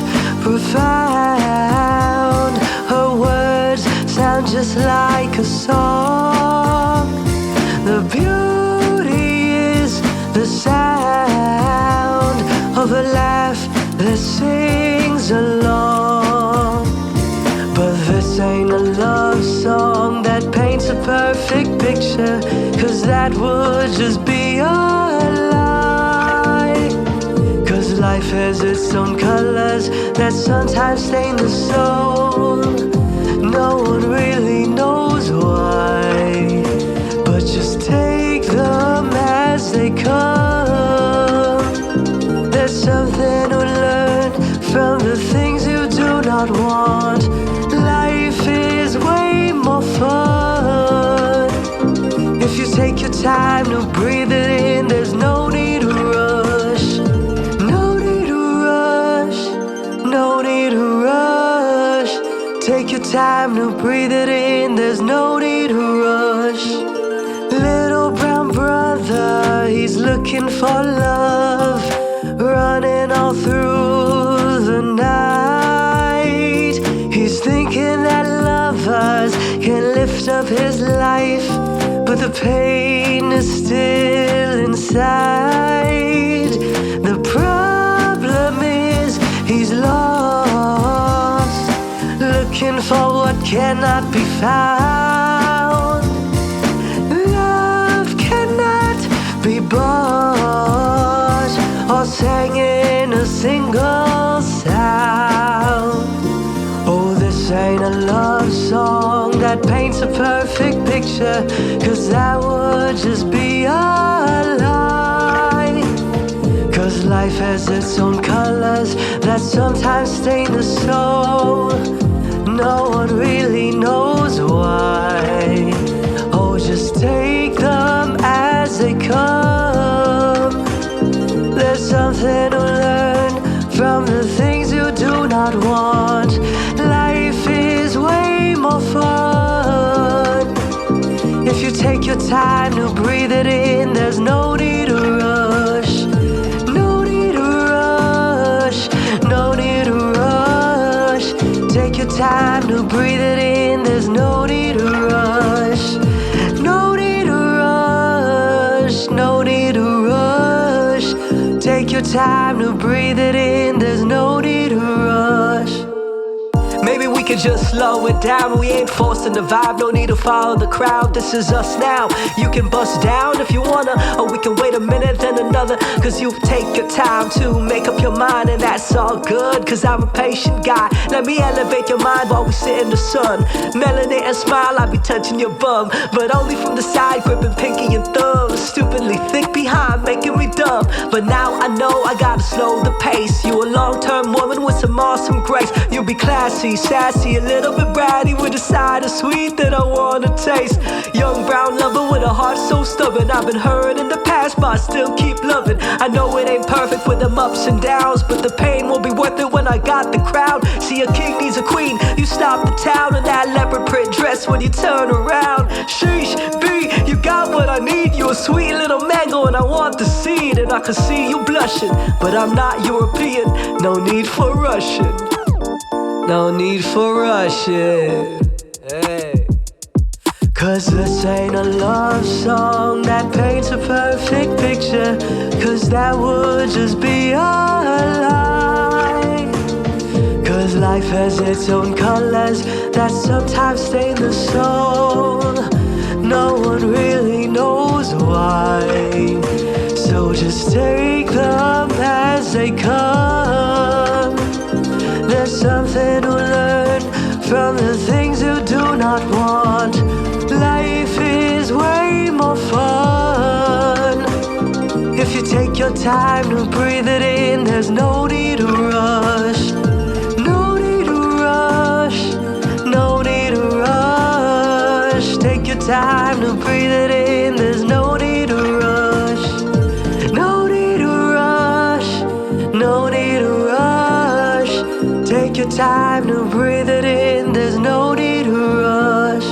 profound. Her words sound just like a song. The beauty is the sound of a laugh that sings along. But this ain't a love song that paints a perfect picture, 'cause that would just be a lie. 'Cause life has its own colors that sometimes stain the soul. No one really knows why, but just take them as they come. There's something to learn from the things you do not want. Life is way more fun if you take your time to breathe it in. There's no need to rush. No need to rush. No need to rush. Take your time to breathe it in. There's no need to rush. Little brown brother, he's looking for love, running all through the night. He's thinking that lovers can lift up his life, but the pain is still inside. The problem is he's lost, looking for what cannot be found. Love cannot be bought or sang in a single sound. Oh, this ain't a love song that paints a perfect picture, 'cause that would just be a lie. 'Cause life has its own colors that sometimes stain the soul. No one really knows why. Oh, just take them as they come. There's something to learn from the things you do not want. Life is way more fun if you take your time to breathe it in. There's no need to rush. No need to rush. No need to rush. Take your time to breathe it in. There's no need to rush. No need to rush. No need to rush. Take your time to breathe it in. There's no need to rush. Maybe we could just slow it down. We ain't forcing the vibe, no need to follow the crowd. This is us now. You can bust down if you wanna, or we can wait a minute then another. 'Cause you take your time to make up your mind, and that's all good, 'cause I'm a patient guy. Let me elevate your mind while we sit in the sun. Melanate and smile, I'll be touching your bum, but only from the side, gripping pinky and thumb. Stupidly thick behind, making me dumb. But now I know I gotta slow the pace. You a long-term woman with some awesome grace. You can be classy, sassy, a little bit bratty with a side of sweet that I wanna taste. Young brown lover with a heart so stubborn. I've been hurt in the past, but I still keep loving. I know it ain't perfect with them ups and downs, but the pain will be worth it when I got the crown. See, a king needs a queen. You stop the town in that leopard print dress when you turn around. Sheesh, B, you got what I need. You a sweet little mango and I want the seed. And I can see you blushing, but I'm not European. No need for rushing. No need for rushing. Hey. Cause this ain't a love song that paints a perfect picture, cause that would just be a lie. Cause life has its own colors that sometimes stain the soul. No one really knows why. So just take them as they come. There's something to learn from the things you do not want. Life is way more fun if you take your time to breathe it in. There's no need to rush. No need to rush. No need to rush. Take your time to breathe it in. There's no need to rush. No need to rush. No need to rush. Take your time to breathe it in. There's no need to rush.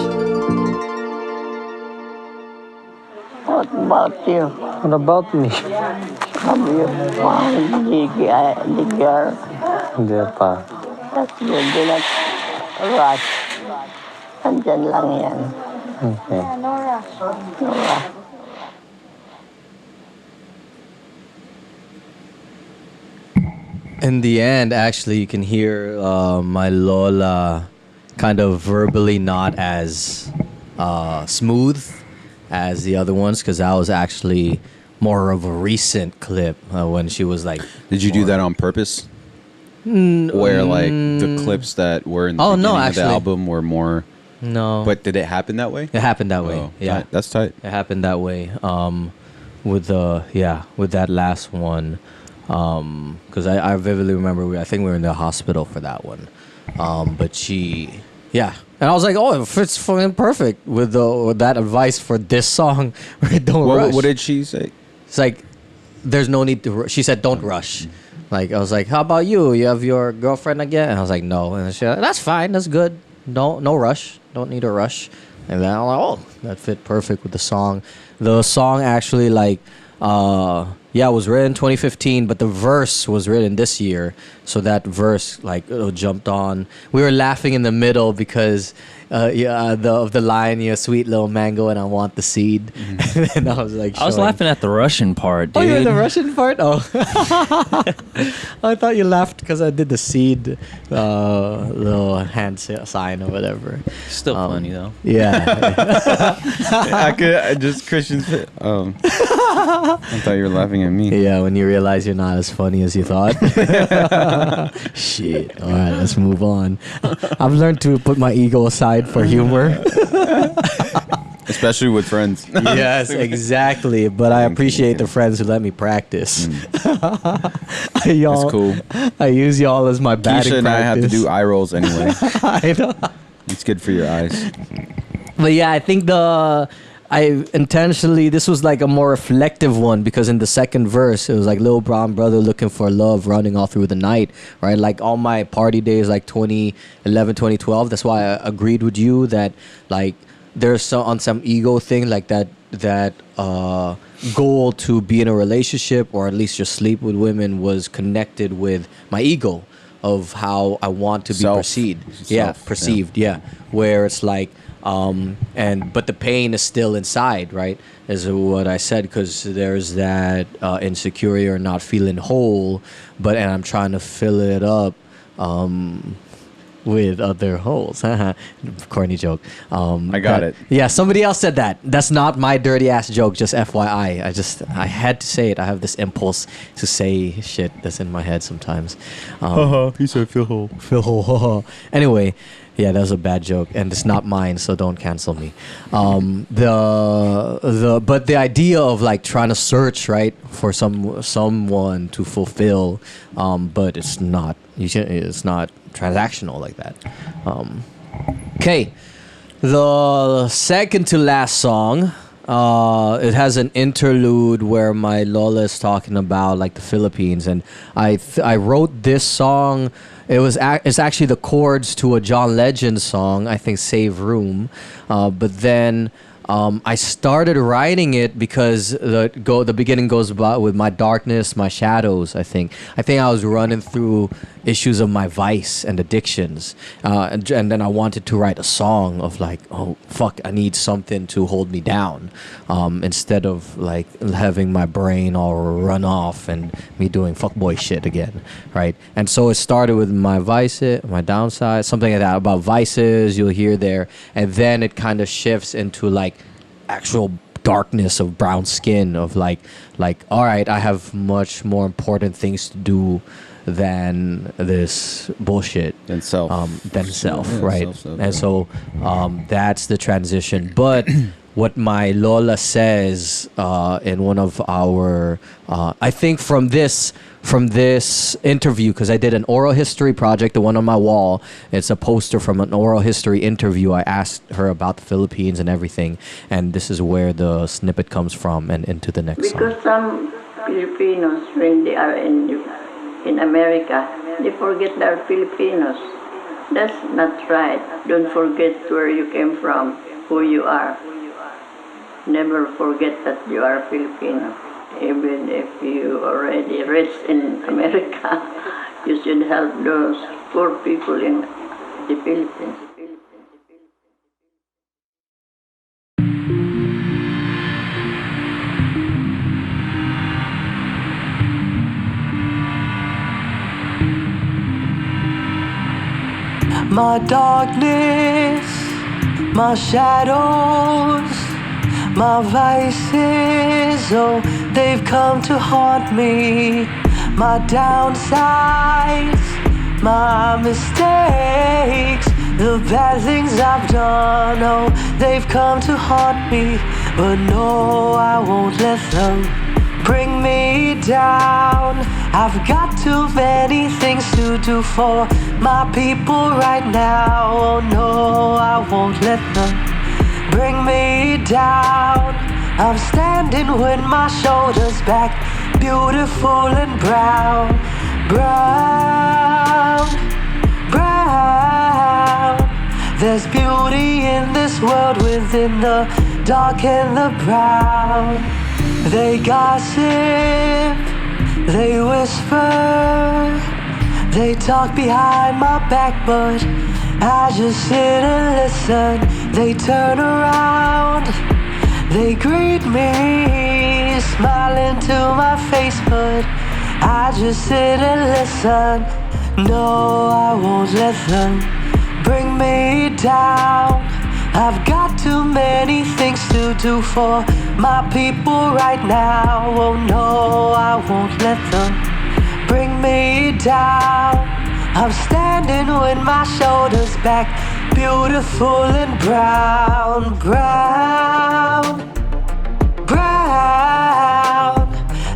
What about you? What about me? Have you found the girl? Hindi pa. That's good. Do not rush. Andyan lang yan. Okay. No rush. No rush. In the end, actually, you can hear my Lola kind of verbally not as smooth as the other ones, because that was actually more of a recent clip when she was like... Did you do that on purpose? Where like the clips that were in the beginning of the album were more... No. But did it happen that way? It happened that way. Oh, Yeah. That's tight. It happened that way. With that last one. Because I vividly remember, I think we were in the hospital for that one. But she... Yeah. And I was like, oh, it fits fucking perfect with that advice for this song. Don't rush. What did she say? It's like, there's no need to... She said, don't rush. Like, I was like, how about you? You have your girlfriend again? And I was like, no. And she like, that's fine. That's good. No rush. Don't need a rush. And then I'm like, oh, that fit perfect with the song. The song actually, like... it was written in 2015, but the verse was written this year. So that verse, like, jumped on. We were laughing in the middle because of the line, "You sweet little mango, and I want the seed." And I was like, I was laughing at the Russian part, dude. Oh, you're the Russian part? Oh. I thought you laughed because I did the seed little hand sign or whatever. Still funny, though. Yeah. Christian's... I thought you were laughing at me. Yeah, when you realize you're not as funny as you thought. Shit. All right, let's move on. I've learned to put my ego aside for humor. Especially with friends. Yes, exactly. But I appreciate the friends who let me practice. That's cool. I use y'all as my batting Keisha and practice. I have to do eye rolls anyway. I know. It's good for your eyes. But yeah, I think this was like a more reflective one, because in the second verse it was like little brown brother looking for love running all through the night, right? Like all my party days, like 2011, 2012. That's why I agreed with you that like there's some ego thing, like that goal to be in a relationship or at least just sleep with women was connected with my ego of how I want to be perceived. Perceived. Where it's like but the pain is still inside, right? Is what I said, because there's that insecurity or not feeling whole, and I'm trying to fill it up with other holes. Corny joke. I got it. Yeah, somebody else said that. That's not my dirty ass joke, just FYI. I had to say it. I have this impulse to say shit that's in my head sometimes. He said feel whole. Feel whole. Anyway, yeah, that was a bad joke, and it's not mine, so don't cancel me. But the idea of like trying to search, right, for someone to fulfill, but it's not It's not transactional like that. Okay, the second to last song. It has an interlude where my Lola is talking about like the Philippines, and I wrote this song. It's actually the chords to a John Legend song, I think, "Save Room," but then I started writing it because the beginning goes about with my darkness, my shadows. I think I was running through issues of my vice and addictions, and then I wanted to write a song of like, oh fuck, I need something to hold me down, instead of like having my brain all run off and me doing fuckboy shit again, right? And so it started with my vices, my downside, something like that about vices you'll hear there, and then it kind of shifts into like actual darkness of brown skin of like all right, I have much more important things to do than this bullshit, than self, right? And so that's the transition. But what my Lola says in one of our I think from this interview, because I did an oral history project, the one on my wall, it's a poster from an oral history interview. I asked her about the Philippines and everything, and this is where the snippet comes from, and into the next song. Because some Filipinos, when they are in America, they forget they're Filipinos. That's not right. Don't forget where you came from, who you are. Never forget that you are Filipino. Even if you already rich in America, you should help those poor people in the Philippines. My darkness, my shadows, my vices, oh, they've come to haunt me. My downsides, my mistakes, the bad things I've done, oh, they've come to haunt me. But no, I won't let them bring me down. I've got too many things to do for my people right now. Oh no, I won't let them bring me down. I'm standing with my shoulders back, beautiful and brown, brown, brown. There's beauty in this world within the dark and the brown. They gossip, they whisper, they talk behind my back, but I just sit and listen. They turn around, they greet me, smiling to my face, but I just sit and listen. No, I won't let them bring me down. I've got too many things to do for my people right now. Oh no, I won't let them bring me down. I'm standing with my shoulders back, beautiful and brown, brown, brown.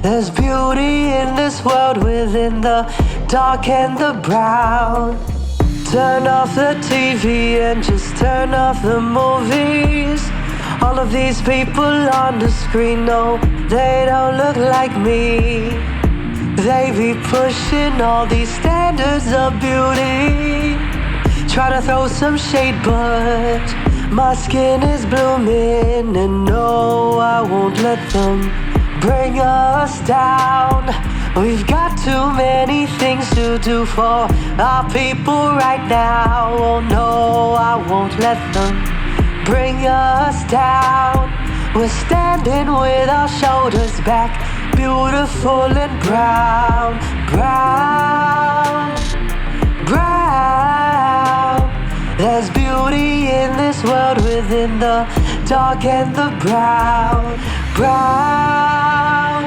There's beauty in this world within the dark and the brown. Turn off the TV and just turn off the movies. All of these people on the screen, no, they don't look like me. They be pushing all these standards of beauty, try to throw some shade, but my skin is blooming. And no, I won't let them bring us down. We've got too many things to do for our people right now. Oh no, I won't let them bring us down. We're standing with our shoulders back, beautiful and brown, brown, brown. There's beauty in this world within the dark and the brown, brown,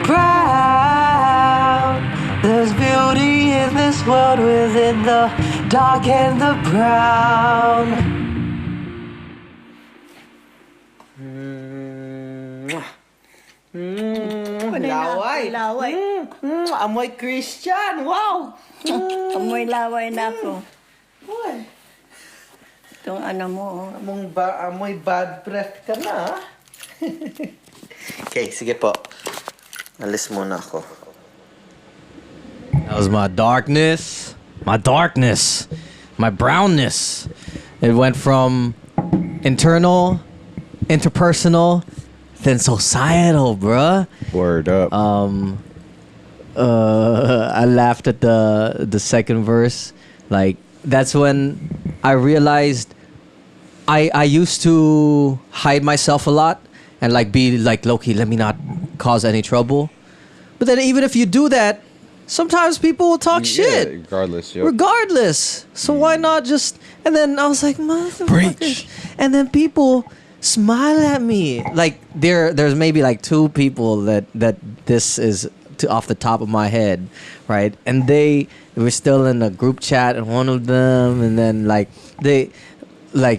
brown. There's beauty in this world within the dark and the brown. Laway. Laway. Amoy Christian. Wow. Amoy laway na ako. Uy. Itong ano mo. Amoy bad breath ka na. Okay, sige po. Alis muna ako. That was my darkness, my brownness. It went from internal, interpersonal, then societal, bruh. Word up. I laughed at the second verse. Like, that's when I realized I used to hide myself a lot and like be like, low-key, let me not cause any trouble. But then even if you do that, sometimes people will talk shit. Regardless. Yep. Regardless. So why not just... And then I was like, motherfuckers. And then people smile at me. Like, there's maybe like 2 people that this is off the top of my head, right? And they were still in a group chat, and one of them, and then like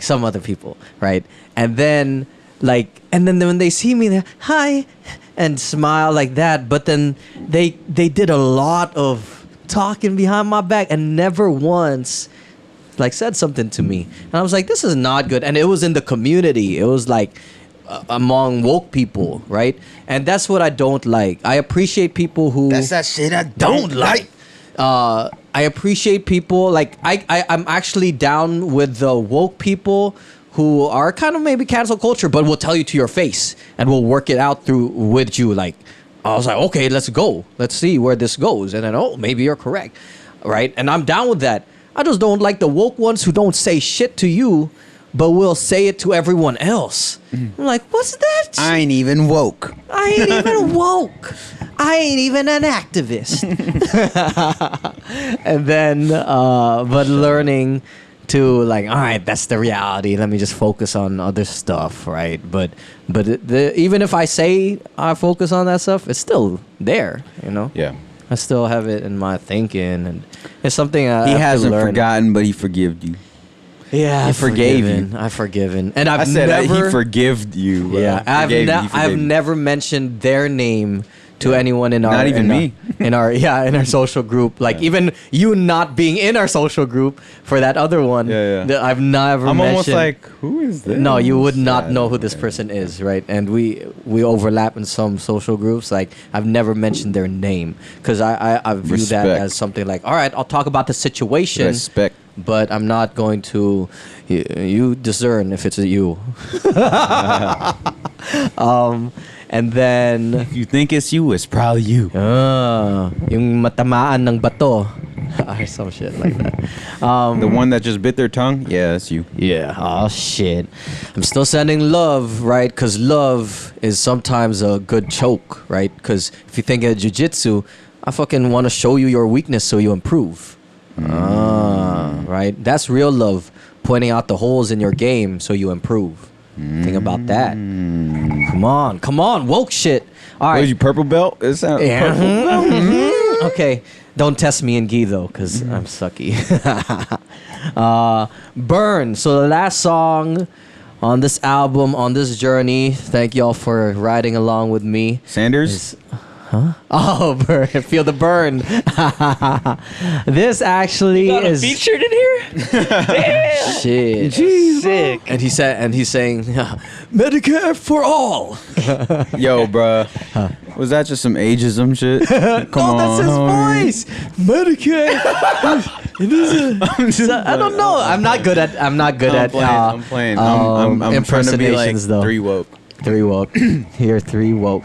some other people, right? And then when they see me, they're hi and smile like that. But then they did a lot of talking behind my back and never once like said something to me. And I was like, this is not good. And it was in the community. It was like among woke people, right? And that's what I don't like. I appreciate people who... That's that shit I don't like. I appreciate people like I'm actually down with the woke people who are kind of maybe cancel culture, but will tell you to your face and will work it out with you. Like, I was like, okay, let's go. Let's see where this goes. And then, maybe you're correct, right? And I'm down with that. I just don't like the woke ones who don't say shit to you, but will say it to everyone else. I'm like, what's that? I ain't even woke. I ain't even woke. I ain't even an activist. And then, but learning to like, all right, that's the reality. Let me just focus on other stuff, right? But even if I say I focus on that stuff, it's still there, you know? Yeah. I still have it in my thinking, and it's something I He have hasn't to learn. forgotten, but he forgave you. Yeah, He forgave you. I've forgiven, and I said he forgave you. Yeah, I've never mentioned their name to anyone in our Not even me. in our social group. Like even you not being in our social group for that other one. Yeah. I've never. I'm almost mentioned. like, who is this? No, you would not know who this person is, right? And we overlap in some social groups. Like I've never mentioned their name because I view that Respect. as something like, all right, I'll talk about the situation. Respect. But I'm not going to. You discern if it's a you. And then If you think it's you, it's probably you. yung matamaan ng bato. Or some shit like that. The one that just bit their tongue? Yeah, that's you. Yeah. Oh shit. I'm still sending love, right? Because love is sometimes a good choke, right? Because if you think of jiu-jitsu, I fucking want to show you your weakness so you improve. Right? That's real love. Pointing out the holes in your game so you improve. Think about that. Come on, woke shit. All right. What is you, purple belt? It sounds purple belt. Okay, don't test me in gi though, cause I'm sucky. Burn. So the last song on this album, on this journey. Thank y'all for riding along with me. Sanders? Oh, burn! Feel the burn. This actually is featured in here. Damn. shit. Jeez, sick. And he's saying, Medicare for all. Yo, bruh. Was that just some ageism shit? Come That's his voice. Medicare. I don't know. I'm not good at. I'm playing. I'm trying to be impersonations like though. 3 woke. 3 woke. Here, 3 woke.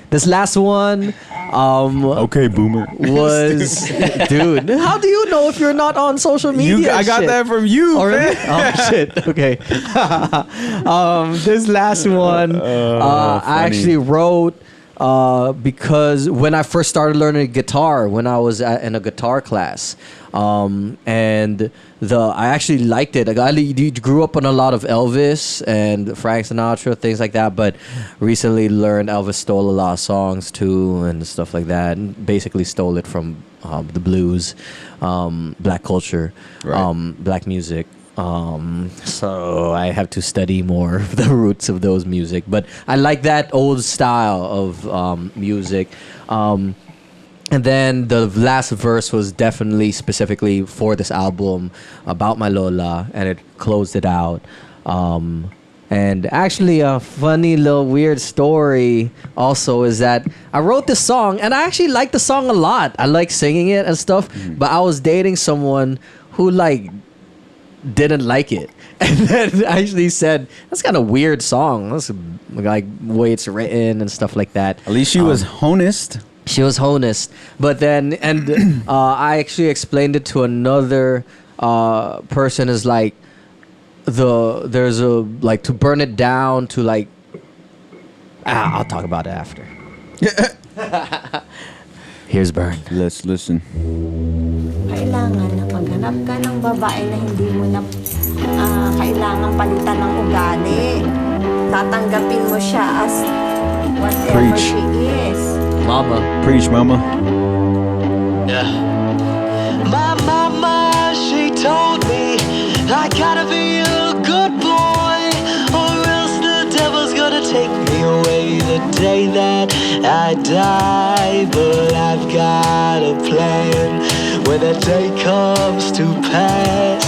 This last one. Okay, boomer. Was dude? How do you know if you're not on social media? I got that from you. Oh, really? man. Oh shit. Okay. This last one, I actually wrote because when I first started learning guitar, when I was in a guitar class, and I actually liked it. I grew up on a lot of Elvis and Frank Sinatra, things like that, but recently learned Elvis stole a lot of songs too and stuff like that, and basically stole it from the blues, black culture, Right. black music. So I have to study more of the roots of those music. But I like that old style of music. And then the last verse was definitely specifically for this album about my Lola, and it closed it out. And actually, a funny little weird story also is that I wrote this song, and I actually like the song a lot. I like singing it and stuff, but I was dating someone who didn't like it, and then actually said, "That's kind of weird song. That's like way it's written and stuff like that." At least she was honest. She was honest, but then I actually explained it to another person as like there's a like to burn it down to like I'll talk about it after. Here's Burn. Let's listen. Kailangan na maghanap ka ng babae na hindi mo na kailangan palitan ng ugali. Tatanggapin mo siya as whatever Preach. she is. Mama. Preach, mama. Yeah. My mama, she told me I gotta be a good boy, or else the devil's gonna take me away the day that I die. But I've got a plan when that day comes to pass.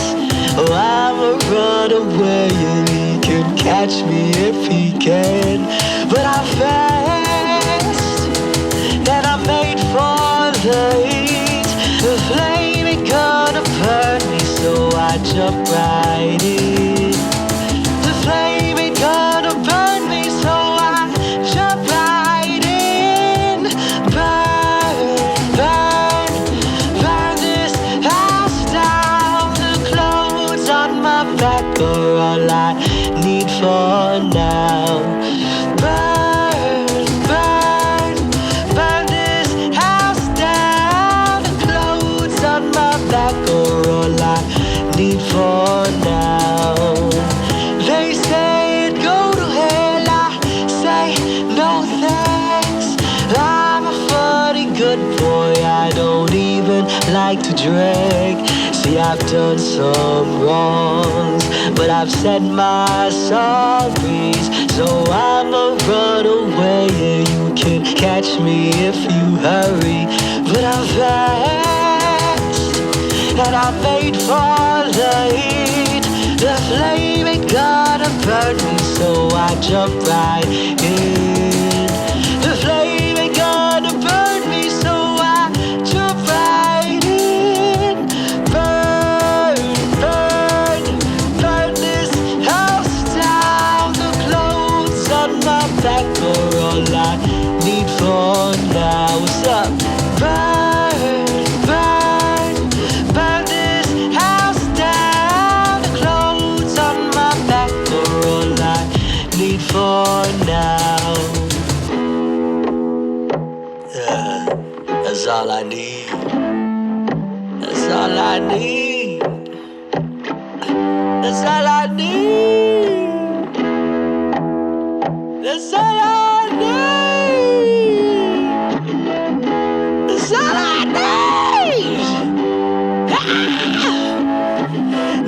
Oh, I'ma run away and he can catch me if he can. But I'm fast and I'm made for the heat. The flame ain't gonna burn me, so I jump right in. The flame ain't gonna burn me, so I jump right in. Burn, burn, burn this house down. The clothes on my back are all I need for now. Burn, burn, burn this house down. The clothes on my back are all I need for now. They say go to hell, I say no thanks. I'm a funny good boy, I don't even like to drink. See, I've done some wrongs, but I've said my sorries. So I'ma run away and you can catch me if you hurry. But I'm fast and I'm made for the heat. The flame ain't gonna burn me, so I jump right in. The flame ain't gonna burn me, so I jump right in. Burn, burn, burn this house down. The clothes on my back are all I need for now. What's up? Burn, burn, burn this house down. The clothes on my back are all I need for now. Yeah, that's all I need. That's all I need. That's all I need. That's all I need. That's all I need.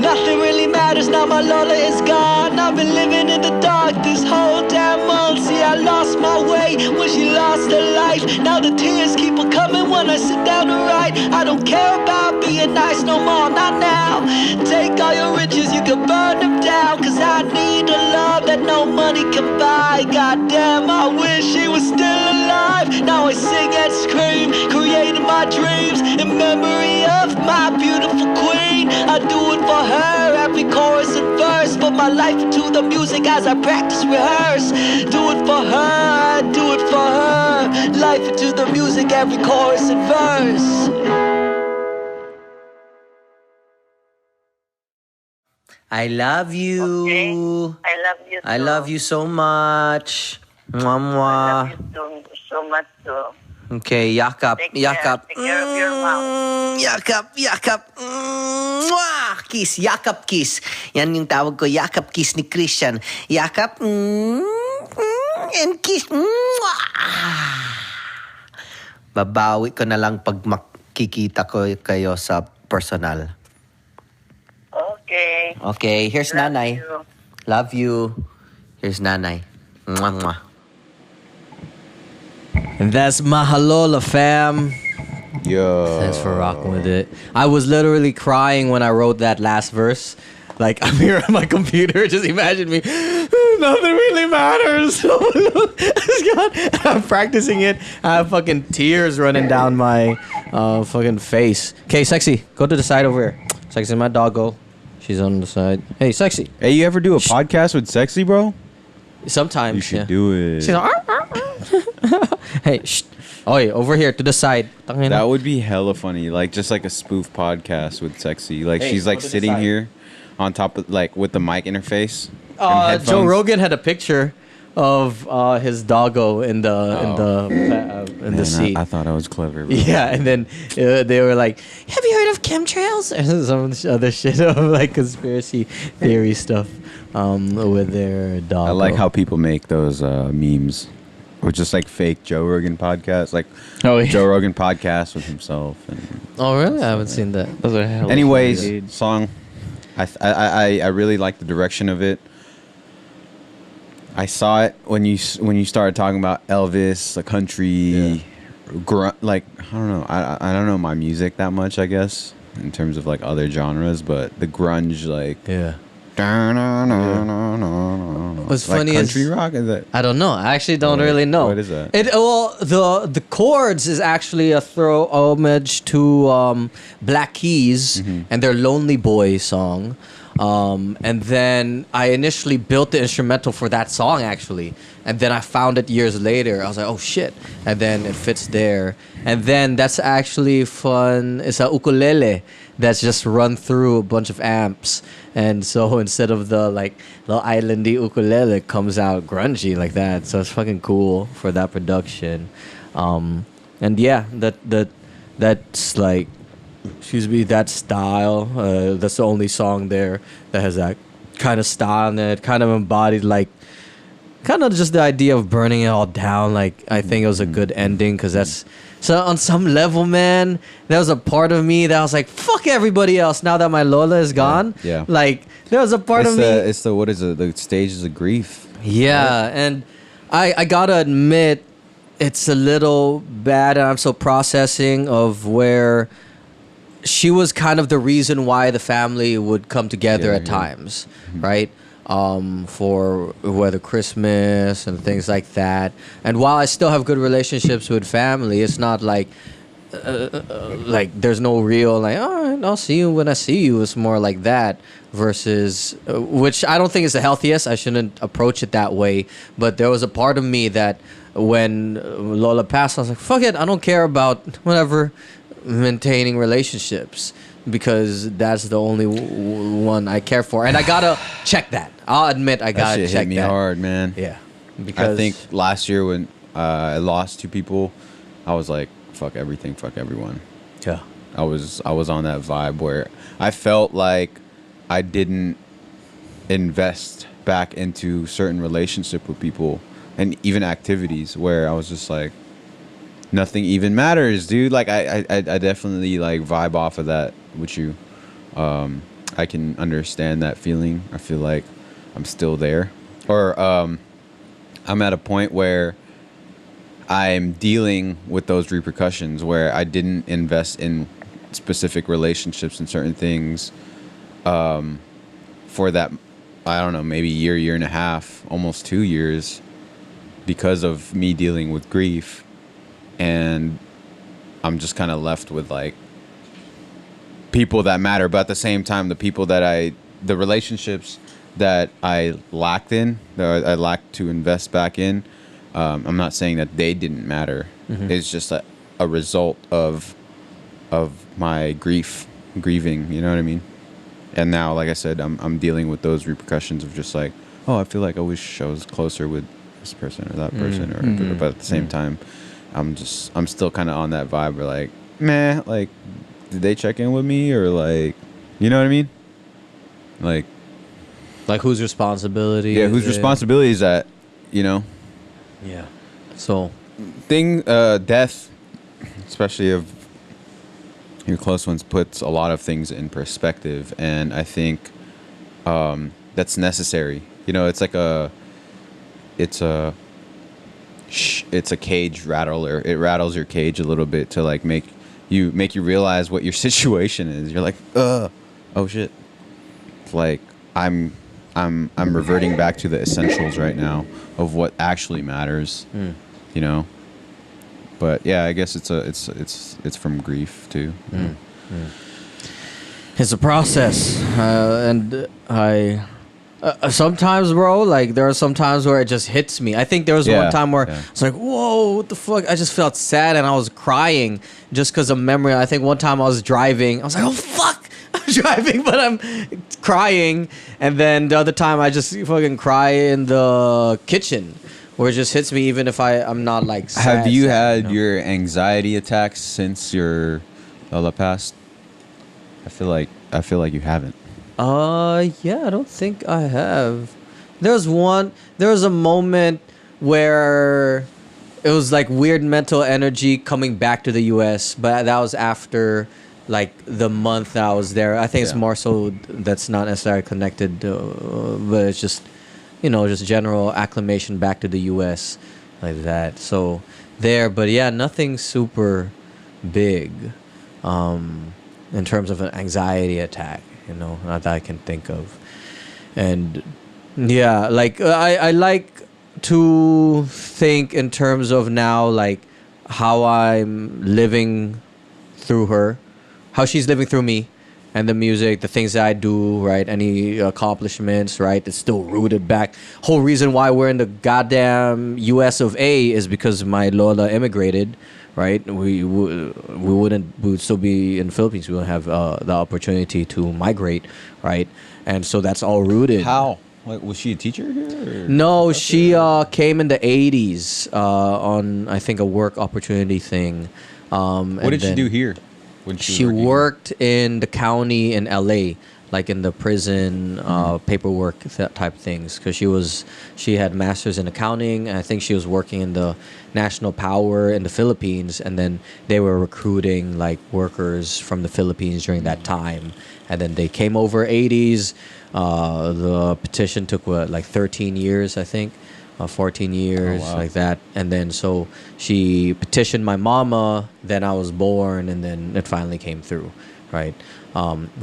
Nothing really matters now, my Lola is gone. I've been living in the dark this whole damn month. See, I lost my way when she lost her life. Now the tears keep on coming when I sit down to write. I don't care about being nice no more, not now. Take all your riches, you can burn them down. Cause I need a love that no money can buy. Goddamn, I wish she was still alive. Now I sing and scream, creating my dreams in memory of my beautiful queen. I do it for her, every chorus and verse. Put my life into the music as I practice, rehearse. Do it for her, I do it for her. Life into the music, every chorus and verse. I love you. Okay. I love you too. I love you so much. Mwah, mwah. I love you so much too. Okay, yakap, Take care. yakap. Take care of your mouth. Yakap, yakap. Mwah! Kiss, yakap, kiss. Yan yung tawag ko, yakap, kiss ni Christian. Yakap, and kiss. Mwah! Babawi ko na lang pag makikita ko kayo sa personal. Okay. Okay. Okay, here's Love Nanay. you. Love you. Here's Nanay. Mwah, mwah. And that's Mahalola, fam. Yo. Thanks for rocking with it. I was literally crying when I wrote that last verse. Like, I'm here on my computer. Just imagine me. Nothing really matters. I'm practicing it. I have fucking tears running down my fucking face. Okay, Sexy, go to the side over here. Sexy, my doggo. She's on the side. Hey, Sexy. Hey, you ever do a podcast with Sexy, bro? Sometimes. You should do it. She's like, hey, shh. Oh, yeah, over here to the side. That would be hella funny. Like, just like a spoof podcast with Sexy. Like, Hey, she's go like to the sitting side. here on top of, like, with the mic interface. and Joe headphones. Rogan had a picture of his doggo in the seat. I thought I was clever. Bro. Yeah, and then they were like, "Have you heard of chemtrails?" Or some other shit of like conspiracy theory stuff with their dog. I like how people make those memes. Or just like fake Joe Rogan podcasts. Like, Joe Rogan podcast with himself. And Oh, really? I haven't seen that. Those are hella anyways, funny, dude. song. I really like the direction of it. I saw it when you started talking about Elvis, the country, like I don't know. I don't know my music that much. I guess in terms of like other genres, but the grunge like What's like funny country is rock is that? I don't know. I actually don't really know. What is that? The chords is actually a throw homage to Black Keys and their Lonely Boy song. And then I initially built the instrumental for that song actually, and then I found it years later. I was like, oh shit, and then it fits there. And then that's actually fun. It's a ukulele that's just run through a bunch of amps, and so instead of the like the islandy ukulele, it comes out grungy like that. So it's fucking cool for that production. And yeah, that's like. Excuse me, that style. That's the only song there that has that kind of style in it. Kind of embodied like, kind of just the idea of burning it all down. Like I think it was a good ending because that's so on some level, man. There was a part of me that was like, fuck everybody else. Now that my Lola is gone, Yeah. Like there was a part of me. It's the what is it? The stages of grief. Yeah, and I gotta admit, it's a little bad, and I'm still processing of where she was kind of the reason why the family would come together at times, right? For whether Christmas and things like that. And while I still have good relationships with family, it's not like there's no real like, all right, I'll see you when I see you. It's more like that versus which I don't think is the healthiest. I shouldn't approach it that way. But there was a part of me that when Lola passed, I was like, fuck it, I don't care about whatever maintaining relationships because that's the only one I care for, and I gotta check that. I'll admit I gotta That shit check hit me that. hard, man. Yeah, because I think last year when I lost 2 people, I was like, fuck everything, fuck everyone. Yeah, I was on that vibe where I felt like I didn't invest back into certain relationship with people and even activities where I was just like, nothing even matters, dude. Like I definitely like vibe off of that with you. I can understand that feeling. I feel like I'm still there, or I'm at a point where I'm dealing with those repercussions where I didn't invest in specific relationships and certain things for that, I don't know, maybe year and a half, almost 2 years, because of me dealing with grief. And I'm just kind of left with like people that matter, but at the same time, the relationships that I lacked in, that I lacked to invest back in, I'm not saying that they didn't matter. It's just a result of my grieving, you know what I mean? And now, like I said, I'm dealing with those repercussions of just like, oh, I feel like I wish I was closer with this person or that person, but at the same time, I'm still kind of on that vibe where like, meh, like, did they check in with me or like, you know what I mean? Like whose responsibility? Yeah, whose responsibility is that? You know? Yeah. So, death, especially of your close ones, puts a lot of things in perspective, and I think that's necessary. You know, it's like it's a cage rattler. It rattles your cage a little bit to like make you realize what your situation is. You're like, oh shit. It's like I'm reverting back to the essentials right now of what actually matters. You know. But yeah, I guess it's from grief too. It's a process, and I sometimes, bro, like there are some times where it just hits me. I think there was one time where it's like, whoa, what the fuck? I just felt sad and I was crying just because of memory. I think one time I was driving, I was like, oh fuck, I'm driving, but I'm crying, and then the other time I just fucking cry in the kitchen. Where it just hits me even if I'm not like sad. Have you had your anxiety attacks since your Lola passed? I feel like you haven't. Yeah, I don't think I have. There was a moment where it was like weird mental energy coming back to the US, but that was after like the month that I was there. I think it's more so that's not necessarily connected, but it's just, you know, just general acclimation back to the U.S. like that. So there, but yeah, nothing super big in terms of an anxiety attack, you know, not that I can think of. And yeah, like I like to think in terms of now, like how I'm living through her, how she's living through me. And the music, the things that I do, right? Any accomplishments, right? It's still rooted back. Whole reason why we're in the goddamn U.S. of A. is because my Lola immigrated, right? We would still be in the Philippines. We wouldn't have the opportunity to migrate, right? And so that's all rooted. How? Like, was she a teacher here? No, she came in the 80s on, I think, a work opportunity thing. What did she do here? She worked in the county in LA, like in the prison paperwork type things, because she had masters in accounting, and I think she was working in the national power in the Philippines, and then they were recruiting like workers from the Philippines during that time, and then they came over 80s. The petition took like 13 years, I think. 14 years, like that. And then so she petitioned my mama, then I was born, and then it finally came through, right?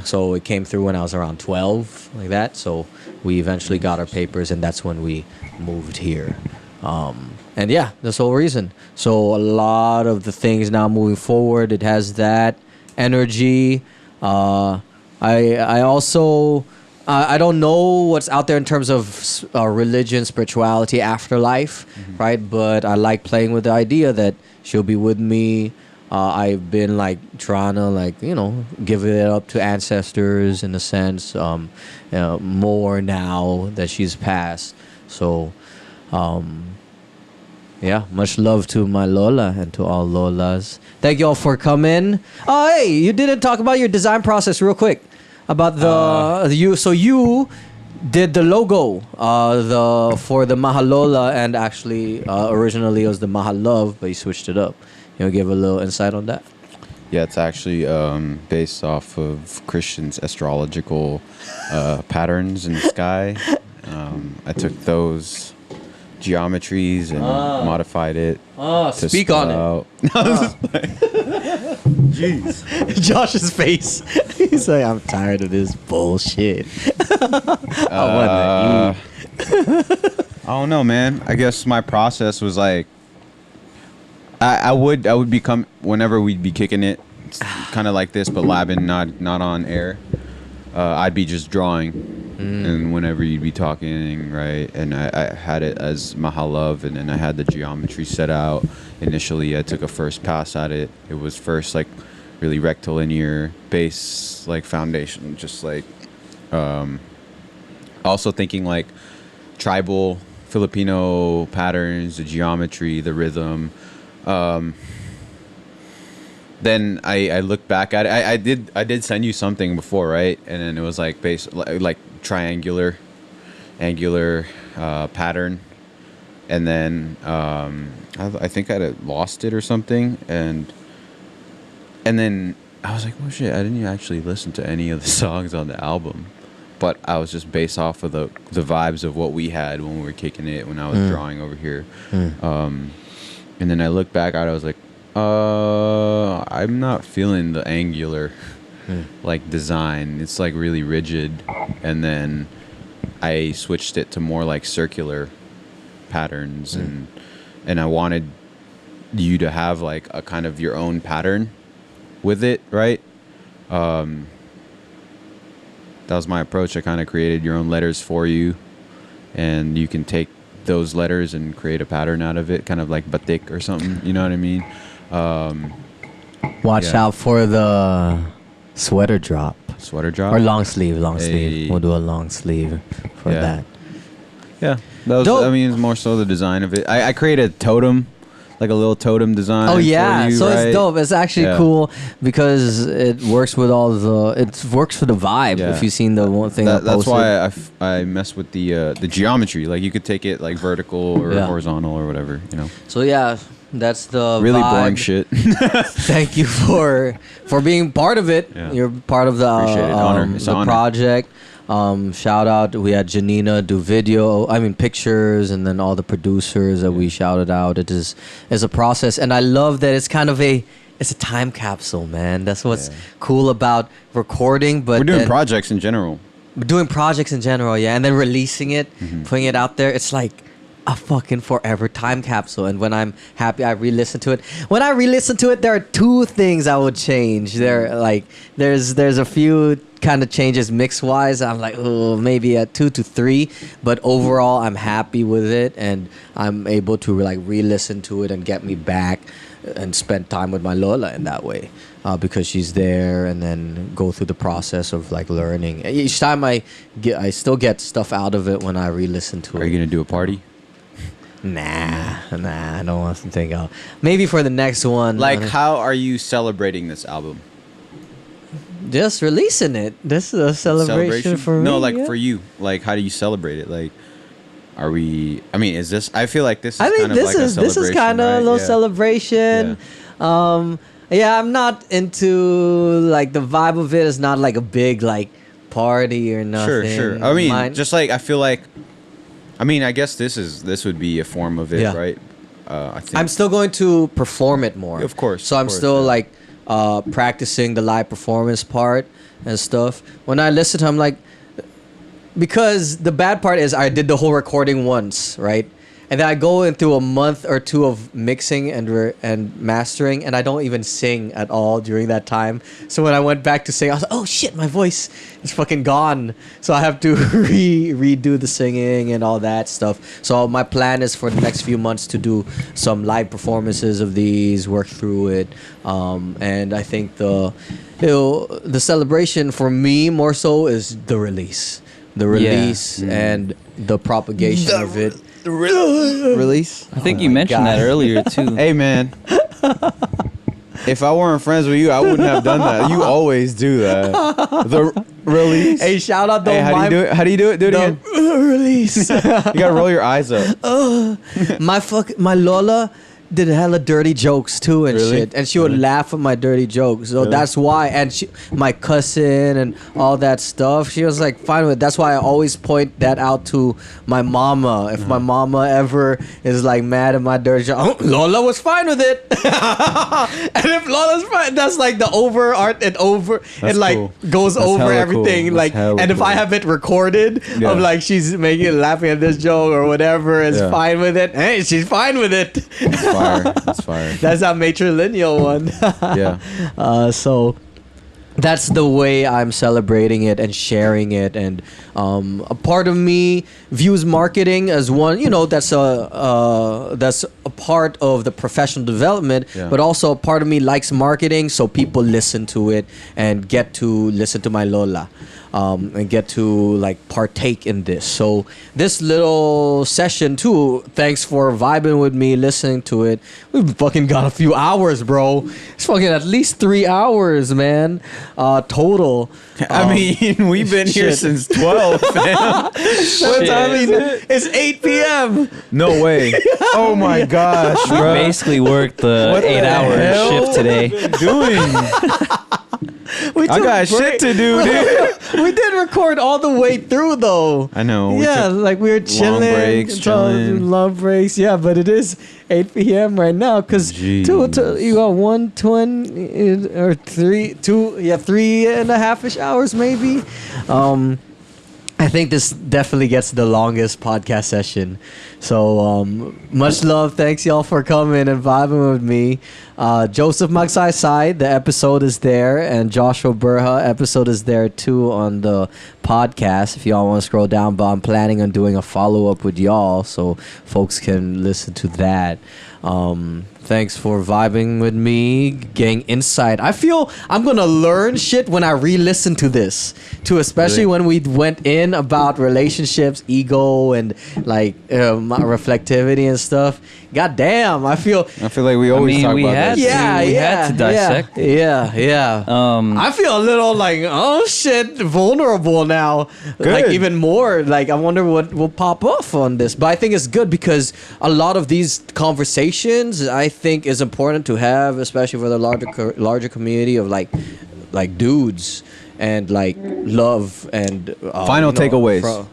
So it came through when I was around 12, like that. So we eventually got our papers, and that's when we moved here. And yeah, that's the whole reason. So a lot of the things now moving forward, it has that energy. I also... I don't know what's out there in terms of religion, spirituality, afterlife, right? But I like playing with the idea that she'll be with me. I've been like trying to like, you know, give it up to ancestors in a sense, more now that she's passed. So, yeah, much love to my Lola and to all Lolas. Thank y'all for coming. Oh, hey, you didn't talk about your design process real quick. About so you did the logo for the Mahalola, and actually originally it was the Mahalove, but you switched it up. You know, give a little insight on that. Yeah, it's actually based off of Christian's astrological patterns in the sky. I took those geometries and modified it. To speak on it. Jeez. Josh's face. He's like, I'm tired of this bullshit. I don't know, man. I guess my process was like, I would become, whenever we'd be kicking it, kind of like this, but labbing, not on air. I'd be just drawing, and whenever you'd be talking, right, and I had it as Mahalove, and then I had the geometry set out. Initially, I took a first pass at it. It was first like really rectilinear base, like foundation, just like also thinking like tribal Filipino patterns, the geometry, the rhythm. Then I look back at it. I did send you something before, right? And then it was like like triangular, angular pattern. And then I think I had lost it or something, and then I was like, oh shit, I didn't actually listen to any of the songs on the album. but I was just based off of the vibes of what we had when we were kicking it, when I was drawing over here. And then I look back at it, I was like, I'm not feeling the angular like design. It's like really rigid. And then I switched it to more like circular patterns, and I wanted you to have like a kind of your own pattern with it, right? That was my approach. I kind of created your own letters for you, and you can take those letters and create a pattern out of it, kind of like batik or something. You know what I mean? Watch out for the sweater drop. Sweater drop? Or long sleeve. We'll do a long sleeve for that. Yeah. That was, Dope. I mean, it's more so the design of it. I created a totem, like a little totem design. Oh yeah, for you, so right? it's dope. It's actually cool because it works with it works for the vibe. Yeah. If you've seen the one thing, That's why I mess with the geometry. Like you could take it like vertical or horizontal or whatever, you know. So yeah, that's the really vibe. boring shit. Thank you for being part of it. Yeah. You're part of the It's an honor. project. Shout out, we had Janina do pictures, and then all the producers that we shouted out. It's a process, and I love that it's kind of it's a time capsule, man. That's what's cool about recording. But we're doing projects in general. And then releasing it, putting it out there. It's like a fucking forever time capsule. And when I'm happy, I re-listen to it. When I re-listen to it, there are two things I would change. There's a few kind of changes mix wise. I'm like, oh, maybe at 2 to 3, but overall I'm happy with it, and I'm able to like re-listen to it and get me back and spend time with my Lola in that way, because she's there, and then go through the process of like learning. Each time I still get stuff out of it when I re-listen to it. Are you gonna do a party? Nah, I don't want to think of. Maybe for the next one. Like, how are you celebrating this album? Just releasing it. This is a celebration for me. No, like for you. Like, how do you celebrate it? Like, are we? I mean, is this? I feel like this is. I think this is kind of a little celebration. Yeah, I'm not into like the vibe of it. Is not like a big like party or nothing. Sure. I mean, just like I feel like. I mean, I guess this would be a form of it, right? I think I'm still going to perform it more. Of course. So I'm still like practicing the live performance part and stuff. When I listen to it, I'm like, because the bad part is I did the whole recording once, right? And then I go into a month or two of mixing and mastering, and I don't even sing at all during that time. So when I went back to sing, I was like, oh shit, my voice is fucking gone. So I have to redo the singing and all that stuff. So my plan is for the next few months to do some live performances of these, work through it. And I think the celebration for me more so is the release. And the propagation of it. Release. I think you mentioned that earlier too. Hey man, if I weren't friends with you, I wouldn't have done that. You always do that. The release. Hey, shout out though. Hey, how do you do it? How do you do it? Do it again. Release. You gotta roll your eyes up. My Lola did hella dirty jokes too and shit, and she would laugh at my dirty jokes. So that's why, and my cousin and all that stuff, she was like fine with it. That's why I always point that out to my mama. If my mama ever is like mad at my dirty joke, Lola was fine with it. And if Lola's fine, that's like the over art and over. That's it like cool. goes That's over hella everything. cool. Like, That's and if hella I cool. have it recorded of like she's laughing at this joke or whatever, is fine with it. Hey, she's fine with it. That's fire. That's that matrilineal one. Yeah. So that's the way I'm celebrating it and sharing it. And a part of me views marketing as one, that's a part of the professional development, but also a part of me likes marketing, so people listen to it and get to listen to my Lola. And get to like partake in this. So this little session too, thanks for vibing with me, listening to it. We've fucking got a few hours, bro. It's fucking at least 3 hours, man. Total. I mean, we've been here since 12, man. What time is it? It's 8 p.m. No way. Oh my gosh, We bro. basically worked the 8-hour shift today. What have we been doing? I got shit to do, dude. We did record all the way through though. I know. Yeah, like we were chilling. Long breaks, chilling. Long breaks. Yeah, but it is 8 p.m. right now because you got 1:20 or 3.5-ish hours maybe. I think this definitely gets the longest podcast session. So much love. Thanks y'all for coming and vibing with me. Joseph Magsai Side, the episode is there, and Joshua Burha episode is there too on the podcast if y'all want to scroll down. But I'm planning on doing a follow-up with y'all so folks can listen to that. Thanks for vibing with me, getting insight. I feel I'm gonna learn shit when I re-listen to this too, especially when we went in about relationships, ego, and like my reflectivity and stuff. God damn, I feel like we always talk about that. We had to dissect. Yeah. I feel a little like, oh shit, vulnerable now. Good. Like even more. Like I wonder what will pop off on this. But I think it's good because a lot of these conversations I think is important to have, especially for the larger community of like dudes and like love and final takeaways.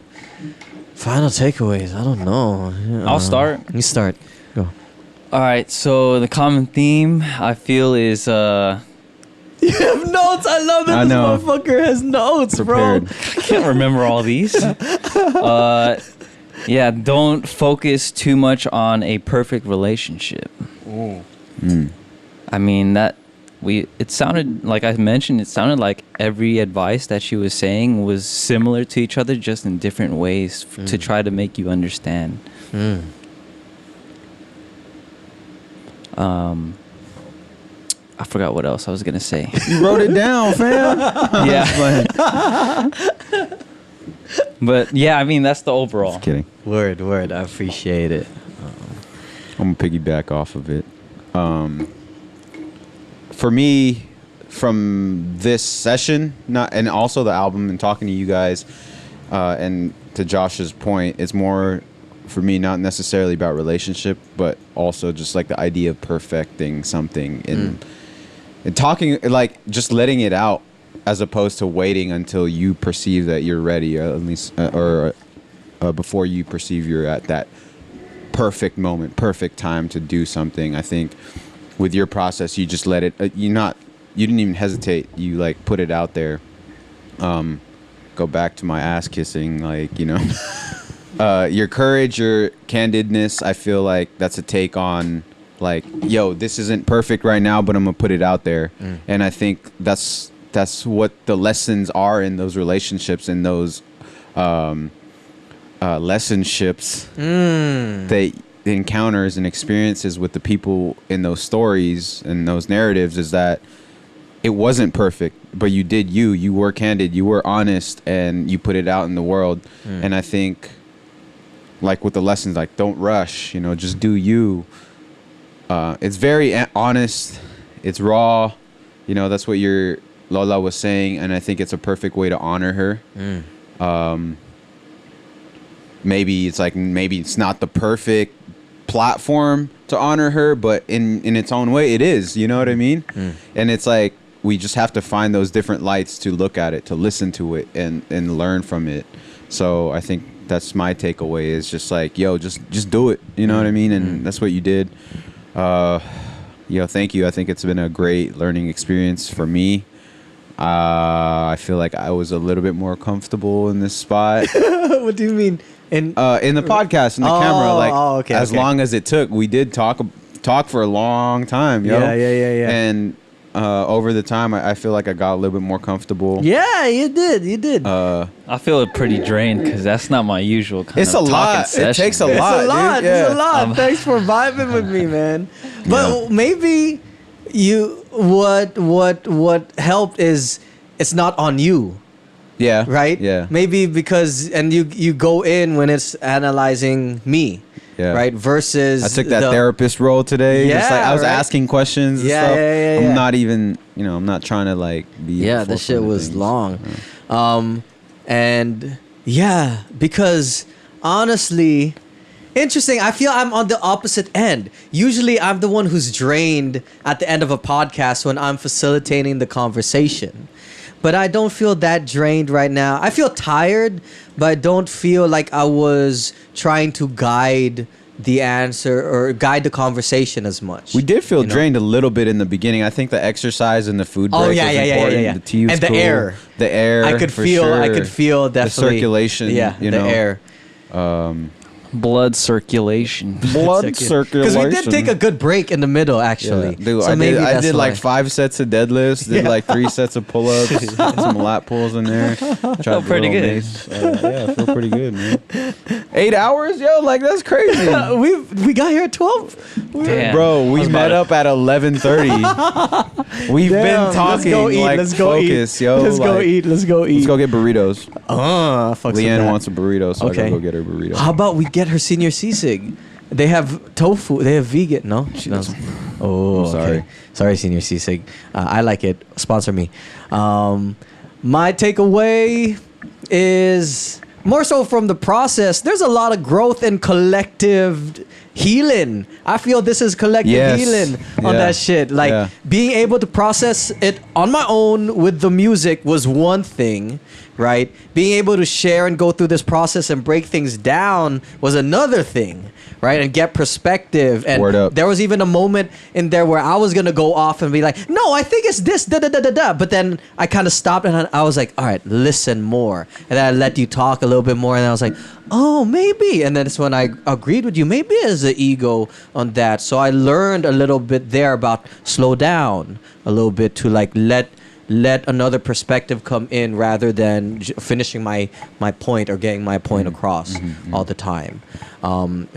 Final takeaways. I don't know. I'll start. You start. Go. All right. So the common theme I feel is You have notes. I love that I this know. motherfucker has notes, Prepared. bro. I can't remember all these. Yeah, don't focus too much on a perfect relationship. I mean it sounded like I mentioned. It sounded like every advice that she was saying was similar to each other, just in different ways to try to make you understand. I forgot what else I was gonna say. You wrote it down, fam. Yeah. But yeah, I mean that's the overall. Just kidding. Word. I appreciate it. I'm gonna piggyback off of it. For me, from this session, and also the album, and talking to you guys, and to Josh's point, it's more for me not necessarily about relationship, but also just like the idea of perfecting something and talking, like just letting it out, as opposed to waiting until you perceive that you're ready, or at least, or before you perceive you're at that perfect moment, perfect time to do something. I think with your process, you just let it. You didn't even hesitate. You like put it out there. Go back to my ass kissing, like your courage, your candidness. I feel like that's a take on like, yo, this isn't perfect right now, but I'm gonna put it out there. And I think that's what the lessons are in those relationships, in those lessonships, the encounters and experiences with the people in those stories and those narratives, is that it wasn't perfect, but you did you were candid, you were honest, and you put it out in the world. And I think like with the lessons, like don't rush, just do you. It's very honest, it's raw, that's what your Lola was saying, and I think it's a perfect way to honor her. Maybe it's not the perfect platform to honor her, but in its own way it is, you know what I mean? And it's like we just have to find those different lights to look at it, to listen to it, and learn from it. So I think that's my takeaway, is just like, yo, just do it, you know what I mean? And that's what you did. Thank you. I think it's been a great learning experience for me. I feel like I was a little bit more comfortable in this spot. What do you mean? In the podcast, in the camera, like okay, as long as it took, we did talk for a long time, yo. Yeah. And over the time, I feel like I got a little bit more comfortable. Yeah, you did. I feel pretty drained because that's not my usual kind it's of a talking lot. session. It takes a lot, dude. It's a lot. Thanks for vibing with me, man. But maybe what helped is it's not on you. Yeah. Right? Yeah. Maybe because you go in when it's analyzing me. Yeah. Right? Versus I took that therapist role today. Yeah, just like I was right? asking questions and stuff. Yeah. I'm not even, I'm not trying to like be. Yeah, the shit was long. And yeah, because honestly, Interesting. I feel I'm on the opposite end. Usually, I'm the one who's drained at the end of a podcast when I'm facilitating the conversation. But I don't feel that drained right now. I feel tired, but I don't feel like I was trying to guide the answer or guide the conversation as much. We did feel drained a little bit in the beginning. I think the exercise and the food break was important. Yeah. The tea was and the cool. air. The air. I could for feel. sure. I could feel definitely the circulation. Yeah, you the know, air. Blood circulation. Blood circulation. Because we did take a good break in the middle, actually. Yeah. Dude, so I did why. like 5 sets of deadlifts, did like 3 sets of pull-ups, some lat pulls in there. Felt pretty good. Yeah, I feel pretty good, man. 8 hours, yo, like that's crazy. we got here at 12. Damn. Bro, we met up at 11:30. We've been talking. Let's go focus, eat. yo. Let's go eat. Let's go eat. Let's go get burritos. Leanne wants a burrito, so I gotta go get her burrito. How about we get her senior sisig? They have tofu. They have vegan. No, She doesn't. Oh, I'm sorry. okay. Sorry, senior sisig. I like it. Sponsor me. My takeaway is more so from the process. There's a lot of growth in collective healing. I feel this is collective healing on that shit. Like being able to process it on my own with the music was one thing, right? Being able to share and go through this process and break things down was another thing, right? And get perspective. And Word up. there was even a moment in there where I was gonna go off and be like, no, I think it's this, da da da da da. But then I kind of stopped and I was like, all right, listen more. And then I let you talk a little bit more, and I was like, oh, maybe. And then it's when I agreed with you, maybe there's an ego on that. So I learned a little bit there about slow down a little bit to like let another perspective come in rather than finishing my point or getting my point across all the time.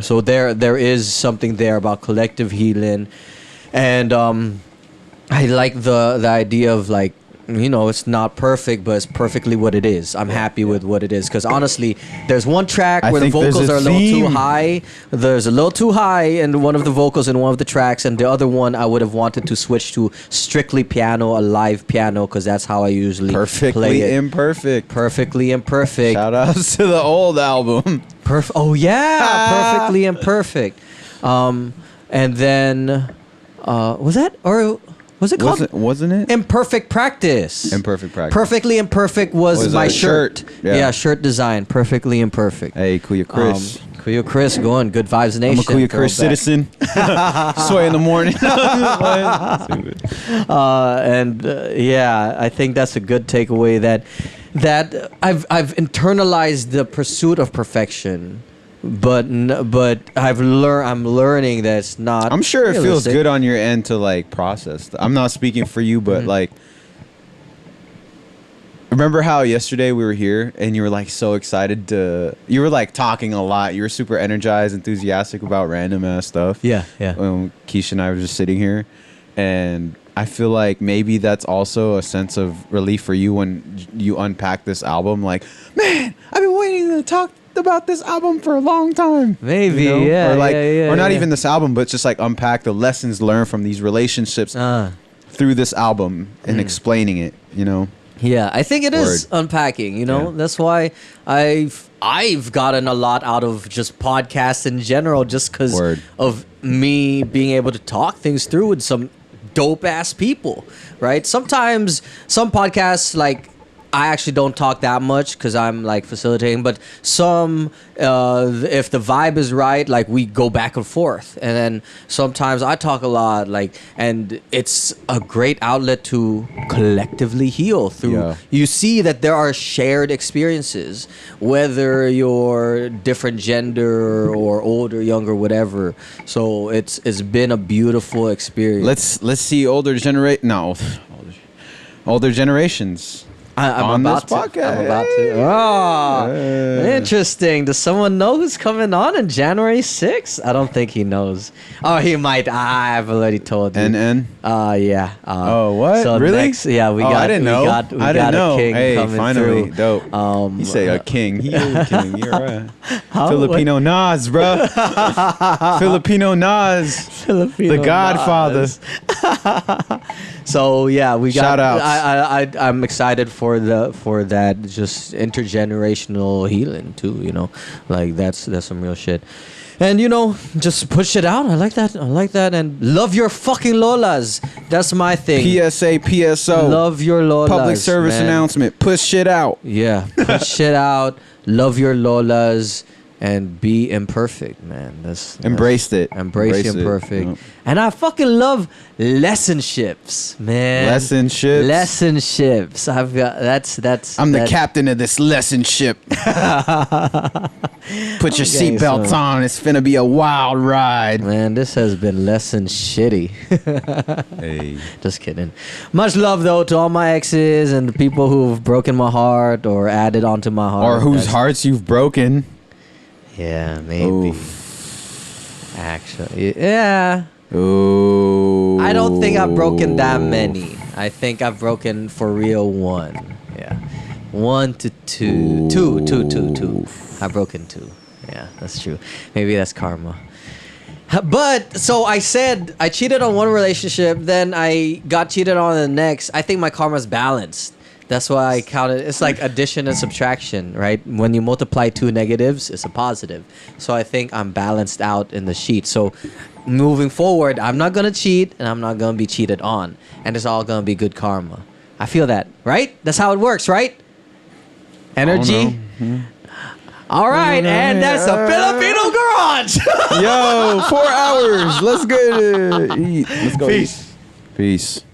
So there is something there about collective healing, and I like the idea of like, you know, it's not perfect, but it's perfectly what it is. I'm happy with what it is, because honestly, there's one track where the vocals are a little too high. There's a little too high in one of the vocals in one of the tracks, and the other one I would have wanted to switch to strictly piano, a live piano, because that's how I usually play it. Perfectly imperfect. Shout outs to the old album. Oh yeah, Perfectly Imperfect. And then was that, or was it called? Wasn't it? Imperfect Practice. Imperfect Practice. Perfectly Imperfect was my shirt. Yeah, shirt design. Perfectly Imperfect. Hey, KuyaChris. KuyaChris going. Good Vibes Nation. I'm a KuyaChris citizen. Sway in the morning. Yeah, I think that's a good takeaway that I've internalized the pursuit of perfection. But I'm learning that it's not. I'm sure it feels realistic. good on your end to like process. I'm not speaking for you, but like, remember how yesterday we were here and you were like so excited you were like talking a lot. You were super energized, enthusiastic about random ass stuff. Yeah. Keisha and I were just sitting here, and I feel like maybe that's also a sense of relief for you when you unpack this album. Like, man, I've been waiting to talk about this album for a long time. Maybe, you know? yeah. Or like, or not yeah. even this album, but just like unpack the lessons learned from these relationships through this album and explaining it, you know? Yeah, I think it is unpacking, you know? That's why I've gotten a lot out of just podcasts in general, just because of me being able to talk things through with some dope ass people, right? Sometimes some podcasts, like, I actually don't talk that much because I'm like facilitating, but some, if the vibe is right, like we go back and forth. And then sometimes I talk a lot, like, and it's a great outlet to collectively heal through. Yeah. You see that there are shared experiences, whether you're different gender or older, younger, whatever. So it's been a beautiful experience. Let's see older generations. I'm about to. Oh, interesting. Does someone know who's coming on January 6th? I don't think he knows. Oh, he might. I've already told you. NN? Yeah. Oh, what? So really? Next, yeah, we got. I didn't know. I didn't know. A king coming finally. through. Dope. You say a king. He is a king. You're right. Filipino Nas, bro. Filipino Nas. Filipino the Godfather. So yeah, we got. Shout outs. I'm excited for that just intergenerational healing too. You know, like that's some real shit. And just push it out. I like that. And love your fucking lolas. That's my thing. PSA, PSO. Love your lolas. Public service announcement. Push shit out. Yeah, push shit out. Love your lolas. And be imperfect, man. Embraced it. Embrace imperfect. Yep. And I fucking love lessonships, man. Lessonships. I've got I'm the captain of this lesson ship. Put your seatbelts on. It's finna be a wild ride. Man, this has been lesson shitty. Hey. Just kidding. Much love though to all my exes and the people who've broken my heart or added onto my heart. Or whose hearts you've broken. Yeah, maybe. Oof. Actually, yeah. Ooh. I don't think I've broken that many. I think I've broken for real one. Yeah. 1 to 2. Two. I've broken 2. Yeah, that's true. Maybe that's karma. But, so I said, I cheated on one relationship, then I got cheated on the next. I think my karma's balanced. That's why I counted. It's like addition and subtraction, right? When you multiply 2 negatives, it's a positive. So I think I'm balanced out in the sheet. So moving forward, I'm not going to cheat and I'm not going to be cheated on. And it's all going to be good karma. I feel that, right? That's how it works, right? Energy. All right. And that's a Filipino garage. Yo, 4 hours. Let's go to eat. Let's go. Peace. Peace.